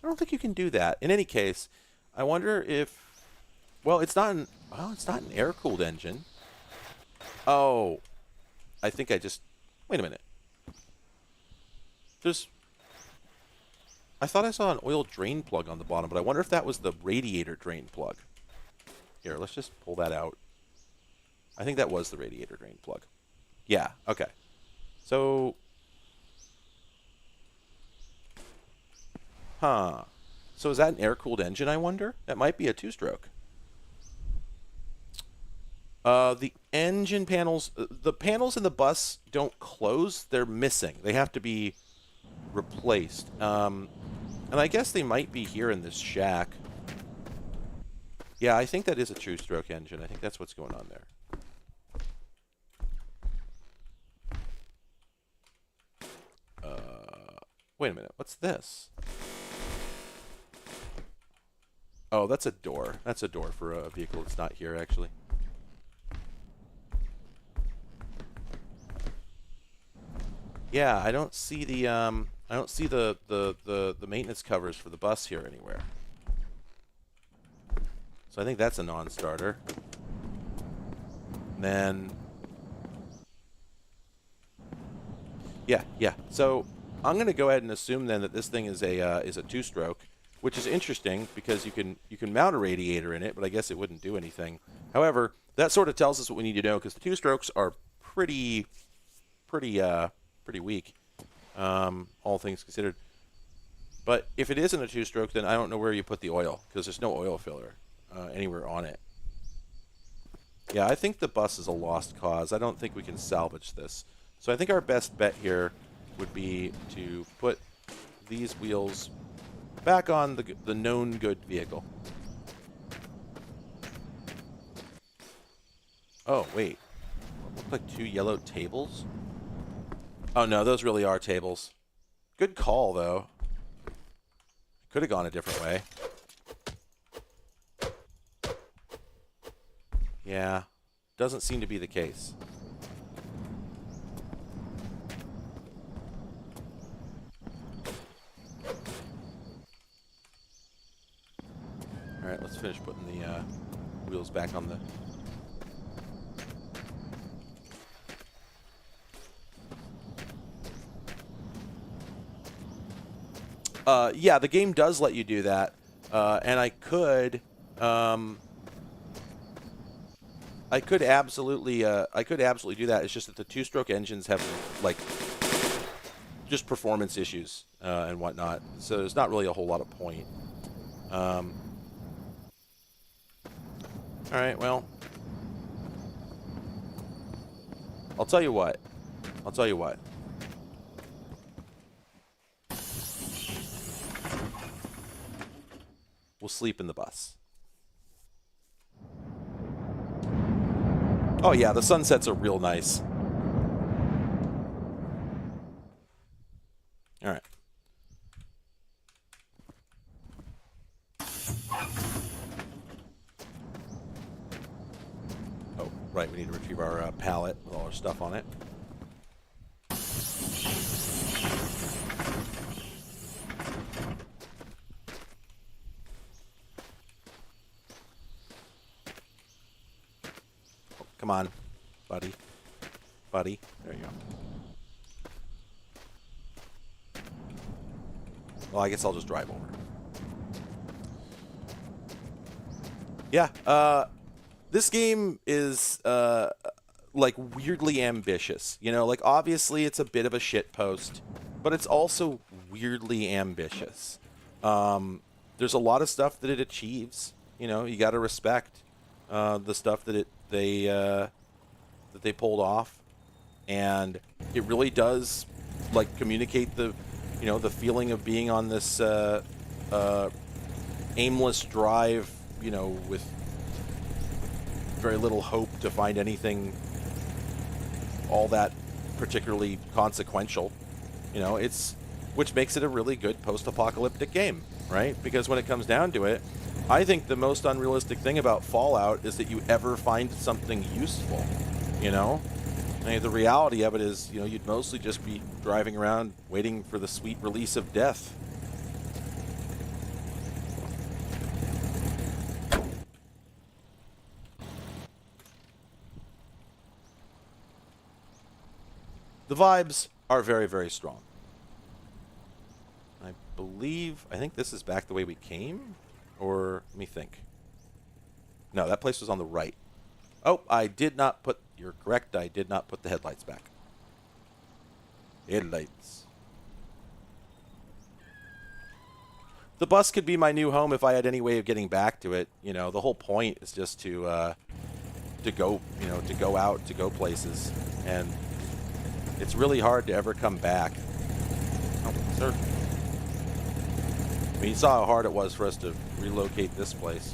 I don't think you can do that. In any case, I wonder if... Well, it's not an... Well, it's not an air-cooled engine. Oh. I think I just... Wait a minute. There's... I thought I saw an oil drain plug on the bottom, but I wonder if that was the radiator drain plug. Here, let's just pull that out. I think that was the radiator drain plug. Yeah, okay. So... Huh. So is that an air-cooled engine, I wonder? That might be a two-stroke. The engine panels... The panels in the bus don't close. They're missing. They have to be replaced. And I guess they might be here in this shack. Yeah, I think that is a two-stroke engine. I think that's what's going on there. Wait a minute. What's this? Oh, that's a door. That's a door for a vehicle that's not here, actually. Yeah, I don't see the I don't see the maintenance covers for the bus here anywhere. So I think that's a non-starter. And then yeah. So I'm going to go ahead and assume then that this thing is a two-stroke, which is interesting because you can mount a radiator in it, but I guess it wouldn't do anything. However, that sort of tells us what we need to know because the two-strokes are pretty weak, all things considered. But if it isn't a two-stroke, then I don't know where you put the oil because there's no oil filler. anywhere on it. Yeah, I think the bus is a lost cause. I don't think we can salvage this. So I think our best bet here would be to put these wheels back on the known good vehicle. Oh, wait. Look like 2 yellow tables? Oh, no, those really are tables. Good call, though. Could have gone a different way. Yeah, doesn't seem to be the case. Alright, let's finish putting the wheels back on the... Yeah, the game does let you do that, and I could absolutely do that. It's just that the 2-stroke engines have like just performance issues and whatnot, so there's not really a whole lot of point. All right, well, I'll tell you what. We'll sleep in the bus. Oh yeah, the sunsets are real nice. All right. Oh, right, we need to retrieve our pallet with all our stuff on it. Come on, buddy. Buddy. There you go. Well, I guess I'll just drive over. Yeah, this game is, like, weirdly ambitious. You know, like, obviously it's a bit of a shitpost, but it's also weirdly ambitious. There's a lot of stuff that it achieves. You know, you got to respect the stuff that they pulled off, and it really does like communicate the feeling of being on this aimless drive, with very little hope to find anything all that particularly consequential. Which makes it a really good post-apocalyptic game, right? Because when it comes down to it, I think the most unrealistic thing about Fallout is that you ever find something useful, I mean, the reality of it is, you'd mostly just be driving around waiting for the sweet release of death. The vibes are very, very strong. I think this is back the way we came, or let me think. No, that place was on the right. Oh, you're correct, I did not put the headlights back. Headlights. The bus could be my new home if I had any way of getting back to it. The whole point is just to go, to go out, to go places. And it's really hard to ever come back. Oh, sir. I mean, you saw how hard it was for us to relocate this place.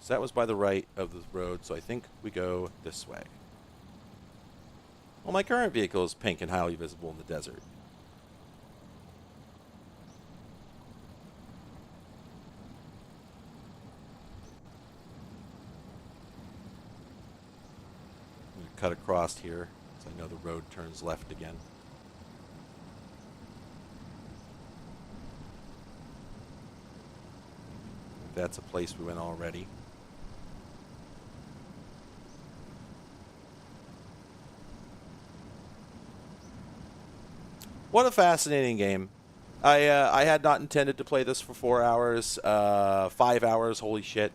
So that was by the right of the road, so I think we go this way. Well, my current vehicle is pink and highly visible in the desert. I'm going to cut across here, so I know the road turns left again. That's a place we went already. What a fascinating game. I had not intended to play this for 4 hours, 5 hours, holy shit.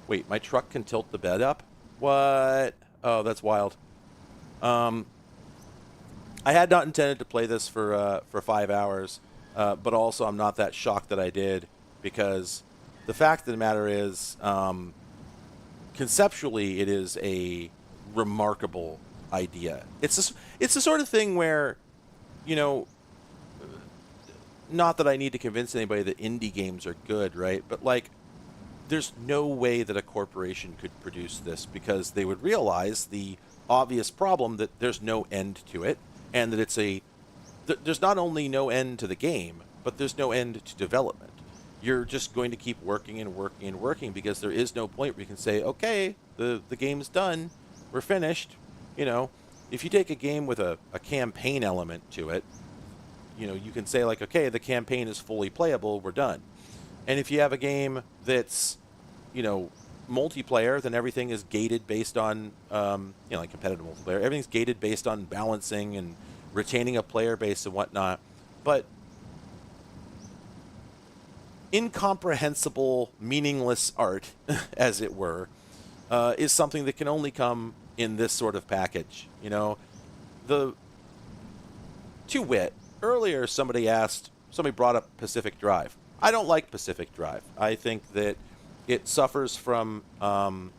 Wait, my truck can tilt the bed up? What? Oh, that's wild. I had not intended to play this for 5 hours, but also I'm not that shocked that I did, because the fact of the matter is, conceptually, it is a remarkable idea. It's the sort of thing where, you know, not that I need to convince anybody that indie games are good, right? But like, there's no way that a corporation could produce this, because they would realize the obvious problem that there's no end to it, and that there's not only no end to the game, but there's no end to development. You're just going to keep working and working and working, because there is no point where you can say, okay, the game's done, we're finished. You know, if you take a game with a campaign element to it, you know, you can say like, okay, the campaign is fully playable, we're done. And if you have a game that's, you know, multiplayer, then everything is gated based on, like competitive multiplayer. Everything's gated based on balancing and retaining a player base and whatnot. But incomprehensible, meaningless art, as it were, is something that can only come in this sort of package. You know, to wit, earlier somebody brought up Pacific Drive. I don't like Pacific Drive. I think that it suffers from what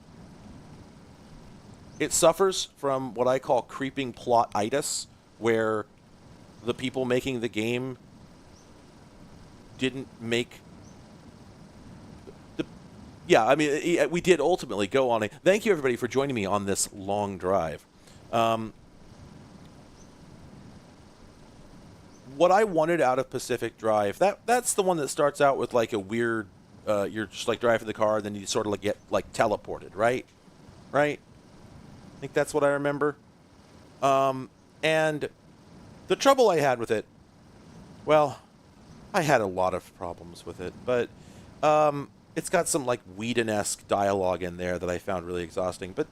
I call creeping plot-itis, where the people making the game didn't make the. Yeah, I mean, we did ultimately go on a. Thank you, everybody, for joining me on this long drive. What I wanted out of Pacific Drive, that's the one that starts out with like a weird, you're just like driving the car, then you sort of like get like teleported, right? Right? I think that's what I remember. And the trouble I had with it, well, I had a lot of problems with it, but it's got some like Whedon-esque dialogue in there that I found really exhausting. But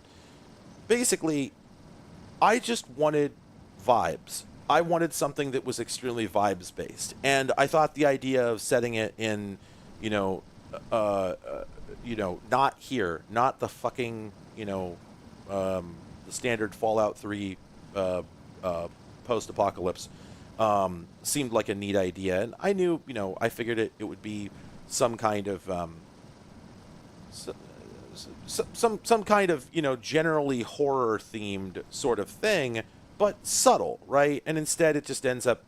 basically, I just wanted vibes. I wanted something that was extremely vibes based, and I thought the idea of setting it in, not here, not the fucking, the standard Fallout 3 post-apocalypse, seemed like a neat idea, and I knew, I figured it would be some kind of some kind of generally horror themed sort of thing, but subtle, right? And instead it just ends up,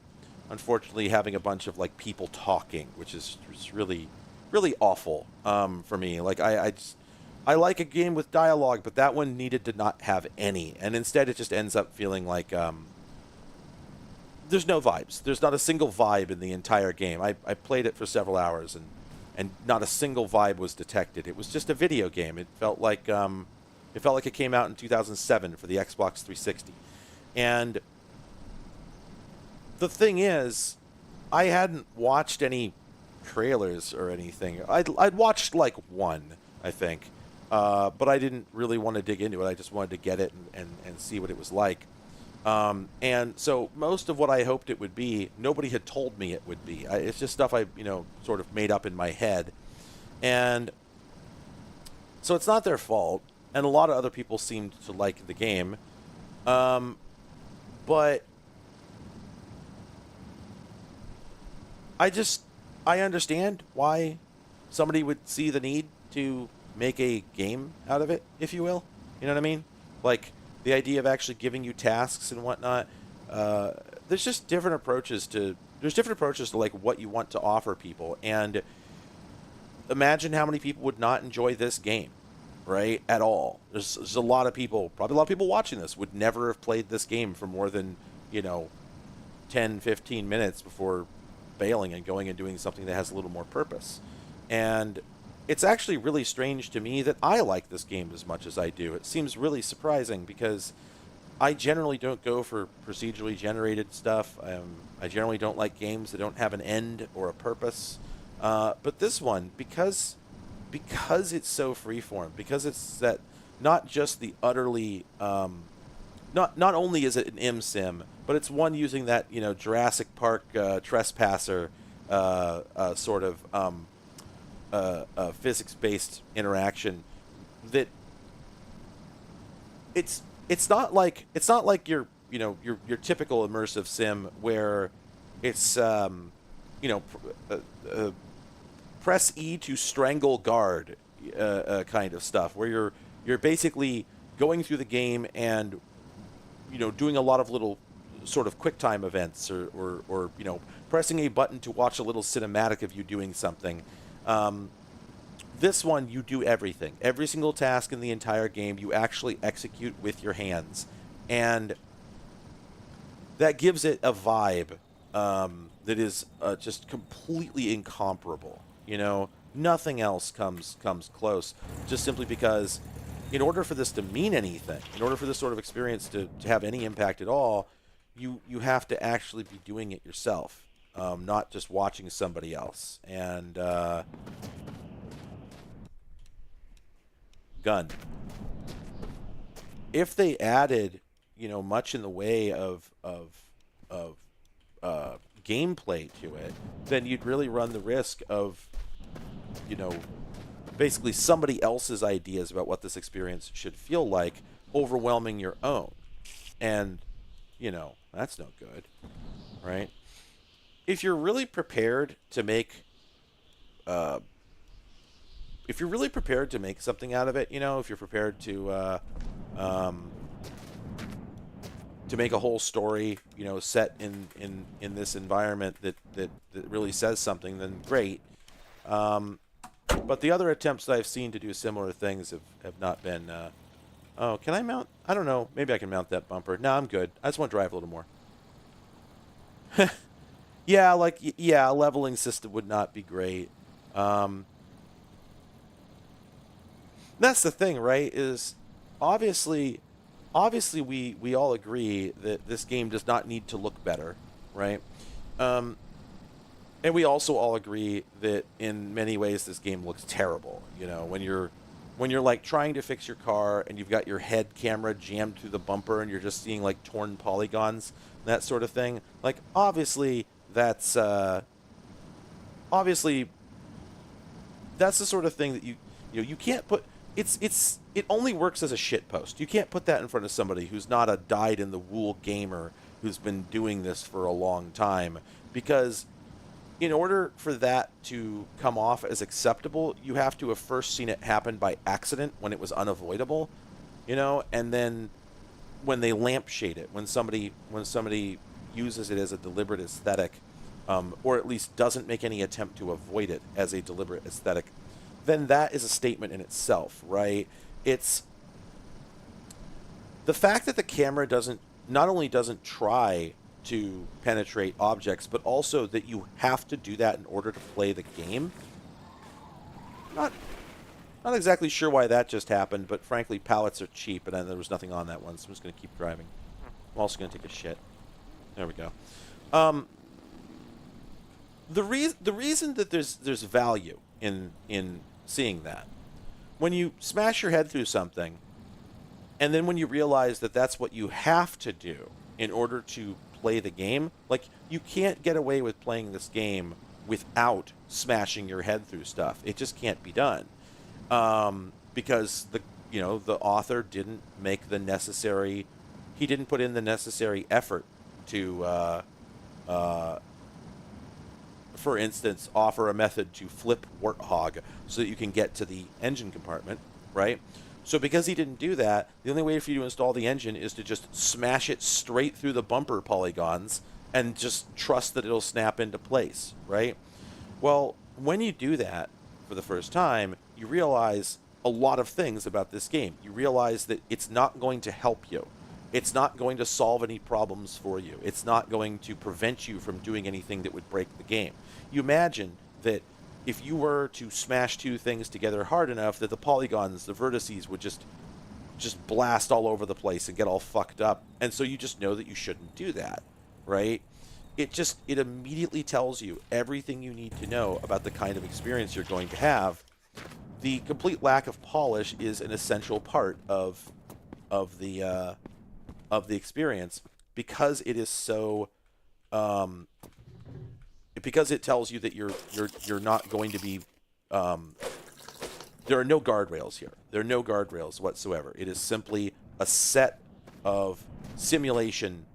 unfortunately, having a bunch of like people talking, which is really, really awful for me. Like I like a game with dialogue, but that one needed to not have any, and instead it just ends up feeling like there's no vibes. There's not a single vibe in the entire game. I played it for several hours, and not a single vibe was detected. It was just a video game. It felt like it came out in 2007 for the Xbox 360. And the thing is, I hadn't watched any trailers or anything. I'd watched like one, I think, but I didn't really want to dig into it. I just wanted to get it and see what it was like. And so most of what I hoped it would be, nobody had told me it would be. It's just stuff I, sort of made up in my head. And so it's not their fault. And a lot of other people seemed to like the game. But I understand why somebody would see the need to make a game out of it, if you will. You know what I mean? Like, the idea of actually giving you tasks and whatnot. There's just different approaches to like what you want to offer people. And imagine how many people would not enjoy this game, right? At all. There's a lot of people, probably a lot of people watching this would never have played this game for more than, 10, 15 minutes before bailing and going and doing something that has a little more purpose. And it's actually really strange to me that I like this game as much as I do. It seems really surprising, because I generally don't go for procedurally generated stuff. I generally don't like games that don't have an end or a purpose. But this one, because it's so freeform, because it's that not just the utterly not only is it an M-sim, but it's one using that Jurassic Park trespasser sort of physics-based interaction, that it's it's not like your your typical immersive sim where it's you know press E to strangle guard kind of stuff where you're basically going through the game and doing a lot of little sort of quick time events or pressing a button to watch a little cinematic of you doing something. This one, you do everything. Every single task in the entire game, you actually execute with your hands. And that gives it a vibe that is just completely incomparable. Nothing else comes close, just simply because in order for this to mean anything, in order for this sort of experience to have any impact at all, you have to actually be doing it yourself, not just watching somebody else. And gun. If they added, much in the way of gameplay to it, then you'd really run the risk of, basically somebody else's ideas about what this experience should feel like overwhelming your own. And, that's no good, right? If you're really prepared to make something out of it, if you're prepared to make a whole story, set in this environment that really says something, then great. But the other attempts that I've seen to do similar things have not been. Oh, can I mount? I don't know. Maybe I can mount that bumper. No, I'm good. I just want to drive a little more. Yeah, a leveling system would not be great. That's the thing, right? Is obviously we all agree that this game does not need to look better, right? And we also all agree that in many ways this game looks terrible. When you're like trying to fix your car and you've got your head camera jammed through the bumper and you're just seeing like torn polygons, that sort of thing. Like obviously that's the sort of thing that you can't put. It only works as a shit post. You can't put that in front of somebody who's not a dyed-in-the-wool gamer who's been doing this for a long time, because in order for that to come off as acceptable, you have to have first seen it happen by accident when it was unavoidable, and then when they lampshade it, when somebody uses it as a deliberate aesthetic, or at least doesn't make any attempt to avoid it as a deliberate aesthetic, then that is a statement in itself, right? It's the fact that the camera not only doesn't try to penetrate objects, but also that you have to do that in order to play the game. Not exactly sure why that just happened, but frankly, pallets are cheap, and there was nothing on that one, so I'm just going to keep driving. I'm also going to take a shit. There we go. The reason that there's value in seeing that, when you smash your head through something, and then when you realize that that's what you have to do in order to play the game, like you can't get away with playing this game without smashing your head through stuff. It just can't be done, because the author didn't make the necessary. He didn't put in the necessary effort to, for instance, offer a method to flip Warthog so that you can get to the engine compartment, right? So because he didn't do that, the only way for you to install the engine is to just smash it straight through the bumper polygons and just trust that it'll snap into place, right? Well, when you do that for the first time, you realize a lot of things about this game. You realize that it's not going to help you. It's not going to solve any problems for you. It's not going to prevent you from doing anything that would break the game. You imagine that if you were to smash two things together hard enough, that the polygons, the vertices, would just blast all over the place and get all fucked up. And so you just know that you shouldn't do that, right? It immediately tells you everything you need to know about the kind of experience you're going to have. The complete lack of polish is an essential part of the experience, because it is so because it tells you that you're not going to be there are no guardrails here. There are no guardrails whatsoever. It is simply a set of simulation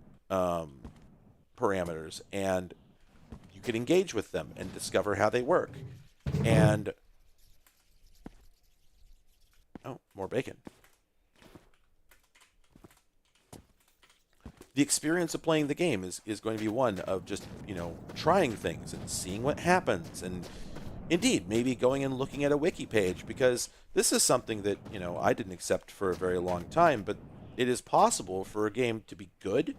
parameters, and you can engage with them and discover how they work. And oh, more bacon. The experience of playing the game is going to be one of just, trying things and seeing what happens, and indeed, maybe going and looking at a wiki page, because this is something that, I didn't accept for a very long time, but it is possible for a game to be good,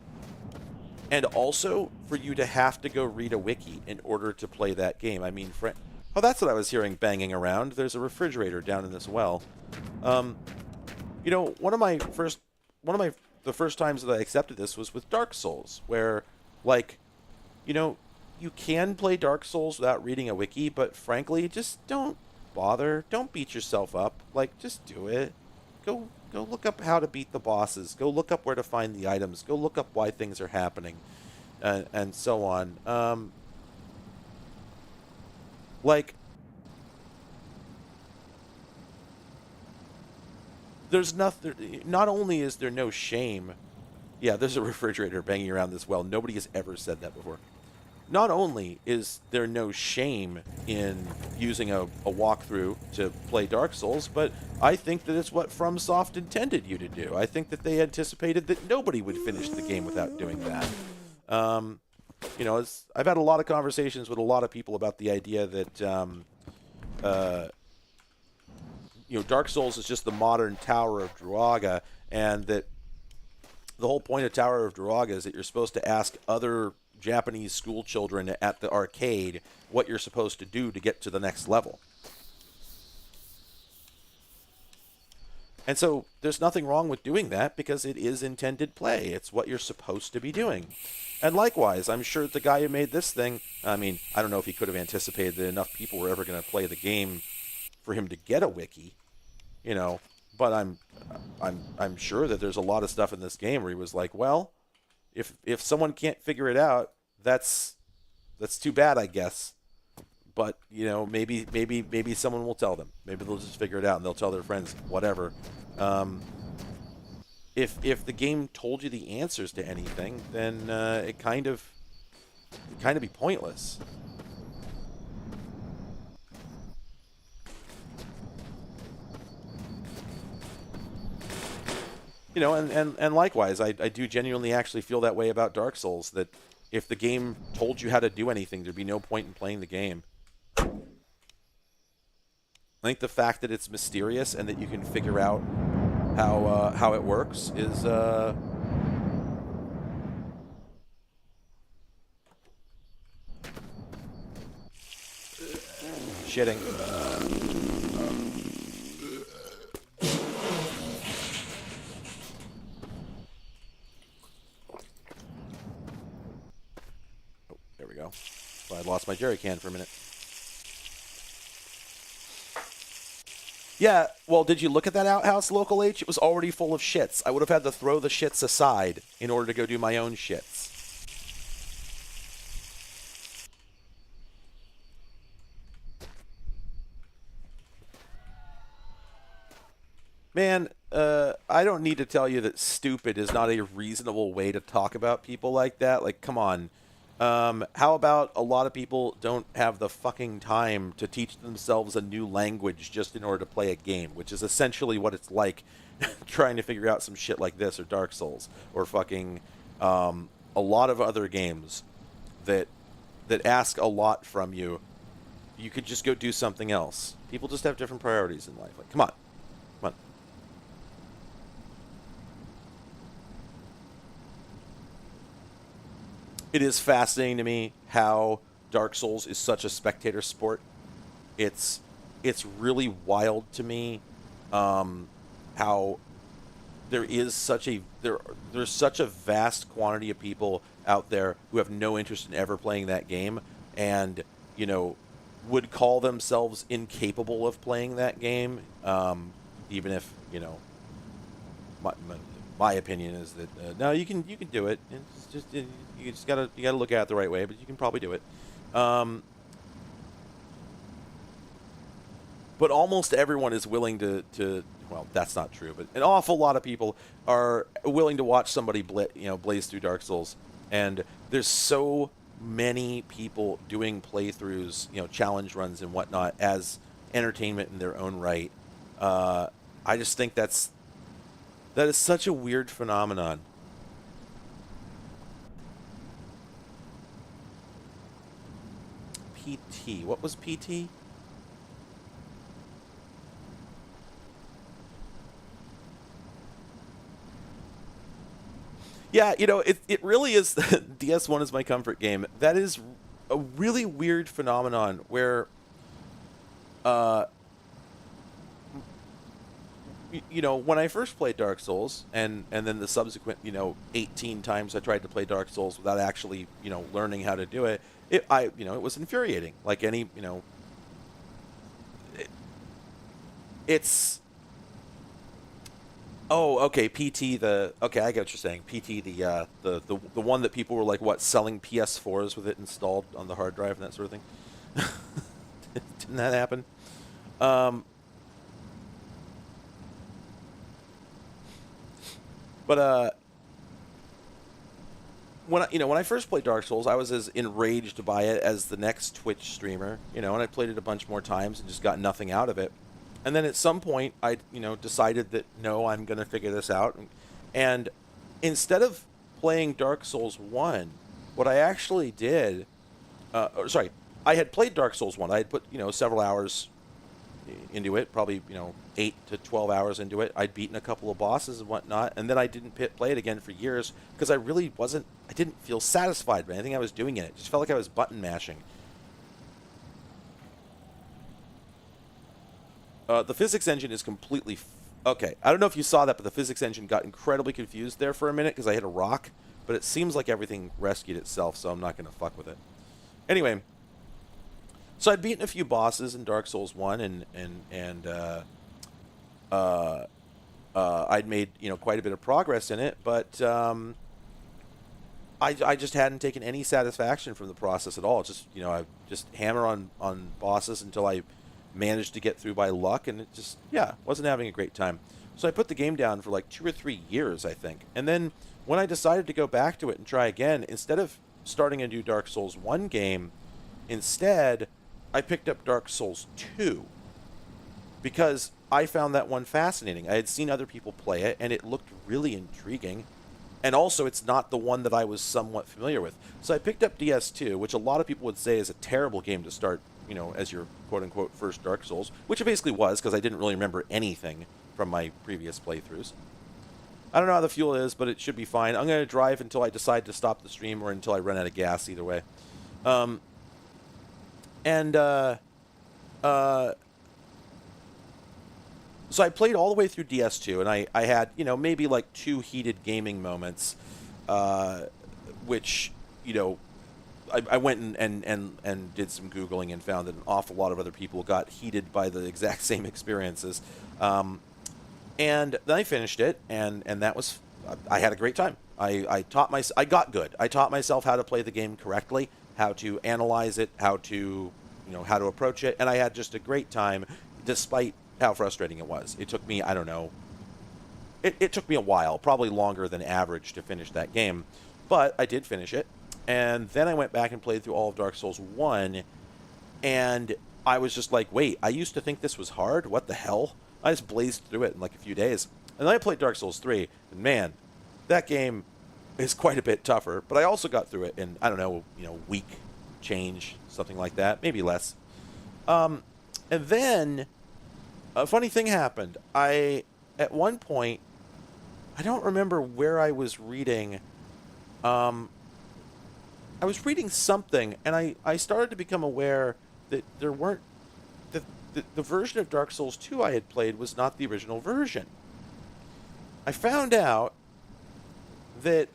and also for you to have to go read a wiki in order to play that game. I mean, oh, that's what I was hearing banging around. There's a refrigerator down in this well. The first times that I accepted this was with Dark Souls, where, you can play Dark Souls without reading a wiki, but frankly, just don't bother. Don't beat yourself up. Just do it. Go look up how to beat the bosses. Go look up where to find the items. Go look up why things are happening, and so on. There's nothing. Not only is there no shame. Yeah, there's a refrigerator banging around this well. Nobody has ever said that before. Not only is there no shame in using a walkthrough to play Dark Souls, but I think that it's what FromSoft intended you to do. I think that they anticipated that nobody would finish the game without doing that. I've had a lot of conversations with a lot of people about the idea that, Dark Souls is just the modern Tower of Druaga, and that the whole point of Tower of Druaga is that you're supposed to ask other Japanese school children at the arcade what you're supposed to do to get to the next level. And so there's nothing wrong with doing that, because it is intended play. It's what you're supposed to be doing. And likewise, I'm sure the guy who made this thing, I mean, I don't know if he could have anticipated that enough people were ever going to play the game for him to get a wiki, but I'm sure that there's a lot of stuff in this game where he was like, well, if someone can't figure it out, that's too bad, I guess. But maybe someone will tell them. Maybe they'll just figure it out and they'll tell their friends, whatever. If the game told you the answers to anything, then it kind of be pointless. And likewise, I do genuinely actually feel that way about Dark Souls, that if the game told you how to do anything, there'd be no point in playing the game. I think the fact that it's mysterious and that you can figure out how it works is shitting. So I lost my jerry can for a minute. Yeah, well, did you look at that outhouse, Local H? It was already full of shits. I would have had to throw the shits aside in order to go do my own shits. Man, I don't need to tell you that stupid is not a reasonable way to talk about people like that. Come on. How about a lot of people don't have the fucking time to teach themselves a new language just in order to play a game, which is essentially what it's like trying to figure out some shit like this, or Dark Souls, or fucking a lot of other games that ask a lot from you. You could just go do something else. People just have different priorities in life. Come on. Come on. It is fascinating to me how Dark Souls is such a spectator sport. It's really wild to me how there's such a vast quantity of people out there who have no interest in ever playing that game, and would call themselves incapable of playing that game, even if my opinion is that no, you can do it. It's just you just gotta look at it the right way, but you can probably do it. But almost everyone is willing to well, that's not true, but an awful lot of people are willing to watch somebody blaze through Dark Souls. And there's so many people doing playthroughs, challenge runs and whatnot as entertainment in their own right. I just think that is such a weird phenomenon. PT. What was PT? Yeah, it really is. DS1 is my comfort game. That is a really weird phenomenon where, uh, when I first played Dark Souls, and then the subsequent, 18 times I tried to play Dark Souls without actually, learning how to do it, it was infuriating. Like any, it's. Oh, okay. PT okay, I get what you're saying. PT the one that people were like selling PS4s with it installed on the hard drive and that sort of thing. Didn't that happen? Um, but when I first played Dark Souls, I was as enraged by it as the next Twitch streamer, and I played it a bunch more times and just got nothing out of it. And then at some point, I, decided that, no, I'm going to figure this out. And instead of playing Dark Souls 1, what I actually did, I had played Dark Souls 1. I had put, several hours into it, probably, 8 to 12 hours into it. I'd beaten a couple of bosses and whatnot, and then I didn't play it again for years because I didn't feel satisfied by anything I was doing in it. It just felt like I was button mashing. The physics engine is completely... okay, I don't know if you saw that, but the physics engine got incredibly confused there for a minute because I hit a rock, but it seems like everything rescued itself, so I'm not going to fuck with it. Anyway, so I'd beaten a few bosses in Dark Souls 1, and I'd made, quite a bit of progress in it, but I just hadn't taken any satisfaction from the process at all. Just, I just hammer on bosses until I managed to get through by luck, and it just, wasn't having a great time. So I put the game down for like 2 or 3 years, I think. And then when I decided to go back to it and try again, instead of starting a new Dark Souls 1 game, instead I picked up Dark Souls 2 because I found that one fascinating. I had seen other people play it, and it looked really intriguing. And also, it's not the one that I was somewhat familiar with. So I picked up DS2, which a lot of people would say is a terrible game to start, as your quote-unquote first Dark Souls, which it basically was, because I didn't really remember anything from my previous playthroughs. I don't know how the fuel is, but it should be fine. I'm going to drive until I decide to stop the stream or until I run out of gas, either way. So I played all the way through DS2, and I had, maybe like 2 heated gaming moments, which, I went and did some Googling and found that an awful lot of other people got heated by the exact same experiences. And then I finished it, and that was, I had a great time. I got good. I taught myself how to play the game correctly, how to analyze it, how to approach it, and I had just a great time, despite how frustrating it was. It took me, I don't know, it took me a while, probably longer than average to finish that game, but I did finish it. And then I went back and played through all of Dark Souls 1, and I was just like, wait, I used to think this was hard? What the hell? I just blazed through it in like a few days. And then I played Dark Souls 3, and man, that game is quite a bit tougher, but I also got through it in, I don't know, week change, something like that, maybe less. And then a funny thing happened. At one point, I don't remember where I was reading, I was reading something, and I started to become aware that there weren't... The version of Dark Souls 2 I had played was not the original version. I found out that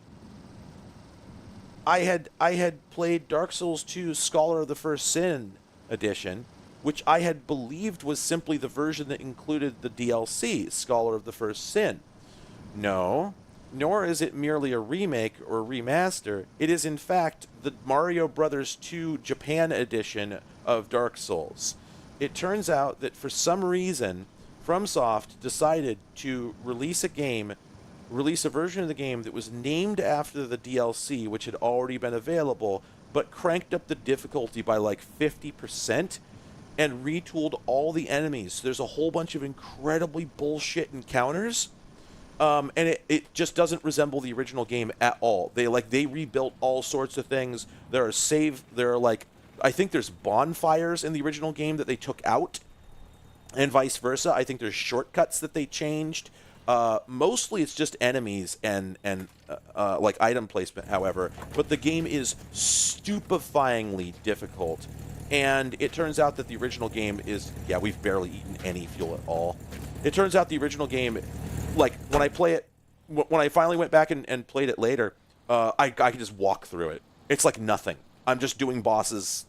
I had played Dark Souls 2 Scholar of the First Sin edition, which I had believed was simply the version that included the DLC, Scholar of the First Sin. No, nor is it merely a remake or remaster. It is, in fact, the Mario Bros. 2 Japan edition of Dark Souls. It turns out that for some reason, FromSoft decided to release a version of the game that was named after the DLC, which had already been available, but cranked up the difficulty by like 50% and retooled all the enemies. There's a whole bunch of incredibly bullshit encounters, and it just doesn't resemble the original game at all. They rebuilt all sorts of things. There are like, I think there's bonfires in the original game that they took out, and vice versa. I think there's shortcuts that they changed. Mostly it's just enemies and like item placement, however. But the game is stupefyingly difficult. And it turns out that the original game is... Yeah, we've barely eaten any fuel at all. It turns out the original game, like, when I play it... When I finally went back and played it later, I could just walk through it. It's like nothing. I'm just doing bosses...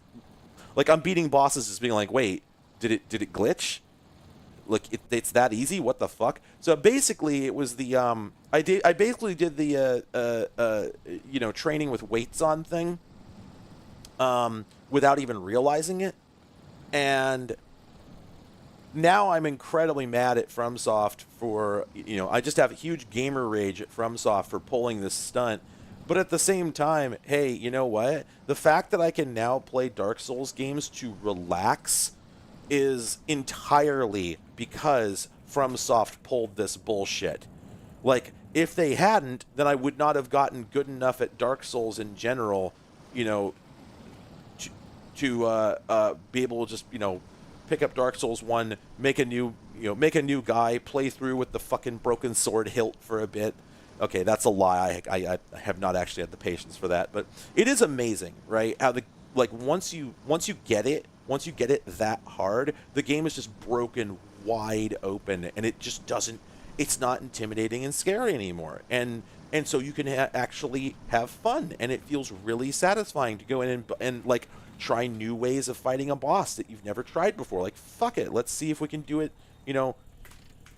Like, I'm beating bosses as being like, wait, did it glitch? Like, it's that easy? What the fuck? So basically, it was the... I basically did the, you know, training with weights on thing. Without even realizing it. And now I'm incredibly mad at FromSoft for, you know, I just have huge gamer rage at FromSoft for pulling this stunt. But at the same time, hey, you know what? The fact that I can now play Dark Souls games to relax is entirely because FromSoft pulled this bullshit. Like, if they hadn't, then I would not have gotten good enough at Dark Souls in general, you know, to be able to just, you know, pick up Dark Souls 1, make a new guy, play through with the fucking broken sword hilt for a bit. Okay, that's a lie. I have not actually had the patience for that, but it is amazing, right? How once you get it that hard, the game is just broken wide open, and it just doesn't. It's not intimidating and scary anymore, and so you can actually have fun, and it feels really satisfying to go in and like try new ways of fighting a boss that you've never tried before. Like, fuck it, let's see if we can do it, you know,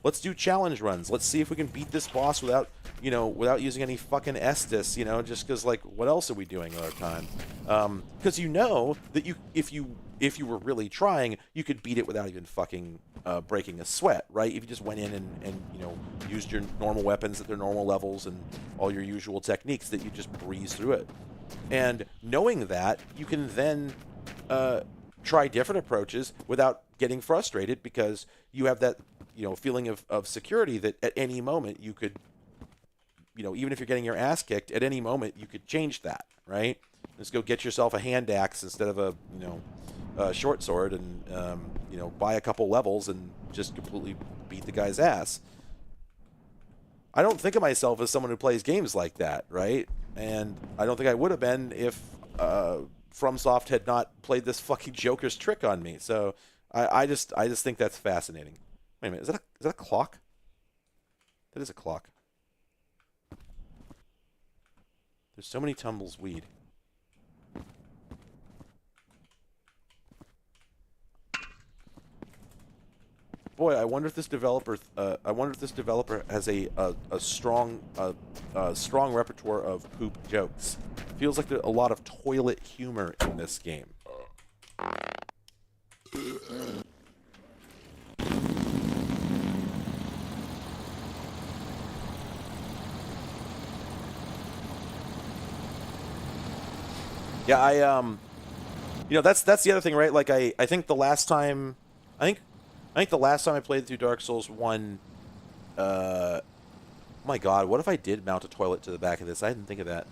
let's do challenge runs. Let's see if we can beat this boss without using any fucking Estus, you know, just because, like, what else are we doing with our time? Because you know that if you were really trying, you could beat it without even fucking breaking a sweat, right? If you just went in and you know, used your normal weapons at their normal levels and all your usual techniques, that you just breeze through it. And knowing that, you can then try different approaches without getting frustrated, because you have that, you know, feeling of security that at any moment you could, you know, even if you're getting your ass kicked, at any moment you could change that, right? Just go get yourself a hand axe instead of a, you know, a short sword, and you know, buy a couple levels and just completely beat the guy's ass. I don't think of myself as someone who plays games like that, right? And I don't think I would have been if FromSoft had not played this fucking Joker's trick on me. So I just think that's fascinating. Wait a minute, is that a clock? That is a clock. There's so many tumbles weed. Boy, I wonder if this developer has a strong repertoire of poop jokes. Feels like there's a lot of toilet humor in this game. Yeah, you know, that's the other thing, right? Like, I think the last time I played through Dark Souls 1, my God, what if I did mount a toilet to the back of this? I didn't think of that.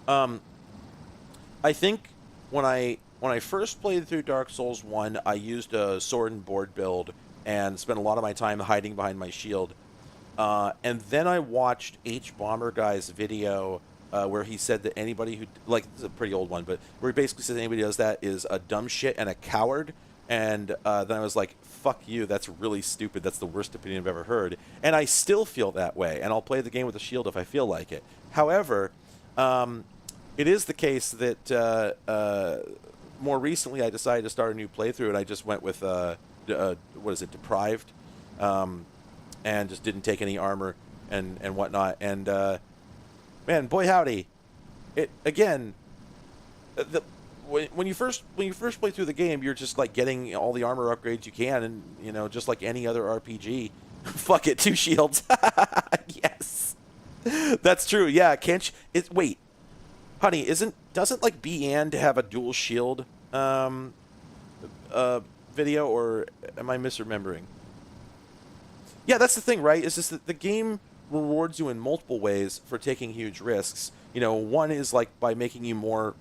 I think when I first played through Dark Souls 1, I used a sword and board build and spent a lot of my time hiding behind my shield. And then I watched H Bomber Guy's video where he said that anybody who, like, this is a pretty old one, but where he basically says anybody who does that is a dumb shit and a coward. And then I was like, fuck you, that's really stupid. That's the worst opinion I've ever heard. And I still feel that way, and I'll play the game with a shield if I feel like it. However, it is the case that more recently I decided to start a new playthrough, and I just went with, what is it, Deprived, and just didn't take any armor and whatnot. And man, boy howdy, it again. when you first play through the game, you're just like getting all the armor upgrades you can, and just like any other RPG. Fuck it, 2 shields. Yes, that's true. Yeah, can't you, wait, honey, doesn't like B and have a dual shield video, or am I misremembering? Yeah, that's the thing, right? Is just that the game rewards you in multiple ways for taking huge risks. One is like by making you more,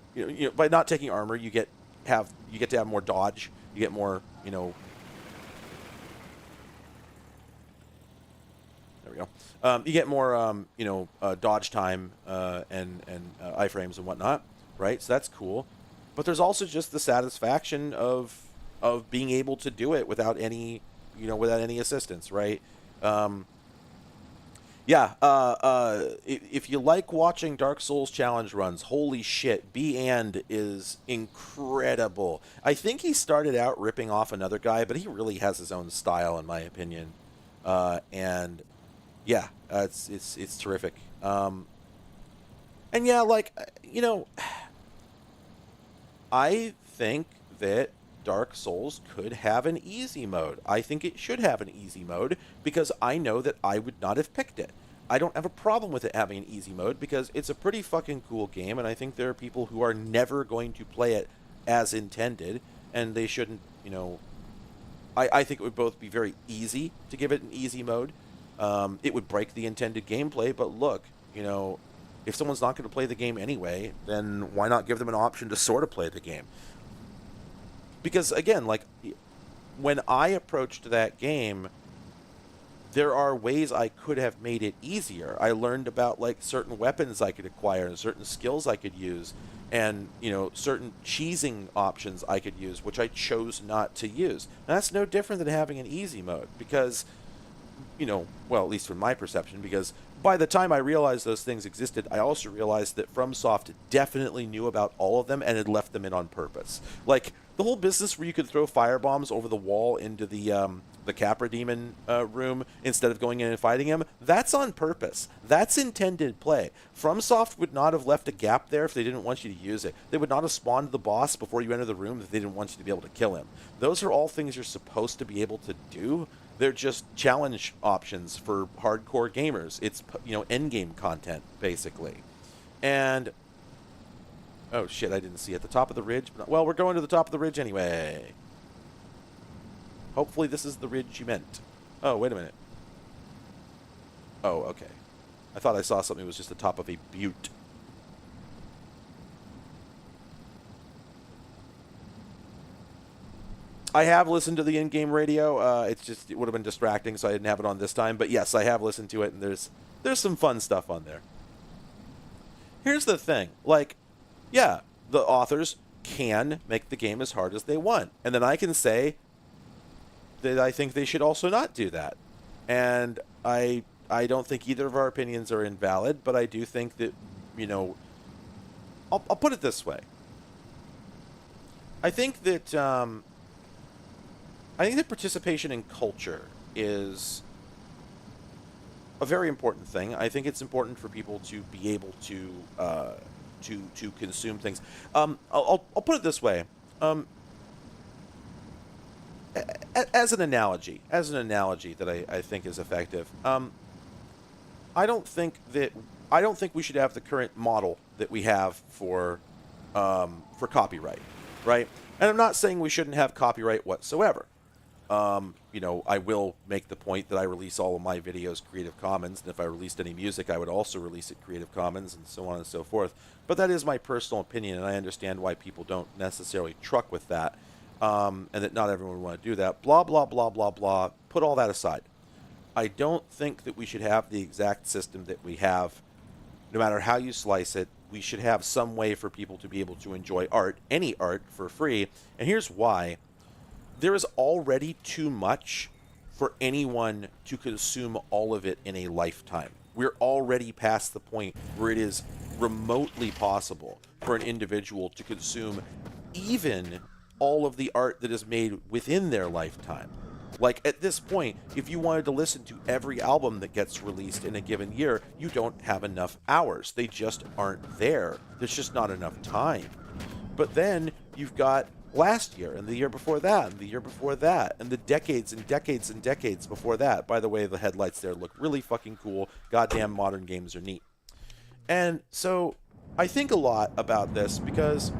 by not taking armor, you get to have more dodge. You get more, there we go. You get more, dodge time and iframes and whatnot, right? So that's cool. But there's also just the satisfaction of being able to do it without any, without any assistance, right? If you like watching Dark Souls challenge runs, holy shit, B&, is incredible. I think he started out ripping off another guy, but he really has his own style, in my opinion. And yeah, it's terrific. And yeah, like, I think that Dark Souls could have an easy mode. I think it should have an easy mode because I know that I would not have picked it. I don't have a problem with it having an easy mode because it's a pretty fucking cool game, and I think there are people who are never going to play it as intended, and they shouldn't, I think it would both be very easy to give it an easy mode. It would break the intended gameplay, but look, if someone's not going to play the game anyway, then why not give them an option to sort of play the game? Because, again, like, when I approached that game, there are ways I could have made it easier. I learned about, like, certain weapons I could acquire and certain skills I could use and, certain cheesing options I could use, which I chose not to use. And that's no different than having an easy mode because, well, at least from my perception, because by the time I realized those things existed, I also realized that FromSoft definitely knew about all of them and had left them in on purpose. Like, the whole business where you could throw firebombs over the wall into the Capra Demon room instead of going in and fighting him, that's on purpose. That's intended play. FromSoft would not have left a gap there if they didn't want you to use it. They would not have spawned the boss before you enter the room if they didn't want you to be able to kill him. Those are all things you're supposed to be able to do. They're just challenge options for hardcore gamers. It's, endgame content, basically. And oh shit, I didn't see at the top of the ridge. Well, we're going to the top of the ridge anyway. Hopefully this is the ridge you meant. Oh, wait a minute. Oh, okay. I thought I saw something that was just the top of a butte. I have listened to the in-game radio. It would have been distracting, so I didn't have it on this time. But yes, I have listened to it, and there's some fun stuff on there. Here's the thing. Like, yeah, the authors can make the game as hard as they want. And then I can say that I think they should also not do that. And I don't think either of our opinions are invalid, but I do think that, I'll put it this way. I think that participation in culture is a very important thing. I think it's important for people to be able to consume things. I'll put it this way. As an analogy that I think is effective. I don't think we should have the current model that we have for copyright, right? And I'm not saying we shouldn't have copyright whatsoever. I will make the point that I release all of my videos Creative Commons, and if I released any music, I would also release it Creative Commons, and so on and so forth. But that is my personal opinion, and I understand why people don't necessarily truck with that, and that not everyone would want to do that. Blah, blah, blah, blah, blah. Put all that aside. I don't think that we should have the exact system that we have. No matter how you slice it, we should have some way for people to be able to enjoy art, any art, for free. And here's why. There is already too much for anyone to consume all of it in a lifetime. We're already past the point where it is remotely possible for an individual to consume even all of the art that is made within their lifetime. Like, at this point, if you wanted to listen to every album that gets released in a given year, you don't have enough hours. They just aren't there. There's just not enough time. But then you've got last year and the year before that and the year before that and the decades and decades and decades before that. By the way, the headlights there look really fucking cool. Goddamn modern games are neat. And so I think a lot about this because...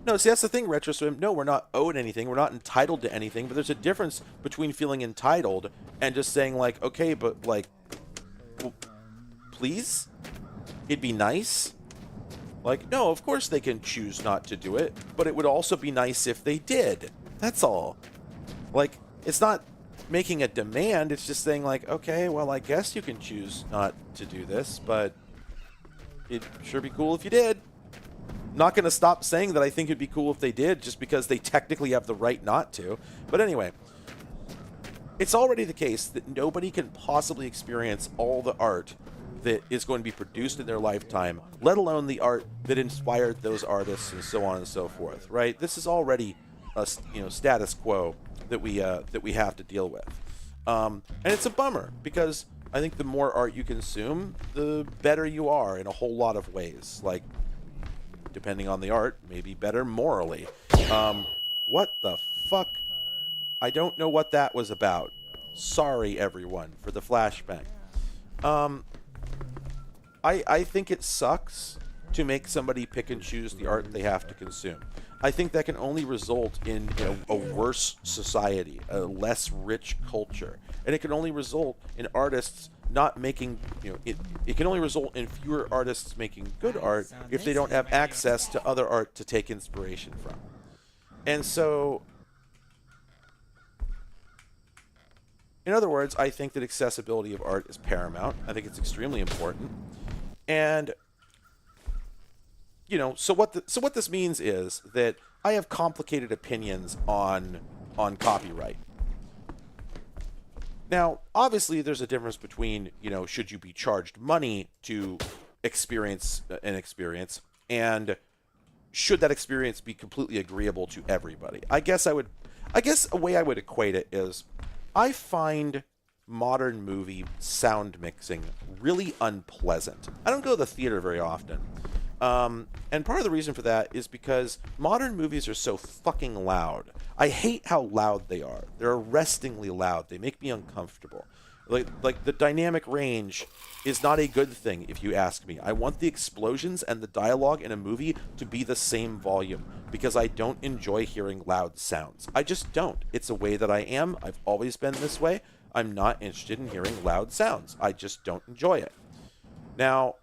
No, see, that's the thing, RetroSwim. No, we're not owed anything. We're not entitled to anything. But there's a difference between feeling entitled and just saying, like, okay, but, like, well, please? It'd be nice? Like, no, of course they can choose not to do it, but it would also be nice if they did. That's all. Like, it's not making a demand. It's just saying, like, okay, well, I guess you can choose not to do this, but it'd sure be cool if you did. Not going to stop saying that I think it'd be cool if they did just because they technically have the right not to. But anyway, it's already the case that nobody can possibly experience all the art that is going to be produced in their lifetime, let alone the art that inspired those artists and so on and so forth, right? This is already a status quo that we have to deal with. And it's a bummer because I think the more art you consume, the better you are in a whole lot of ways. Like, depending on the art, maybe better morally. What the fuck? I don't know what that was about. Sorry, everyone, for the flashbang. I think it sucks to make somebody pick and choose the art they have to consume. I think that can only result in a worse society, a less rich culture. And it can only result in artists not making, it can only result in fewer artists making good art if they don't have access to other art to take inspiration from. And so, in other words, I think that accessibility of art is paramount. I think it's extremely important. And, so what this means is that I have complicated opinions on copyright. Now, obviously, there's a difference between, should you be charged money to experience an experience, and should that experience be completely agreeable to everybody? I guess a way I would equate it is, I find modern movie sound mixing really unpleasant. I don't go to the theater very often. And part of the reason for that is because modern movies are so fucking loud. I hate how loud they are. They're arrestingly loud. They make me uncomfortable. Like the dynamic range is not a good thing, if you ask me. I want the explosions and the dialogue in a movie to be the same volume because I don't enjoy hearing loud sounds. I just don't. It's a way that I am. I've always been this way. I'm not interested in hearing loud sounds. I just don't enjoy it. Now,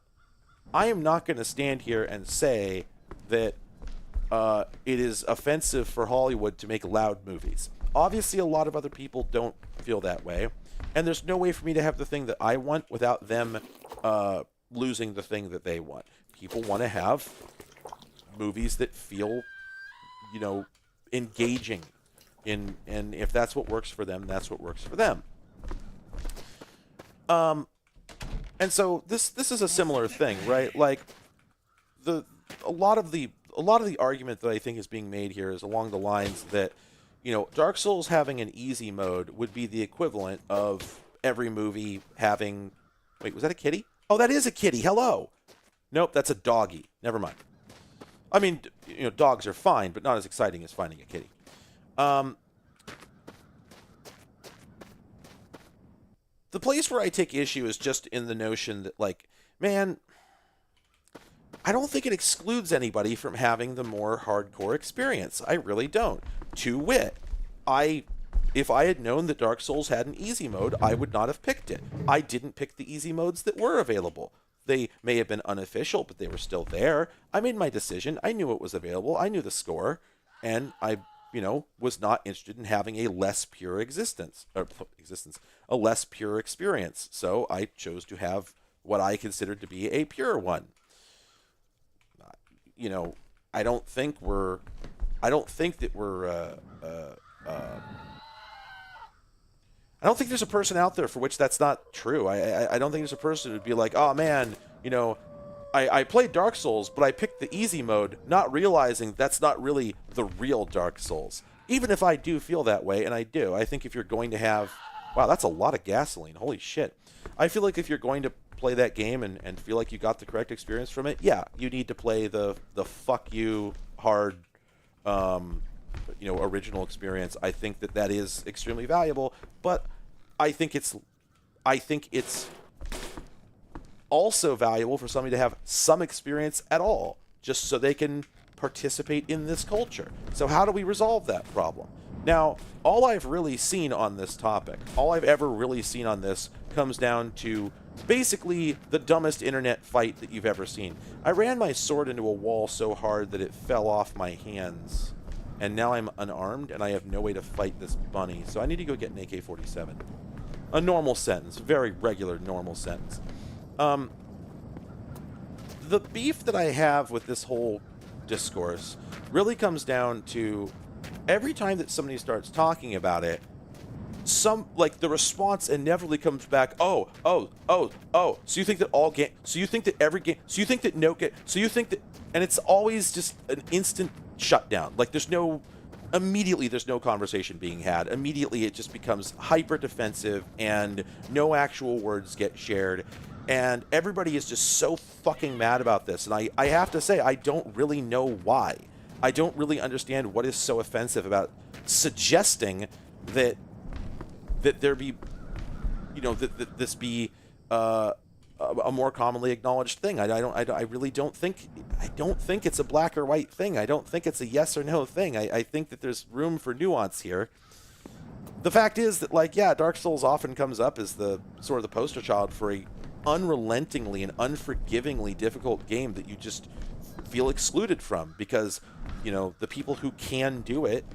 I am not going to stand here and say that it is offensive for Hollywood to make loud movies. Obviously, a lot of other people don't feel that way. And there's no way for me to have the thing that I want without them losing the thing that they want. People want to have movies that feel, engaging. And if that's what works for them, that's what works for them. And so this is a similar thing, right? Like a lot of the argument that I think is being made here is along the lines that, Dark Souls having an easy mode would be the equivalent of every movie having... Wait, was that a kitty? Oh, that is a kitty. Hello. Nope, that's a doggy. Never mind. I mean, dogs are fine, but not as exciting as finding a kitty. The place where I take issue is just in the notion that, like, man, I don't think it excludes anybody from having the more hardcore experience. I really don't. To wit, if I had known that Dark Souls had an easy mode, I would not have picked it. I didn't pick the easy modes that were available. They may have been unofficial, but they were still there. I made my decision. I knew it was available. I knew the score. And I, was not interested in having a less pure a less pure experience. So I chose to have what I considered to be a pure one. I don't think there's a person out there for which that's not true. I don't think there's a person who'd be like, oh man, I played Dark Souls, but I picked the easy mode, not realizing that's not really the real Dark Souls. Even if I do feel that way, and I do, I think if you're going to have... Wow, that's a lot of gasoline. Holy shit. I feel like if you're going to play that game and feel like you got the correct experience from it, yeah, you need to play the fuck you hard, original experience. I think that is extremely valuable, but I think it's also valuable for somebody to have some experience at all, just so they can participate in this culture. So how do we resolve that problem? Now, all I've really seen on this topic, all I've ever really seen on this, comes down to basically the dumbest internet fight that you've ever seen. I ran my sword into a wall so hard that it fell off my hands, and now I'm unarmed, and I have no way to fight this bunny, so I need to go get an AK-47. A normal sentence, very regular normal sentence. The beef that I have with this whole discourse really comes down to every time that somebody starts talking about it, the response inevitably comes back, so you think that all game, so you think that every game, so you think that no game, so you think that, and it's always just an instant shutdown. Like immediately there's no conversation being had. Immediately it just becomes hyper defensive and no actual words get shared. And everybody is just so fucking mad about this. And I have to say, I don't really know why. I don't really understand what is so offensive about suggesting that there be, that this be a more commonly acknowledged thing. I really don't think it's a black or white thing. I don't think it's a yes or no thing. I think that there's room for nuance here. The fact is that, Dark Souls often comes up as the sort of the poster child for a unrelentingly and unforgivingly difficult game that you just feel excluded from because, the people who can do it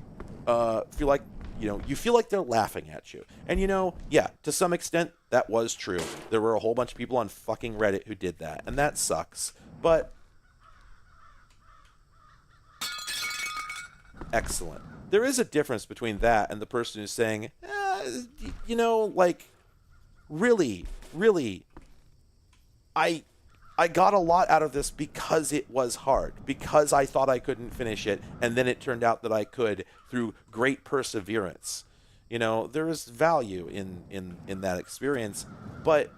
feel like, you feel like they're laughing at you. And, yeah, to some extent, that was true. There were a whole bunch of people on fucking Reddit who did that, and that sucks. But excellent. There is a difference between that and the person who's saying, really, I got a lot out of this because it was hard, because I thought I couldn't finish it, and then it turned out that I could through great perseverance. There is value in that experience, but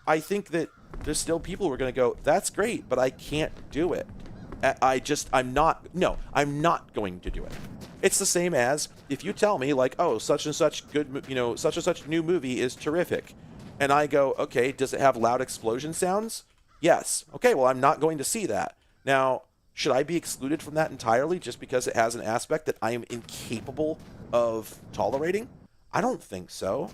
I think that there's still people who are going to go, that's great, but I can't do it. I'm not going to do it. It's the same as if you tell me, such and such such and such new movie is terrific. And I go, okay, does it have loud explosion sounds? Yes. Okay, well, I'm not going to see that. Now, should I be excluded from that entirely just because it has an aspect that I am incapable of tolerating? I don't think so.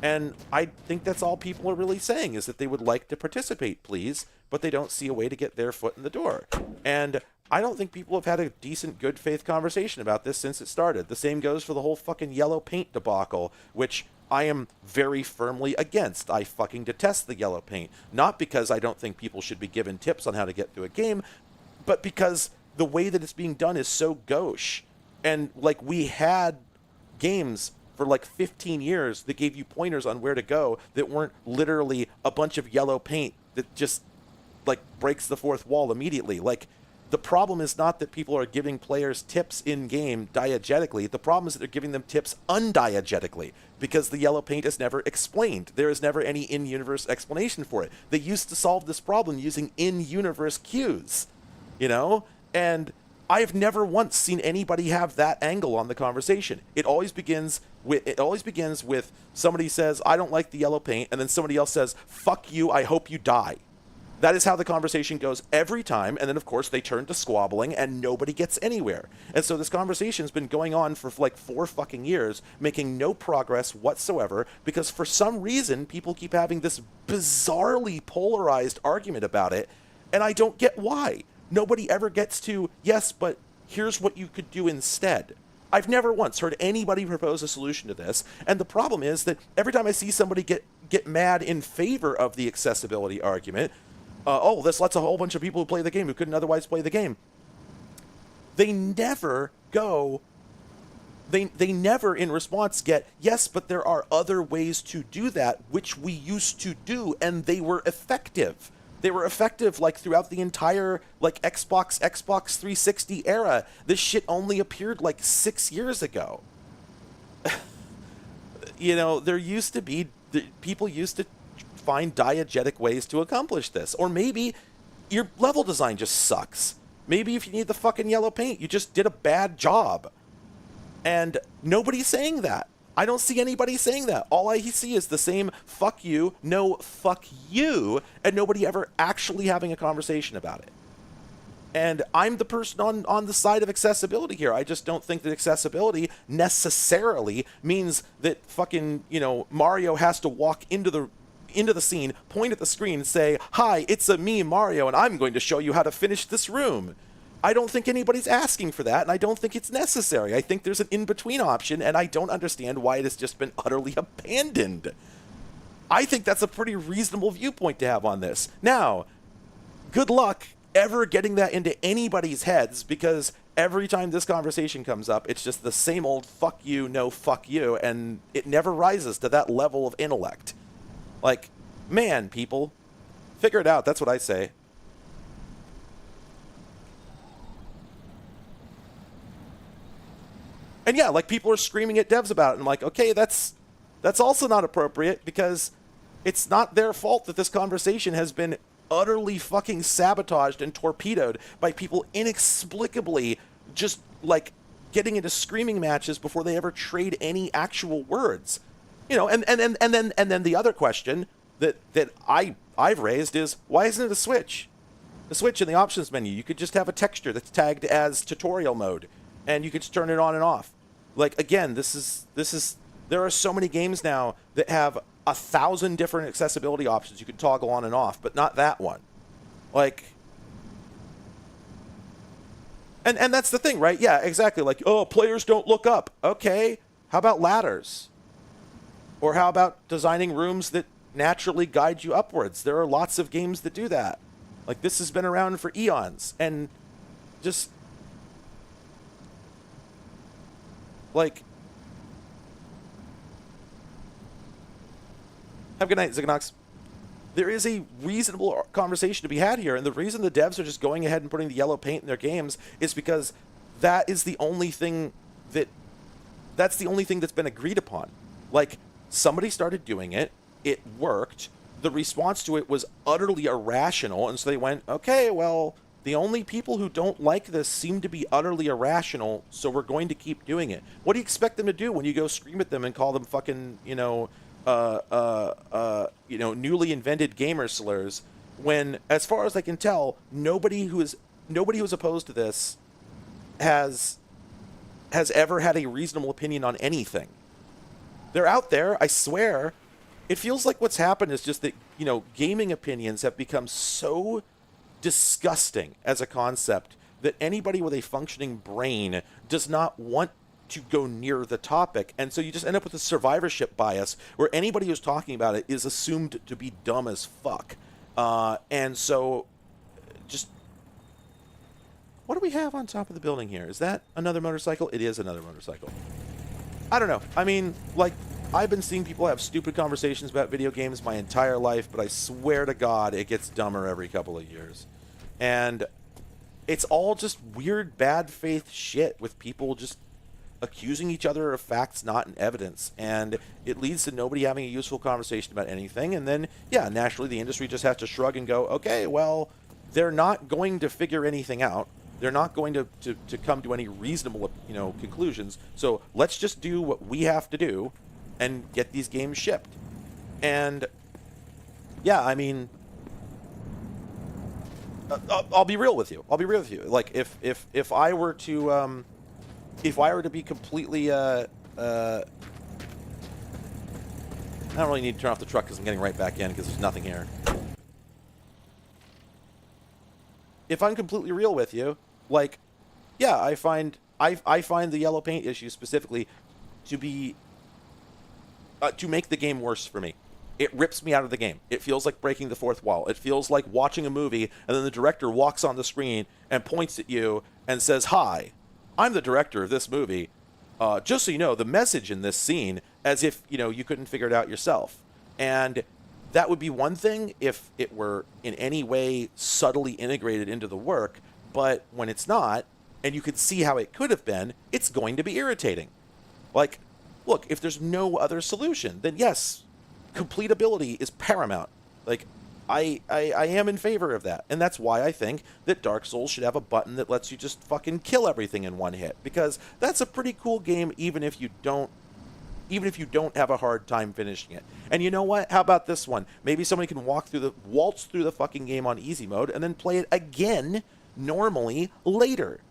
And I think that's all people are really saying, is that they would like to participate, please, but they don't see a way to get their foot in the door. And I don't think people have had a decent, good faith conversation about this since it started. The same goes for the whole fucking yellow paint debacle, which I am very firmly against. I fucking detest the yellow paint. Not because I don't think people should be given tips on how to get through a game, but because the way that it's being done is so gauche. And, we had games for, 15 years that gave you pointers on where to go that weren't literally a bunch of yellow paint that just, breaks the fourth wall immediately. The problem is not that people are giving players tips in-game diegetically. The problem is that they're giving them tips undiegetically because the yellow paint is never explained. There is never any in-universe explanation for it. They used to solve this problem using in-universe cues, And I've never once seen anybody have that angle on the conversation. It always begins with somebody says, I don't like the yellow paint, and then somebody else says, fuck you, I hope you die. That is how the conversation goes every time, and then, of course, they turn to squabbling, and nobody gets anywhere. And so this conversation's been going on for, 4 fucking years, making no progress whatsoever, because for some reason, people keep having this bizarrely polarized argument about it, and I don't get why. Nobody ever gets to, yes, but here's what you could do instead. I've never once heard anybody propose a solution to this, and the problem is that every time I see somebody get mad in favor of the accessibility argument, this lets a whole bunch of people who play the game who couldn't otherwise play the game. They never go, they never in response get, yes, but there are other ways to do that, which we used to do, and they were effective. They were effective, throughout the entire, Xbox 360 era. This shit only appeared, 6 years ago. There used to be, people used to find diegetic ways to accomplish this. Or maybe your level design just sucks. Maybe if you need the fucking yellow paint, you just did a bad job. And nobody's saying that. I don't see anybody saying that. All I see is the same fuck you, no fuck you, and nobody ever actually having a conversation about it. And I'm the person on the side of accessibility here. I just don't think that accessibility necessarily means that fucking, Mario has to walk into the scene, point at the screen, and say, "Hi, it's me, Mario, and I'm going to show you how to finish this room." I don't think anybody's asking for that, and I don't think it's necessary. I think there's an in-between option, and I don't understand why it has just been utterly abandoned. I think that's a pretty reasonable viewpoint to have on this. Now, good luck ever getting that into anybody's heads, because every time this conversation comes up, it's just the same old fuck you, no fuck you, and it never rises to that level of intellect. Like, man, people, figure it out. That's what I say. And yeah, like, people are screaming at devs about it, and I'm like, okay, that's also not appropriate, because it's not their fault that this conversation has been utterly fucking sabotaged and torpedoed by people inexplicably just, like, getting into screaming matches before they ever trade any actual words. And then the other question that I've raised is, why isn't it a Switch? The Switch in the options menu, you could just have a texture that's tagged as tutorial mode, and you could just turn it on and off. Like, again, this is there are so many games now that have 1,000 different accessibility options you can toggle on and off, but not that one. Like, and that's the thing, right? Yeah, exactly. Like, oh, players don't look up. Okay, how about ladders? Or how about designing rooms that naturally guide you upwards? There are lots of games that do that. Like, this has been around for eons, and just, like, have a good night, Ziganox. There is a reasonable conversation to be had here, and the reason the devs are just going ahead and putting the yellow paint in their games is because that is the only thing that's the only thing that's been agreed upon. Like, somebody started doing it, it worked, the response to it was utterly irrational, and so they went, okay, well, the only people who don't like this seem to be utterly irrational, so we're going to keep doing it. What do you expect them to do when you go scream at them and call them fucking, newly invented gamer slurs, when, as far as I can tell, nobody who is opposed to this has ever had a reasonable opinion on anything. They're out there, I swear. It feels like what's happened is just that, gaming opinions have become so disgusting as a concept that anybody with a functioning brain does not want to go near the topic, and so you just end up with a survivorship bias where anybody who's talking about it is assumed to be dumb as fuck. And so, just, what do we have on top of the building here? Is that another motorcycle? It is another motorcycle. I don't know. I mean, like, I've been seeing people have stupid conversations about video games my entire life, but I swear to God, it gets dumber every couple of years. And it's all just weird, bad faith shit with people just accusing each other of facts not in evidence, and it leads to nobody having a useful conversation about anything. And then, yeah, naturally the industry just has to shrug and go, okay, well, they're not going to figure anything out. They're not going to come to any reasonable, conclusions. So let's just do what we have to do and get these games shipped. And yeah, I mean, I'll be real with you. Like, if I were to be completely, I don't really need to turn off the truck because I'm getting right back in because there's nothing here. If I'm completely real with you, like, yeah, I find the yellow paint issue specifically to be to make the game worse for me. It rips me out of the game. It feels like breaking the fourth wall. It feels like watching a movie and then the director walks on the screen and points at you and says, "Hi, I'm the director of this movie. Just so you know, the message in this scene," as if, you couldn't figure it out yourself. And that would be one thing if it were in any way subtly integrated into the work, but when it's not, and you can see how it could have been, it's going to be irritating. Like, look, if there's no other solution, then yes, completability is paramount. Like, I am in favor of that. And that's why I think that Dark Souls should have a button that lets you just fucking kill everything in one hit. Because that's a pretty cool game even if you don't have a hard time finishing it. And you know what? How about this one? Maybe somebody can waltz through the fucking game on easy mode and then play it again normally later.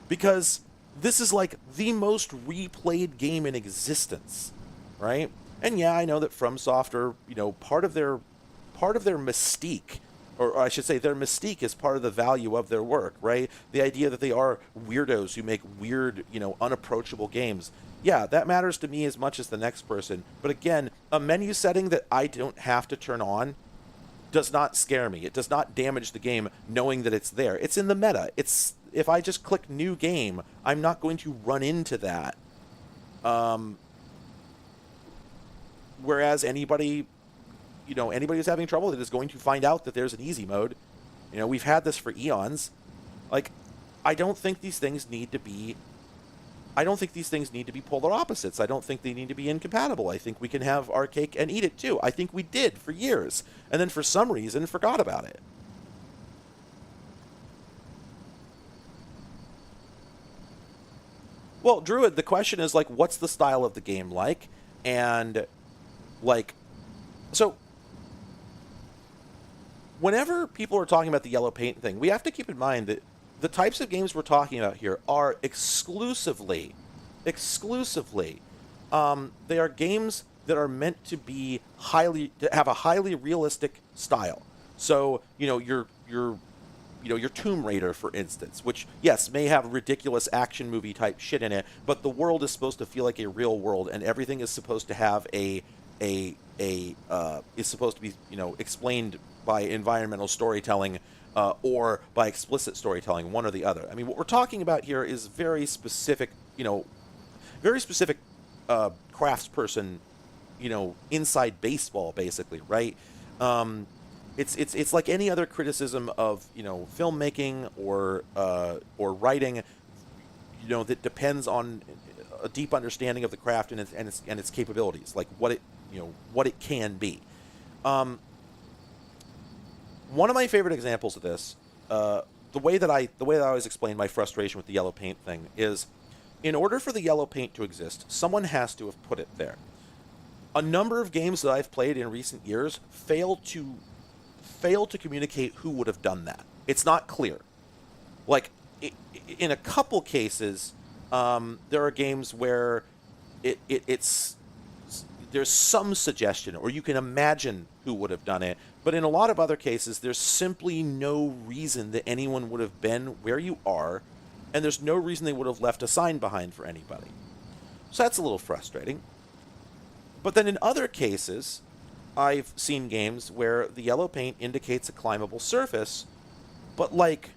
Because this is like the most replayed game in existence, right? And yeah, I know that FromSoft are, part of their mystique, or I should say their mystique is part of the value of their work, right? The idea that they are weirdos who make weird, unapproachable games. Yeah, that matters to me as much as the next person. But again, a menu setting that I don't have to turn on does not scare me. It does not damage the game knowing that it's there. It's in the meta. If I just click new game, I'm not going to run into that. Whereas anybody who's having trouble with it is going to find out that there's an easy mode. We've had this for eons. Like, I don't think these things need to be polar opposites. I don't think they need to be incompatible. I think we can have our cake and eat it too. I think we did for years, and then for some reason forgot about it. Well, Druid, the question is, like, what's the style of the game like? And, like, so whenever people are talking about the yellow paint thing, we have to keep in mind that the types of games we're talking about here are exclusively, they are games that are meant to have a highly realistic style. So, your Tomb Raider, for instance, which, yes, may have ridiculous action movie type shit in it, but the world is supposed to feel like a real world, and everything is supposed to have is supposed to be, explained by environmental storytelling or by explicit storytelling, one or the other. I mean, what we're talking about here is very specific craftsperson, inside baseball, basically, right? It's like any other criticism of filmmaking or writing, that depends on a deep understanding of the craft and its capabilities, like what it can be. One of my favorite examples of this, the way that I always explain my frustration with the yellow paint thing is, in order for the yellow paint to exist, someone has to have put it there. A number of games that I've played in recent years fail to communicate who would have done that. It's not clear. Like, in a couple cases, there are games where there's some suggestion, or you can imagine who would have done it. But in a lot of other cases, there's simply no reason that anyone would have been where you are, and there's no reason they would have left a sign behind for anybody. So that's a little frustrating. But then in other cases, I've seen games where the yellow paint indicates a climbable surface, but, like,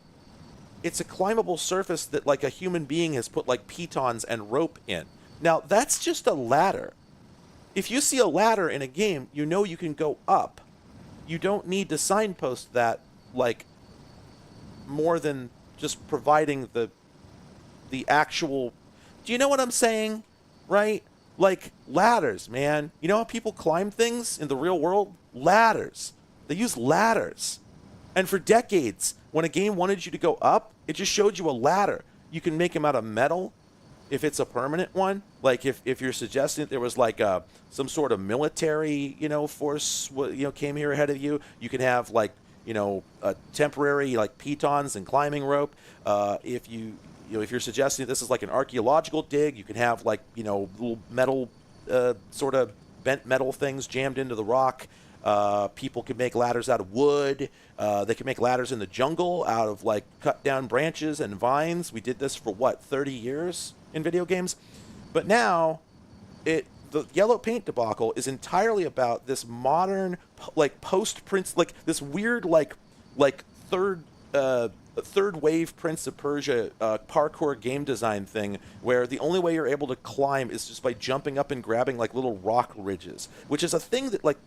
it's a climbable surface that, like, a human being has put, like, pitons and rope in. Now, that's just a ladder. If you see a ladder in a game, you can go up. You don't need to signpost that, like, more than just providing the actual... Do you know what I'm saying? Right? Like, ladders, man. You know how people climb things in the real world? Ladders. They use ladders. And for decades, when a game wanted you to go up, it just showed you a ladder. You can make them out of metal if it's a permanent one. Like, if you're suggesting that there was, like, some sort of military, force, came here ahead of you, you can have, like, a temporary, like, pitons and climbing rope. If you're suggesting this is like an archaeological dig, you can have, like, little metal, sort of bent metal things jammed into the rock. People can make ladders out of wood. They can make ladders in the jungle out of, like, cut down branches and vines. We did this for 30 years in video games. But now, the yellow paint debacle is entirely about this modern, like, post-Prince, like, this weird, like third wave Prince of Persia parkour game design thing, where the only way you're able to climb is just by jumping up and grabbing, like, little rock ridges, which is a thing that, like,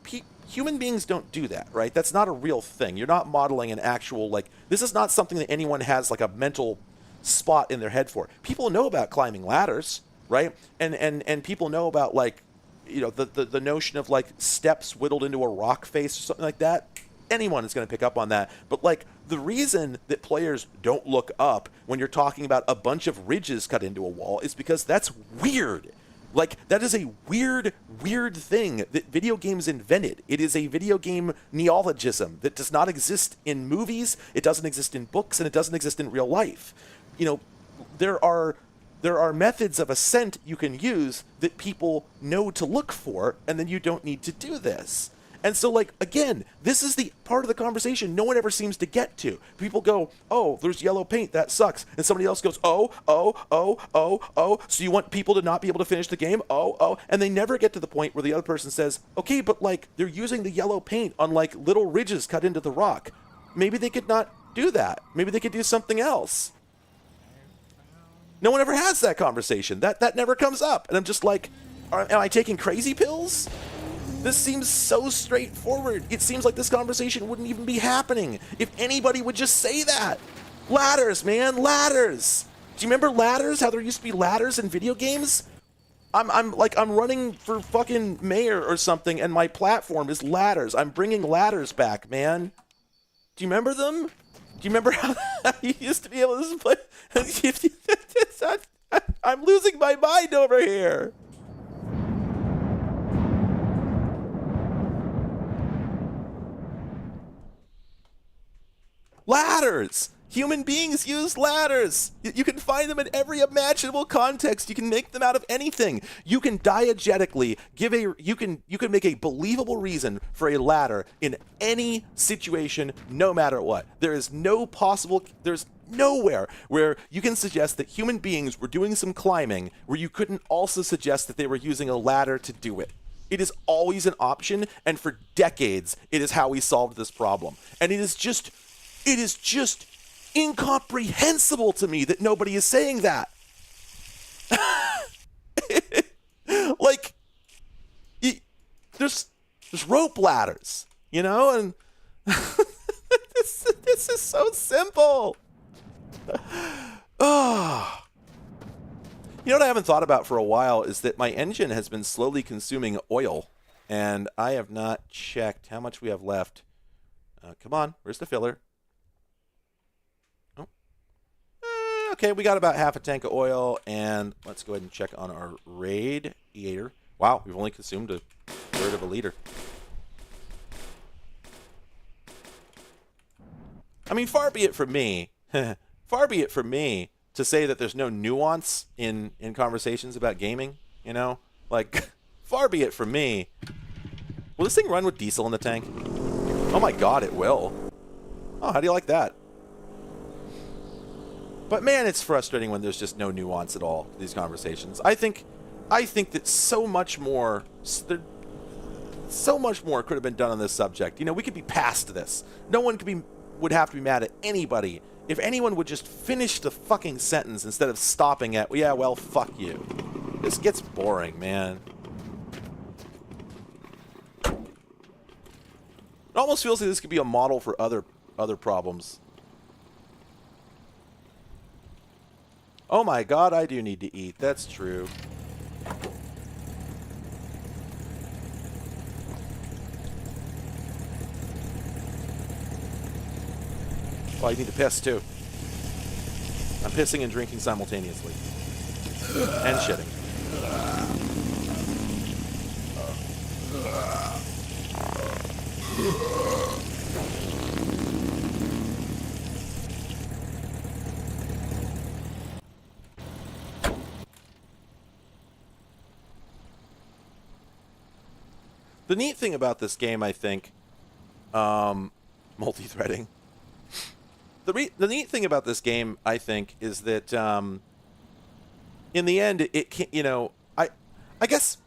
human beings don't do that, right? That's not a real thing. You're not modeling an actual, like, this is not something that anyone has, like, a mental spot in their head for. People know about climbing ladders, right? And people know about, like, the notion of like steps whittled into a rock face or something like that, anyone is going to pick up on that. But like the reason that players don't look up when you're talking about a bunch of ridges cut into a wall is because that's weird. Like, that is a weird thing that video games invented. It is a video game neologism that does not exist in movies, it doesn't exist in books, and it doesn't exist in real life. There are methods of ascent you can use that people know to look for, and then you don't need to do this. And so, like, again, this is the part of the conversation no one ever seems to get to. People go, oh, there's yellow paint, that sucks. And somebody else goes, oh. So you want people to not be able to finish the game? Oh. And they never get to the point where the other person says, okay, but, like, they're using the yellow paint on, like, little ridges cut into the rock. Maybe they could not do that. Maybe they could do something else. No one ever has that conversation. That never comes up. And I'm just like, am I taking crazy pills? This seems so straightforward. It seems like this conversation wouldn't even be happening if anybody would just say that. Ladders, man, ladders. Do you remember ladders? How there used to be ladders in video games? I'm running for fucking mayor or something, and my platform is ladders. I'm bringing ladders back, man. Do you remember them? Do you remember how you used to be able to play? I'm losing my mind over here. Ladders! Human beings use ladders! You can find them in every imaginable context. You can make them out of anything. You can diegetically you can make a believable reason for a ladder in any situation, no matter what. There's nowhere where you can suggest that human beings were doing some climbing where you couldn't also suggest that they were using a ladder to do it. It is always an option, and for decades, it is how we solved this problem. And it is just incomprehensible to me that nobody is saying that. Like, there's rope ladders, and this is so simple. Oh. You know what I haven't thought about for a while is that my engine has been slowly consuming oil, and I have not checked how much we have left. Come on, where's the filler? Okay, we got about half a tank of oil, and let's go ahead and check on our radiator. Wow, we've only consumed a third of a liter. I mean, far be it from me to say that there's no nuance in conversations about gaming, Like, far be it from me. Will this thing run with diesel in the tank? Oh my god, it will. Oh, how do you like that? But man, it's frustrating when there's just no nuance at all to these conversations. I think that so much more could have been done on this subject. We could be past this. No one would have to be mad at anybody if anyone would just finish the fucking sentence instead of stopping at, yeah, well, fuck you. This gets boring, man. It almost feels like this could be a model for other problems. Oh my god, I do need to eat. That's true. Well, I need to piss too. I'm pissing and drinking simultaneously. And shitting. The neat thing about this game, I think, multi-threading. The neat thing about this game, I think, is that in the end, it can, I guess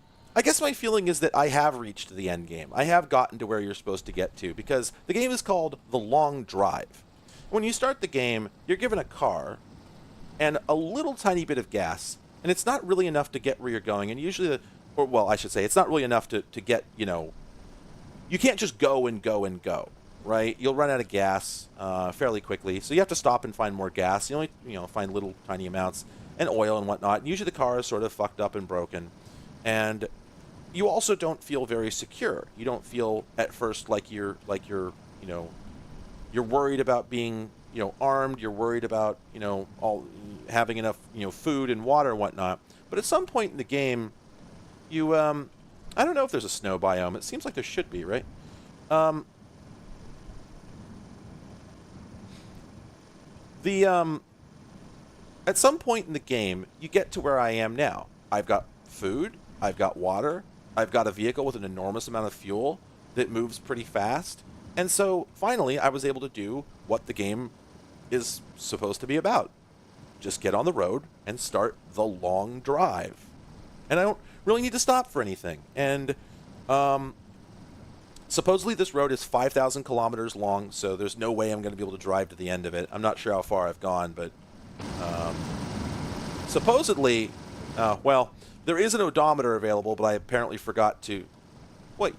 my feeling is that I have reached the end game. I have gotten to where you're supposed to get to, because the game is called The Long Drive. When you start the game, you're given a car and a little tiny bit of gas, and it's not really enough to get where you're going. And usually, I should say, it's not really enough to get, you can't just go and go and go, right? You'll run out of gas fairly quickly, so you have to stop and find more gas. You only, find little tiny amounts, and oil and whatnot. And usually the car is sort of fucked up and broken, and you also don't feel very secure. You don't feel at first like you're you know, you're worried about being, you know, armed. You're worried about, you know, all having enough, you know, food and water and whatnot. But at some point in the game, you I don't know if there's a snow biome. It seems like there should be, right? The at some point in the game, you get to where I am now. I've got food, I've got water, I've got a vehicle with an enormous amount of fuel that moves pretty fast. And so finally, I was able to do what the game is supposed to be about. Just get on the road and start the long drive. And I don't really need to stop for anything. And supposedly this road is 5,000 kilometers long, so there's no way I'm going to be able to drive to the end of it. I'm not sure how far I've gone, but supposedly, well, there is an odometer available, but I apparently forgot to... Wait.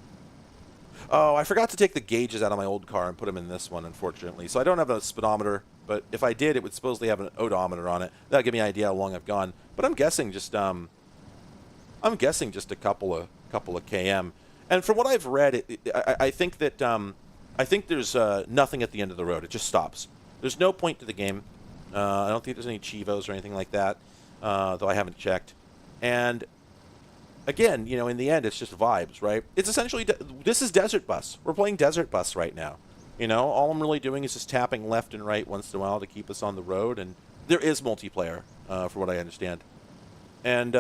Oh, I forgot to take the gauges out of my old car and put them in this one, unfortunately. So I don't have a speedometer, but if I did, it would supposedly have an odometer on it. That would give me an idea how long I've gone. But I'm guessing just a couple of km. And from what I've read, I think that I think there's nothing at the end of the road. It just stops. There's no point to the game. I don't think there's any Chivos or anything like that, though I haven't checked. And again, you know, in the end, it's just vibes, right? It's essentially this is Desert Bus. We're playing Desert Bus right now. You know, all I'm really doing is just tapping left and right once in a while to keep us on the road. And there is multiplayer, for what I understand. And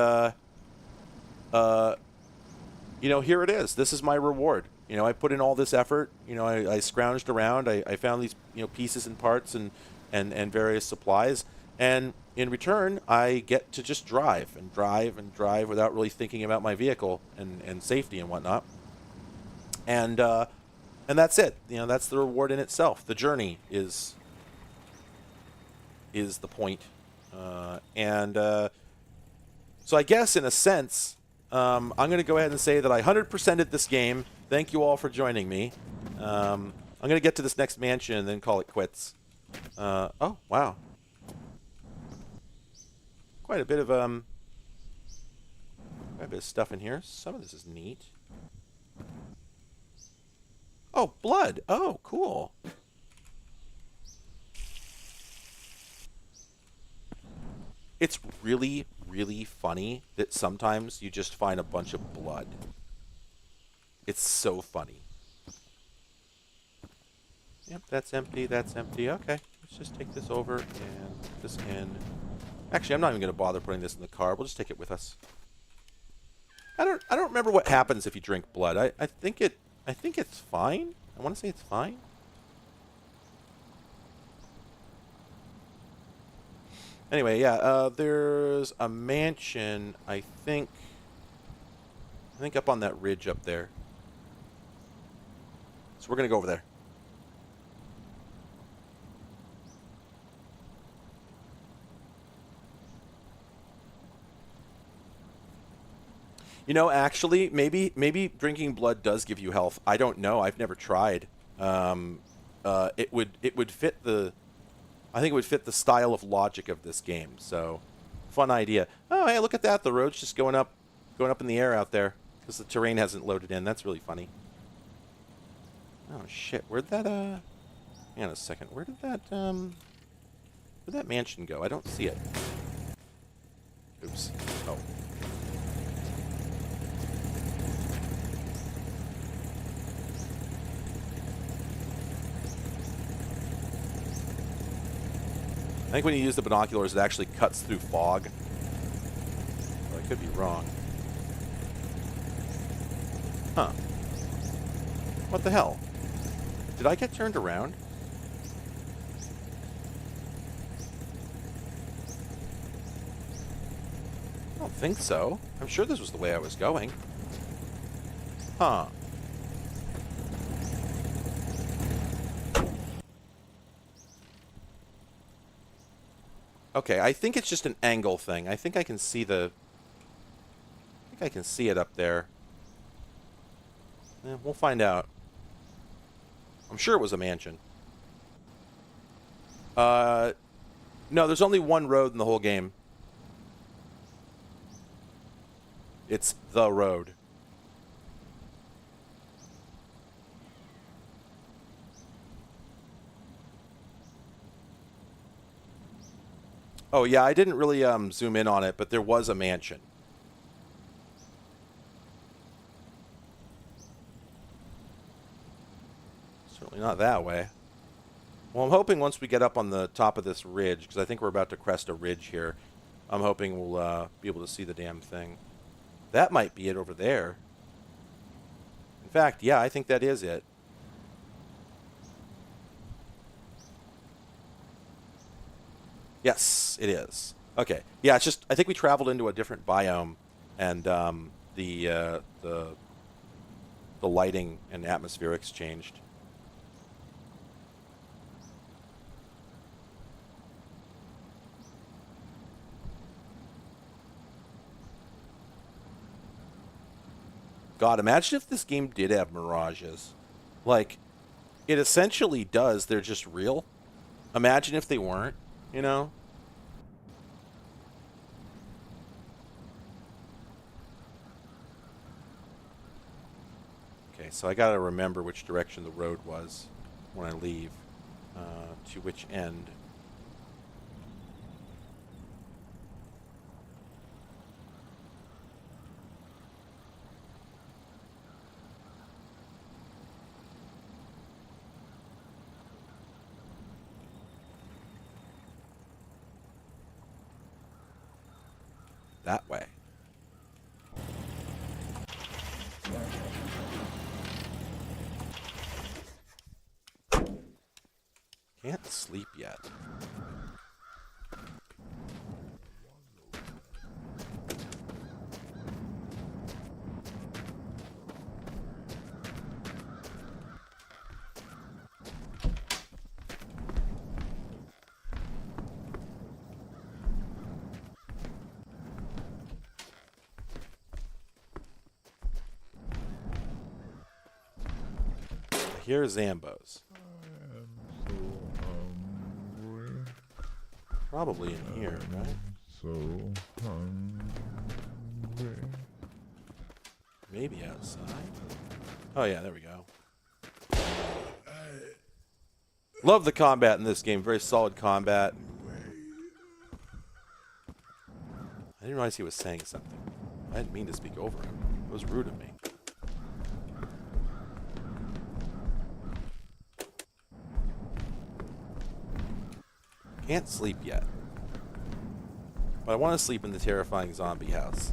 you know, here it is. This is my reward. You know, I put in all this effort. You know, I scrounged around. I found these, you know, pieces and parts and various supplies. And in return, I get to just drive and drive and drive without really thinking about my vehicle and safety and whatnot. And that's it. You know, that's the reward in itself. The journey is the point. So I guess in a sense, I'm going to go ahead and say that I 100%ed this game. Thank you all for joining me. I'm going to get to this next mansion and then call it quits. Oh, wow. Quite a bit of stuff in here. Some of this is neat. Oh, blood. Oh, cool. It's really, really funny that sometimes you just find a bunch of blood. It's so funny. Yep, that's empty, that's empty. Okay, let's just take this over and put this in. Actually, I'm not even going to bother putting this in the car. We'll just take it with us. I don't remember what happens if you drink blood. I think it's fine. I want to say it's fine. Anyway, yeah, there's a mansion, I think up on that ridge up there. So we're going to go over there. You know, actually, maybe drinking blood does give you health. I don't know. I've never tried. It would fit the... I think it would fit the style of logic of this game. So, fun idea. Oh, hey, look at that. The road's just going up in the air out there because the terrain hasn't loaded in. That's really funny. Oh shit! Where'd that hang on a second. Where'd that mansion go? I don't see it. Oops. Oh. I think when you use the binoculars, it actually cuts through fog. Well, I could be wrong. Huh. What the hell? Did I get turned around? I don't think so. I'm sure this was the way I was going. Huh. Okay, I think it's just an angle thing. I think I can see the... I think I can see it up there. We'll find out. I'm sure it was a mansion. No, there's only one road in the whole game. It's the road. Oh, yeah, I didn't really zoom in on it, but there was a mansion. Certainly not that way. Well, I'm hoping once we get up on the top of this ridge, because I think we're about to crest a ridge here, I'm hoping we'll be able to see the damn thing. That might be it over there. In fact, yeah, I think that is it. Yes, it is. Okay. Yeah, it's just I think we traveled into a different biome, and the lighting and atmospherics changed. God, imagine if this game did have mirages. Like, it essentially does. They're just real. Imagine if they weren't, you know? Okay, so I gotta remember which direction the road was when I leave. To which end. That way. Can't sleep yet. Here are Zambos. I am so hungry. Probably in here, right? So hungry. Maybe outside. Oh yeah, there we go. Love the combat in this game. Very solid combat. I didn't realize he was saying something. I didn't mean to speak over him. It was rude of me. Can't sleep yet. But I want to sleep in the terrifying zombie house.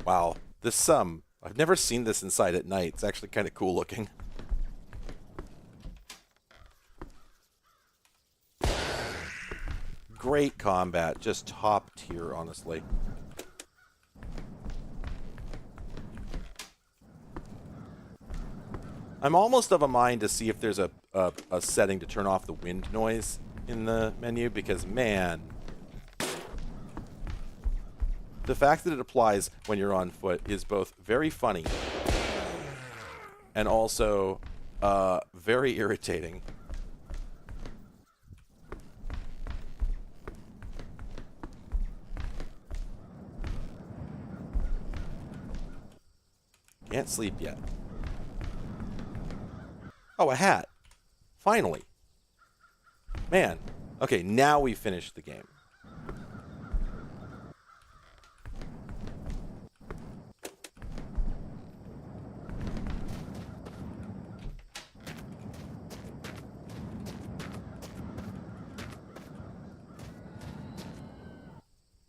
Wow. This, I've never seen this inside at night. It's actually kind of cool looking. Great combat. Just top tier, honestly. I'm almost of a mind to see if there's a setting to turn off the wind noise in the menu, because, man, the fact that it applies when you're on foot is both very funny and also very irritating. Can't sleep yet. Oh, a hat. Finally. Man. Okay, now we finished the game.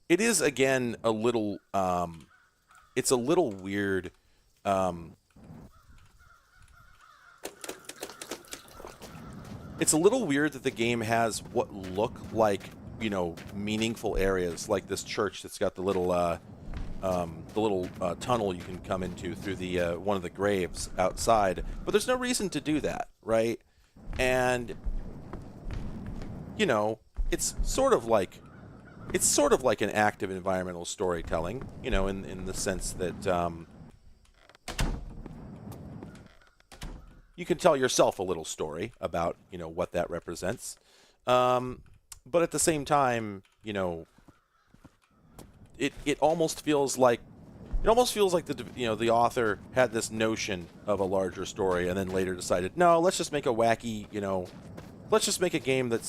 It is, again, a little, it's a little weird, it's a little weird that the game has what look like, you know, meaningful areas, like this church that's got the little tunnel you can come into through the one of the graves outside. But there's no reason to do that, right? And, you know, it's sort of like an active environmental storytelling, you know, in the sense that you can tell yourself a little story about, you know, what that represents. But at the same time, you know, it almost feels like the author had this notion of a larger story and then later decided, no, let's just make a wacky, you know, let's just make a game that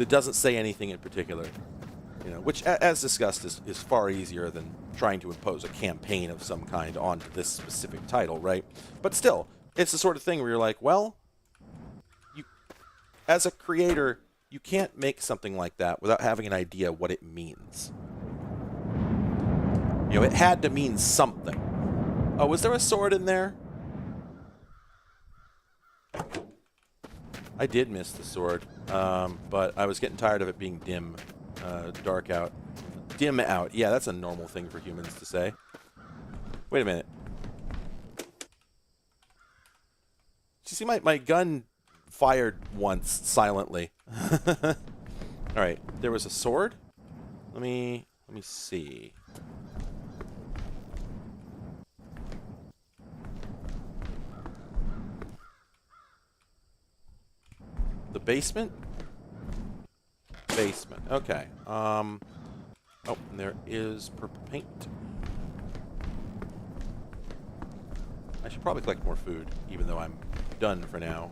doesn't say anything in particular. You know, which, as discussed, is far easier than trying to impose a campaign of some kind onto this specific title, right? But still, it's the sort of thing where you're like, well, you, as a creator, you can't make something like that without having an idea what it means. You know, it had to mean something. Oh, was there a sword in there? I did miss the sword, but I was getting tired of it being dark out. Dim out. Yeah, that's a normal thing for humans to say. Wait a minute. Did you see my gun fired once silently? Alright, there was a sword? Let me see. The basement? Basement. Okay. Oh, and there is purple paint. I should probably collect more food, even though I'm done for now.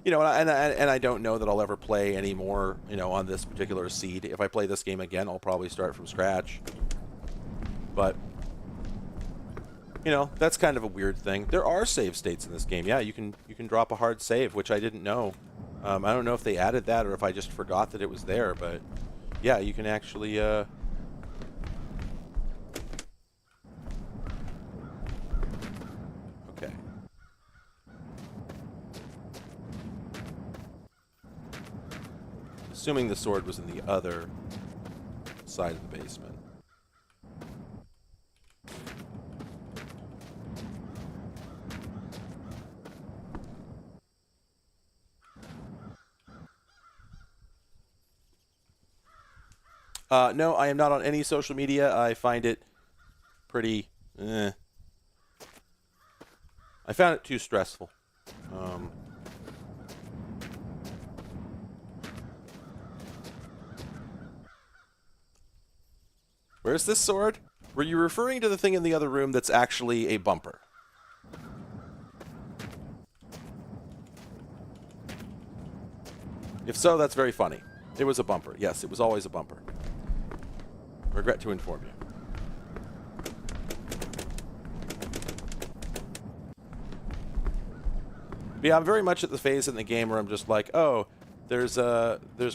You know, and I don't know that I'll ever play any more, you know, on this particular seed. If I play this game again, I'll probably start from scratch. But, you know, that's kind of a weird thing. There are save states in this game. Yeah, you can drop a hard save, which I didn't know. I don't know if they added that or if I just forgot that it was there, but yeah, you can actually okay. Assuming the sword was in the other side of the basement. No, I am not on any social media. I find it pretty... I found it too stressful. Where's this sword? Were you referring to the thing in the other room that's actually a bumper? If so, that's very funny. It was a bumper. Yes, it was always a bumper. Regret to inform you. But yeah, I'm very much at the phase in the game where I'm just like, oh, there's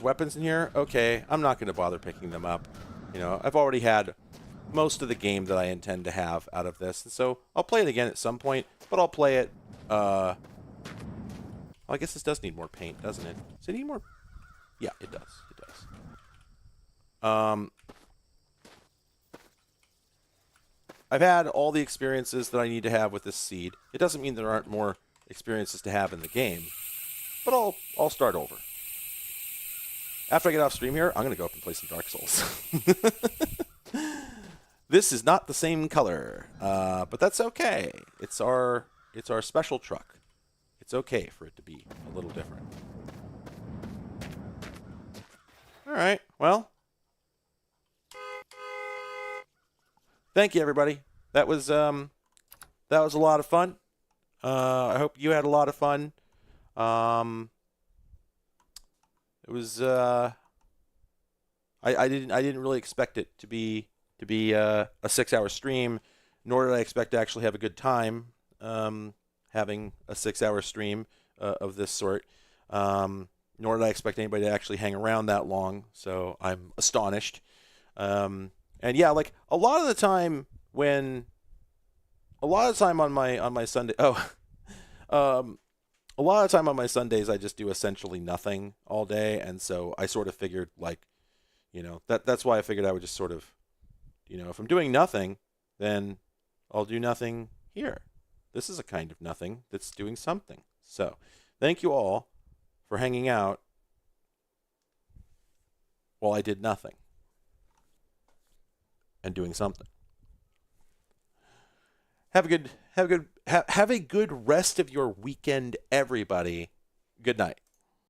weapons in here? Okay, I'm not going to bother picking them up. You know, I've already had most of the game that I intend to have out of this, and so I'll play it again at some point, but I'll play it, well, I guess this does need more paint, doesn't it? Does it need more? Yeah, it does. It does. I've had all the experiences that I need to have with this seed. It doesn't mean there aren't more experiences to have in the game, but I'll start over. After I get off stream here, I'm going to go up and play some Dark Souls. This is not the same color, but that's okay. It's our special truck. It's okay for it to be a little different. All right, well. Thank you, everybody. That was a lot of fun. I hope you had a lot of fun. It was I didn't really expect it to be a 6-hour stream, nor did I expect to actually have a good time having a 6-hour stream of this sort. Nor did I expect anybody to actually hang around that long. So I'm astonished. And yeah, like a lot of the time on my Sunday, a lot of time on my Sundays I just do essentially nothing all day, and so I sort of figured, like, you know, that's why I figured I would just sort of, you know, if I'm doing nothing, then I'll do nothing here. This is a kind of nothing that's doing something. So, thank you all for hanging out while I did nothing and doing something. Have a good rest of your weekend, everybody. Good night.